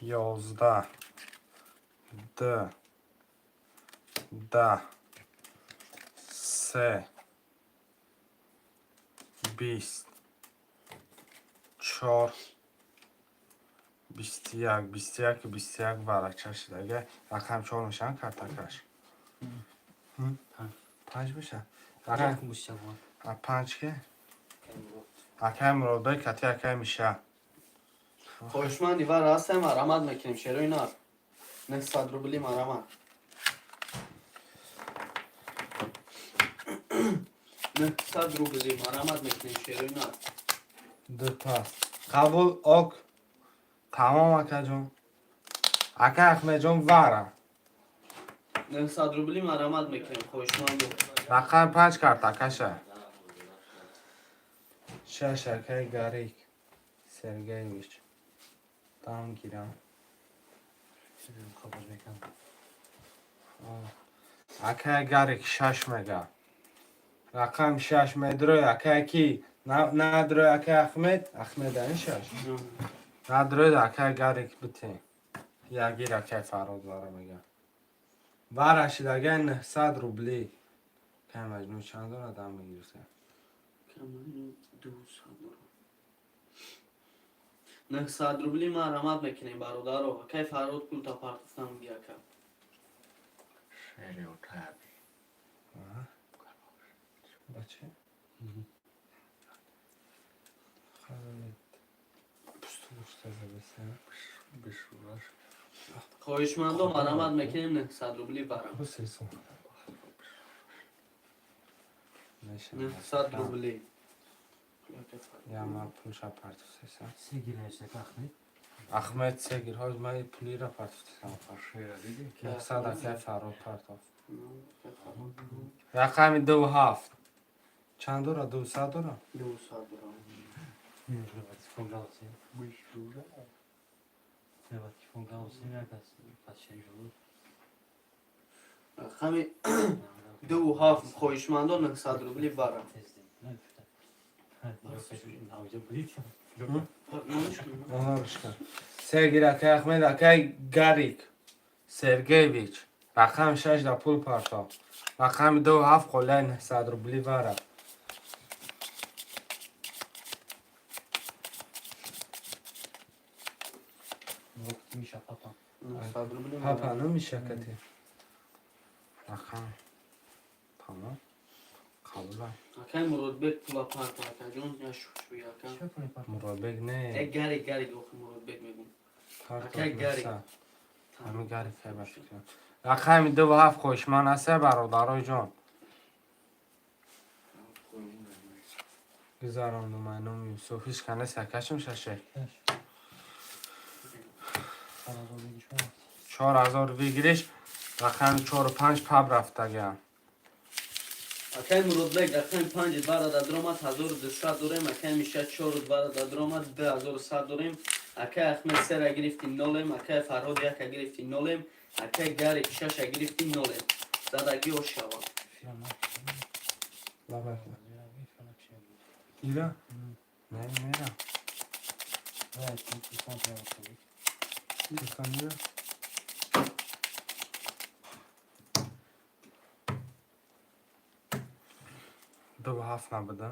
11 2 10 3 20 4 21 برکش دیگه رقم 4 میشن کرتکش 5 میشه رقم گوشه بود 5 که اکه مرده کتی اکه میشه خوشمندی و راست مرامت میکنیم شروع اینا. نه 100 روبلی مرامت. نه 100 روبلی مرامت میکنیم شروع اینا. دو تا قبول اوک تمام اکه جون اکه اخمه جون وره نه 100 روبلی مرامت میکنیم خوشمندی. رقم 5 کرتکشه 6 اکه گریک سرگیویچ دام گیرم خبر میکنم اکه گریک 6 مگه رقم 6 مدروی اکه کی ندروی اکه احمد این 6 ندروی اکه گریک بتی یگیر اکه فراد وره میگه ورش دیگه 900 روبلی که مجموع چند داره دام میگیرسه کمانی 200 نه 100 روبلی مرامت میکنیم برادر. کی فراد کل تا پارتستان بیا کم. بچه خیلی پشت بسه خوشمندم مرامت میکنیم نه 100 روبلی برام. بسه سو نشه نه 100 روبلی. یا ما پولشا پارتو سیسا سیگیر هشته اخمید احمد سگیر های من پولی را پارتو سیسا 900 اکه فراد پارتو رقم 2 7 چند داره 200 داره 200 درام. فونگاوسی نباتی فونگاوسی نکست پچه جور خمی 2 خوشمندم 900 روبلی برام. اونا روشکن سگیر اکه احمد اکه گریک سرگیویچ رقم 6 دا پول پارتو رقم 2 7 قله 900 روبلی بره وقت میشه پاپا 900 روبلی پاپا مرامت. نمیشه کتی رقم تمام قبوله کی مرود بک پولا پارت اکا جون یا شوش بیا کم. مرابق نه یک گری گفت مرود بک میگم. پارتو اکه گری. نسا همه گری که باشد رقم 2 7 خوشمان هسته برادرای جان گذارم نمانم یوسفیش کنه سکشم ششه 4000 بگیرش رقم 4 و 5 پب رفته گم اکی مرود بک اکی 5 برادر درامت 1200 داریم. اکی میشه 4 برادر درامت 2100 داریم. اکی احمد سر گرفتی نولیم. اکی فرهاد یک گرفتی نولیم. اکی گری 6 گرفتی نولیم. زدگی و شوا. لبک ایره؟ نه میره تیفان ایره؟ دو 7 نبوده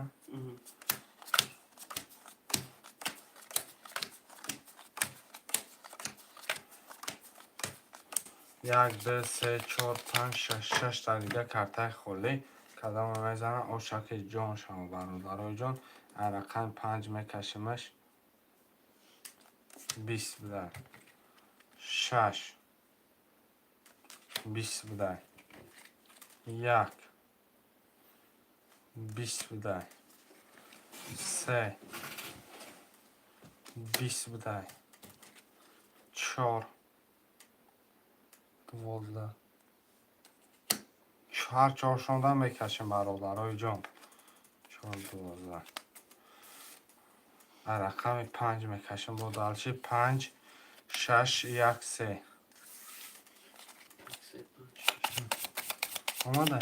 یک دو سه چهار پنج شش تا دیگه کرته خولی کدام میزنه او شکل جان شما برادرای جان رقم 5 میکشمش 20 بده 6 20 بده 1 20 بده 3 20 بده 4 12 4 چهارشنبه میکشیم برادرای جان 4 12 رقم 5 میکشیم با دالچی 5 6 1 3 آماده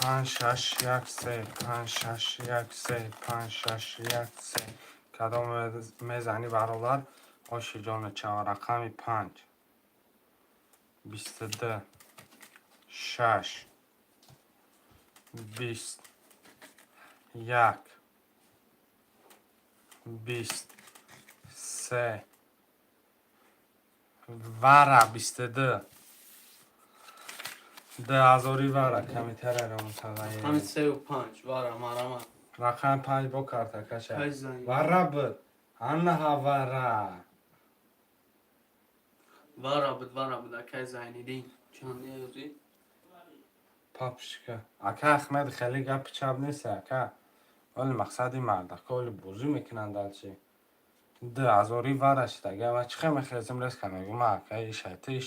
پنج شش یک سه 5 6 1 3 5 6 1 3 کدام میزنی برادر آشی جان چهار رقم 5 22 6 20 1 23 وره 22 هزاری وره کمی تره رو متغیر همین 3 و 5 وارا مرامت رقم 5 با کارتکشه کاش زنی وره بود انها وره وارا بود اکای زنی دین چند نیازی پاپشکه اکه احمد خیلی گپ چپ نیست اکه ولی مقصدی مرده که ولی بوزی میکنن دلچی 2000 ورش دیگه و چخه میخیزم رس کنم گم اکه ای شایته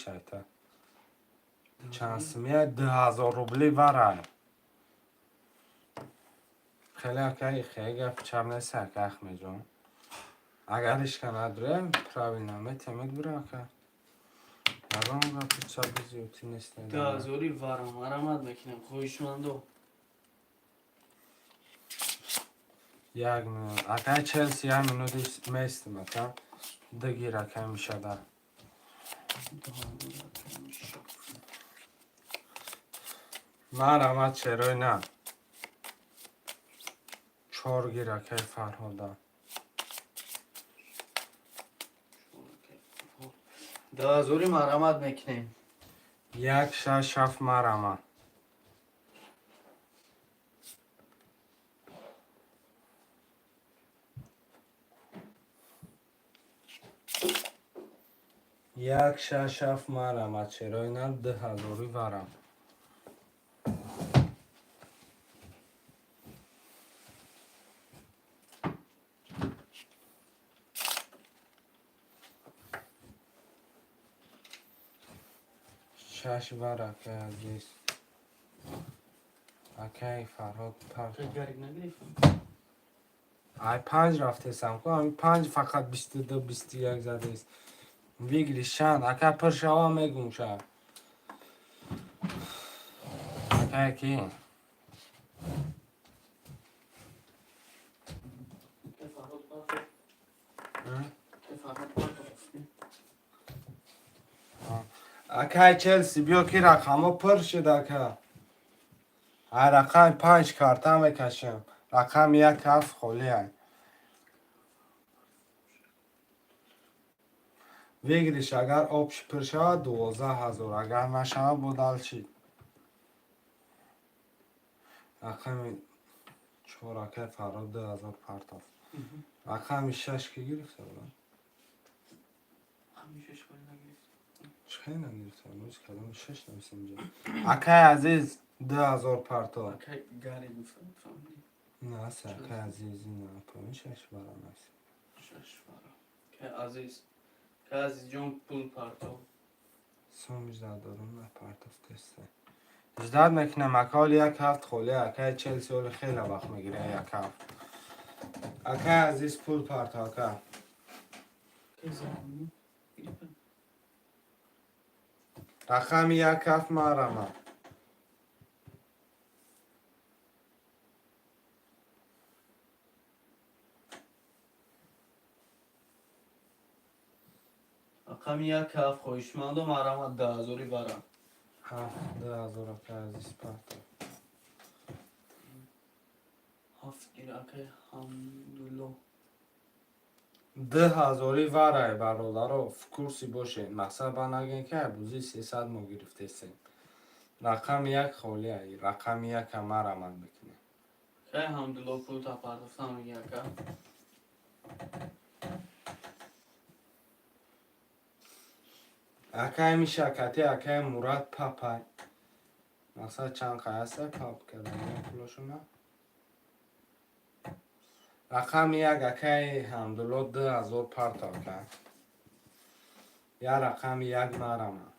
چند سمیه 2000 روبلی وره خیلی اکه خیلی گپ چپ نیست اکه احمد جون اگر اشکه نداره پراوی نامه تیمید بره اکه نگم گپ چپ زیوتی نیست 2000 وارا مرامت میکنم خوشمندو یک minut اکه چلسی یک minut میستم اکه دگیر اکه میشه ده مرامت چرای نه 4 گیر اکه فرهاده 2000 مرامت میکنیم 1 6 7 مرامت یک شش هفت مرامت چرای نه 2000 ورم شش ور اکه عزیز اکه فرهاد پرد گریب نگریفم ای 5 رفته سم کنم 5 فقط 22 21 زده است ویگلی شند اکه پر شوا میگم شد اکه کی اکه چلسی بیا کی رقم پر شد اکه ای رقم 5 کارتا میکشم رقم 1 هفت خالی ای ویگریش اگر آبش پر شود 12000 اگر نشود بودال چی رقم 4 اکه فراد 2000 پرتاف رقم 6 که گرفته بودم همیشه شکل نگریفم چه نگرفته بودم کدام 6 نمیسیم اینجا اکه عزیز 2000 پرتاف اکای گریب فهمیدی نه سه اکه عزیزی نه پایین 6 برام است 6 وارا که عزیز که عزیز جون پول پارتو سومیش دارم نه پرتاف تسته اجداد میکنم اکال 1 هفت خالی اکه چلسی ولی خیلی وقت میگیره 1 هفت اکه عزیز پول پرتاف اکه که زنی گریفم رقم 1 هفت مرمه رقم 1 هفت خوشمندو مرامت 2000 وارا 2000 اکه عزیز پرتاف 7 گیر اکای حمدولو 2000 واره برادر کورسی باشه مقصد با نگین که بوزی 300 ما گرفته سیم رقم 1 خالی ای رقم 1 مرمت میکنه که حمدولو پول تا پرداختم میگه اکا اکه میشه کتی اکه مراد پاپای مثلا چند قیاسه کاب کردم پولشونه رقم یک اکی همدلو 2000 پارتا کرد یا رقم یک مرمه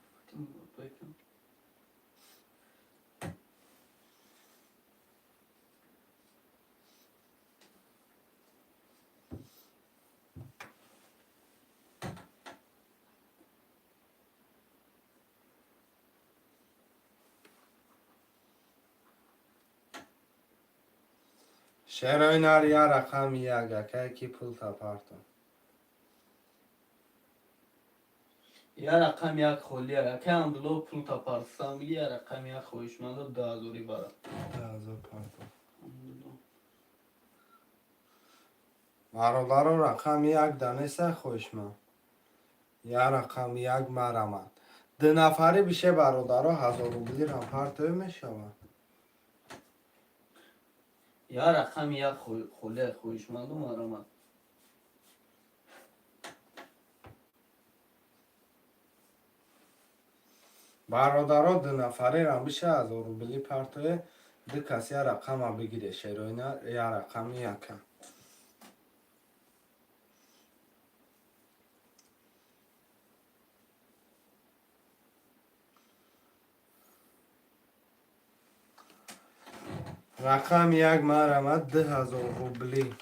شهر یا رقم یک اکی کی پول تا پارتا یا رقم یک خولی اکی هم دلو پول تا پارستان بگی یا رقم یک خویشمند و 2000 برا 2000 پارتا برادر رقم یک دانسته خوشم یا رقم یک مرمت 2 نفری بشه برادر 1000 روبلی را پارتا میشود یا رقم یک خولی خویشمند و مرمت برادرها 2 نفره را بشه 1000 روبلی پارتا 2 کسی رقم بگیره شهر یا رقم یک رقم یک مرمت 2000 روبلی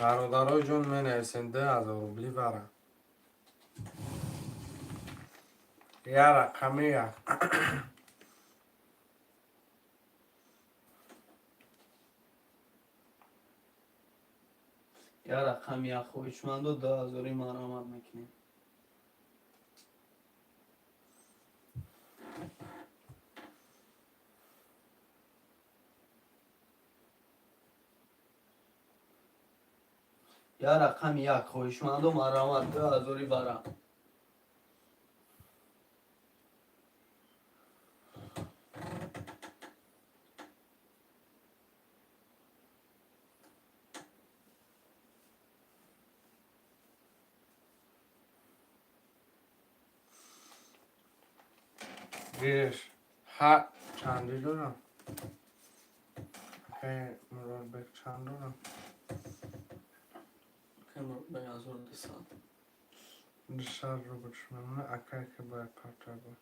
برادرها جون می نویسین 2000 روبلی برا یا رقم یک یا رقم یک خویشمند و 2000 مرمت میکنیم یا رقم یک خویشمند و مرمت 2000 برا گیرش ها چندی دارم مراد بک چند دارم به 1200 200 رو بچنم اکای که باید پارتا بود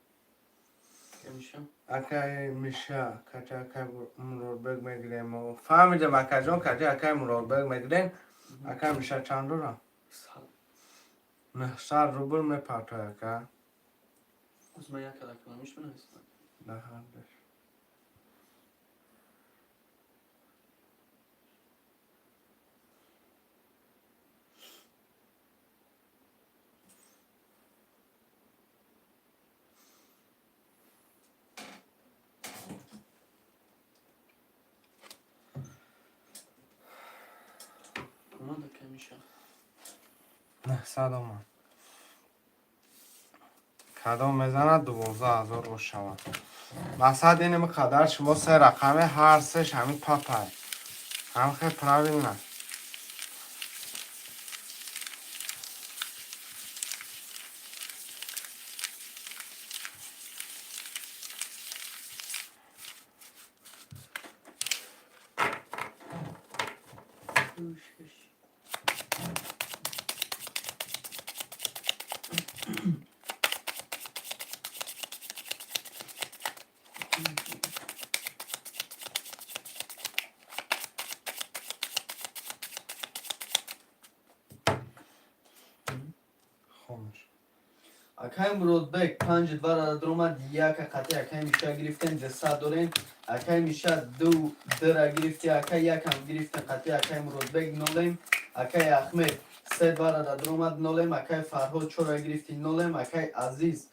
که میشه اکای میشه کچه اکای مراد بک میگیریم و فهمیدم اکای جان کچه اکای مراد بک میگیریم اکای میشه چند دارم 100 روبل می پارتا اکای از من یک کلمش بنویسم نه هردش اومده که میشه 900 اومد کدام میزنه 12000 رو شود مقصد اینه قدر شما 3 رقمه هر سهش همین پاپای هم خیلی پراویل نه خاموش اکای مراد بک 5 دوار درومد یک قطعه اکای میشه گرفتن 200 دارین اکای میشه 2 در گرفتی اکای یک هم گرفتن قطعه اکای مراد بک نولیم اکای احمد 3 دوار درومد نولیم اکای فرهاد 4 گرفتی نولیم اکای عزیز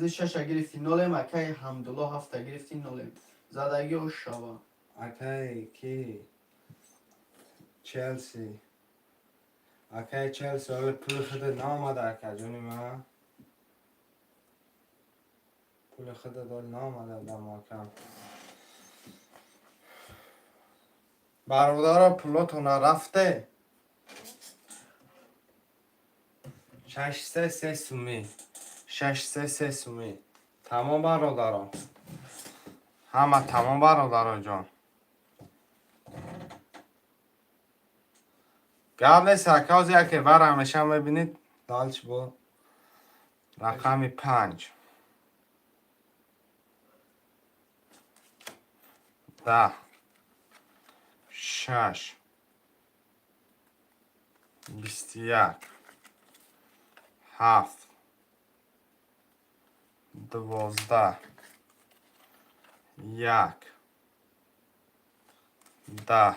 6 گرفتی نولیم اکای حمدالله 7 گرفتی نولیم زدگی و شوا اکای کی چلسی اکای چلسی حالا پول خود نامده اکای جونی من پول خود دار نامده در ماکم برادر پولاتون رفته 633 سومی 633 سومی تمام برادران. همه تمام برادران جان. قبل سکاز یکی بر همیشه میبینید دالچ با رقم 5 10 6 21 7 12 1 10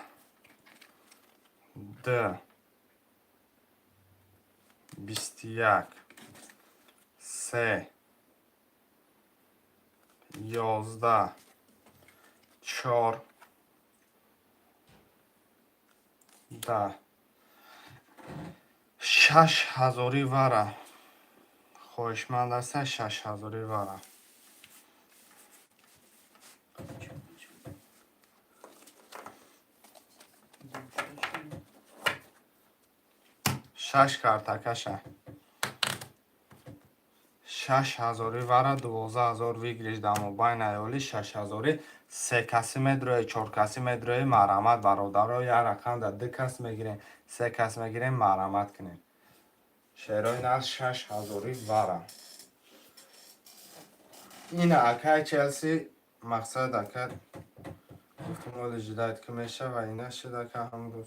2 21 3 11 4 10 6000 واره خوشمند است 6000 واره شش کارتکشه 6000 واره 12000 ویگریش دامو باین ایولی 6000 سه کسی میدروی 4 کسی میدروی مرامت برادر یا رقم در 2 کس میگیرین 3 کس میگیرین مرامت کنین شیروین از 6000 واره این اکای چلسی مقصد اکر احتمال جدید که میشه و اینه شده که هم روز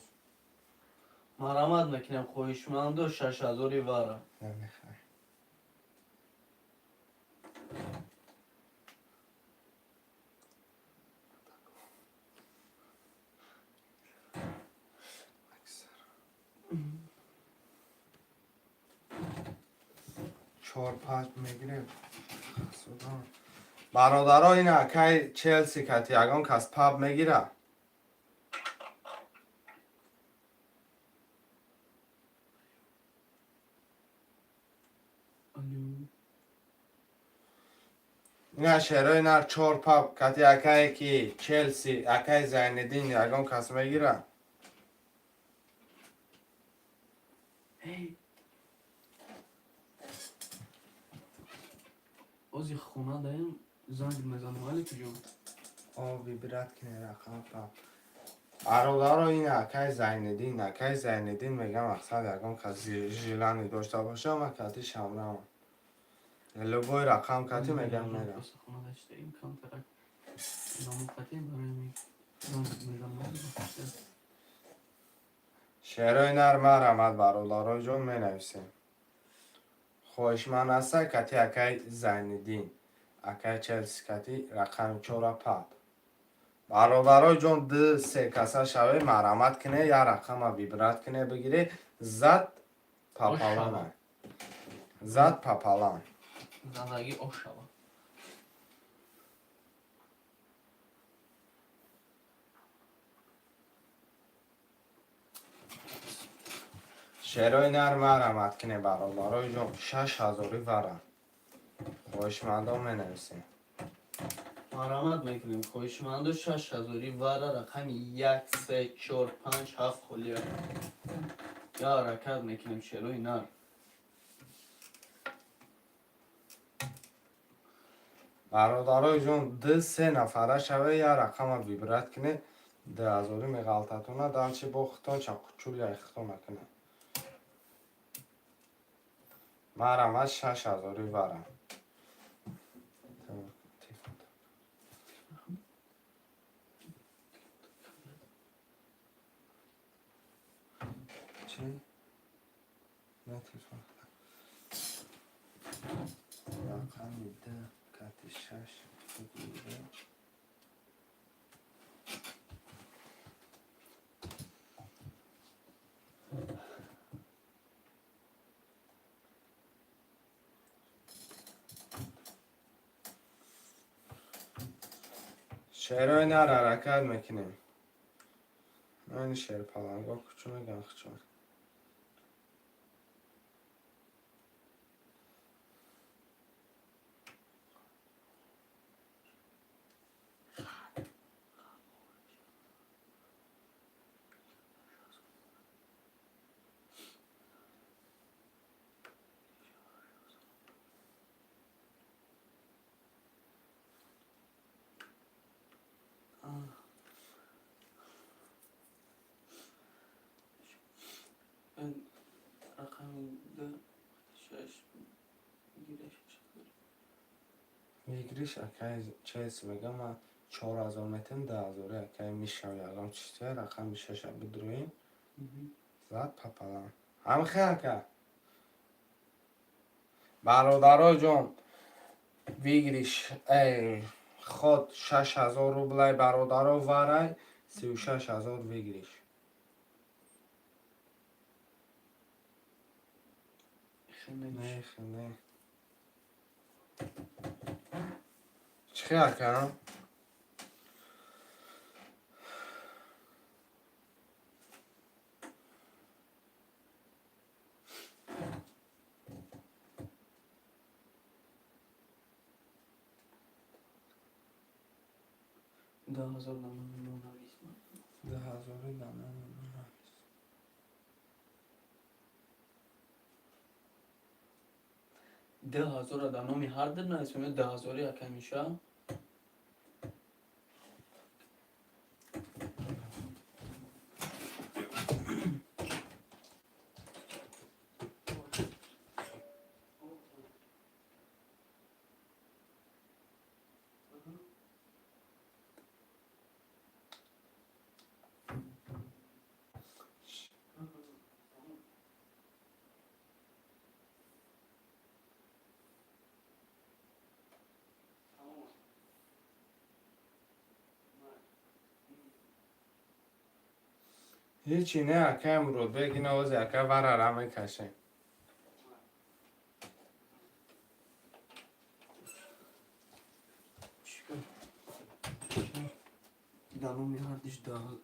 مرامت میکنم خویشمند و 6000 واره. نمیخواه چهار پنج میگیریم برادرها این اکای چلسی کتی یگان کس پاب میگیره این شهرهای نر چهار پاب کتی اکای کی چلسی اکای زیندین یگان کس میگیره اوزی خونه داریم زنگ میزنم ولی کجا آبی برد کنه رقم پاب برادرها این اکای زیندین میگم مقصد یگان کس ژیلانی داشته باشه اما کتی شمرم لوگوی رقم کتی میگم میره خونه داشته این کانترکت نامو قطعی برای می زنگ میزنم ولی شعرهای نر مرمد برادرها جون می نویسیم خوشمند است کتی اکای زیندین اکای چلسی کتی رقم 4 پاب برادرها جون 2 3 کسا شوی مرمت کنه یا رقم بیبرد کنه بگیره زد پاپالانه زد پاپالان زندگی اوشوا شعرهای نر مرمت کنه برادرها جون 6000 وره خوشمندان می نویسیم مرامت میکنیم خویشمند و 6000 واره رقم 1 3 4 5 7 خولیا یا حرکت میکنیم شروع نر برادرای جون 2 3 نفره شوه یا رقم ویبرت کنه 2000 میغلطتونه دانچه بختون چاقچول یا اختون کنه مرم از 6000 ورم چی؟ نه تیفون رقم 10 کت 6 شعرهای نر حرکت میکنیم این شعر پلنگا کچونه گنخچار بگیریش اکای چیز میگم من 4000 متر 10000 اکای میشه یالام چیزی رقم میشه شب بدرویم زد پاپالام هم خیلی که برادرای جان بگیریش خود 6000 روبلای برادرای وارای 36000 بگیریش نه خیلی چی خیلی که 10,000 نونویس 10000 دانه 10,000 دا نامی هر در نویس 10,000 یکی میشه هیچی نه اکای امرود بگی نوازی اکای وره رمه کشه دا نامی هر دیش 10,000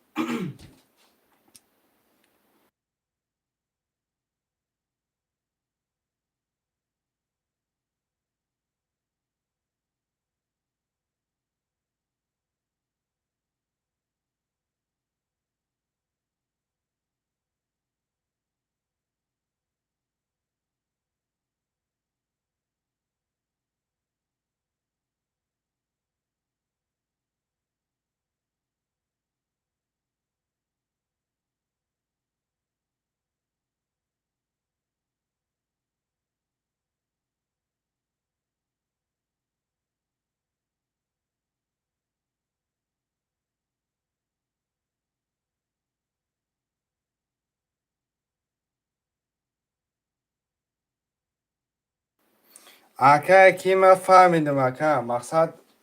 اکای کی من فهمیدم اکای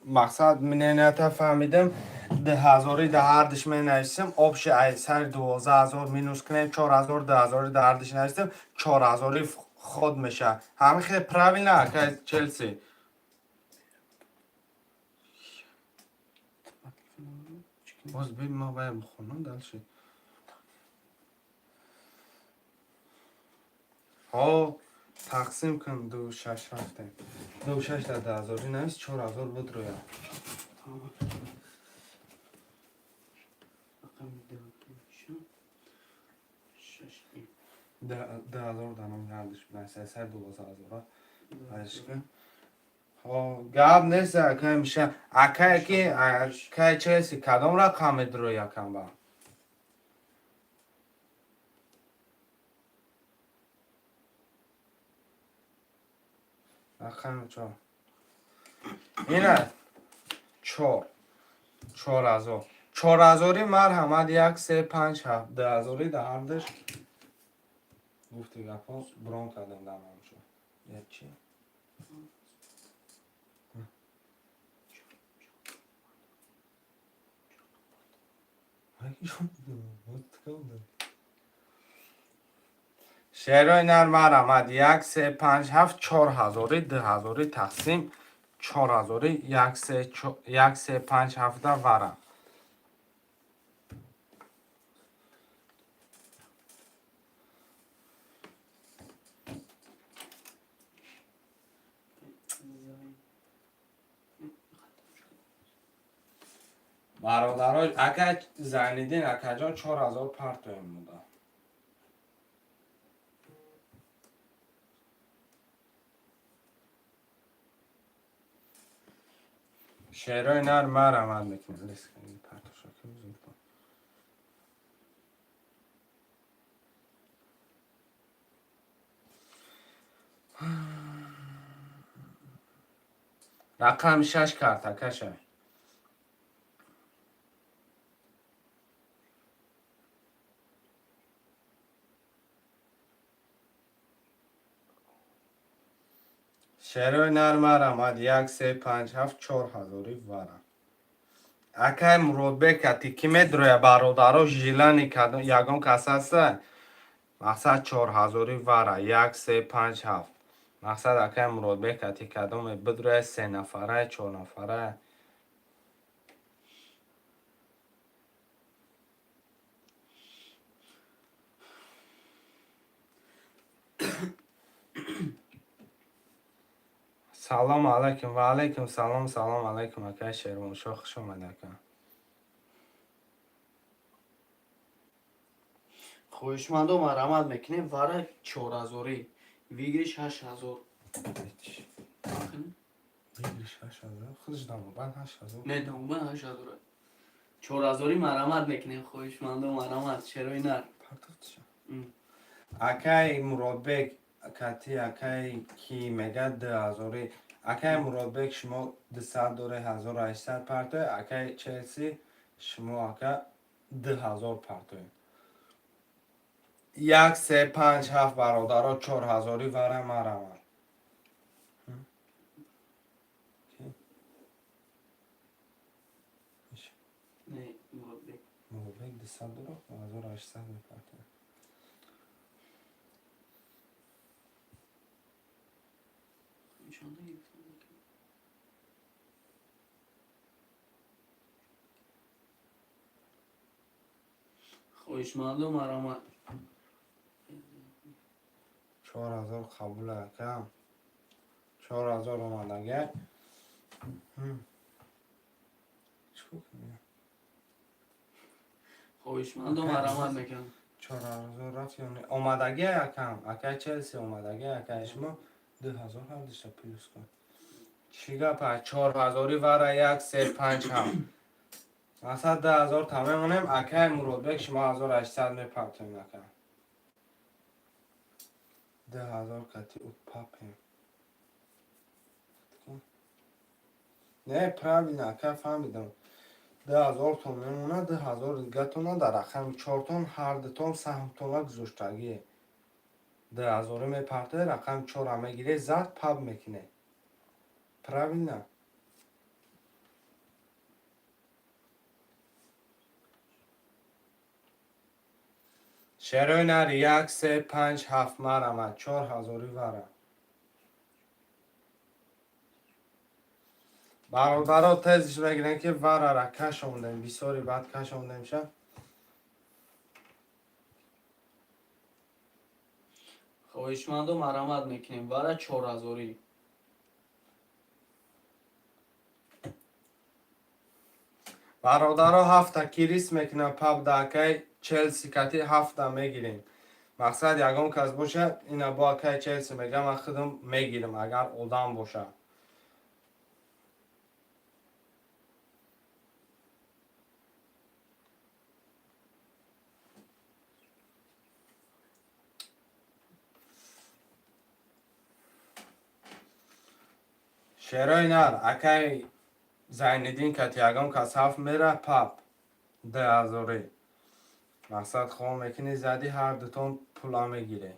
مقصد منینتا فهمیدم 10,000 ده هردش من نوشتم آبش ای سر 12,000 مینوس کنیم 4,000 10,000 ده هردش نوشتم 4,000 خود میشه همه خیلی پراویل نه اکای چلسی باز ببین ما باید بخونم دلشی ها تقسیم کن 2 6 رفته 2 6 در 10,000 نویس 4,000 بود رویا رقم 6 10,000 دانم هردش بنویسه سر 12,000 عشقه ها گاب نیست اکای میشه اکای کی اکای چیزی کدام رقم درو یکم با رقم 4 اینه 4,000 4,000 مرحمت 1 3 5 7 10,000 ده هردش گفتی گپا برون کردم دمم شد یک چی شعرهای نر مرمد 1 3 5 7 4,000 10,000 تقسیم 4,000 1 3 5 7 ورم برادرای اگر زنیدین اکا جان 4,000 پرت این بوده شعرهای نر مرمد میکنه لیست کنید پرتو شکل بزرگ کن رقم 6 کارتکشه. شروع نرمار آمد 1 3 5 7 4000 واره. اکای مربع کتی کی میدروه برادرو ژیلانی کدوم یگان کس است. مقصد 4000 واره 1 3 5 7. مقصد اکای مربع کتی کدوم بدروه 3 نفره 4 نفره. سلام علیکم و علیکم سلام. سلام علیکم اکای شیروانشاه خوش آمده اکا. خوشمندو مرحمت میکنیم واره 4000 ویگریش 8000 بگیرش 8000 خودش دامو بعد 8000 نه دومن 8000 4000 مرحمت میکنیم خوشمندو مرحمت چرا اینا پرتوتش. اکای مربع کتی اکای کی میگه 2000. اکای مربع شما 200 دوره 1800 پرتو. اکای چلسی شما اکا 2000 پرتو. 1 3 5 7 برادرها 4000 واره مرحمت. نه مربع مربع 200 دوره 1800 پرتو. خوشمندو مرحمت 4000 قبول اکا. 4000 اومدگه. چیکار کنیم؟ خوشمندو مرحمت میکنم 4000 رفت یا نه اومدگی یکم اکای چلسی اومدگی اکای شما 2000 هم داشته پلوس کن چی گپه 4000 واره 1 3 5 7 مثلا 10000 تمام کنیم اکای مربع شما 1800 میپرتیم اکا 10000 کتی او پاپیم نه پراوی اکا فهمیدم 10000 تون میمونه 10000 دیگه تونه در رقم 4 تون هر دو تون سهم تونه گذاشتگیه 10000 میپرته رقم 4 هم میگیره زد پاب میکنه правильно شروع نر 1 3 5 7 مرمت 4000 واره برادرها تزش بگیرن که واره را کشوندیم بسیاری بعد کشوندیم شد خوشمندو مرحمت میکنیم واره 4000 برادرها هفته کریس میکنن پاب داکای چلسی کتی هفته میگیریم مقصد یکم کس باشه اینا با اکای چلسی میگم من خودم میگیرم اگر آدم باشه شروع نر اکای زیندین کتی یکم کس هفت میره پاب 10000 مقصد خواه میکنی زدی هر دوتون پولا میگیره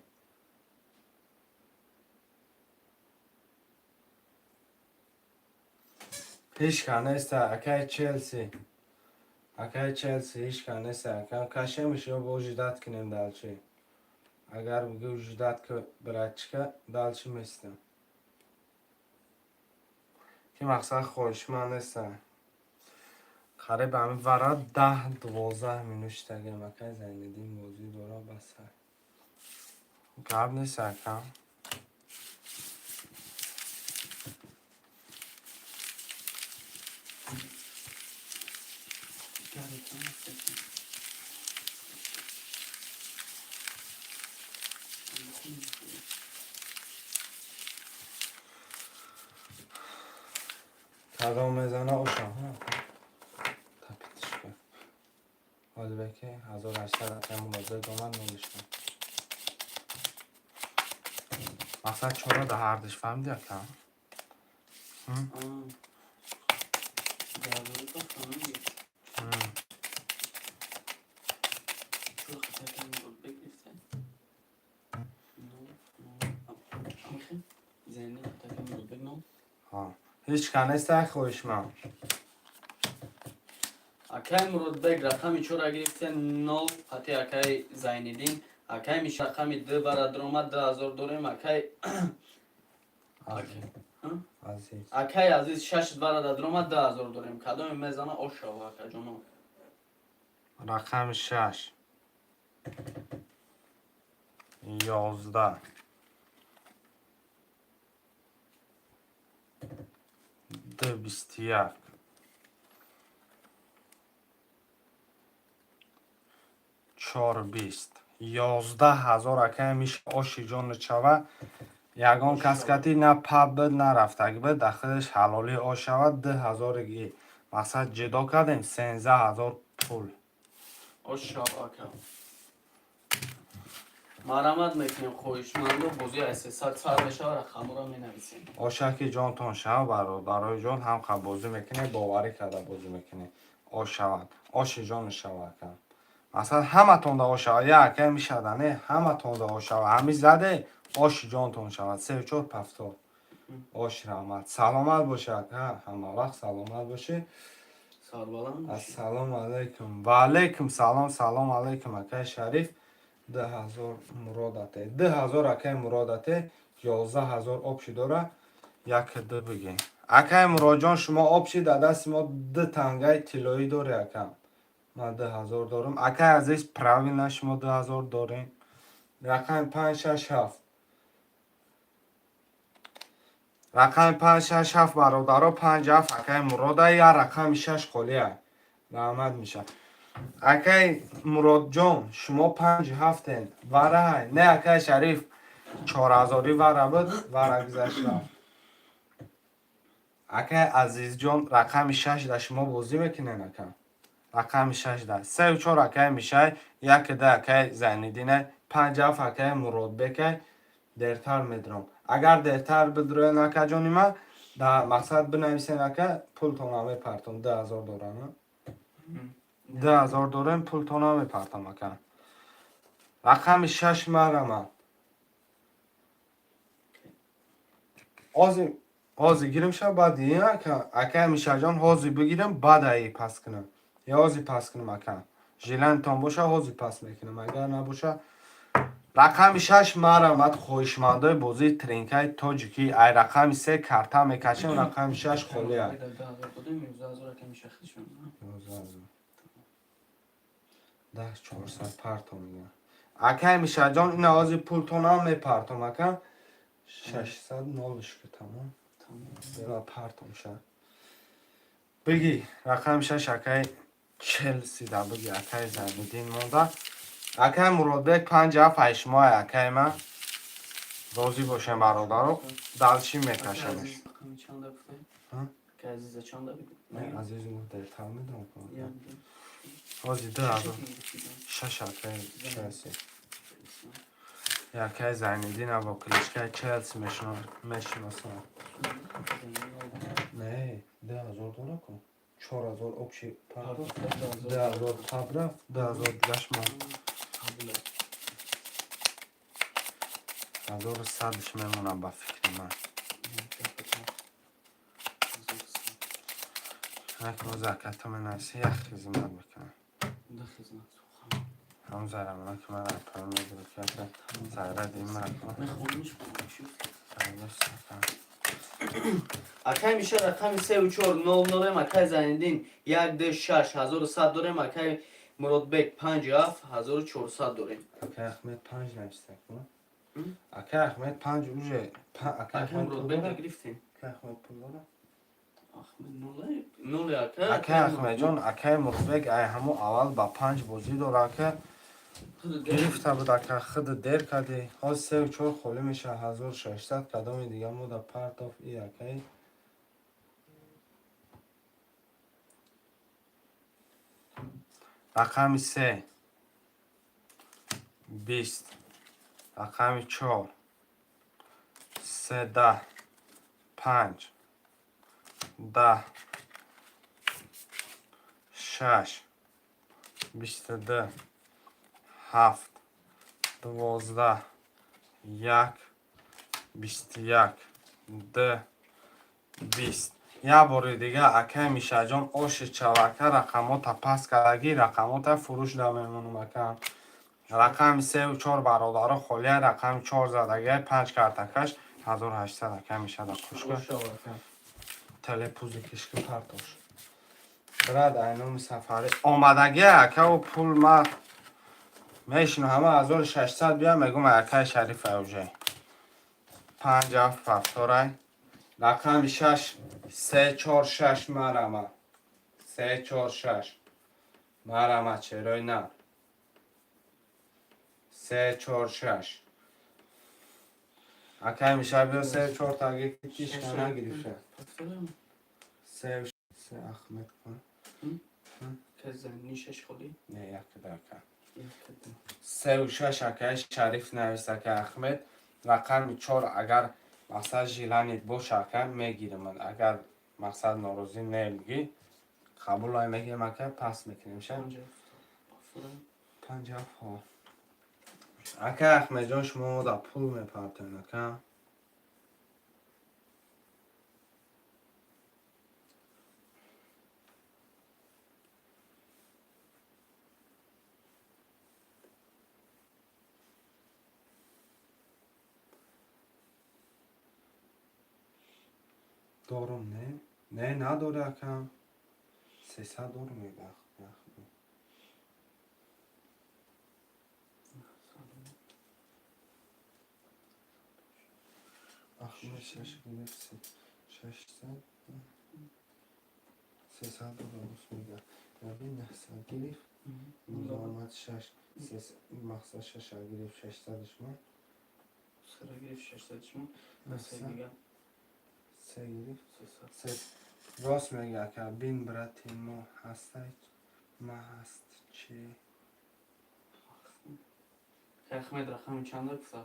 هیچ که نیست اکای چلسی هیچ که نیست اکای کشه میشه با وجودت کنیم دلچی اگر بگی وجودت که برای چکه دلچی میستم که مقصد خوشمان نیست قریب همین ورا 10-12 مینوشتگه مکای زیندین موضوع دورا بسه گرد نیست اکا تقام میزنه اوشا تپیتش کن حالی بکی 1800 همون بازه دومن نوشتم مقصد چرا ده هردش فهمیدی اکا ها هیچ کنسته خوش ما اکای مرود بگ رقمی 4 گرفته 0 حتی اکای زینیدین اکای میشه رقمی 2 برادر اومد 2000 داریم اکای عزیز اکای عزیز 6 برادر اومد 2000 داریم کدام میزنه اوشا و اکای جانو رقم 6 11 21 420 11000 اکه میشه آشی جان چوه یگان کسکتی نه پب بد نه رفتگ بد داخلش حلالی آش شود 10000 گی مقصد جدا کردیم 13000 پول اوشا اکا مرامت میکنیم خویشمندو بوزی اساسات سر بشه و رقم رو می نویسیم آشکی جان تان شو برای جان هم خب بازی میکنه باوری کرده بازی میکنه آش شود آشی جان شود کن مثلا همه تون دا آش شود یکی میشه نه همه تون دا آش شود همی زده آشی جان تان شود 3 4 پفتار آش رحمت سلامت باشد همه وقت سلامت باشه سربالان السلام علیکم و علیکم سلام سلام علیکم اکای شریف 10000 مرادته 10000 اکای مرادته 11000 آبشی داره یک دو بگین اکای مراجان شما آبشی در دست ما 2 تنگای طلایی داره اکم من 10000 دارم اکای عزیز پراویل شما 10000 داریم رقم 5 6 7 رقم 5 6 7 برادرها 5 7 اکای مراده یا رقم 6 خالیه رحمت میشه اکای مراد جان شما 5 هفتین وره نه اکای شریف 4000 وره بود وره گذشت رفت اکای عزیز جان رقم 6 در شما بازی میکنین اکا رقم 6 در 3 و 4 اکای میشه یک ده اکای زینیدینه 5 هفت اکای مراد بکای درتر میدرم اگر درتر بدروین اکا جانی ما در مقصد بنویسین اکا پول تانمه پرتون 10000 دارم 10000 دارم پول تانمه پرتم اکا رقم 6 مرمه آزی گیرم شد بعد دیگه اکا میشه جان حاضی بگیرم بعد ای پس کنم یا حاضی پس کنم اکا ژیلن تان باشه حاضی پس میکنم اگر نباشه رقم 6 مرمت خوشمنده بازی ترینکای تاجیکی ای رقم 3 کارتا میکشم رقم 6 خالیه 400 پرتم میگه اکا میشه جان این آزی پول تانم میپرتم اکا 600 نالش که تمام بلا پرتم شد بگی رقم 6 اکای چلسی دا بگی اکای زمیدین مونده اکای مرادبک 5 7 8 ماه اکای من راضی باشم برادرو دلچی میکشمش که عزیز چند بگو عزیز مو دیتا میدم کنم حاضی 2000 6 اکای چلسی اکای زمیدین با کلیشکای چلسی میشناسم نه 10000 داره کن 4000 obszy pardon 10000 pabra 10000 gashma 1100 میمونم با فکر من هک مذاکرت من نسی یک خدمت میکنم هم زره من که من اپر میگیره که زره دیم من اکای میشه رقم 3 و 4 0 0 اکای زندین 1 2 6 1100 داریم اکای مرادبک 5 7 1400 داریم اکای احمد 5 نوشته کنم اکای احمد 5 روزه اکای اکای مرادبک گرفتیم اکای احمد پول داره احمد نول اکای اکای احمد جان اکای مرادبک ای همو اول با 5 بازی داره که گرفته بود اکای خود دیر کردی حاز 3 و 4 خالی میشه 1600 کدام دیگه مو در پارت آف ای اکای رقم 3 20 رقم 4 13 5 10 6 22 7 12 1 21 2 20 یا باری دیگه اکه میشه جان آش چوکه رقمات پس کردگی رقمات فروش دا میمونم اکه رقم 3 و 4 برادر خالی رقم 4 زدگی 5 کارتکش 1800 اکه میشه دا کشکه تلپوزی کشکه پرتاش برد اینوم سفری آمدگی اکه و پول ما میشنو همه 1600 بیا میگم اکه شریف اوجه 57 رای رقم 6 3 4 6 مرمه 3 4 6 مرمه چرای نه 3 4 6 اکه میشه بیا 3 4 تاگه کتیش کنه گریفته 3 احمد کن که زمینی شش خودی؟ نه یک دکه 3 و 6 اکه شریف نویسته که احمد رقم 4 اگر مقصد جیلانیت باشه که میگیرم من اگر مقصد ناروزی نمیگی قبول های میگیرم اکه پس میکنیم شه 50 ها اکه احمد جان شما دا پول میپرتین اکه دارم نه نداره اکه 300 دارم میده احمد 6 گرفت 600 300 دارم میده ببین 900 گرفت آمد 6 مقصد 6 گرفت 600 شما سر گرفت 600 شما سه دیگه 3 گرفت راست میگه که بین براتی ما هسته ما هست چی احمد رقم چند داد کسا؟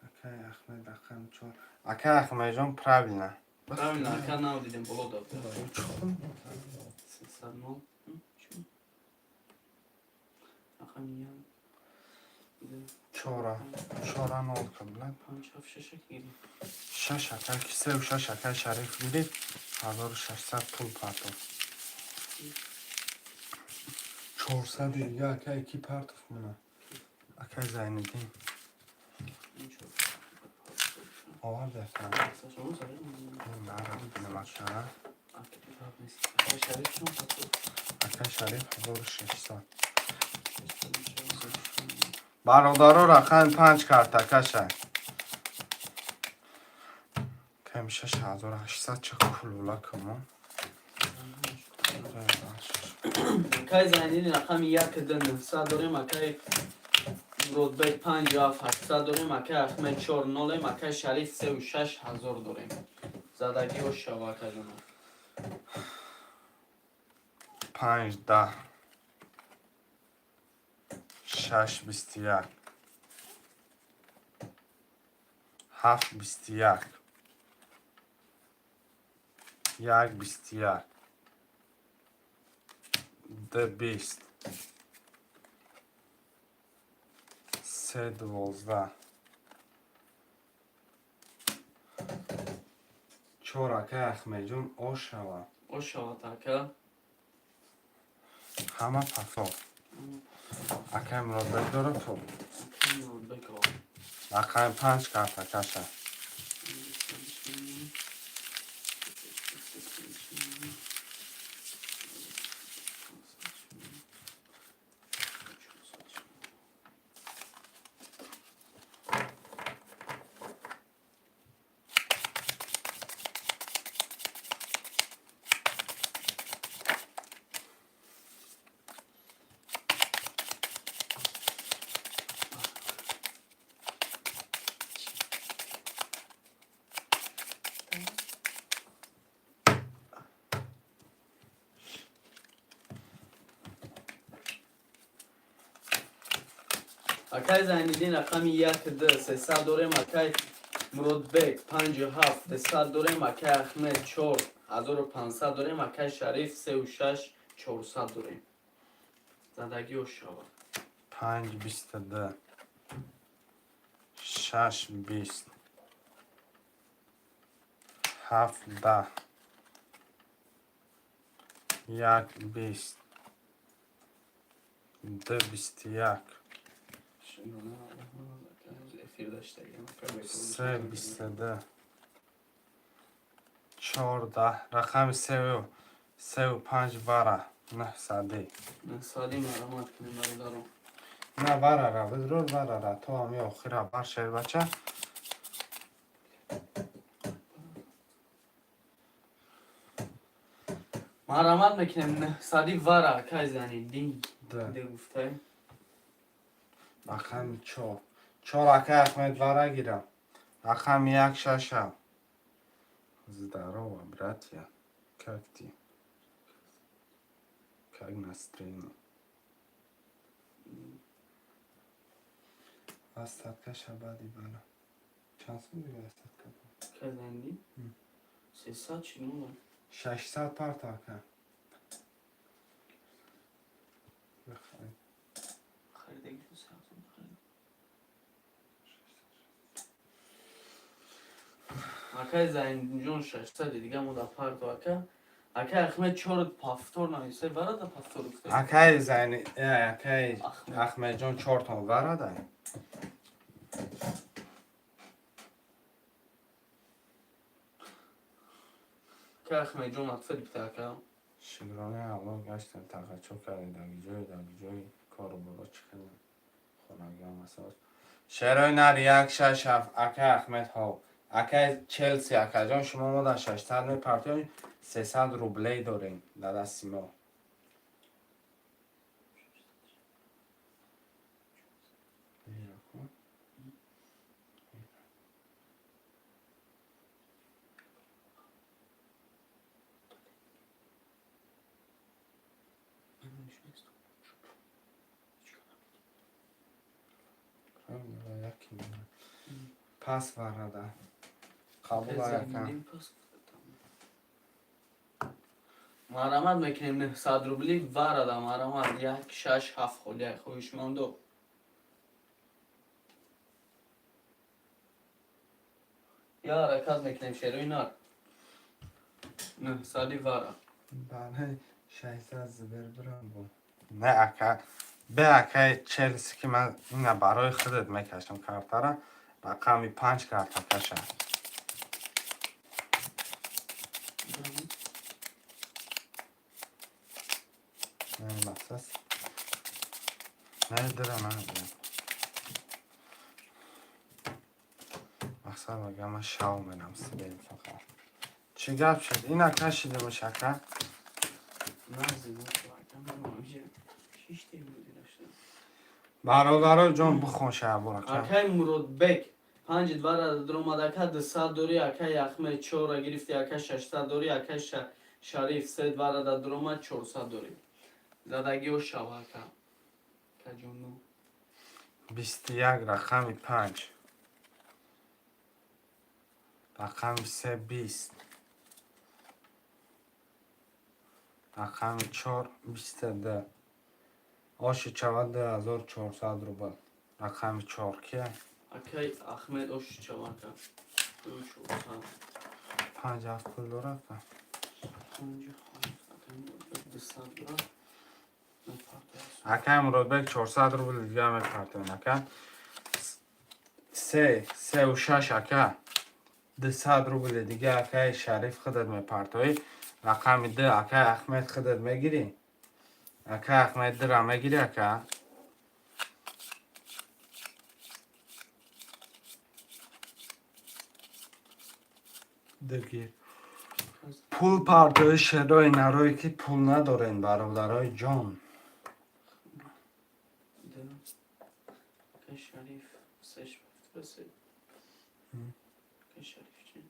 اکه احمد رقم 4 اکه احمد جان پرابلم پرامین اکه نو دیدم بلو داد 300 نو رقم یان 4 نول کبلن 5 7 6 گیری 6 اکه که 3 و 6 اکه شریف گرفت 1600 پول پرتو 400 دیگه اکه کی پرتو کنه اکه زینالدین آورده کنه شما سر نمک کنه شریف شما اکه شریف 1600 برادرها رقم 5 کارتکشه که میشه 1800 چه کلوله کمان مکای زنینی رقم یک دن 900 داریم مکای رتبه 57 800 داریم مکای احمد 4 0 مکای شریف 3 و 6 هزار داریم زدگی و شبکه جمعه 5 10 6 21 7 21 1 21 2 20 3 12 4 اکه احمد جون آش شوه او شبکه همه پفا اکه امراد بک داره تو رقم 5 کارتکشه اکای زینالدین رقم 1 2 300 داریم اکای مراد بک 57 300 داریم اکای احمد 4 1500 داریم. اکای شریف 36 400 داریم. زدگی و شاور. 5 22 6 20 7 10 1 20 2 21 افیر داشته 3 22 14 رقم 3 و 5 نه ساده من سالی مرامت کنیم برادرم. نه براره بذار براره تو همی آخیره برشه بچه مرامت میکنیم نه سالی وره اکای زنی دی ده گفته. رقم 4 اکه احمد وره گیرم رقم 1 6 здорово братья как ты как настроение остатка шабади бана чанд сум дига остатка اکای زنی 300 چی نوه 600 парта ака بخیر خریدگی رو ساختم خرید. اکای زنی جون 600 دیگه مو دا پارت اکا اکای احمد 4 پافتور نمیسه وره دا پافتور گفته. اکای زنی اکای احمد جان 4 تا وره ده اکای احمد جون اطفال بیتا اکا شگرانه اول گشتن تقچو کردیم داگی جوی کارو برا چکنم خونگی هم اساس شیرای نر 1 6 7 اکای احمد ها اکای چلسی اکای جان شما ما در 600 می پرتیم 300 روبلی داریم در دستی ما پس ورده قبول یکم مرامت میکنیم نه 100 روبلی وره دا مرامت 1 6 7 خولی خویش ماندو. یا رکاز میکنیم شیروی نار نه سالی واره بله 600 زبر برم بود نه اکای به اکای چلسی که من اینه برای خودت میکشم کارتره رقمی 5 کارت کشم نه بساس نه داره نه مثلا بگم من شاو منم سبیل فقط چی گپ شد این اکای شده مشکل نه زیبا میشه 6 تیم بودی داشتم. برادر جان بخون شب برکن اکای مرود بک 5 وره درامدکه 200 دوری اکای احمد 4 گرفتی اکای 600 دوری اکای شریف 3 وره درامد 400 دوری. زدگی و شبکه کجونو 21 رقم 5 رقم 3 20 رقم 4 22 آش چود 2400 روبل رقم 4 که اکای احمد اوش چوکه 400 5 7 پول داره که 200 دلار اکای مراد 400 روبل دیگه همه پرتون اکای 3 و 6 اکای 200 روبل دیگه اکای شریف خودت میپرتوی رقم 2 اکای احمد خودت میگیری اکای احمد در میگیری اکای دگیر پول پرتوی شرای نروی که پول ندارین برادرای جان اکای شریف 3 بسه اکای شریف چی؟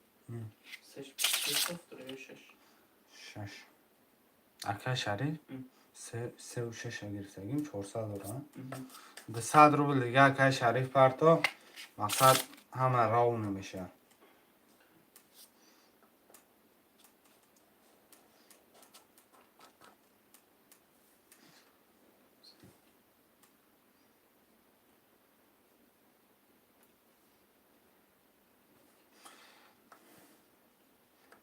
6 اکای شریف 3 و 6 گرفتگیم 400 دارم 200 روبل دیگه اکای شریف پرتو مقصد همه راو نمیشه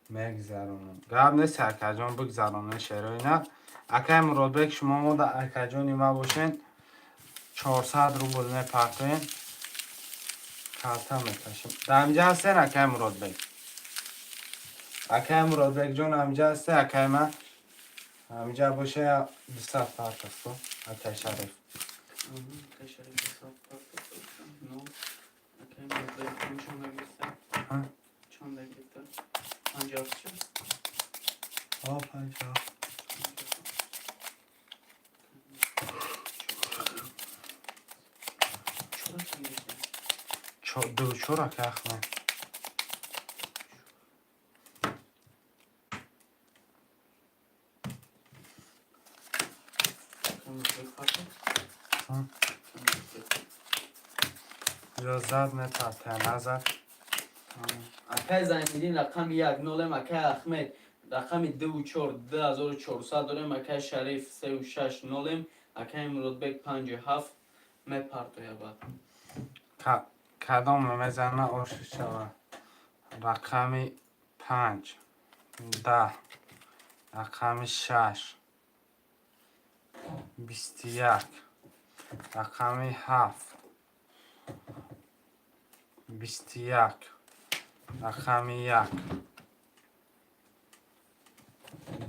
میگذرونم گاب نیست اکاجان بگذرونه شعر و اینا اکای مرادبک شما ما در اکاجانی ما باشین 400 روبل میپرتین کارتا میکشیم در همجا هستین اکای مرادبک اکای مرادبک جان همجا هسته اکای ما همجا باشه 200 پرت است اکای شریف اکای شریف 200 پرت نو اکای مرادبک چون نگیسته ها چون نگیسته 50 آه 50 دو چورا که اخمه یا زد میپرتین نزد اکای زنگیدین رقم 1 نولم اکای احمد رقم 2 4 2400 دارم اکای شریف 3 و 6 نولم اکای مرادبک 57 میپرتویا بعد کدام میزنه آشی شود رقم 5 10 رقم 6 21 رقم 7 21 رقم 1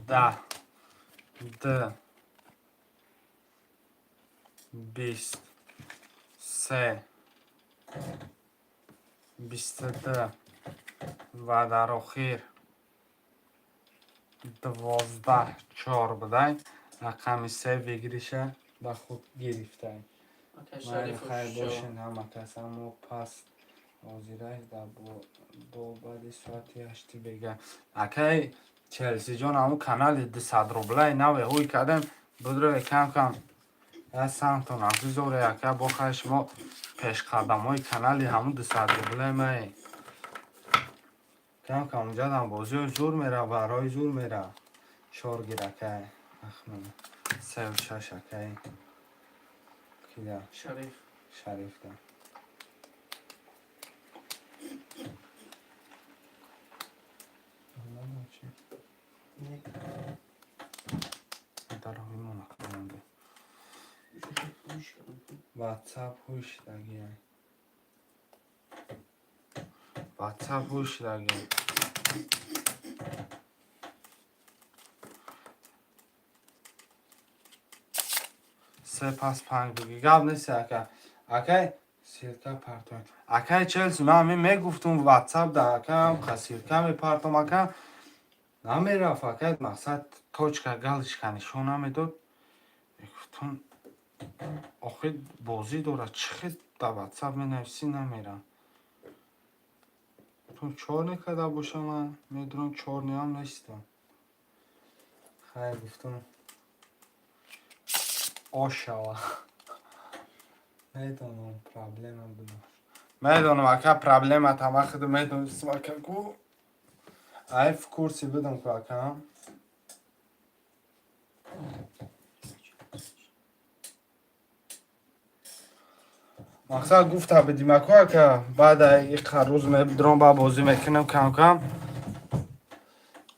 10 2 20 3 22 و در آخر 12 4 بدهیم رقم 3 بگیریشه به خود گرفتیم اکای من شریف خیلی شو باشین همه کس همه پس حاضره در دو بعد ساعتی هشتی بگم اکی چلسی جان همو کانال 200 روبله نوی هوی کردم بدروی کم کم از سمتون افزی زوره یکه بخواه شما پیش قدم های کانالی همو 200 روبله می کم کم اونجا دم بازی های زور میره برای زور میره شور گیرکه اخمه 3 و 6 اکی کی ده شریف شریف ده داره میمونه کننده واتساپ هوش دگیه واتساپ هوش دگیه سه پس پنج بگی گب نیست اکای سیرکه پرتون اکای چلسی من همین میگفتم واتساپ در اکای هم سیرکه میپرتم اکای نمیره فقط مقصد توچ که گلش کنشون نمیداد میگفتم آخه بازی داره چه در واتساپ می نویسی نمیره تو چور نکده باشه من میدونم چور نیم نیستم خیلی گفتم آشاوا میدونم پرابلم بدم میدونم اکا پرابلم تمام خود میدونستم اکا گو ایف کورسی بدم که اکا مقصد گفته بدیم اکا که بعد یک روز میدرم با بازی میکنم کم کم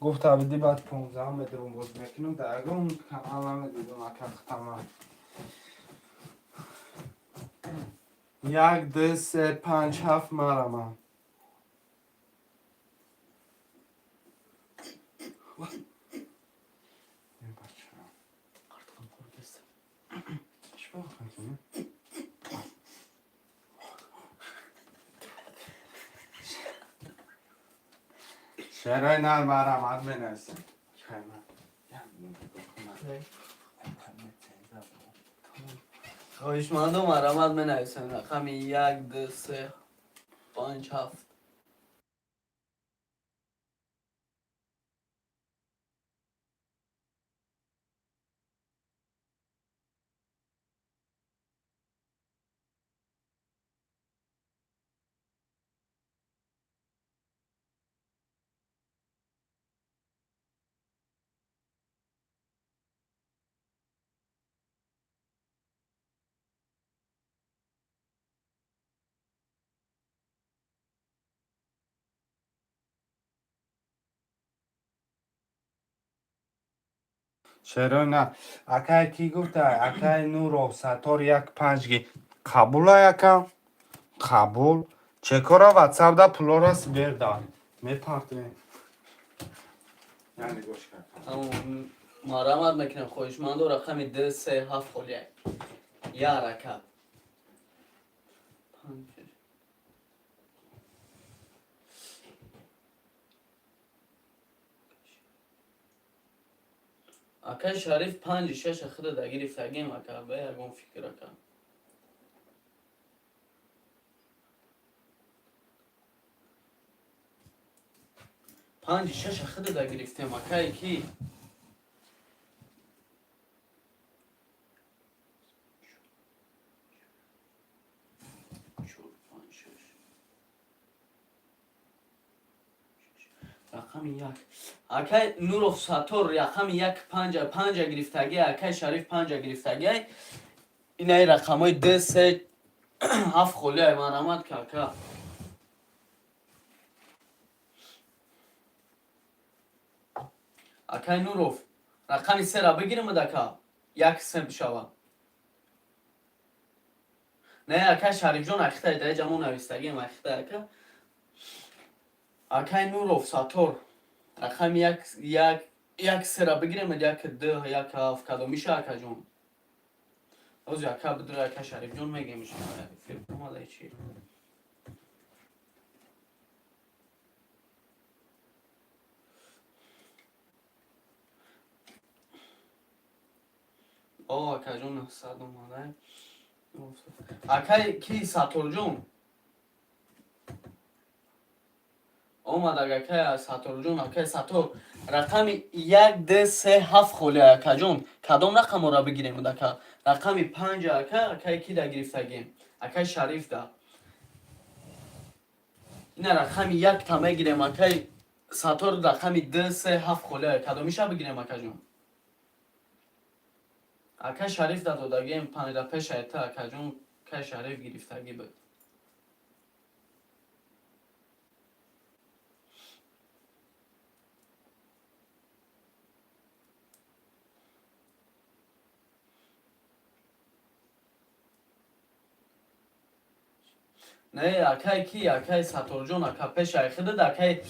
گفته بدی بعد 15 میدرم بازی میکنم در اگه اون کم هم میدونم اکا ختمه 1 2 3 5 7 مرمم این بچه چی بخونی؟ شعرهای نر مرمت بنویسیم خواهش مندم مرمت بنویسن رقم 1 2 3 5 7 چرا نه اکای کی گفته اکای نورو ساتور یک پنج گی قبول یکم قبول چه کارا واتساپ دا پلورس بردا میپارتیم یعنی گوش کن همون مرامت میکنم خویشمند و رقم 2 3 7 خلی یا رکب اکای شریف 5 6 خود دا گرفتگیم اکا به یکم فکر اکا 5 6 خود دا گرفتیم اکای کی رقم یک اکای نوروف ساتور رقم یک 5 گرفتگی اکای شریف 5 گرفتگی این ای رقم های 2 3 7 خلی های مرامت که اکا اکای نوروف رقم 3 را بگیرم دکا یک سم بشوه نه اکای شریف جان اخته ده جمعون نویستگی ما اخته اکا اکای نوروف ساتور رقم یک سه را بگیریم یک 2 یک 7 کدو میشه اکا جون اوز اکا بدر اکا شریف جون میگه میشه فکر کنم چی او اکا جون صد اومده اکای کی ساتور جون اومد اکای ساتور جون اکای ساتور رقم 1 2 3 7 خلی اکا جون کدام رقم را بگیریم دکا رقم 5 اکای کی دا گرفتگیم اکای شریف دا این رقم 1 تا میگیریم اکای ساتور رقم 2 3 7 خلی کدام میشه بگیریم اکا جون اکای شریف دا دادگیم 5 دا پیش ایتا اکا جون اکای شریف گرفتگی بود نه اکای کی اکای ساتور جون اکا پیش ایخده دا اکای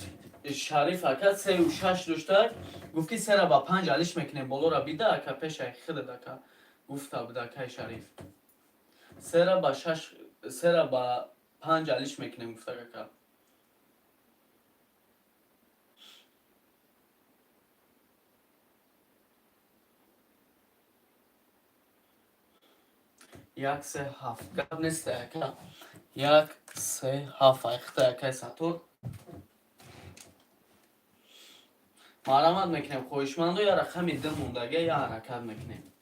شریف اکا 3 و 6 داشته گفت که 3 را با 5 علیش میکنه بالا را بیده اکا پیش ایخده دا اکا گفته بود اکای شریف 3 را با 6 3 را با 5 علیش میکنه گفته اکا یک 3 7 گب نیست اکا یک 3 7 ایخته اکای ساتور مرامت میکنیم خویشمند و یا رقم 2 موندگه یا حرکت میکنیم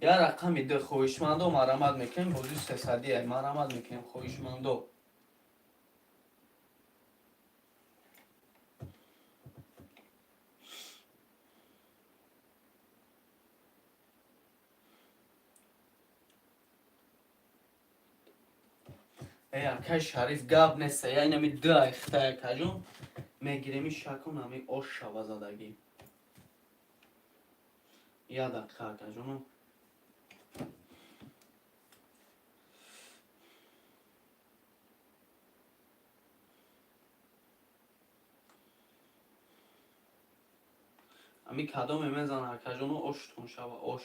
یا رقم 2 خویشمند و مرامت میکنیم بودی 300 مرامت میکنیم خویشمند و ای اکای شریف گب نیست یا اینمی 2 ایخته اکا جون میگیرمی شکون همی اوش شوا زدگی یا دقیقه اکا جونو همی کدام میزن اکا جونو اوش تون شوا اوش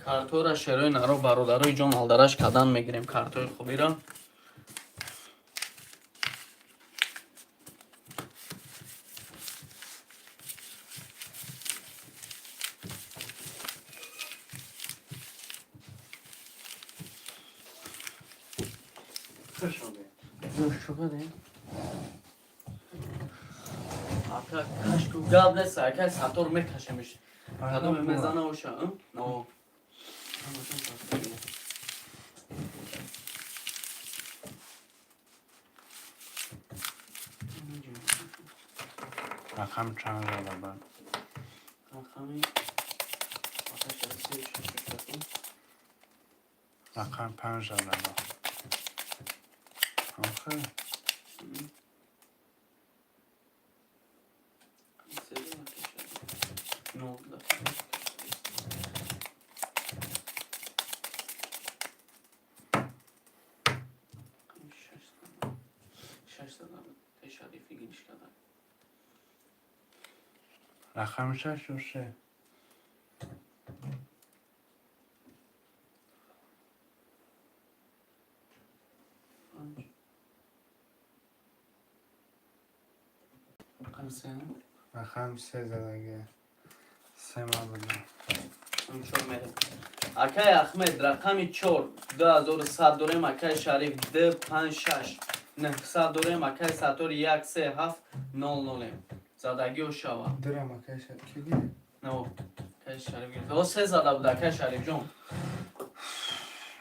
کارتو را شروع نرو برادرای جون مالدارش کدن میگیریم کارتوی خوبی را شده چقدر آقا کاش تو گاب نیست که ساتور میکشمش کدوم میزنه اوشه نو رقم چند زده بعد رقمی رقم 5 زده بعد آخه نو رقم 6 و 3 رقم 3 زدگه 3 ما بدم اکای احمد رقمی 4 2100 دوریم اکای شریف 256 900 دوریم اکای ساتور 137 00 زدگی و شوا درم اکای شد کی نو اکای شریف دو سه زده بود اکای شریف جون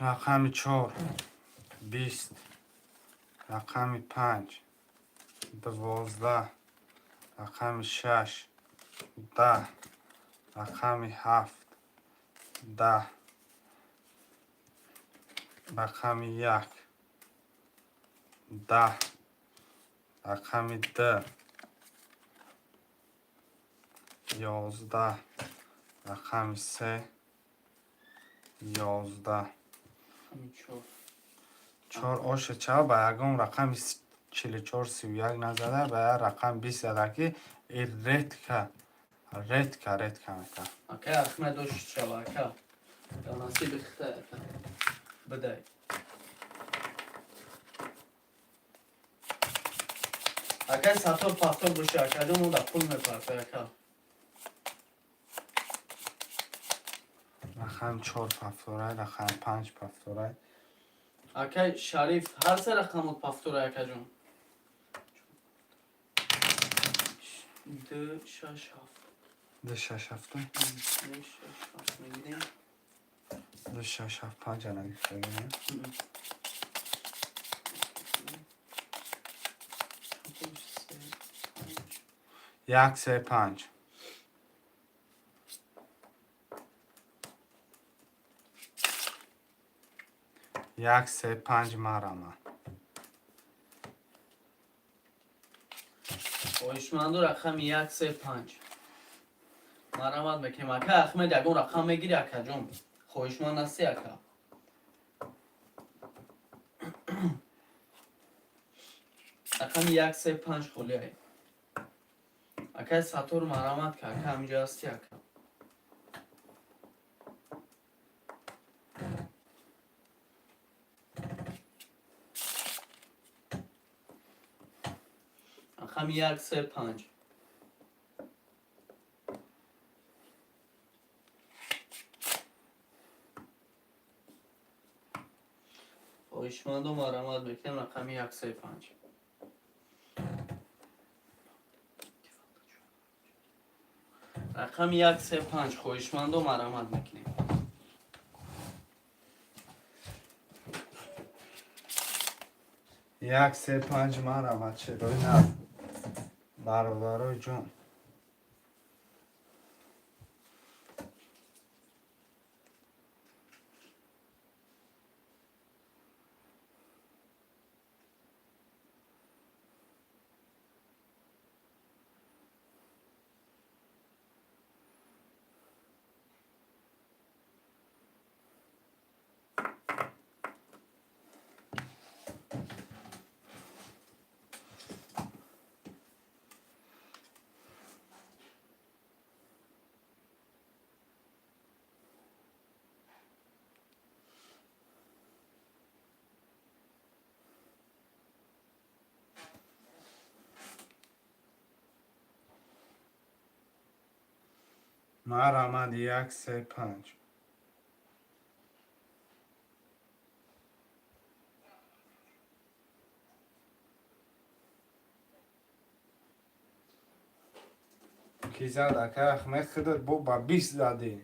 رقم 4 20 رقم 5 12 رقم 6 10 رقم 7 10 رقم 1 10 رقم 2 11 رقم 3 11 4 آش چا با یکم رقم 44 31 نزده با رقم 20 زده که این رد که میکنه اکای احمد دوش شوا اکا دانستی بخته بده اکای ساتور پافتور بشه اکا جون دا پول میپرده اکا رقم 4 پفتوره رقم 5 پفتوره اکای شریف هر سه رقم پافتور اکا جون 267 2 6 7 میگیریم 2 6 7 5 نگه شدیم 1 3 5 1 3 5 مرمه خوشمندو رقم 135 مرامت میکنیم اکا احمد یکون رقم میگیری اکا جون خوشمند هستی اکا رقم 135 خولی های اکا ساتور مرامت که اکا همینجا هستی اکا رقم 135 خوشمندو مرامت میکنیم رقم 135 رقم 135 خوشمندو مرامت میکنیم 1 3 5 مرمه چرا نه برادرای جون مرمه 1 3 5 1 کی زد اکه اخمه خودت با 20 زدی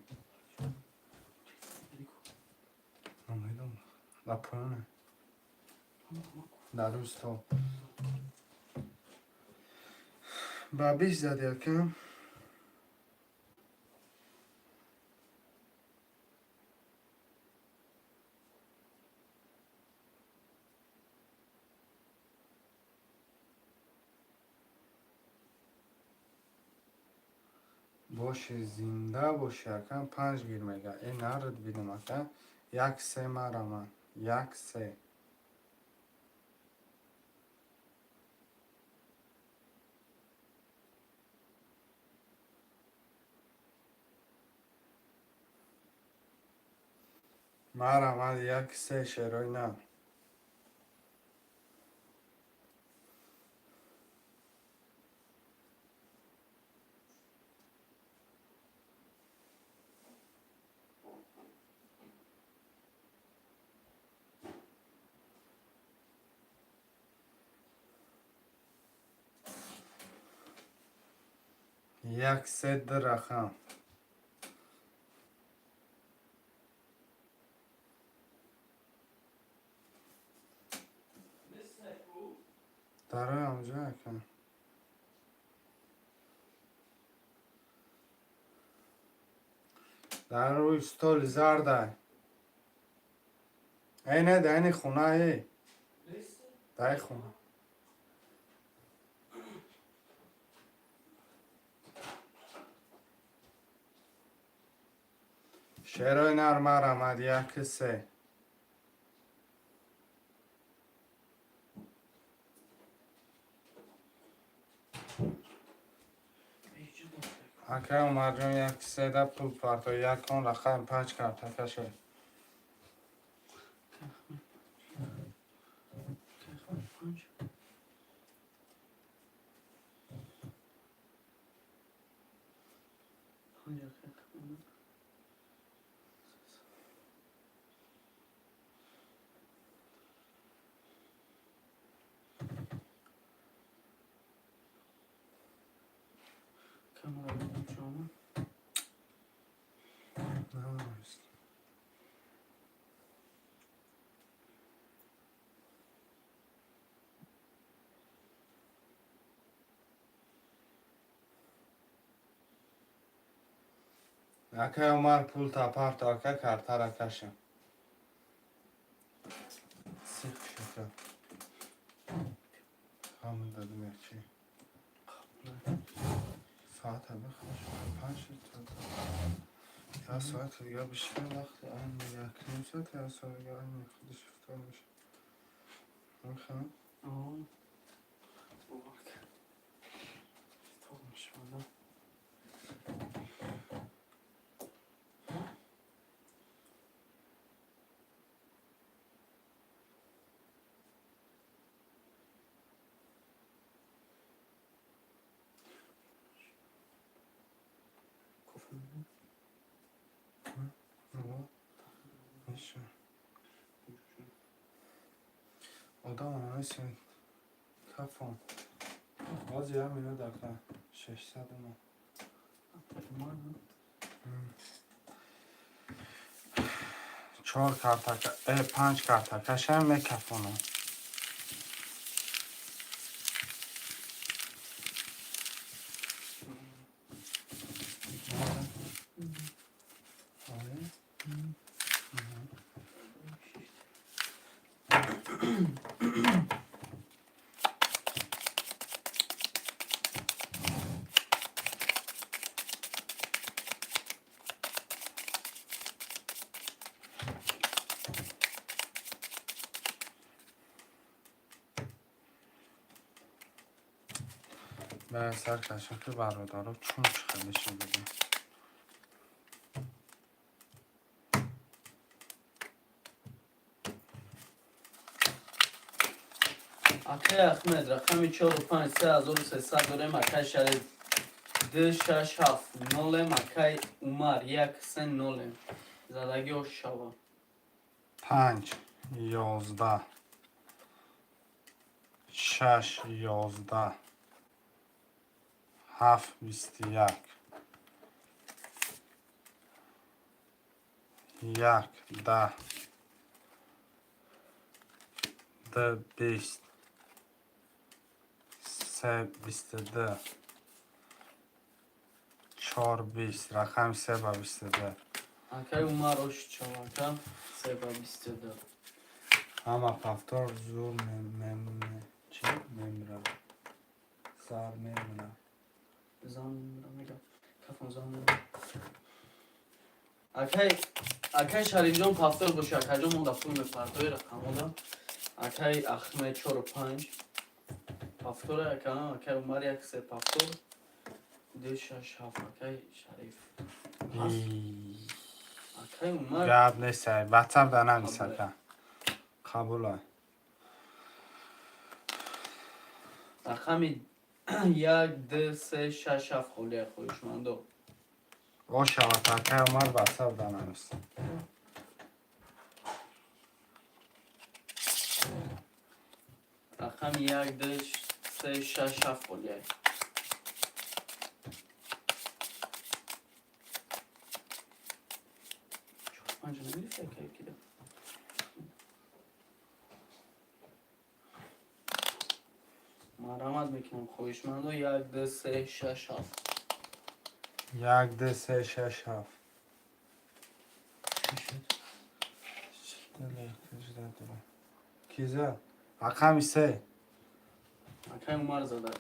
نمیدونم با پایانه در روز تو با 20 زدی اکه باشه زنده باشه اکه 5 گیر میگه این نرد بیدم اکه 1-3 مرا من 1-3 مرا من 1-3 شروع نه یک سد رقم داره اونجا کن در روی استول زرده اینه دینی خونه ای دای خونه شیروی نرمر آمد 1-3 اکه اومد جون 1-3 ده پول پارتو یک کن رقم 5 کرد تکشه اکه اومد پول تا پارتو اکه کرد رکشه سیخ شکر همون دادم یکی ساعت بخوش 5 تا یا ساعت دیگه بیشتر وقت این یک نیم ساعت یا ساعت دیگه این خودش افتار میشه میخوام میشه آدم همه کفان باز یه همینه دکتر 600 ما 4 کارتک 5 کارتکش هم میکفانم به سر کشک برادارا چون خیلی شده اکه احمد رقمی 45 3300 داره مکه شرید 267 0 مکه عمر 1-3 0 زدگی و شوا 5 11 6 11 7 21 1 10 2 20 3 22 4 20 رقم 3 با 22 Акай умар ошичавака себа 22. Ama paftor zor memra. Zar memra. Замига. Кафон замига. Акай Шарифҷон пафтор боша, акайҷон монда пул мепардои рақамода. Акай Ахмед 4-5 пафтора якам, акай Умар 1-3 пафтор. 2-6-7 акай Шариф. Акай Умар Gap neyse. WhatsApp'dan hangisi ka? Kabul ol. рақами 1-2-3-6-7 холия хоҳишмандо. O şabataka Umar WhatsApp'dan hangisi? рақами 1-2-3-6-7 холия. Анҷа намегирифта акай кида. Марамат мекунам хоҳишмандо 1-2-3-6-7. 1 2 3 6 7 Kiza. Rakam 3 акай Умар зада.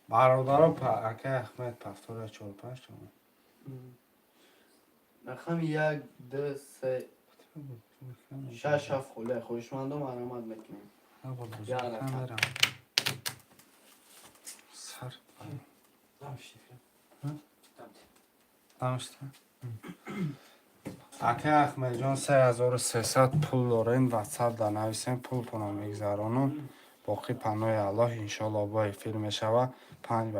برادرم اکه احمد پفتور 4-5 تومن рақами 1-2-3-6-7 холия хоҳишмандо марамат мекунам. سر اکه احمد جان 3300 پول دارین واتساپ در نویسین پول کنم میگذرانم باقی پناه الله انشالله با فیلم شوه 5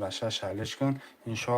و 6 حلش کن انشالله